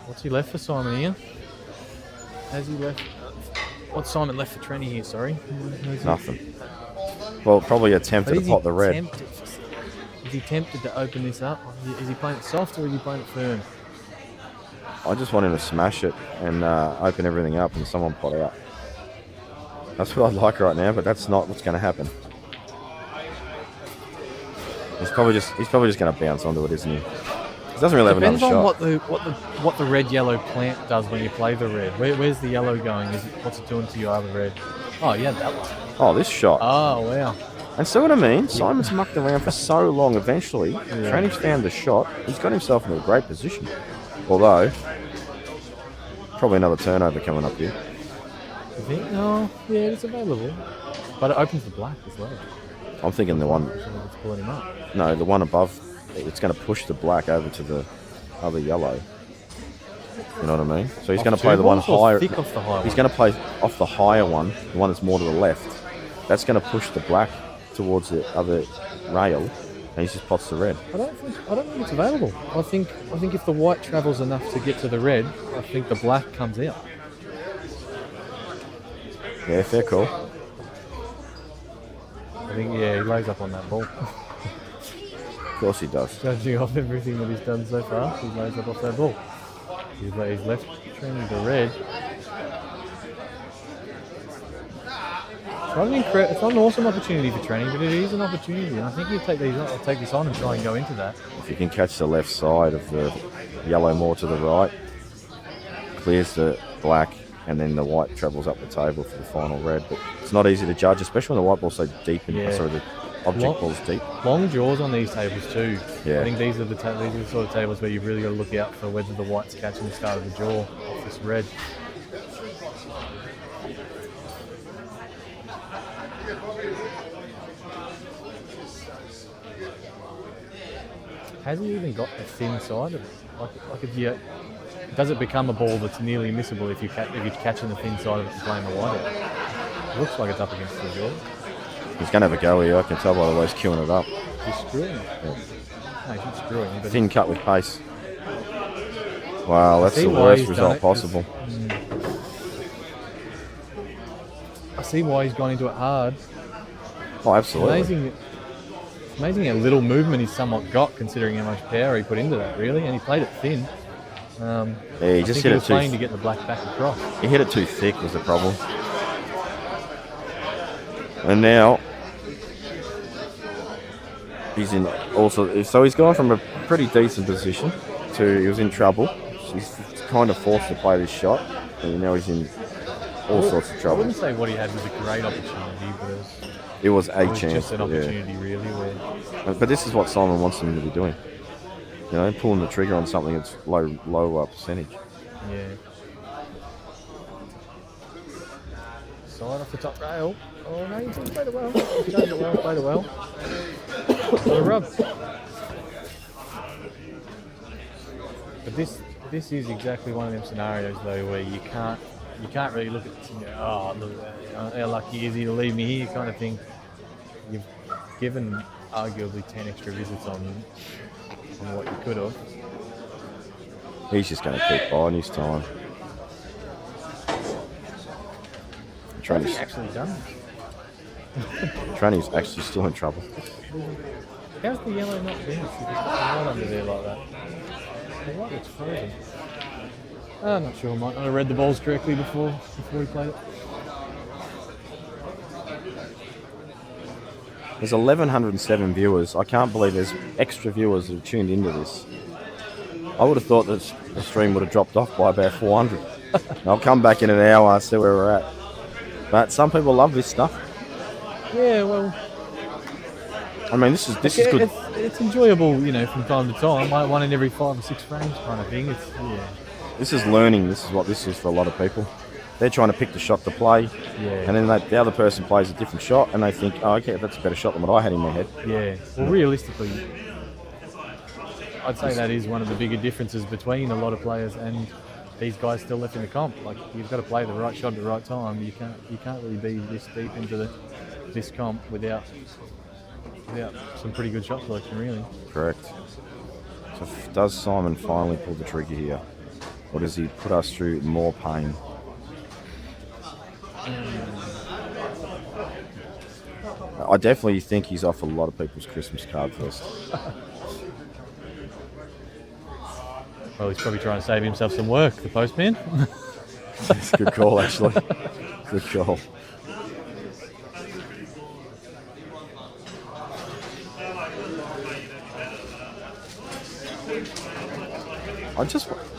Speaker 10: What's he left for Simon here? Has he left? What's Simon left for Tranny here, sorry?
Speaker 5: Nothing. Well, probably attempted to pot the red.
Speaker 10: Is he tempted to open this up? Is he playing it soft or is he playing it firm?
Speaker 5: I just want him to smash it and open everything up and someone pot out. That's what I'd like right now, but that's not what's going to happen. He's probably just going to bounce onto it, isn't he? He doesn't really have another shot.
Speaker 10: Depends on what the red yellow plant does when you play the red. Where's the yellow going? What's it doing to your other red? Oh yeah, that one.
Speaker 5: Oh, this shot.
Speaker 10: Oh wow.
Speaker 5: And see what I mean? Simon's mucked around for so long. Eventually, Tranny's found the shot. He's got himself into a great position. Although, probably another turnover coming up here.
Speaker 10: You think? No, yeah, it's available. But it opens the black as well.
Speaker 5: I'm thinking the one...
Speaker 10: It's pulling him up.
Speaker 5: No, the one above, it's going to push the black over to the other yellow. You know what I mean? So he's going to play the one higher.
Speaker 10: Thick off the high
Speaker 5: He's going to play off the higher one, the one that's more to the left. That's going to push the black towards the other rail, and he just pots the red.
Speaker 10: I don't think it's available. I think if the white travels enough to get to the red, I think the black comes out.
Speaker 5: Yeah, fair call.
Speaker 10: I think he lays up on that ball.
Speaker 5: Of course he does.
Speaker 10: Judging off everything that he's done so far, he lays up off that ball. He's left training the red. It's not an awesome opportunity for training, but it is an opportunity, and I think he'll take this on and try and go into that.
Speaker 5: If you can catch the left side of the yellow more to the right, clears the black, and then the white travels up the table for the final red. But it's not easy to judge, especially when the white ball's so deep. The object ball's deep.
Speaker 10: Long draws on these tables too.
Speaker 5: Yeah.
Speaker 10: I think these are the sort of tables where you've really got to look out for whether the white's catching the start of the jaw off this red. Has he even got the thin side of it? Does it become a ball that's nearly missable if you're catching the thin side of it and playing the white out? It looks like it's up against the jaw.
Speaker 5: He's going to have a go here. I can tell by the way he's queuing it up.
Speaker 10: He's screwing it. Yeah. No, he's not screwing it.
Speaker 5: Thin cut with pace. Wow, that's the worst result possible.
Speaker 10: I see why he's gone into it hard.
Speaker 5: Oh, absolutely.
Speaker 10: Amazing how little movement he's somewhat got, considering how much power he put into that, really. And he played it thin.
Speaker 5: He just hit it too.
Speaker 10: Playing to get the black back across.
Speaker 5: He hit it too thick was the problem. And now he's in also. So he's gone from a pretty decent position to he was in trouble. He's kind of forced to play this shot, and now he's in all sorts of trouble.
Speaker 10: I wouldn't say what he had was a great opportunity, but
Speaker 5: it was a chance.
Speaker 10: Just an opportunity, really.
Speaker 5: But this is what Simon wants him to be doing. You know, pulling the trigger on something that's low percentage.
Speaker 8: Yeah. Side off the top rail. Oh no, he's played it well. He's played it well. Got a rub. But this is exactly one of them scenarios though where you can't really look at this and go, oh look at that, you know, how lucky is he to leave me here kind of thing. You've given arguably 10 extra visits on what you could have.
Speaker 5: He's just going to keep biding his time.
Speaker 8: What's he actually done?
Speaker 5: Tranny's actually still in trouble.
Speaker 8: How's the yellow not bounced? He just got the light under there like that. The light looks frozen. I'm not sure, Mike. I read the balls correctly before we played it.
Speaker 5: There's 1,107 viewers. I can't believe there's extra viewers that have tuned into this. I would have thought that the stream would have dropped off by about 400. I'll come back in an hour, see where we're at. But some people love this stuff.
Speaker 8: Yeah, well,
Speaker 5: I mean, this is good.
Speaker 8: It's enjoyable, you know, from time to time. Like 1 in every 5 or 6 frames kind of thing.
Speaker 5: This is learning. This is what this is for a lot of people. They're trying to pick the shot to play, and then the other person plays a different shot, and they think, oh, okay, that's a better shot than what I had in my head.
Speaker 8: Yeah. Well, realistically, I'd say that is one of the bigger differences between a lot of players and these guys still left in the comp. Like, you've got to play the right shot at the right time. You can't really be this deep into this comp without some pretty good shot selection, really.
Speaker 5: Correct. So does Simon finally pull the trigger here, or does he put us through more pain? I definitely think he's off a lot of people's Christmas card list.
Speaker 8: Well, he's probably trying to save himself some work, the postman.
Speaker 5: It's a good call, actually. Good call.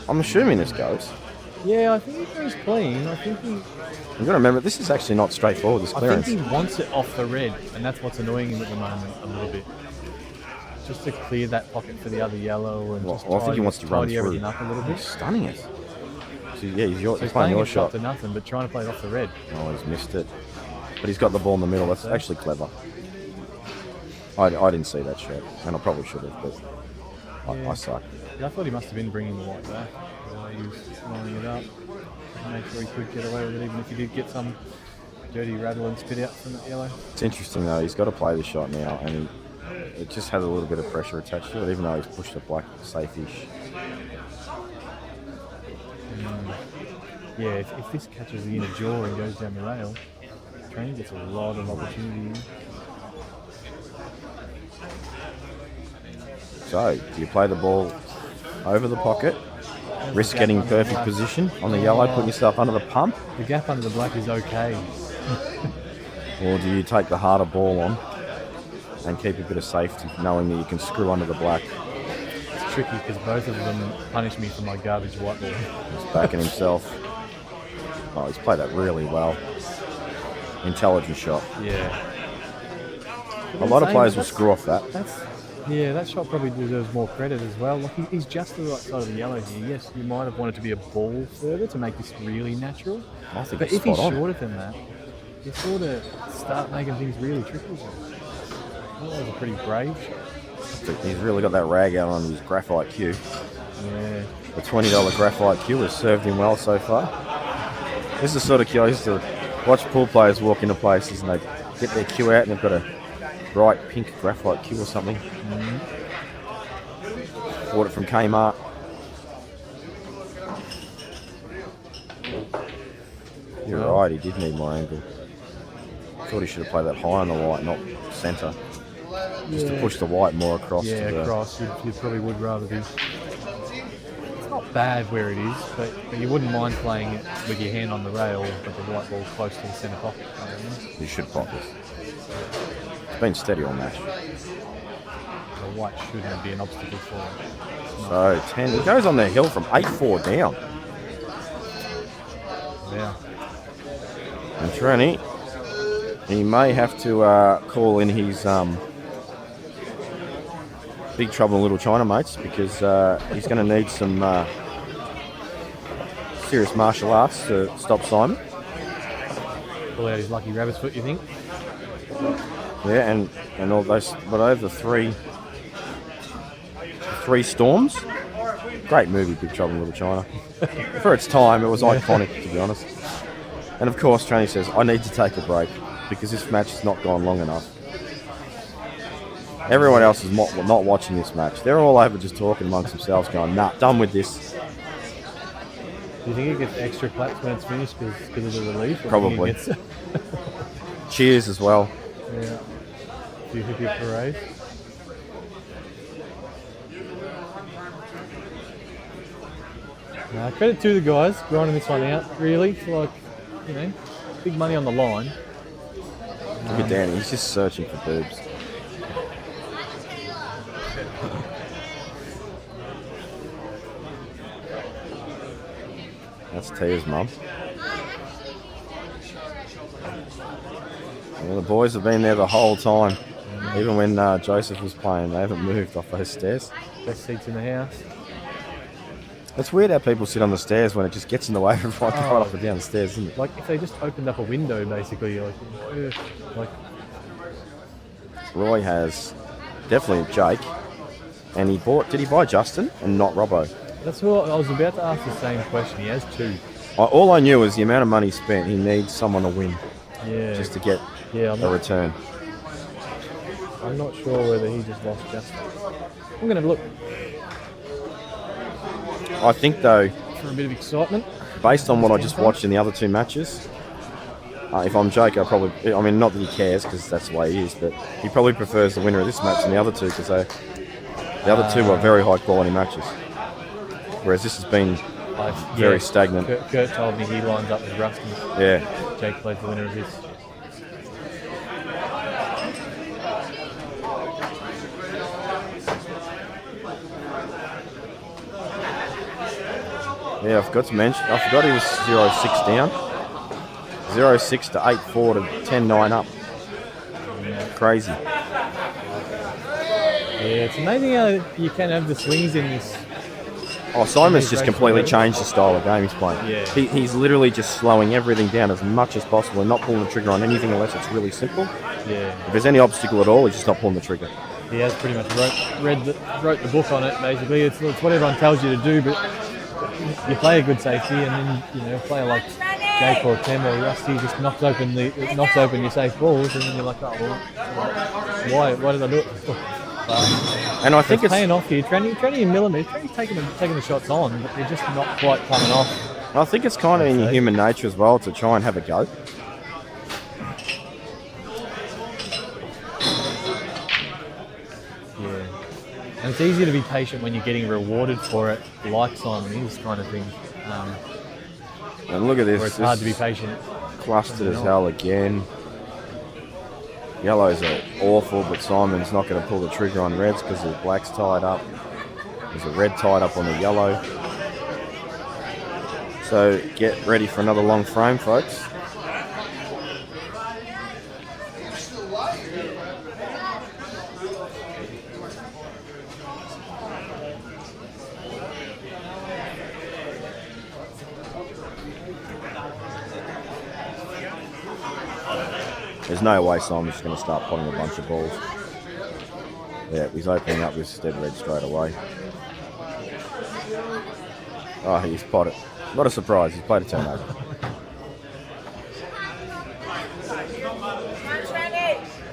Speaker 5: I'm assuming this goes.
Speaker 8: Yeah, I think he goes clean.
Speaker 5: You've got to remember, this is actually not straightforward, this clearance.
Speaker 8: I think he wants it off the red, and that's what's annoying him at the moment a little bit. Just to clear that pocket for the other yellow and
Speaker 5: I think he wants to run through.
Speaker 8: Everything up a little bit.
Speaker 5: He's stunning it. So, yeah, he's
Speaker 8: playing
Speaker 5: your
Speaker 8: shot
Speaker 5: shot.
Speaker 8: to nothing, but trying to play it off the red.
Speaker 5: Oh, he's missed it. But he's got the ball in the middle. That's actually clever. I didn't see that shot, and I probably should have, but I suck.
Speaker 8: Yeah, I thought he must have been bringing the white back. He was lining it up. Make sure he could get away with it, even if he did get some dirty rattle and spit out from that yellow.
Speaker 5: It's interesting though. He's got to play the shot now, and it just has a little bit of pressure attached to it, even though he's pushed the black safe-ish.
Speaker 8: Yeah, if this catches the inner jaw and goes down the rail, Train gets a lot of opportunity.
Speaker 5: So, do you play the ball over the pocket, risk getting perfect position on the yellow, putting yourself under the pump?
Speaker 8: The gap under the black is okay.
Speaker 5: Or do you take the harder ball on and keep a bit of safety, knowing that you can screw under the black?
Speaker 8: It's tricky because both of them punish me for my garbage white ball.
Speaker 5: He's backing himself. Oh, he's played that really well. Intelligent shot.
Speaker 8: Yeah.
Speaker 5: A lot of players will screw off that.
Speaker 8: Yeah, that shot probably deserves more credit as well. Like, he's just the right side of the yellow here. Yes, you might have wanted to be a ball further to make this really natural.
Speaker 5: I think
Speaker 8: but
Speaker 5: it's
Speaker 8: if he's
Speaker 5: spot on.
Speaker 8: shorter than that, you sort of start making things really tricky. That was a pretty brave shot.
Speaker 5: He's really got that rag out on his graphite cue.
Speaker 8: Yeah.
Speaker 5: The $20 graphite cue has served him well so far. This is the sort of cue I used to watch pool players walk into places and they get their cue out and they've got a bright pink graphite cue or something. Bought it from Kmart. You're right, he did need more angle. Thought he should have played that high on the white, not centre. Just to push the white more across.
Speaker 8: Yeah, across. You probably would rather be. It's not bad where it is, but you wouldn't mind playing it with your hand on the rail, but the white ball close to the centre pocket.
Speaker 5: You should pop this. It's been steady on that.
Speaker 8: The white shouldn't be an obstacle for him.
Speaker 5: So 10. He goes on the hill from 8-4 down.
Speaker 8: Yeah.
Speaker 5: And Trenny, he may have to call in his big trouble in Little China, mates, because he's going to need some serious martial arts to stop Simon.
Speaker 10: Pull out his lucky rabbit's foot, you think?
Speaker 5: Yeah, and all those, but over three storms. Great movie, Big Trouble in Little China. For its time, it was iconic, to be honest. And of course, Tranny says, I need to take a break because this match has not gone long enough. Everyone else is not watching this match. They're all over just talking amongst themselves, going, nah, done with this.
Speaker 10: Do you think it gets extra claps when it's finished because of the relief?
Speaker 5: Probably. Cheers as well.
Speaker 10: Yeah. Do you think you parade? Credit to the guys grinding this one out, really. Like, you know, big money on the line.
Speaker 5: Look at Danny, he's just searching for boobs. That's Tia's mum. Well, the boys have been there the whole time. Even when Joseph was playing, they haven't moved off those stairs.
Speaker 10: Best seats in the house.
Speaker 5: It's weird how people sit on the stairs when it just gets in the way of everyone going up and down the stairs, isn't it?
Speaker 10: Like if they just opened up a window, basically, like
Speaker 5: Roy has definitely Jake, and did he buy Justin and not Robbo?
Speaker 10: That's what I was about to ask the same question. He has two.
Speaker 5: All I knew was the amount of money spent. He needs someone to win, just to get a return.
Speaker 10: I'm not sure whether he just lost Justin. I'm going to look.
Speaker 5: I think though,
Speaker 10: For a bit of excitement.
Speaker 5: Based on what I just watched in the other two matches, if I'm Jake, not that he cares because that's the way he is, but he probably prefers the winner of this match than the other two because the other two were very high quality matches. Whereas this has been very stagnant.
Speaker 10: Kurt told me he lines up with Rusty.
Speaker 5: Yeah.
Speaker 10: Jake plays the winner of this.
Speaker 5: Yeah, I forgot to mention. I forgot he was 0-6 down. 0-6 to 8-4 to 10-9 up. Crazy.
Speaker 10: Yeah, it's amazing how you can have the swings in this.
Speaker 5: Oh, Simon's just completely changed the style of game he's playing.
Speaker 10: Yeah.
Speaker 5: He's literally just slowing everything down as much as possible and not pulling the trigger on anything unless it's really simple.
Speaker 10: Yeah.
Speaker 5: If there's any obstacle at all, he's just not pulling the trigger.
Speaker 10: He has pretty much wrote the book on it, basically. It's what everyone tells you to do, but you play a good safety and then, a player like Jake or Tim or Rusty just knocks open your safe balls and then you're like, oh, well, why did I do it?
Speaker 5: And I think it's
Speaker 10: paying off here. Trenny and Millimeter, Trenny's taking the shots on, but they're just not quite coming off.
Speaker 5: I think it's kind of in your human nature as well to try and have a go.
Speaker 10: Yeah. And it's easier to be patient when you're getting rewarded for it, like Simon is kind of thing.
Speaker 5: And look at this.
Speaker 10: Where it's hard to be patient.
Speaker 5: Clustered as hell again. Yellows are awful, but Simon's not going to pull the trigger on reds because the black's tied up. There's a red tied up on the yellow. So get ready for another long frame, folks. There's no way Simon's just going to start potting a bunch of balls. Yeah, he's opening up with stead red straight away. Oh, he's potted. What a surprise, he's played a turnover.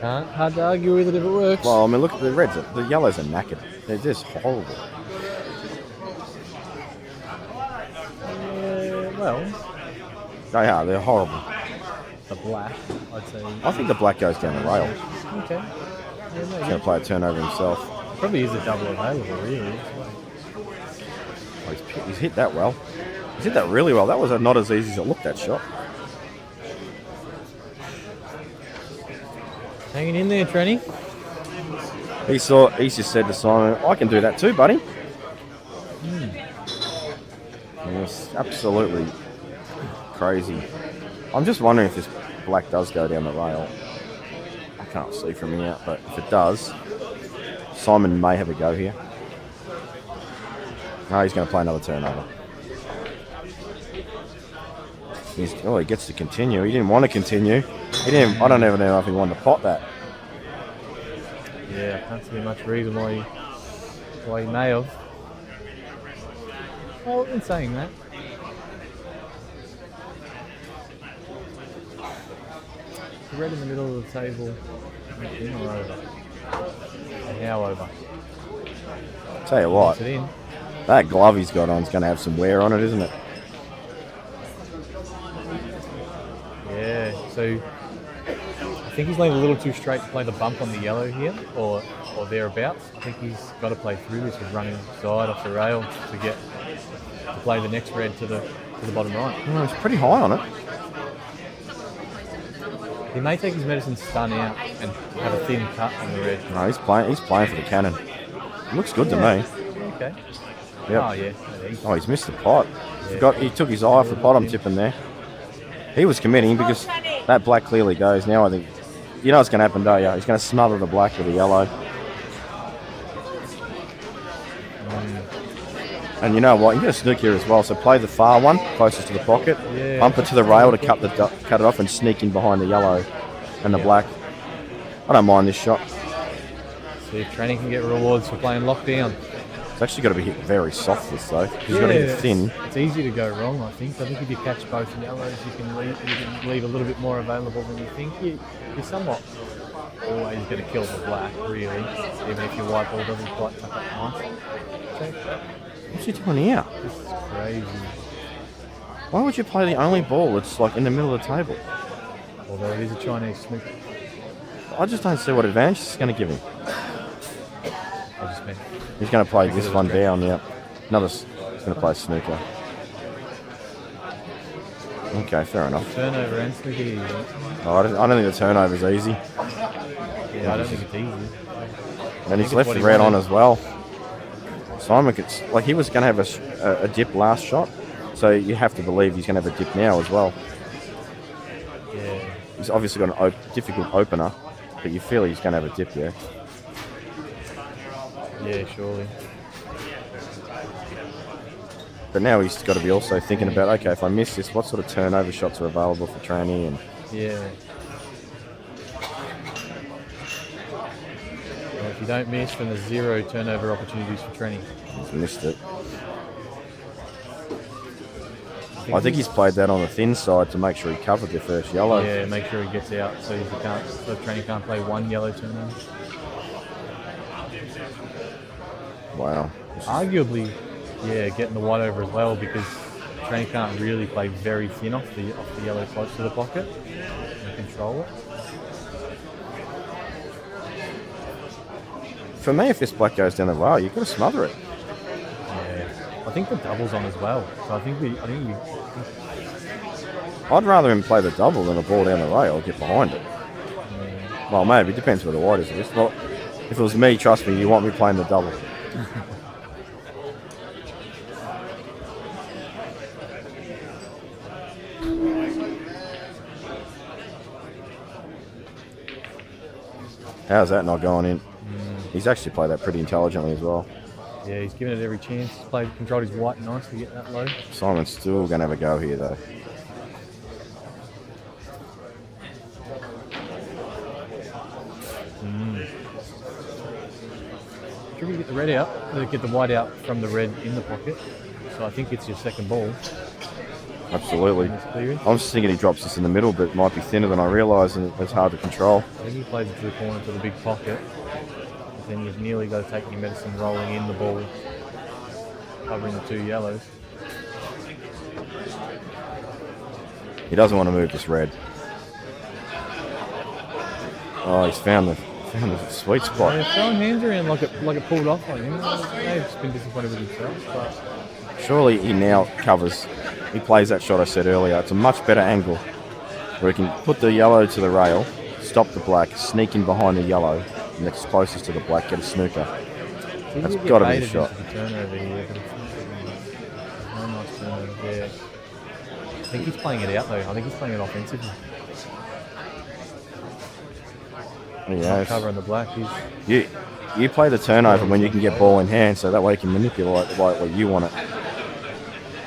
Speaker 10: Hard to argue with it if it works.
Speaker 5: Well, I mean, look at the reds. The yellows are knackered. They're just horrible.
Speaker 10: Well,
Speaker 5: They are. They're horrible.
Speaker 10: the black, I'd say.
Speaker 5: I think the black goes down the rail.
Speaker 10: Okay. Yeah,
Speaker 5: He's going to play a turnover himself.
Speaker 10: Probably is a double available, really.
Speaker 5: Oh, he's hit that well. He's hit that really well. That was not as easy as it looked, that shot.
Speaker 10: Hanging in there, Trenny.
Speaker 5: He's just said to Simon, I can do that too, buddy. Yes, absolutely crazy. I'm just wondering if this black does go down the rail. I can't see from here, but if it does, Simon may have a go here. No, he's going to play another turnover. He gets to continue. He didn't want to continue. He didn't. I don't even know if he wanted to pot that.
Speaker 10: Yeah, I can't see much reason why he may have. Well, in saying that, the red in the middle of the table, in or over? And how over?
Speaker 5: Tell you what,
Speaker 10: Puts it in.
Speaker 5: that glove he's got on is going to have some wear on it, isn't it?
Speaker 10: Yeah, so I think he's laying a little too straight to play the bump on the yellow here, or thereabouts. I think he's got to play through this with running side off the rail to play the next red to the bottom right.
Speaker 5: It's pretty high on it.
Speaker 10: He may take his medicine stun out and have a thin cut on the red.
Speaker 5: No, he's playing for the cannon. It looks good to me.
Speaker 10: Okay.
Speaker 5: Yep.
Speaker 10: Oh yeah.
Speaker 5: Oh, he's missed the pot. He took his eye off the bottom tipping there. He was committing because that black clearly goes. Now I think, you know what's going to happen, don't you? He's going to smother the black with the yellow. And you know what? You get a snook here as well. So play the far one closest to the pocket, bump it to the rail to cut it off, and sneak in behind the yellow and the black. I don't mind this shot.
Speaker 10: See if Tranny can get rewards for playing lockdown.
Speaker 5: It's actually got to be hit very soft this though. He's got to hit thin.
Speaker 10: It's easy to go wrong, I think. I think if you catch both yellows, you can leave a little bit more available than you think. You're somewhat always going to kill the black, really, even if your white ball doesn't quite tuck up nice.
Speaker 5: What's he doing here?
Speaker 10: This is crazy.
Speaker 5: Why would you play the only ball that's like in the middle of the table?
Speaker 10: Although it is a Chinese snook.
Speaker 5: I just don't see what advantage it's going to give him.
Speaker 10: I just meant.
Speaker 5: He's going to play this one down, yeah. He's going to play snooker. Okay, fair enough.
Speaker 10: Turnover and snooker.
Speaker 5: I don't think the turnover's easy.
Speaker 10: Yeah, I don't think it's easy.
Speaker 5: And he's left the red on as well. Simon he was going to have a dip last shot, so you have to believe he's going to have a dip now as well.
Speaker 10: Yeah.
Speaker 5: He's obviously got a difficult opener, but you feel he's going to have a dip, yeah.
Speaker 10: Yeah, surely.
Speaker 5: But now he's got to be also thinking about, okay, if I miss this, what sort of turnover shots are available for Tranny? And
Speaker 10: yeah. Well, if you don't miss, then there's 0 turnover opportunities for Tranny.
Speaker 5: He's missed it. I think he's played that on the thin side to make sure he covered the first yellow.
Speaker 10: Yeah, make sure he gets out so Tranny can't play one yellow turnover.
Speaker 5: Wow.
Speaker 10: Arguably, yeah, getting the white over as well, because Tranny can't really play very thin off the yellow close to the pocket and control it.
Speaker 5: For me, if this black goes down the rail, you've got to smother it.
Speaker 10: Yeah, I think the double's on as well. So I think
Speaker 5: I'd rather him play the double than a ball down the rail, get behind it.
Speaker 10: Yeah.
Speaker 5: Well, maybe it depends where the white is. Well, if it was me, trust me, you want me playing the double. How's that not going in? He's actually played that pretty intelligently as well.
Speaker 10: Yeah, he's given it every chance. He's controlled his white nice to get that low.
Speaker 5: Simon's still going to have a go here, though.
Speaker 10: Should we get the red out? Get the white out from the red in the pocket. So I think it's your second ball.
Speaker 5: Absolutely. I'm just thinking he drops this in the middle, but it might be thinner than I realise, and it's hard to control.
Speaker 10: I think he plays it to the corner to the big pocket. Then you've nearly got to take your medicine rolling in the ball, covering the 2 yellows.
Speaker 5: He doesn't want to move this red. Oh, he's found the sweet spot.
Speaker 10: Yeah, throwing hands around like it pulled off on him. Maybe just been disappointed with himself, but
Speaker 5: Surely he now covers. He plays that shot I said earlier. It's a much better angle where he can put the yellow to the rail, stop the black, sneak in behind the yellow, and that's closest to the black, get a snooker. That's got to be a shot.
Speaker 10: Turnover here, but no nice turnover there. I think he's playing it out though. I think he's playing it offensively.
Speaker 5: Yeah,
Speaker 10: Covering the black.
Speaker 5: you you play the turnover when you can get ball in hand, so that way you can manipulate the way you want it.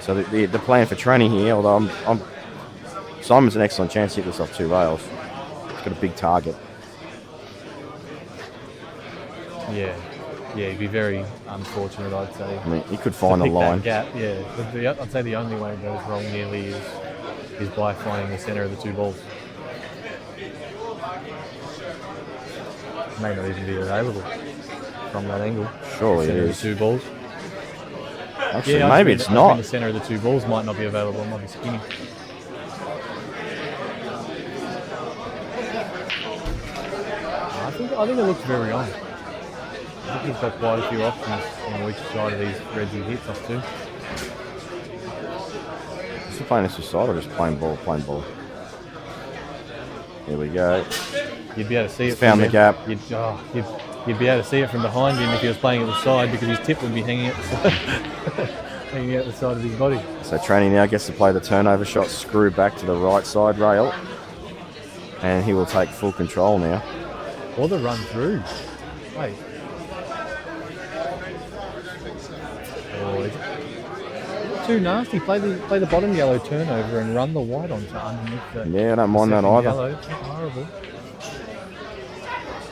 Speaker 5: So the plan for training here, although Simon's an excellent chance to hit this off 2 rails. He's got a big target.
Speaker 10: Yeah, he'd be very unfortunate, I'd say.
Speaker 5: I mean, he could find the line.
Speaker 10: That gap, yeah. I'd say the only way it goes wrong nearly is by finding the centre of the 2 balls. May not even be available from that angle.
Speaker 5: Surely it
Speaker 10: Centre of
Speaker 5: is.
Speaker 10: the 2 balls.
Speaker 5: Actually, maybe it's not.
Speaker 10: The centre of the 2 balls might not be available. It might be skinny. I think it looks very on. I think he's got quite a few options on which side of these reds he hits us to.
Speaker 5: Is he playing this side or just playing ball? Here we go.
Speaker 10: You'd be able to see it.
Speaker 5: Found the gap.
Speaker 10: You'd be able to see it from behind him if he was playing at the side, because his tip would be hanging out the side, hanging out the side of his body.
Speaker 5: So Tranny now gets to play the turnover shot, screw back to the right side rail, and he will take full control now.
Speaker 10: Or the run through. Wait. Oh, is it too nasty? Play the bottom yellow turnover and run the white onto underneath the.
Speaker 5: Yeah, I don't mind that either.
Speaker 10: Yellow. It's not horrible.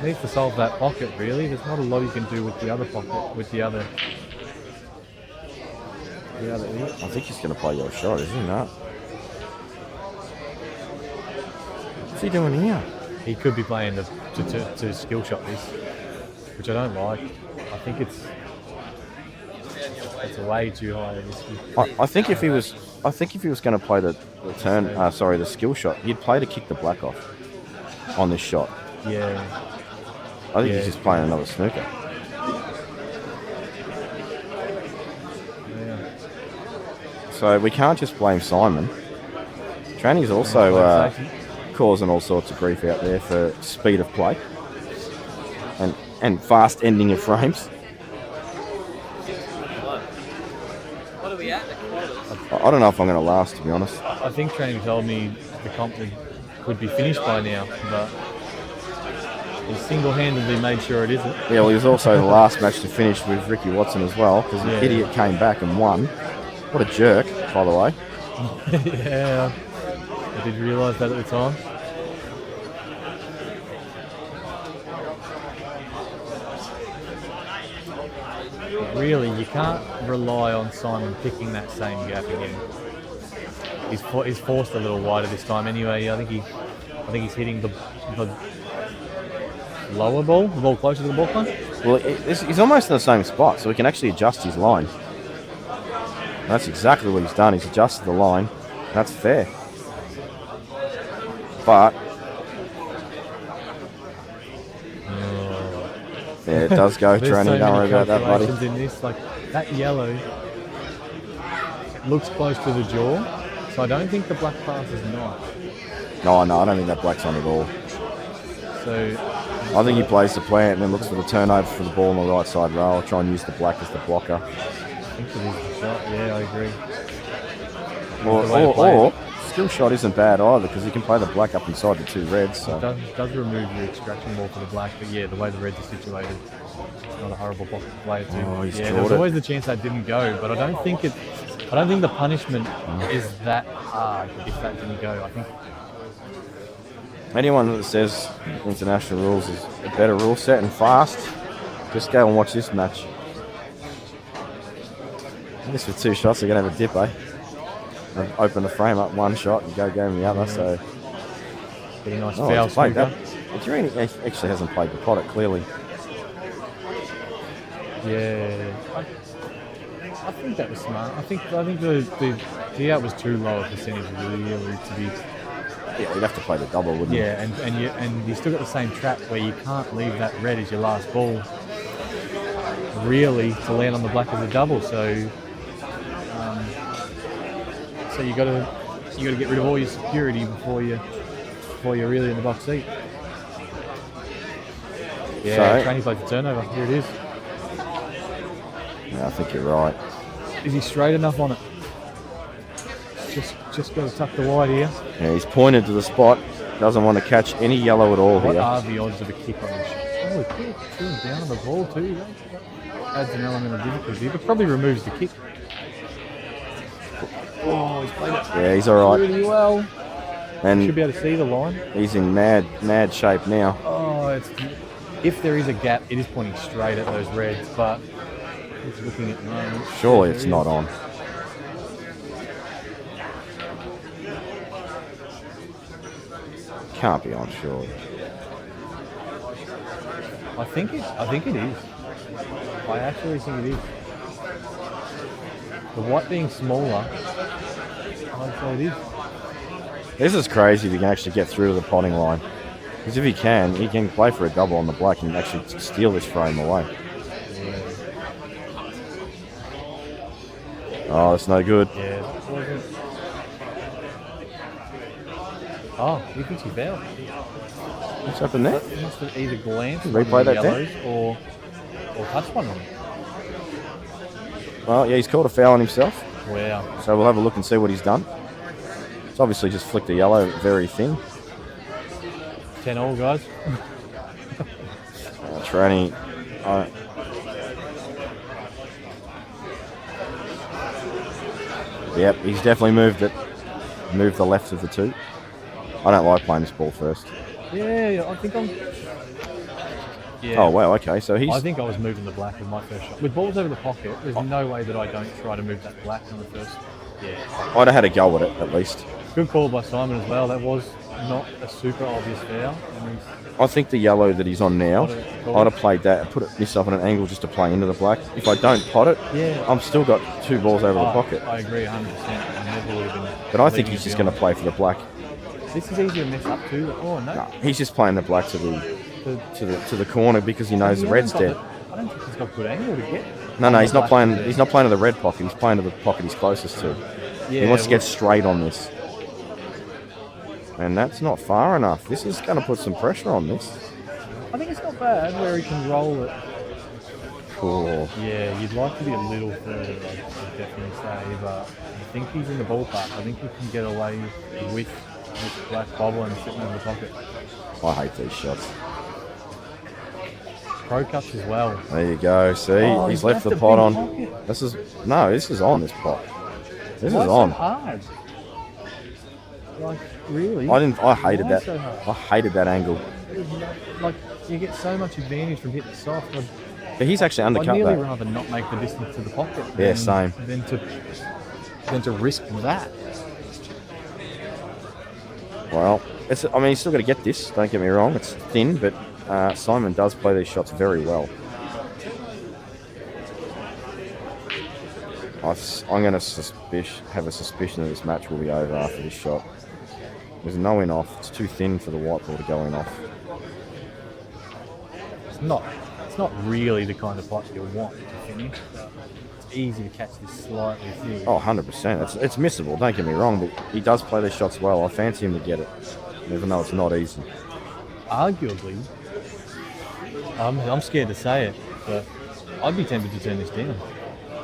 Speaker 10: Needs to solve that pocket, really. There's not a lot you can do with the other pocket, with the other.
Speaker 5: I think he's going to play your shot, isn't he not? What's he doing here?
Speaker 10: He could be playing to skill shot this, which I don't like. I think it's way too high.
Speaker 5: I think if he was going to play the skill shot, he'd play to kick the black off on this shot.
Speaker 10: Yeah.
Speaker 5: I think he's just playing another snooker.
Speaker 10: Yeah.
Speaker 5: So we can't just blame Simon. Tranny's also causing all sorts of grief out there for speed of play and fast ending of frames.
Speaker 4: What are we at?
Speaker 5: I don't know if I'm going to last, to be honest.
Speaker 10: I think Tranny told me the comp could be finished by now, but he single-handedly made sure it isn't.
Speaker 5: Yeah, well, he was also the last match to finish with Ricky Watson as well, because the idiot came back and won. What a jerk, by the way.
Speaker 10: Yeah, I did realise that at the time. But really, you can't rely on Simon picking that same gap again. He's forced a little wider this time anyway. I think he's hitting the lower ball, the ball closer to the ball line.
Speaker 5: Well, he's almost in the same spot, so he can actually adjust his line. And that's exactly what he's done. He's adjusted the line. That's fair. But yeah, it does go. Tranny, don't worry about that, buddy.
Speaker 10: In this, like that yellow looks close to the jaw, so I don't think the black pass is not.
Speaker 5: No, I don't think that black's on at all.
Speaker 10: So
Speaker 5: I think he plays the plant and then looks for the turnover for the ball on the right side rail. Try and use the black as the blocker.
Speaker 10: I think it is the shot. Yeah, I agree.
Speaker 5: Or skill shot isn't bad either, because he can play the black up inside the 2 reds. So.
Speaker 10: It does remove your extraction ball for the black, but yeah, the way the reds are situated, it's not a horrible pocket to play it to.
Speaker 5: Oh,
Speaker 10: yeah, there's always the chance that didn't go, but I don't think the punishment is that hard if that didn't go. I think
Speaker 5: anyone that says international rules is a better rule set and fast, just go and watch this match. I guess with 2 shots, they're going to have a dip, eh? And open the frame up 1 shot and go game the other. So,
Speaker 10: get a nice foul snooker.
Speaker 5: But actually hasn't played the product clearly.
Speaker 10: Yeah, I think that was smart. I think the out was too low a percentage really to be.
Speaker 5: Yeah, you'd have to play the double, wouldn't you?
Speaker 10: Yeah, and you still got the same trap where you can't leave that red as your last ball, really, to land on the black as a double. So you got to get rid of all your security before you're really in the box seat. Yeah, Tranny played the turnover. Here it is.
Speaker 5: Yeah, I think you're right.
Speaker 10: Is he straight enough on it? Just got to tuck the wide here.
Speaker 5: Yeah, he's pointed to the spot. Doesn't want to catch any yellow at all
Speaker 10: What
Speaker 5: here.
Speaker 10: are the odds of a kick on this shot?
Speaker 8: Holy cool. Feeling down on the ball too. That adds an element of difficulty, but probably removes the kick. Oh, he's played it
Speaker 5: Yeah, he's all right.
Speaker 8: really well.
Speaker 5: And
Speaker 8: Should be able to see the line.
Speaker 5: he's in mad shape now.
Speaker 8: Oh, if there is a gap, it is pointing straight at those reds, but he's looking at the moment.
Speaker 5: Surely it's not on. Can't be on, surely.
Speaker 8: I think it is. I actually think it is. The white being smaller, I'd say it is.
Speaker 5: This is crazy if he can actually get through to the potting line. Because if he can play for a double on the black and actually steal this frame away. Oh, that's no good.
Speaker 8: Yeah, it wasn't. Oh, he thinks he fouled.
Speaker 5: What's happened there?
Speaker 8: He must have either glanced
Speaker 5: Replay
Speaker 8: at the
Speaker 5: that
Speaker 8: yellows
Speaker 5: then?
Speaker 8: or touched one of them.
Speaker 5: Well, yeah, he's called a foul on himself.
Speaker 8: Wow.
Speaker 5: So we'll have a look and see what he's done. It's obviously just flicked the yellow very thin.
Speaker 8: 10-all, guys.
Speaker 5: Tranny. Yep, he's definitely moved it. Moved the left of the two. I don't like playing this ball first.
Speaker 8: Yeah, I think I'm... Yeah.
Speaker 5: Oh, wow, okay, so he's...
Speaker 8: I think I was moving the black with my first shot. With balls over the pocket, there's no way that I don't try to move that black on the first. Yeah.
Speaker 5: I'd have had a go at it, at least.
Speaker 8: Good call by Simon as well. That was not a super obvious foul.
Speaker 5: I think the yellow that he's on now, I'd have played that, put myself on an angle just to play into the black. If I don't pot it, I'm still got two balls over the pocket.
Speaker 8: I agree 100%. I never would have been.
Speaker 5: But I think he's just going to play for the black.
Speaker 8: This is easy to mess up too. Oh no!
Speaker 5: He's just playing the black to the corner because he knows the red's dead.
Speaker 8: I don't think he's got good angle to get.
Speaker 5: No, he's not playing. He's not playing to the red pocket. He's playing to the pocket he's closest to.
Speaker 8: Yeah,
Speaker 5: he wants to get straight on this. And that's not far enough. This is going to put some pressure on this.
Speaker 8: I think it's not bad where he can roll it.
Speaker 5: Cool.
Speaker 8: Yeah, you'd like to be a little further, I'd definitely say, but I think he's in the ballpark. I think he can get away with this black bobble and sitting in the pocket.
Speaker 5: I hate these shots.
Speaker 8: Pro cuts as well.
Speaker 5: There you go. See, he's left the pot on. Pocket. This is on this pot. This is on.
Speaker 8: So hard? Like really?
Speaker 5: I hated that.
Speaker 8: So hard?
Speaker 5: I hated that angle.
Speaker 8: Like you get so much advantage from hitting soft.
Speaker 5: But he's actually undercut
Speaker 8: I'd really
Speaker 5: that.
Speaker 8: rather not make the distance to the pocket.
Speaker 5: Yeah, same.
Speaker 8: Than to risk that.
Speaker 5: Well, he's still got to get this. Don't get me wrong. It's thin, but Simon does play these shots very well. I'm going to have a suspicion that this match will be over after this shot. There's no in off. It's too thin for the white ball to go in off.
Speaker 8: It's not really the kind of pot you want to finish. It's easy to catch this slightly thin.
Speaker 5: Oh, 100%. It's missable, don't get me wrong, but he does play these shots well. I fancy him to get it, even though it's not easy.
Speaker 8: Arguably, I'm scared to say it, but I'd be tempted to turn this down.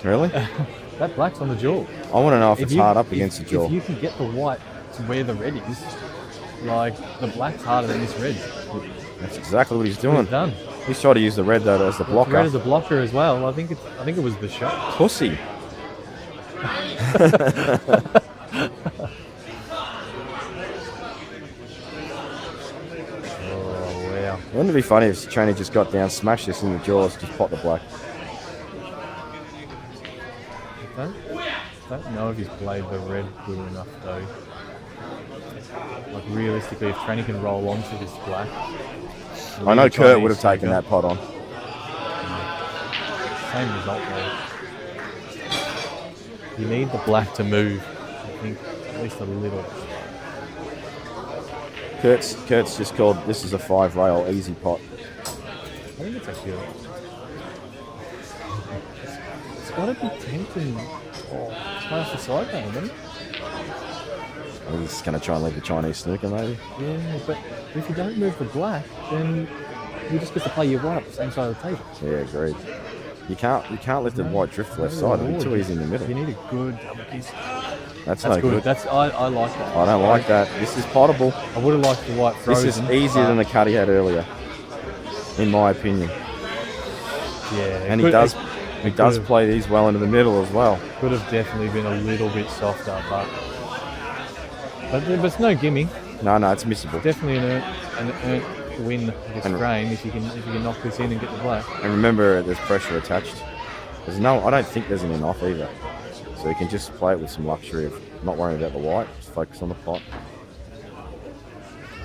Speaker 5: Really?
Speaker 8: That black's on the jaw.
Speaker 5: I want to know if it's hard up against the jaw.
Speaker 8: If you can get the white to where the red is, like the black's harder than this red.
Speaker 5: That's exactly what he's doing.
Speaker 8: He's done.
Speaker 5: He's trying to use the red though as the blocker.
Speaker 8: Red as a blocker as well. I think it was the shot.
Speaker 5: Pussy.
Speaker 8: Oh wow!
Speaker 5: Wouldn't it be funny if Cheney just got down, smashed this in the jaws, just pot the black?
Speaker 8: Don't know if he's played the red good enough though. Like realistically, if Tranny can roll onto this black,
Speaker 5: I know Kurt would have taken that pot on.
Speaker 8: Same result though. You need the black to move, I think, at least a little.
Speaker 5: Kurt's just called this is a 5-rail easy pot.
Speaker 8: I think it's actually it's got to be tempting. It's past the side now, isn't it?
Speaker 5: He's going to try and leave the Chinese snooker, maybe.
Speaker 8: Yeah, but if you don't move the black, then you just get to play your white up the same side of the table.
Speaker 5: Yeah, agreed. You can't let the white drift left side. It'll be too easy in the middle.
Speaker 8: You need a good double kiss.
Speaker 5: That's no good.
Speaker 8: I like that.
Speaker 5: I don't like that. This is potable.
Speaker 8: I would have liked the white frozen.
Speaker 5: This is easier than the cut he had earlier. in my opinion.
Speaker 10: Yeah,
Speaker 5: And he does play these well into the middle as well.
Speaker 10: Could have definitely been a little bit softer, but it's no gimme.
Speaker 5: No, it's missable.
Speaker 10: Definitely an earned win against Grain if you can knock this in and get the black.
Speaker 5: And remember, there's pressure attached. I don't think there's an in-off either. So you can just play it with some luxury of not worrying about the white, just focus on the pot.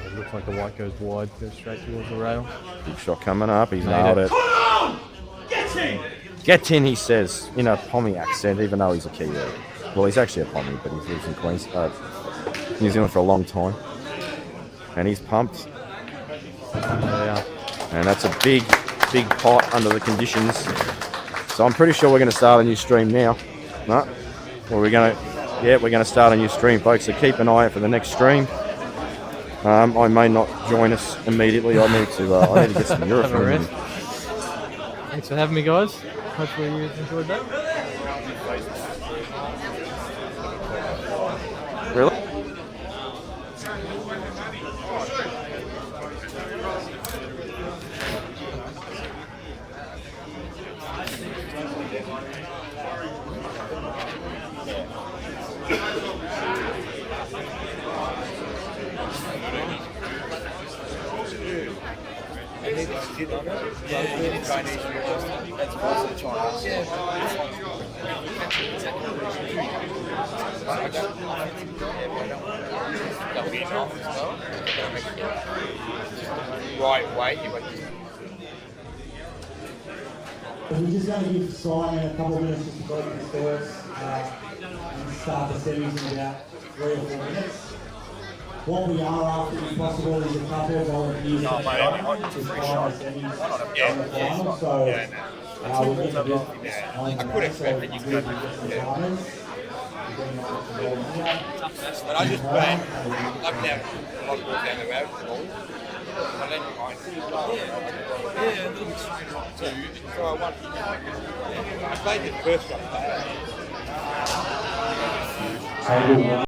Speaker 10: It looks like the white goes wide, goes straight towards the rail.
Speaker 5: Big shot coming up, he's nailed it. Get in, he says, in a Pommy accent, even though he's a Kiwi. Well, he's actually a Pommy, but he's lived in New Zealand for a long time. And he's pumped.
Speaker 10: Yeah.
Speaker 5: And that's a big pot under the conditions. So I'm pretty sure we're going to start a new stream now. No? Well, we're going to start a new stream, folks. So keep an eye out for the next stream. I may not join us immediately. I need to get some Eurofilm.
Speaker 10: Thanks for having me, guys. Hopefully you enjoyed that.
Speaker 5: Really?
Speaker 11: Right way.
Speaker 7: We're just going to give Simon a couple of minutes just to go through the stores and start the series in about 3 or 4 minutes. What we are after, if possible, is a couple of volunteers to try to find the semis on the final. So we'll get a bit I could expect that you could but
Speaker 11: I just ran up down a lot more down the road. And then so I won. I played the first one.